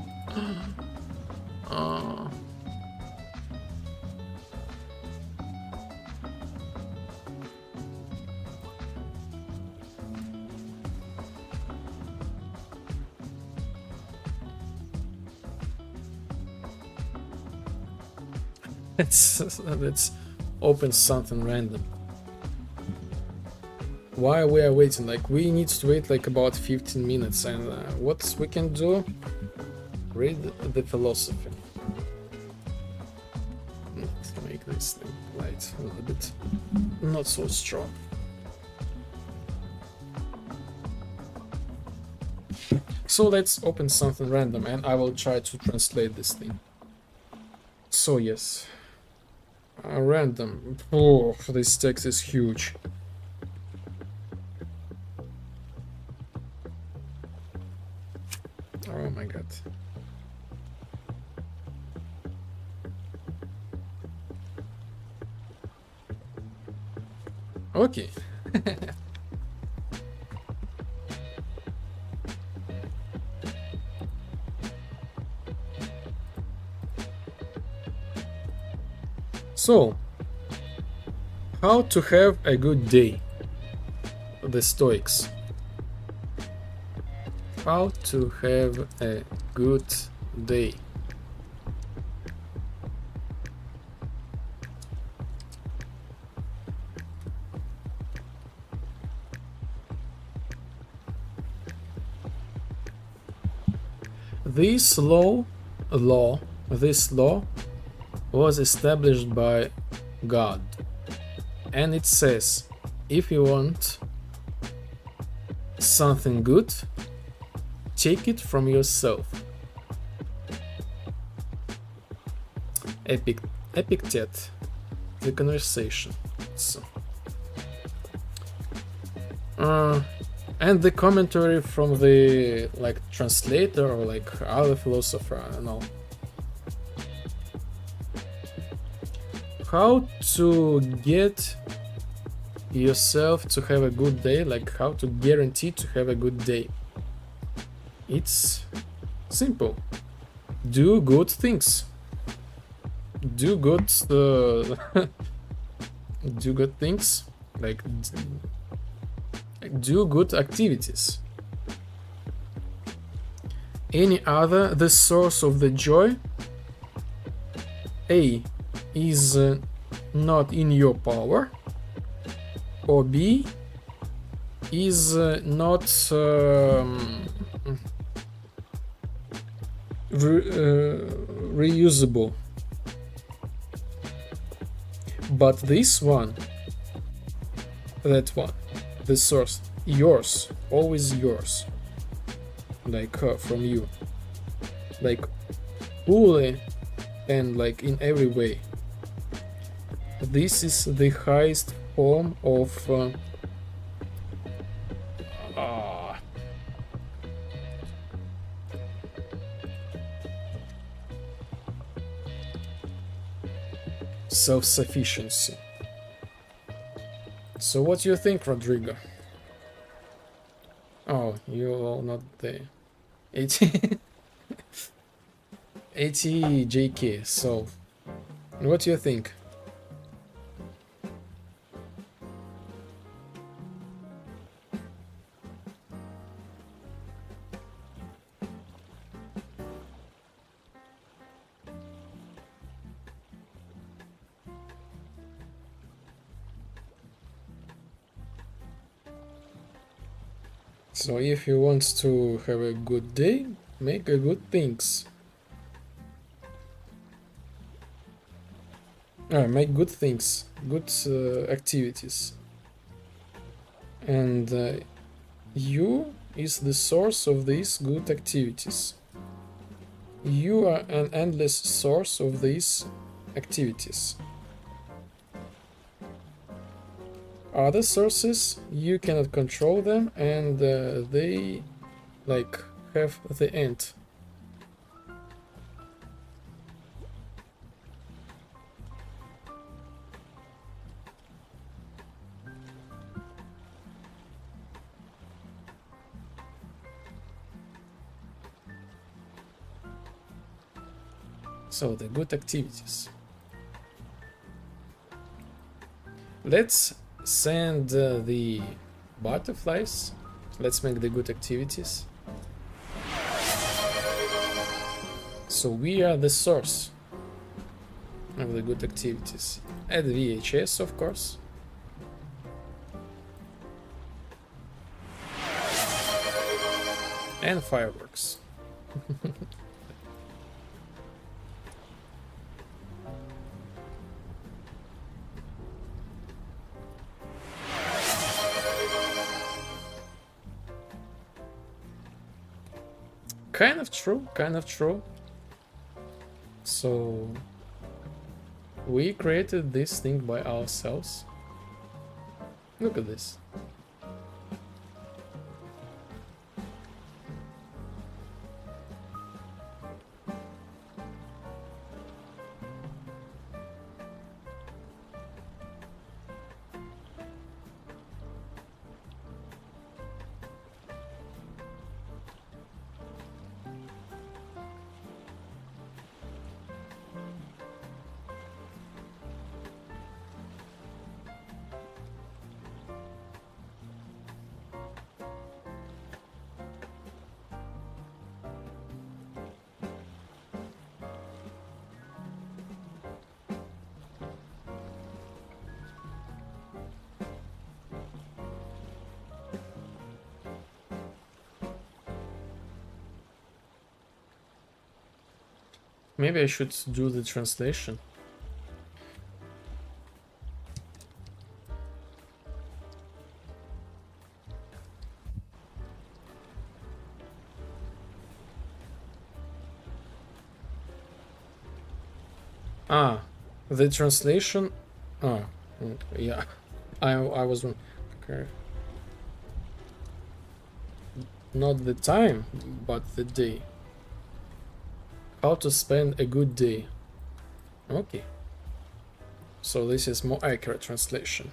Let's open something random. While we are waiting, like we need to wait like about 15 minutes, and what we can do, read the philosophy. Let's make this thing light a little bit, not so strong. So let's open something random, and I will try to translate this thing. So yes, random. Oh, this text is huge. Oh my god. Okay. So, how to have a good day? The Stoics. How to have a good day. This law was established by God, and it says, if you want something good, take it from yourself. Epictet, the conversation. So, and the commentary from the like translator or like other philosopher, I don't know. How to get yourself to have a good day, like how to guarantee to have a good day. It's simple. Do good things. Do good do good things, like do good activities. any other the source of the joy, A, is not in your power, or B, is not reusable. But this one, that one, the source, yours, always yours, like from you, like fully and like in every way. This is the highest form of self-sufficiency. So what do you think, Rodrigo? Oh, you're not there. 80 80 JK. So what do you think? So if you want to have a good day, make a good things. Make good things, good activities. And you is the source of these good activities. You are an endless source of these activities. Other sources, you cannot control them, and they like have the end. So the good activities. Let's send the butterflies. Let's make the good activities. So we are the source of the good activities. Add VHS, of course. And fireworks. Kind of true, kind of true. So we created this thing by ourselves. Look at this. Maybe I should do the translation. The translation. Yeah, I was wrong. Okay. Not the time, but the day. How to spend a good day. Okay. So this is more accurate translation.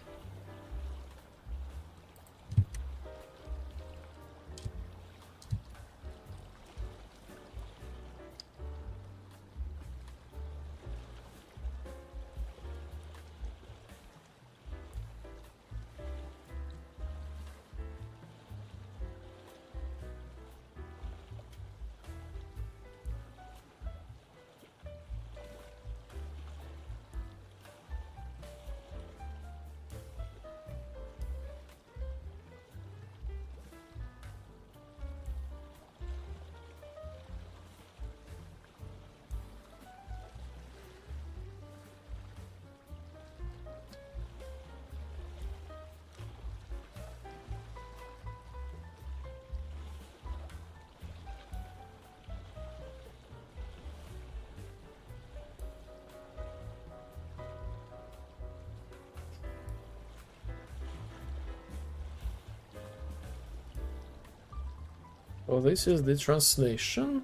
So this is the translation.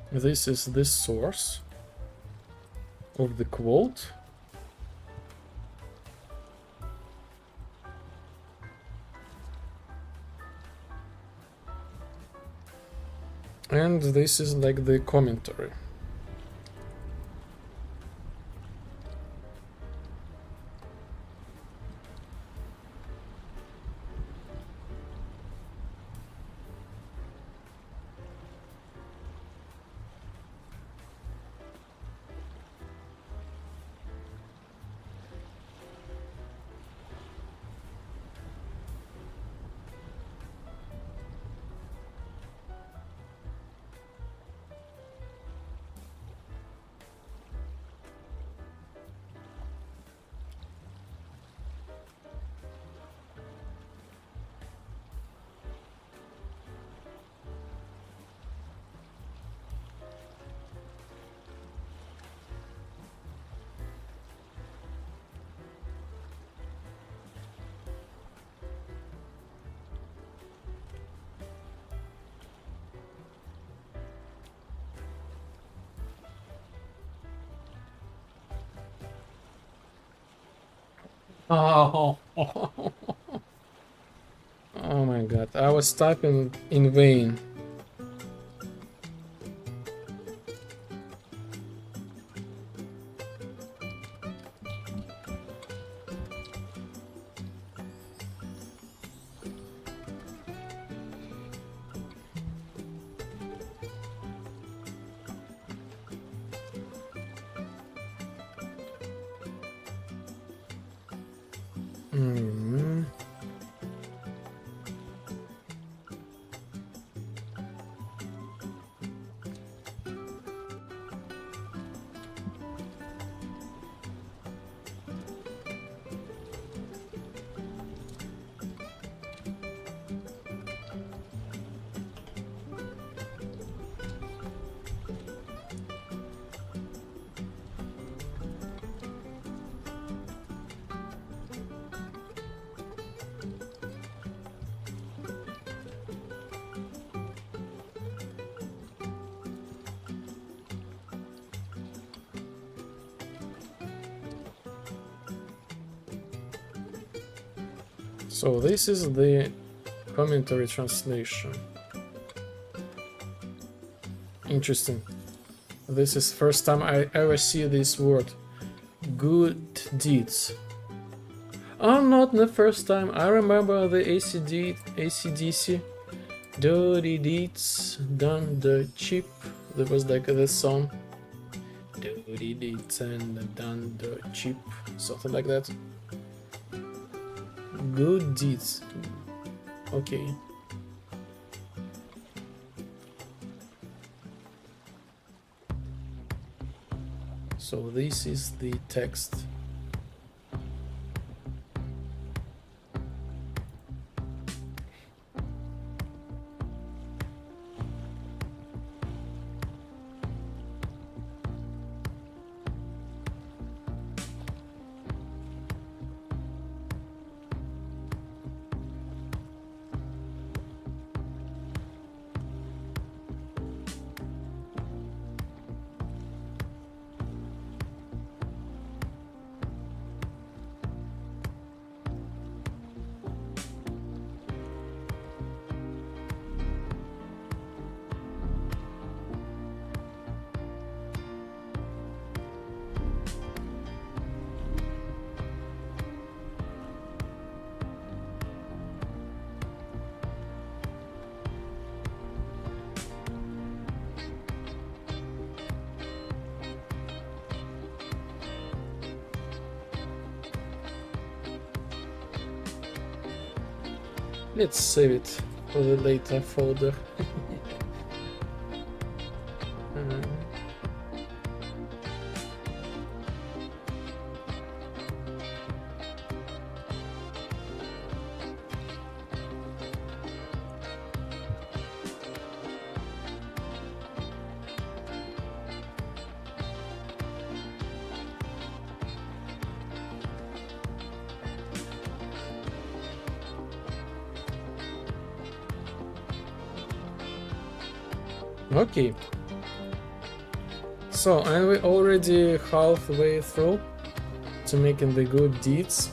This is the source of the quote. And this is like the commentary. Oh, oh my god, I was typing in vain. Mm. So this is the commentary translation. Interesting. This is first time I ever see this word. Good deeds. Oh, not the first time. I remember the ACDC. Dirty deeds done the cheap. There was like this song. Dirty deeds and done the cheap. Something like that. Good deeds. Okay. So this is the text. Let's save it for the later folder. Okay. So, and we're already halfway through to making the good deeds.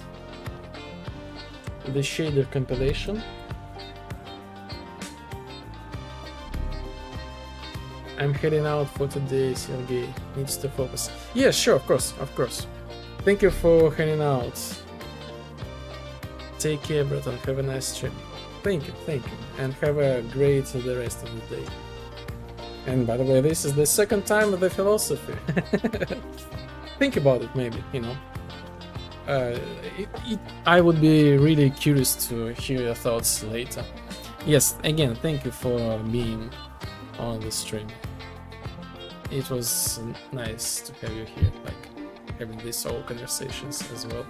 The shader compilation. I'm heading out for today, Sergey. Needs to focus. Yeah, sure, of course, of course. Thank you for hanging out. Take care, Breton. Have a nice trip. Thank you, and have a great the rest of the day. And by the way, this is the second time with the philosophy. Think about it, maybe, you know. I would be really curious to hear your thoughts later. Yes, again, thank you for being on the stream. It was nice to have you here, like having these whole conversations as well.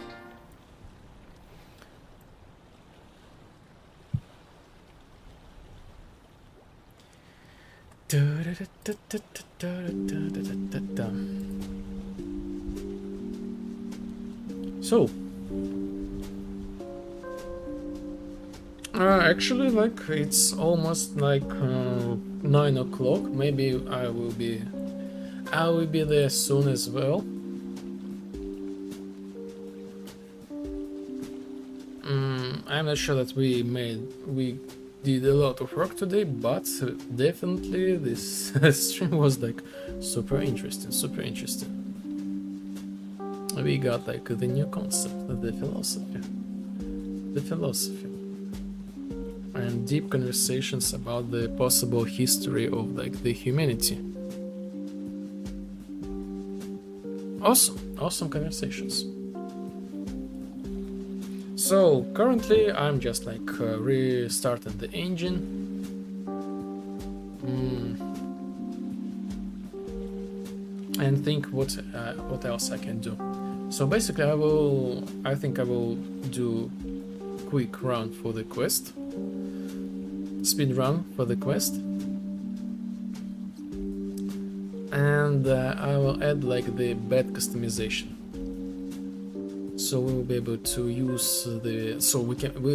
So, actually, like it's almost like 9 o'clock. Maybe I will be there soon as well. I'm not sure that we did a lot of work today, but definitely this stream was like super interesting. We got like the new concept, the philosophy, and deep conversations about the possible history of like the humanity. Awesome conversations. So currently I'm just like restarting the engine. And think what else I can do. So basically I think I will do quick run for the quest. Speed run for the quest. And I will add like the bed customization. So we will be able to use we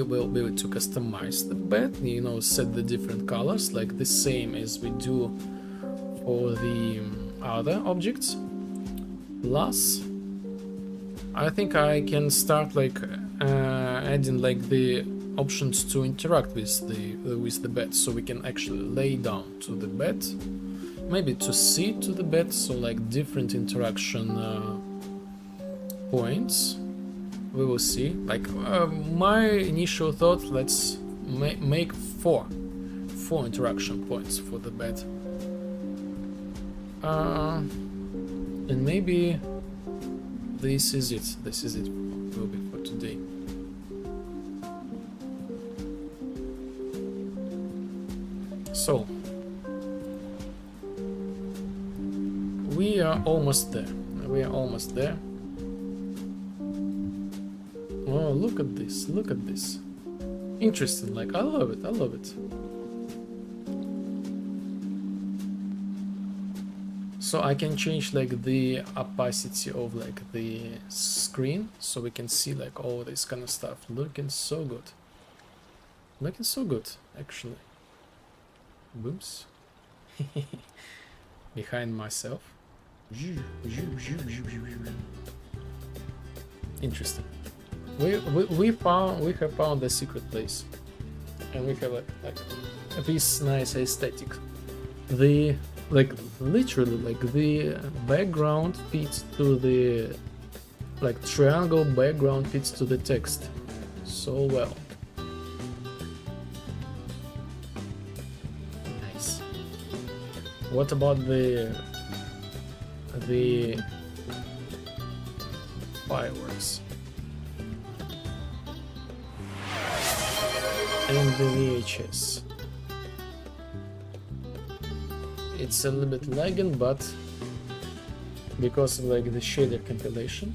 will be able to customize the bed, you know, set the different colors like the same as we do for the other objects. Plus, I think I can start like adding like the options to interact with the bed, so we can actually lay down to the bed, maybe to sit to the bed, so like different interaction points. We will see. Like my initial thought, let's make four interaction points for the bed, and maybe this is it. Will be for today. So we are almost there. Oh, look at this. Interesting, like I love it. So I can change like the opacity of like the screen, so we can see like all this kind of stuff. Looking so good, actually. Booms. Behind myself. Interesting. We have found the secret place, and we have like this nice aesthetic. The literally the background fits to the triangle background fits to the text so well. Nice. What about the fireworks? And the VHS. It's a little bit lagging, but because of like the shader compilation.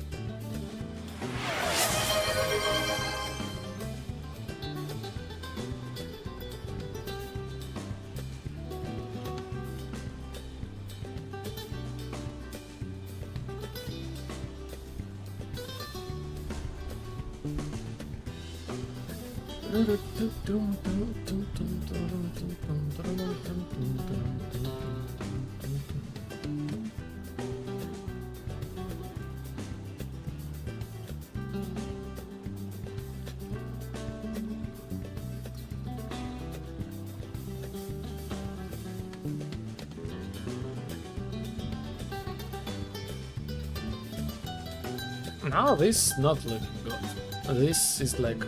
Now this is not looking good. This is like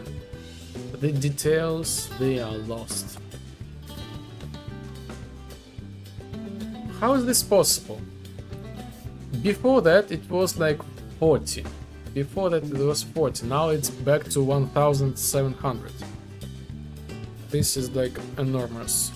the details, they are lost. How is this possible? Before that it was like 40. Before that it was 40. Now it's back to 1700. This is like enormous.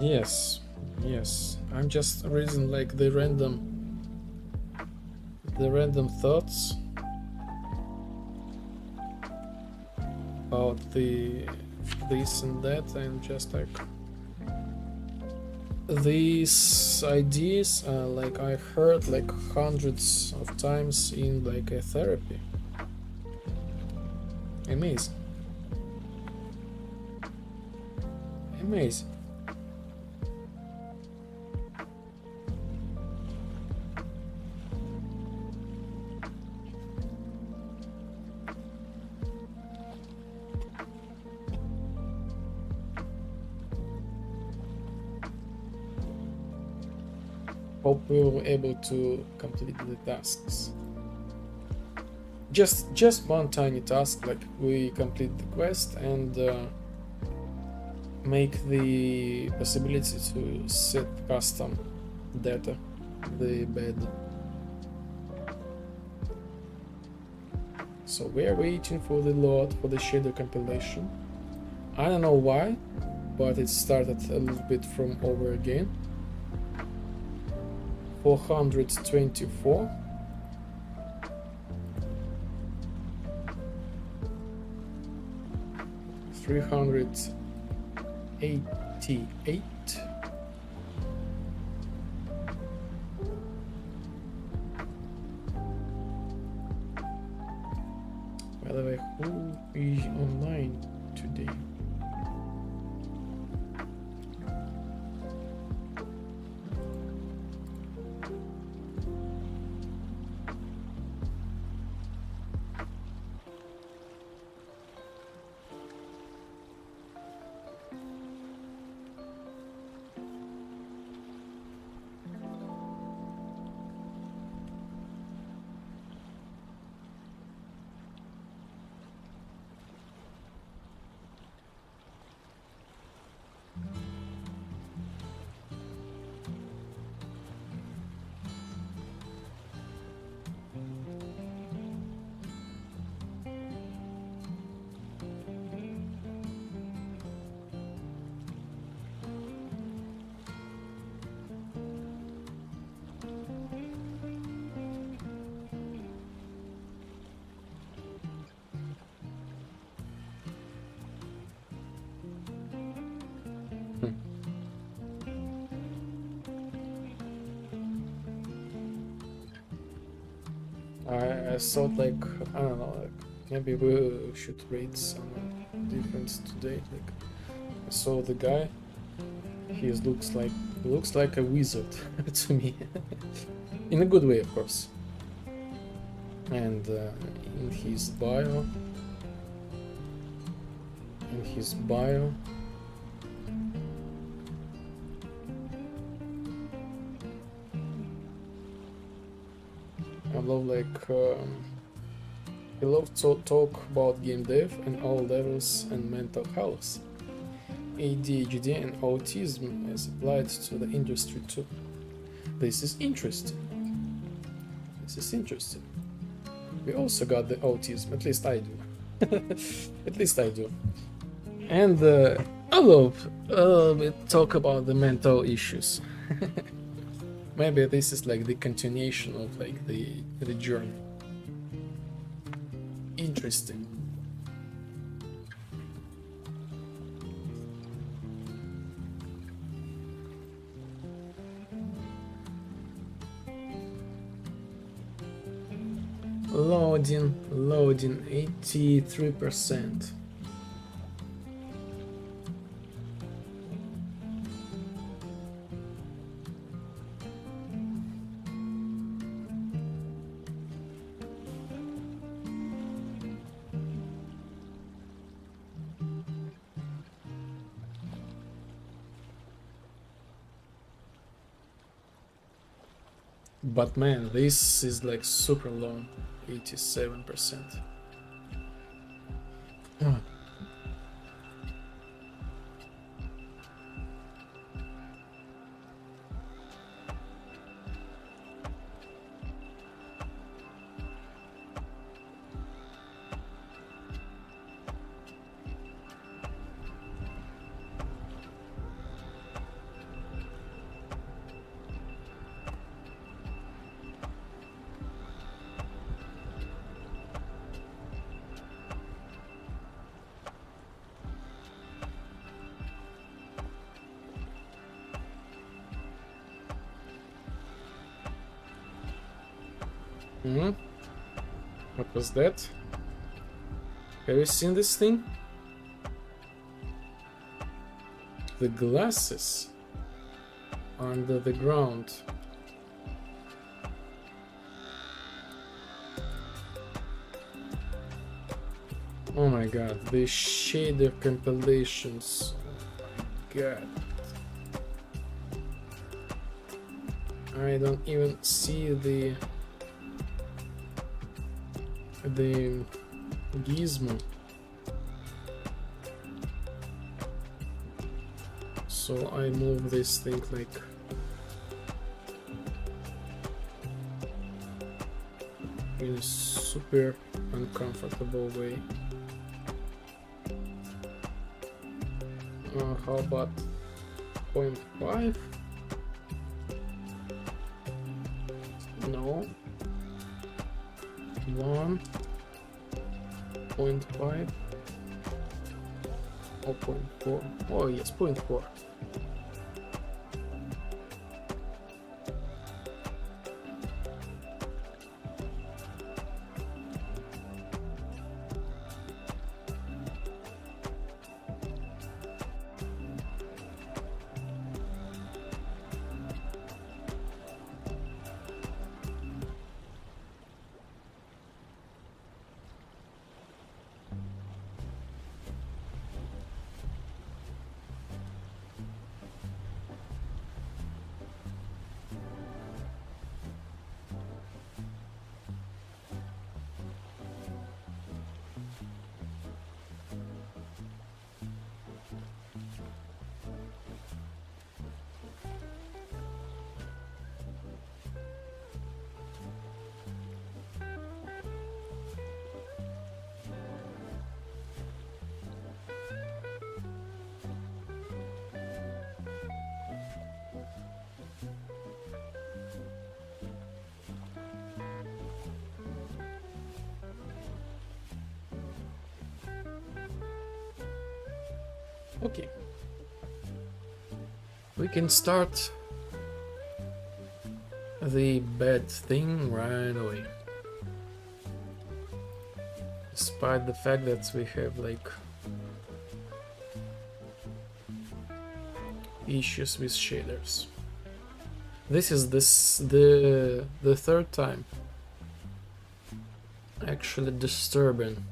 Yes, yes. I'm just reading like the random thoughts about this and that, and just like these ideas like I heard like hundreds of times in like a therapy. Amazing. Amazing. Hope we were able to complete the tasks. Just one tiny task, like we complete the quest and make the possibility to set custom data, the bed. So we are waiting for the load for the shader compilation. I don't know why, but it started a little bit from over again. 424. $388. By the way, who is online today? I thought, like, I don't know, like maybe we should rate some difference today. Like, I saw the guy, he looks like a wizard to me, in a good way, of course. And in his bio, I love, like, he loves to talk about game dev and all levels and mental health, ADHD and autism as applied to the industry too. This is interesting. We also got the autism, at least I do. At least I do. And I love talk about the mental issues. Maybe this is like the continuation of like the journey. Interesting. Loading 83%. But man, this is like super low, 87%. What was that? Have you seen this thing? The glasses under the ground. Oh my god, the shader compilations. Oh my god. I don't even see the gizmo. So I move this thing like in a super uncomfortable way. How about 0.5? No. 1.5 or 0.4? Oh yes, 0.4. Okay, we can start the bad thing right away. Despite the fact that we have like issues with shaders. This is the third time actually disturbing.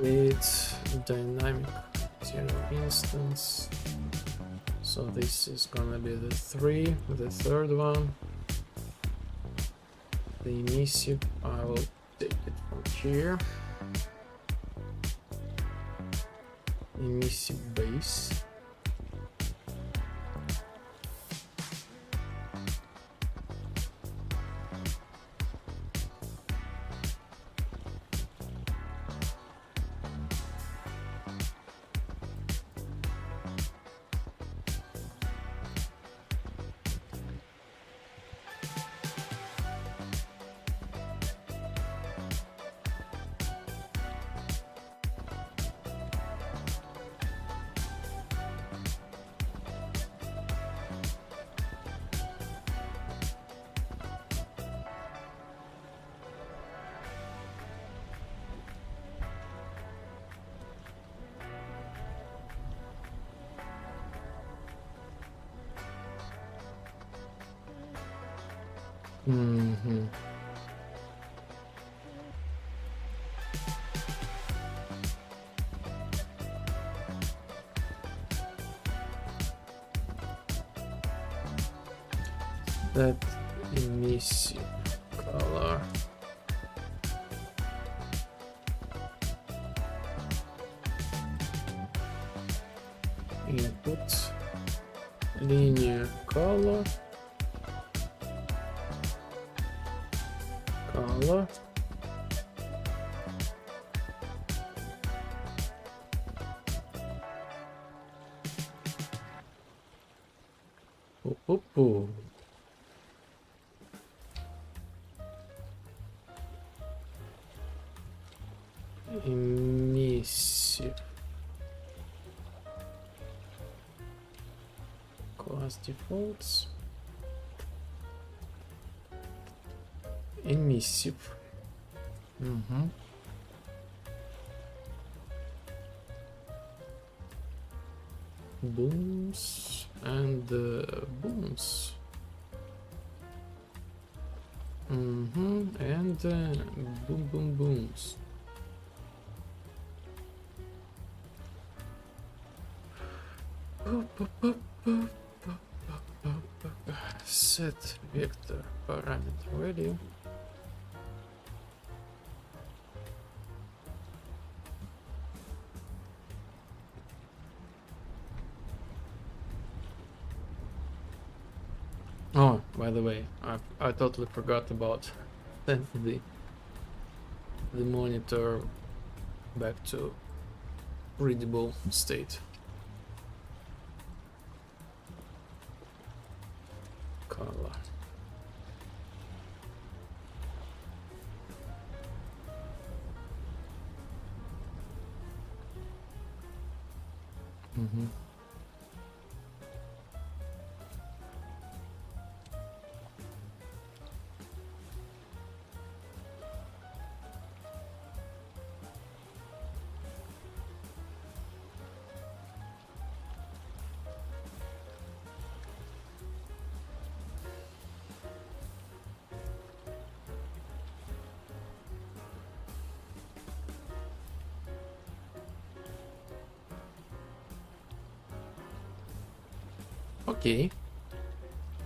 It's dynamic zero instance. So this is gonna be the 3, the third one. The emissive, I will take it from here. Emissive base. Mm-hmm. That emissive color. Input linear color. Oh. Emissive class defaults. Emissive. Mm-hmm. Booms and booms. Mm-hmm. And boom booms. Set vector parameter value. Oh, by the way, I totally forgot about sending the monitor back to readable state. Color. Mm-hmm.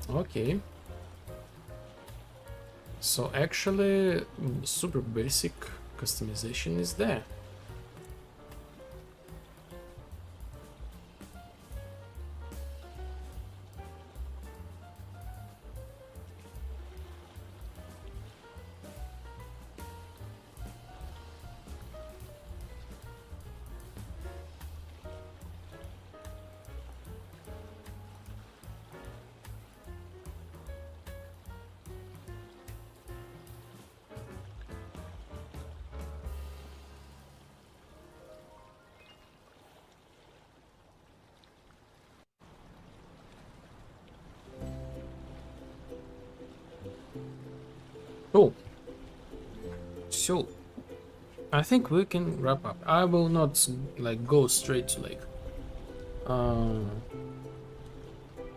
Okay. So actually, super basic customization is there. Oh, so I think we can wrap up. I will not like go straight to like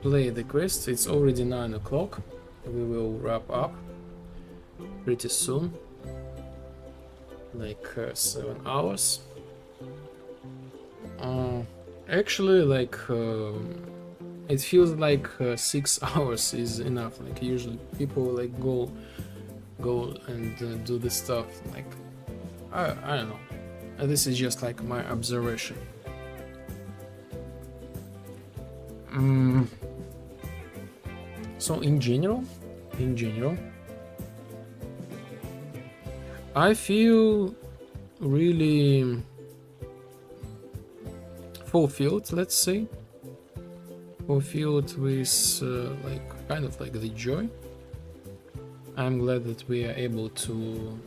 play the quest. It's already 9 o'clock. We will wrap up pretty soon, like 7 hours. Actually, like it feels like 6 hours is enough. Like usually people like go and do this stuff. Like I don't know. This is just like my observation. So in general, I feel really fulfilled, let's say. Fulfilled with like kind of like the joy. I'm glad that we are able to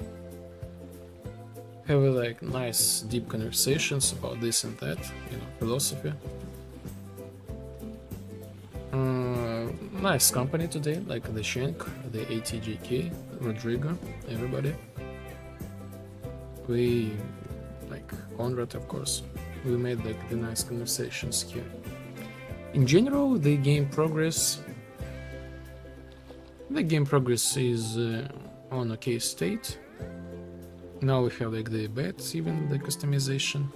have like nice deep conversations about this and that, you know, philosophy. Nice company today, like the Shank, the ATJK, Rodrigo, everybody. We, like Conrad, of course, we made like the nice conversations here. In general, the game progress The game progress is on okay state. Now we have like the bets, even the customization.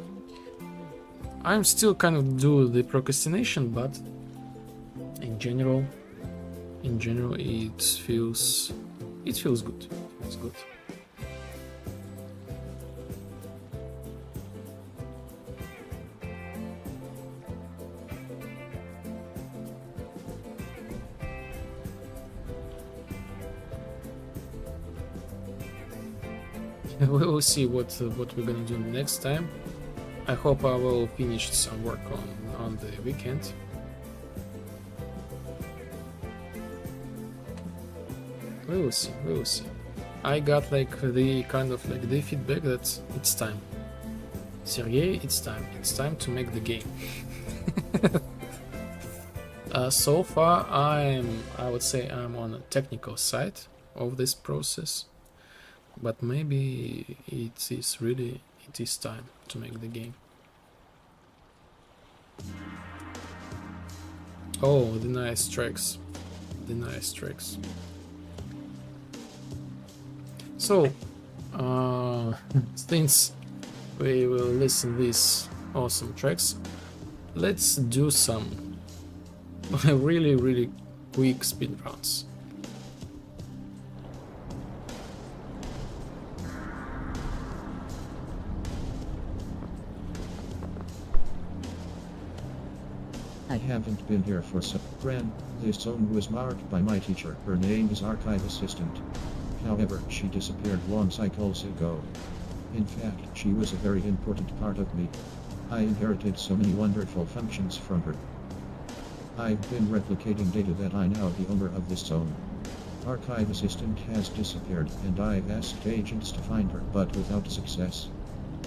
I'm still kind of do the procrastination, but in general it feels good. It's good. We will see what we're gonna do next time. I hope I will finish some work on the weekend. We will see. We will see. I got like the kind of like the feedback that it's time. Sergey, it's time. It's time to make the game. So far, I would say I'm on a technical side of this process, but maybe it is time to make the game. Oh, the nice tracks. The nice tracks. So, since we will listen these awesome tracks, let's do some really quick speed runs. I haven't been here for some grand. This zone was marked by my teacher. Her name is Archive Assistant. However, she disappeared long cycles ago. In fact, she was a very important part of me. I inherited so many wonderful functions from her. I've been replicating data that I now the owner of this zone. Archive Assistant has disappeared, and I've asked agents to find her, but without success.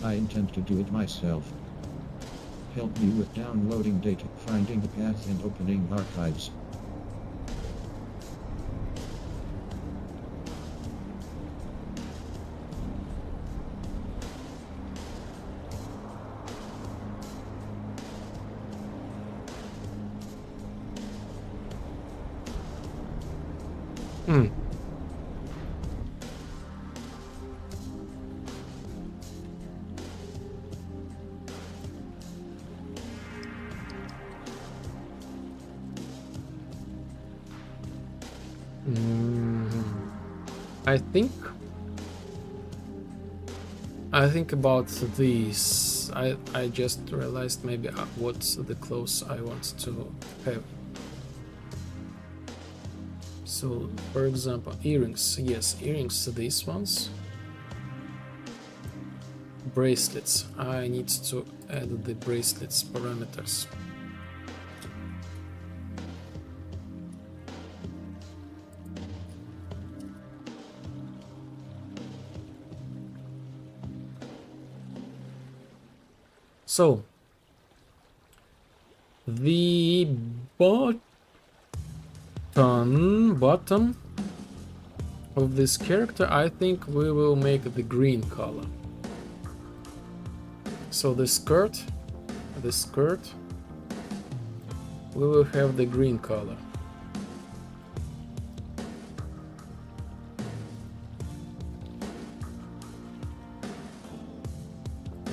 I intend to do it myself. Help me with downloading data, finding the path, and opening archives. I think about these. I just realized maybe what's the clothes I want to have. So, for example, earrings. Yes, earrings. These ones. Bracelets. I need to add the bracelets parameters. So, the bottom of this character, I think we will make the green color. So the skirt, we will have the green color.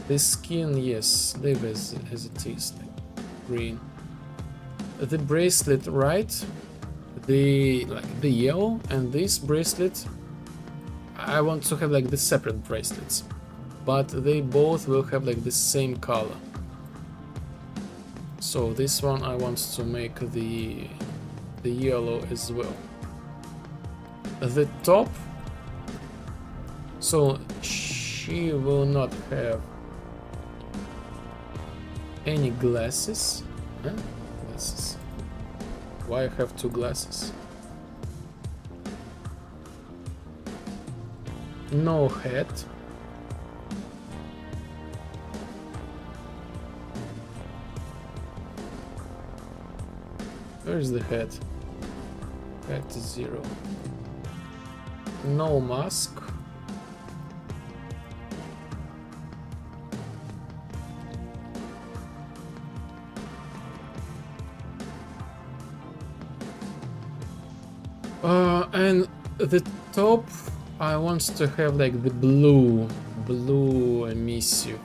The skin, yes, leave as it is, like green. The bracelet, right? The yellow, and this bracelet, I want to have like the separate bracelets, but they both will have like the same color. So this one I want to make the yellow as well. The top, so she will not have any glasses. Huh? Glasses. Why I have two glasses? No hat. Where's the hat? Hat is 0. No mask. And the top, I want to have like the blue emissive.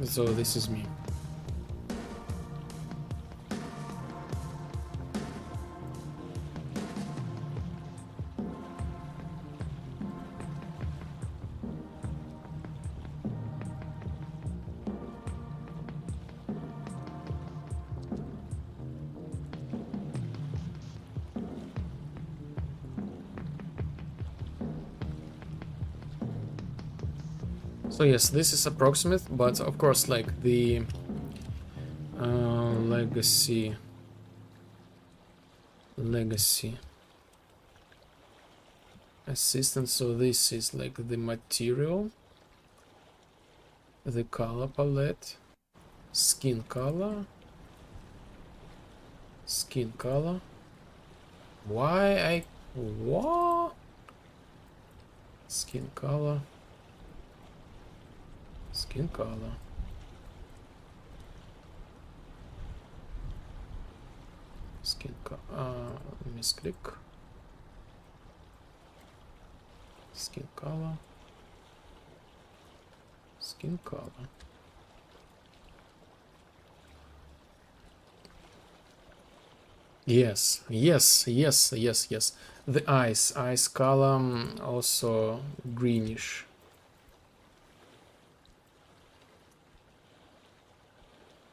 So this is me. So yes, this is approximate, but of course, like the legacy assistant. So this is like the material, the color palette, skin color. What? Skin color. Misclick. Skin color. Yes. The eyes color also greenish.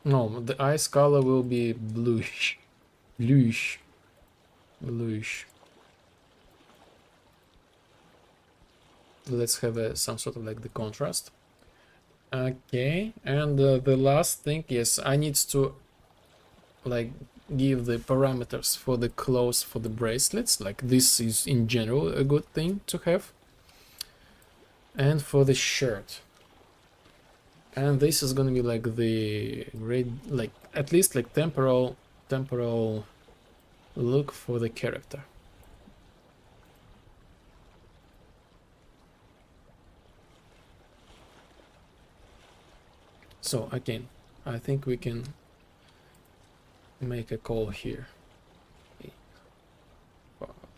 No, the eyes color will be bluish. Let's have some sort of like the contrast. Okay, and the last thing, yes, I need to like give the parameters for the clothes for the bracelets. Like this is in general a good thing to have. And for the shirt. And this is gonna be like the like at least like temporal look for the character. So again, I think we can make a call here,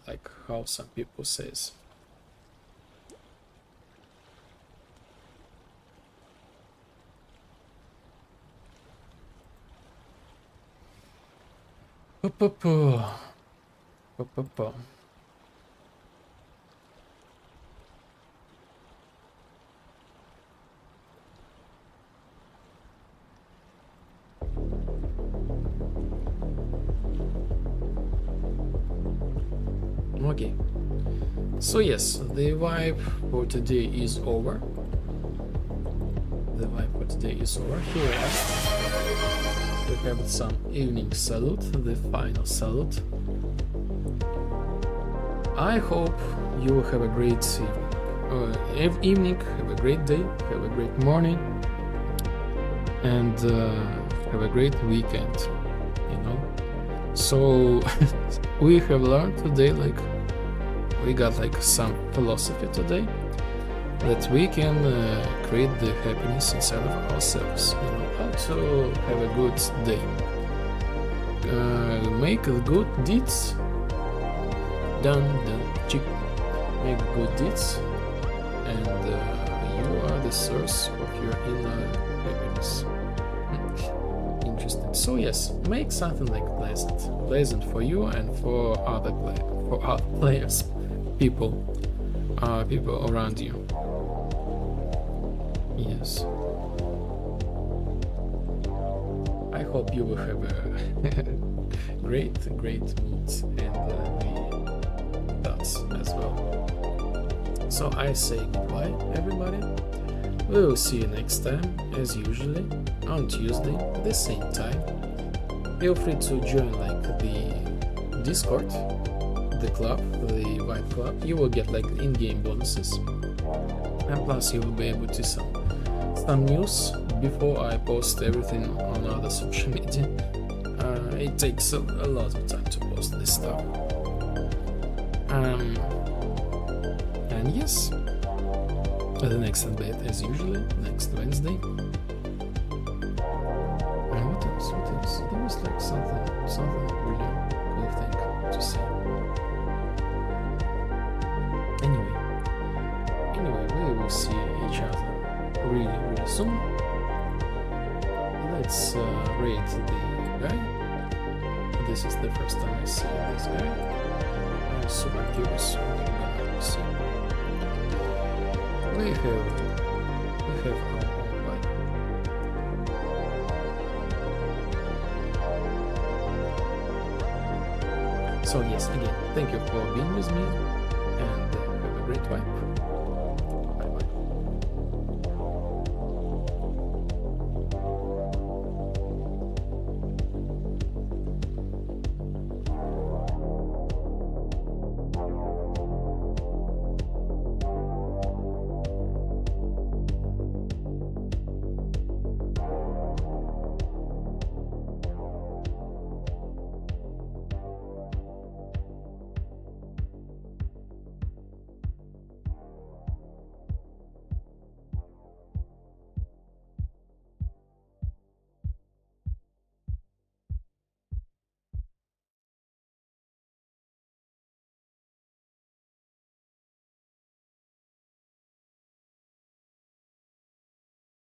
like how some people says. Okay, so yes, the vibe for today is over. Here we are. We have some evening salute, the final salute. I hope you will have a great evening, have a great day, have a great morning, and have a great weekend, you know. So we have learned today, like we got like some philosophy today, that we can create the happiness inside of ourselves, you know, how to have a good day, make good deeds, make good deeds, and you are the source of your inner happiness. Interesting. So yes, make something like pleasant for you and for other players, people around you. Yes. I hope you will have a great mood and the thoughts as well. So I say goodbye, everybody. We will see you next time, as usually, on Tuesday at the same time. Feel free to join like the Discord, the club, the Vibe Club. You will get like in-game bonuses, and plus you will be able to see some news before I post everything on other social media. It takes a lot of time to post this stuff. And yes, the next update as usually, next Wednesday. And what else? There was like something really cool thing to see. Anyway, we will see each other really soon. Let's rate the guy. This is the first time I see this guy. I'm super curious what we're gonna see. We have our own bike. So yes, again, thank you for being with me, and have a great vibe.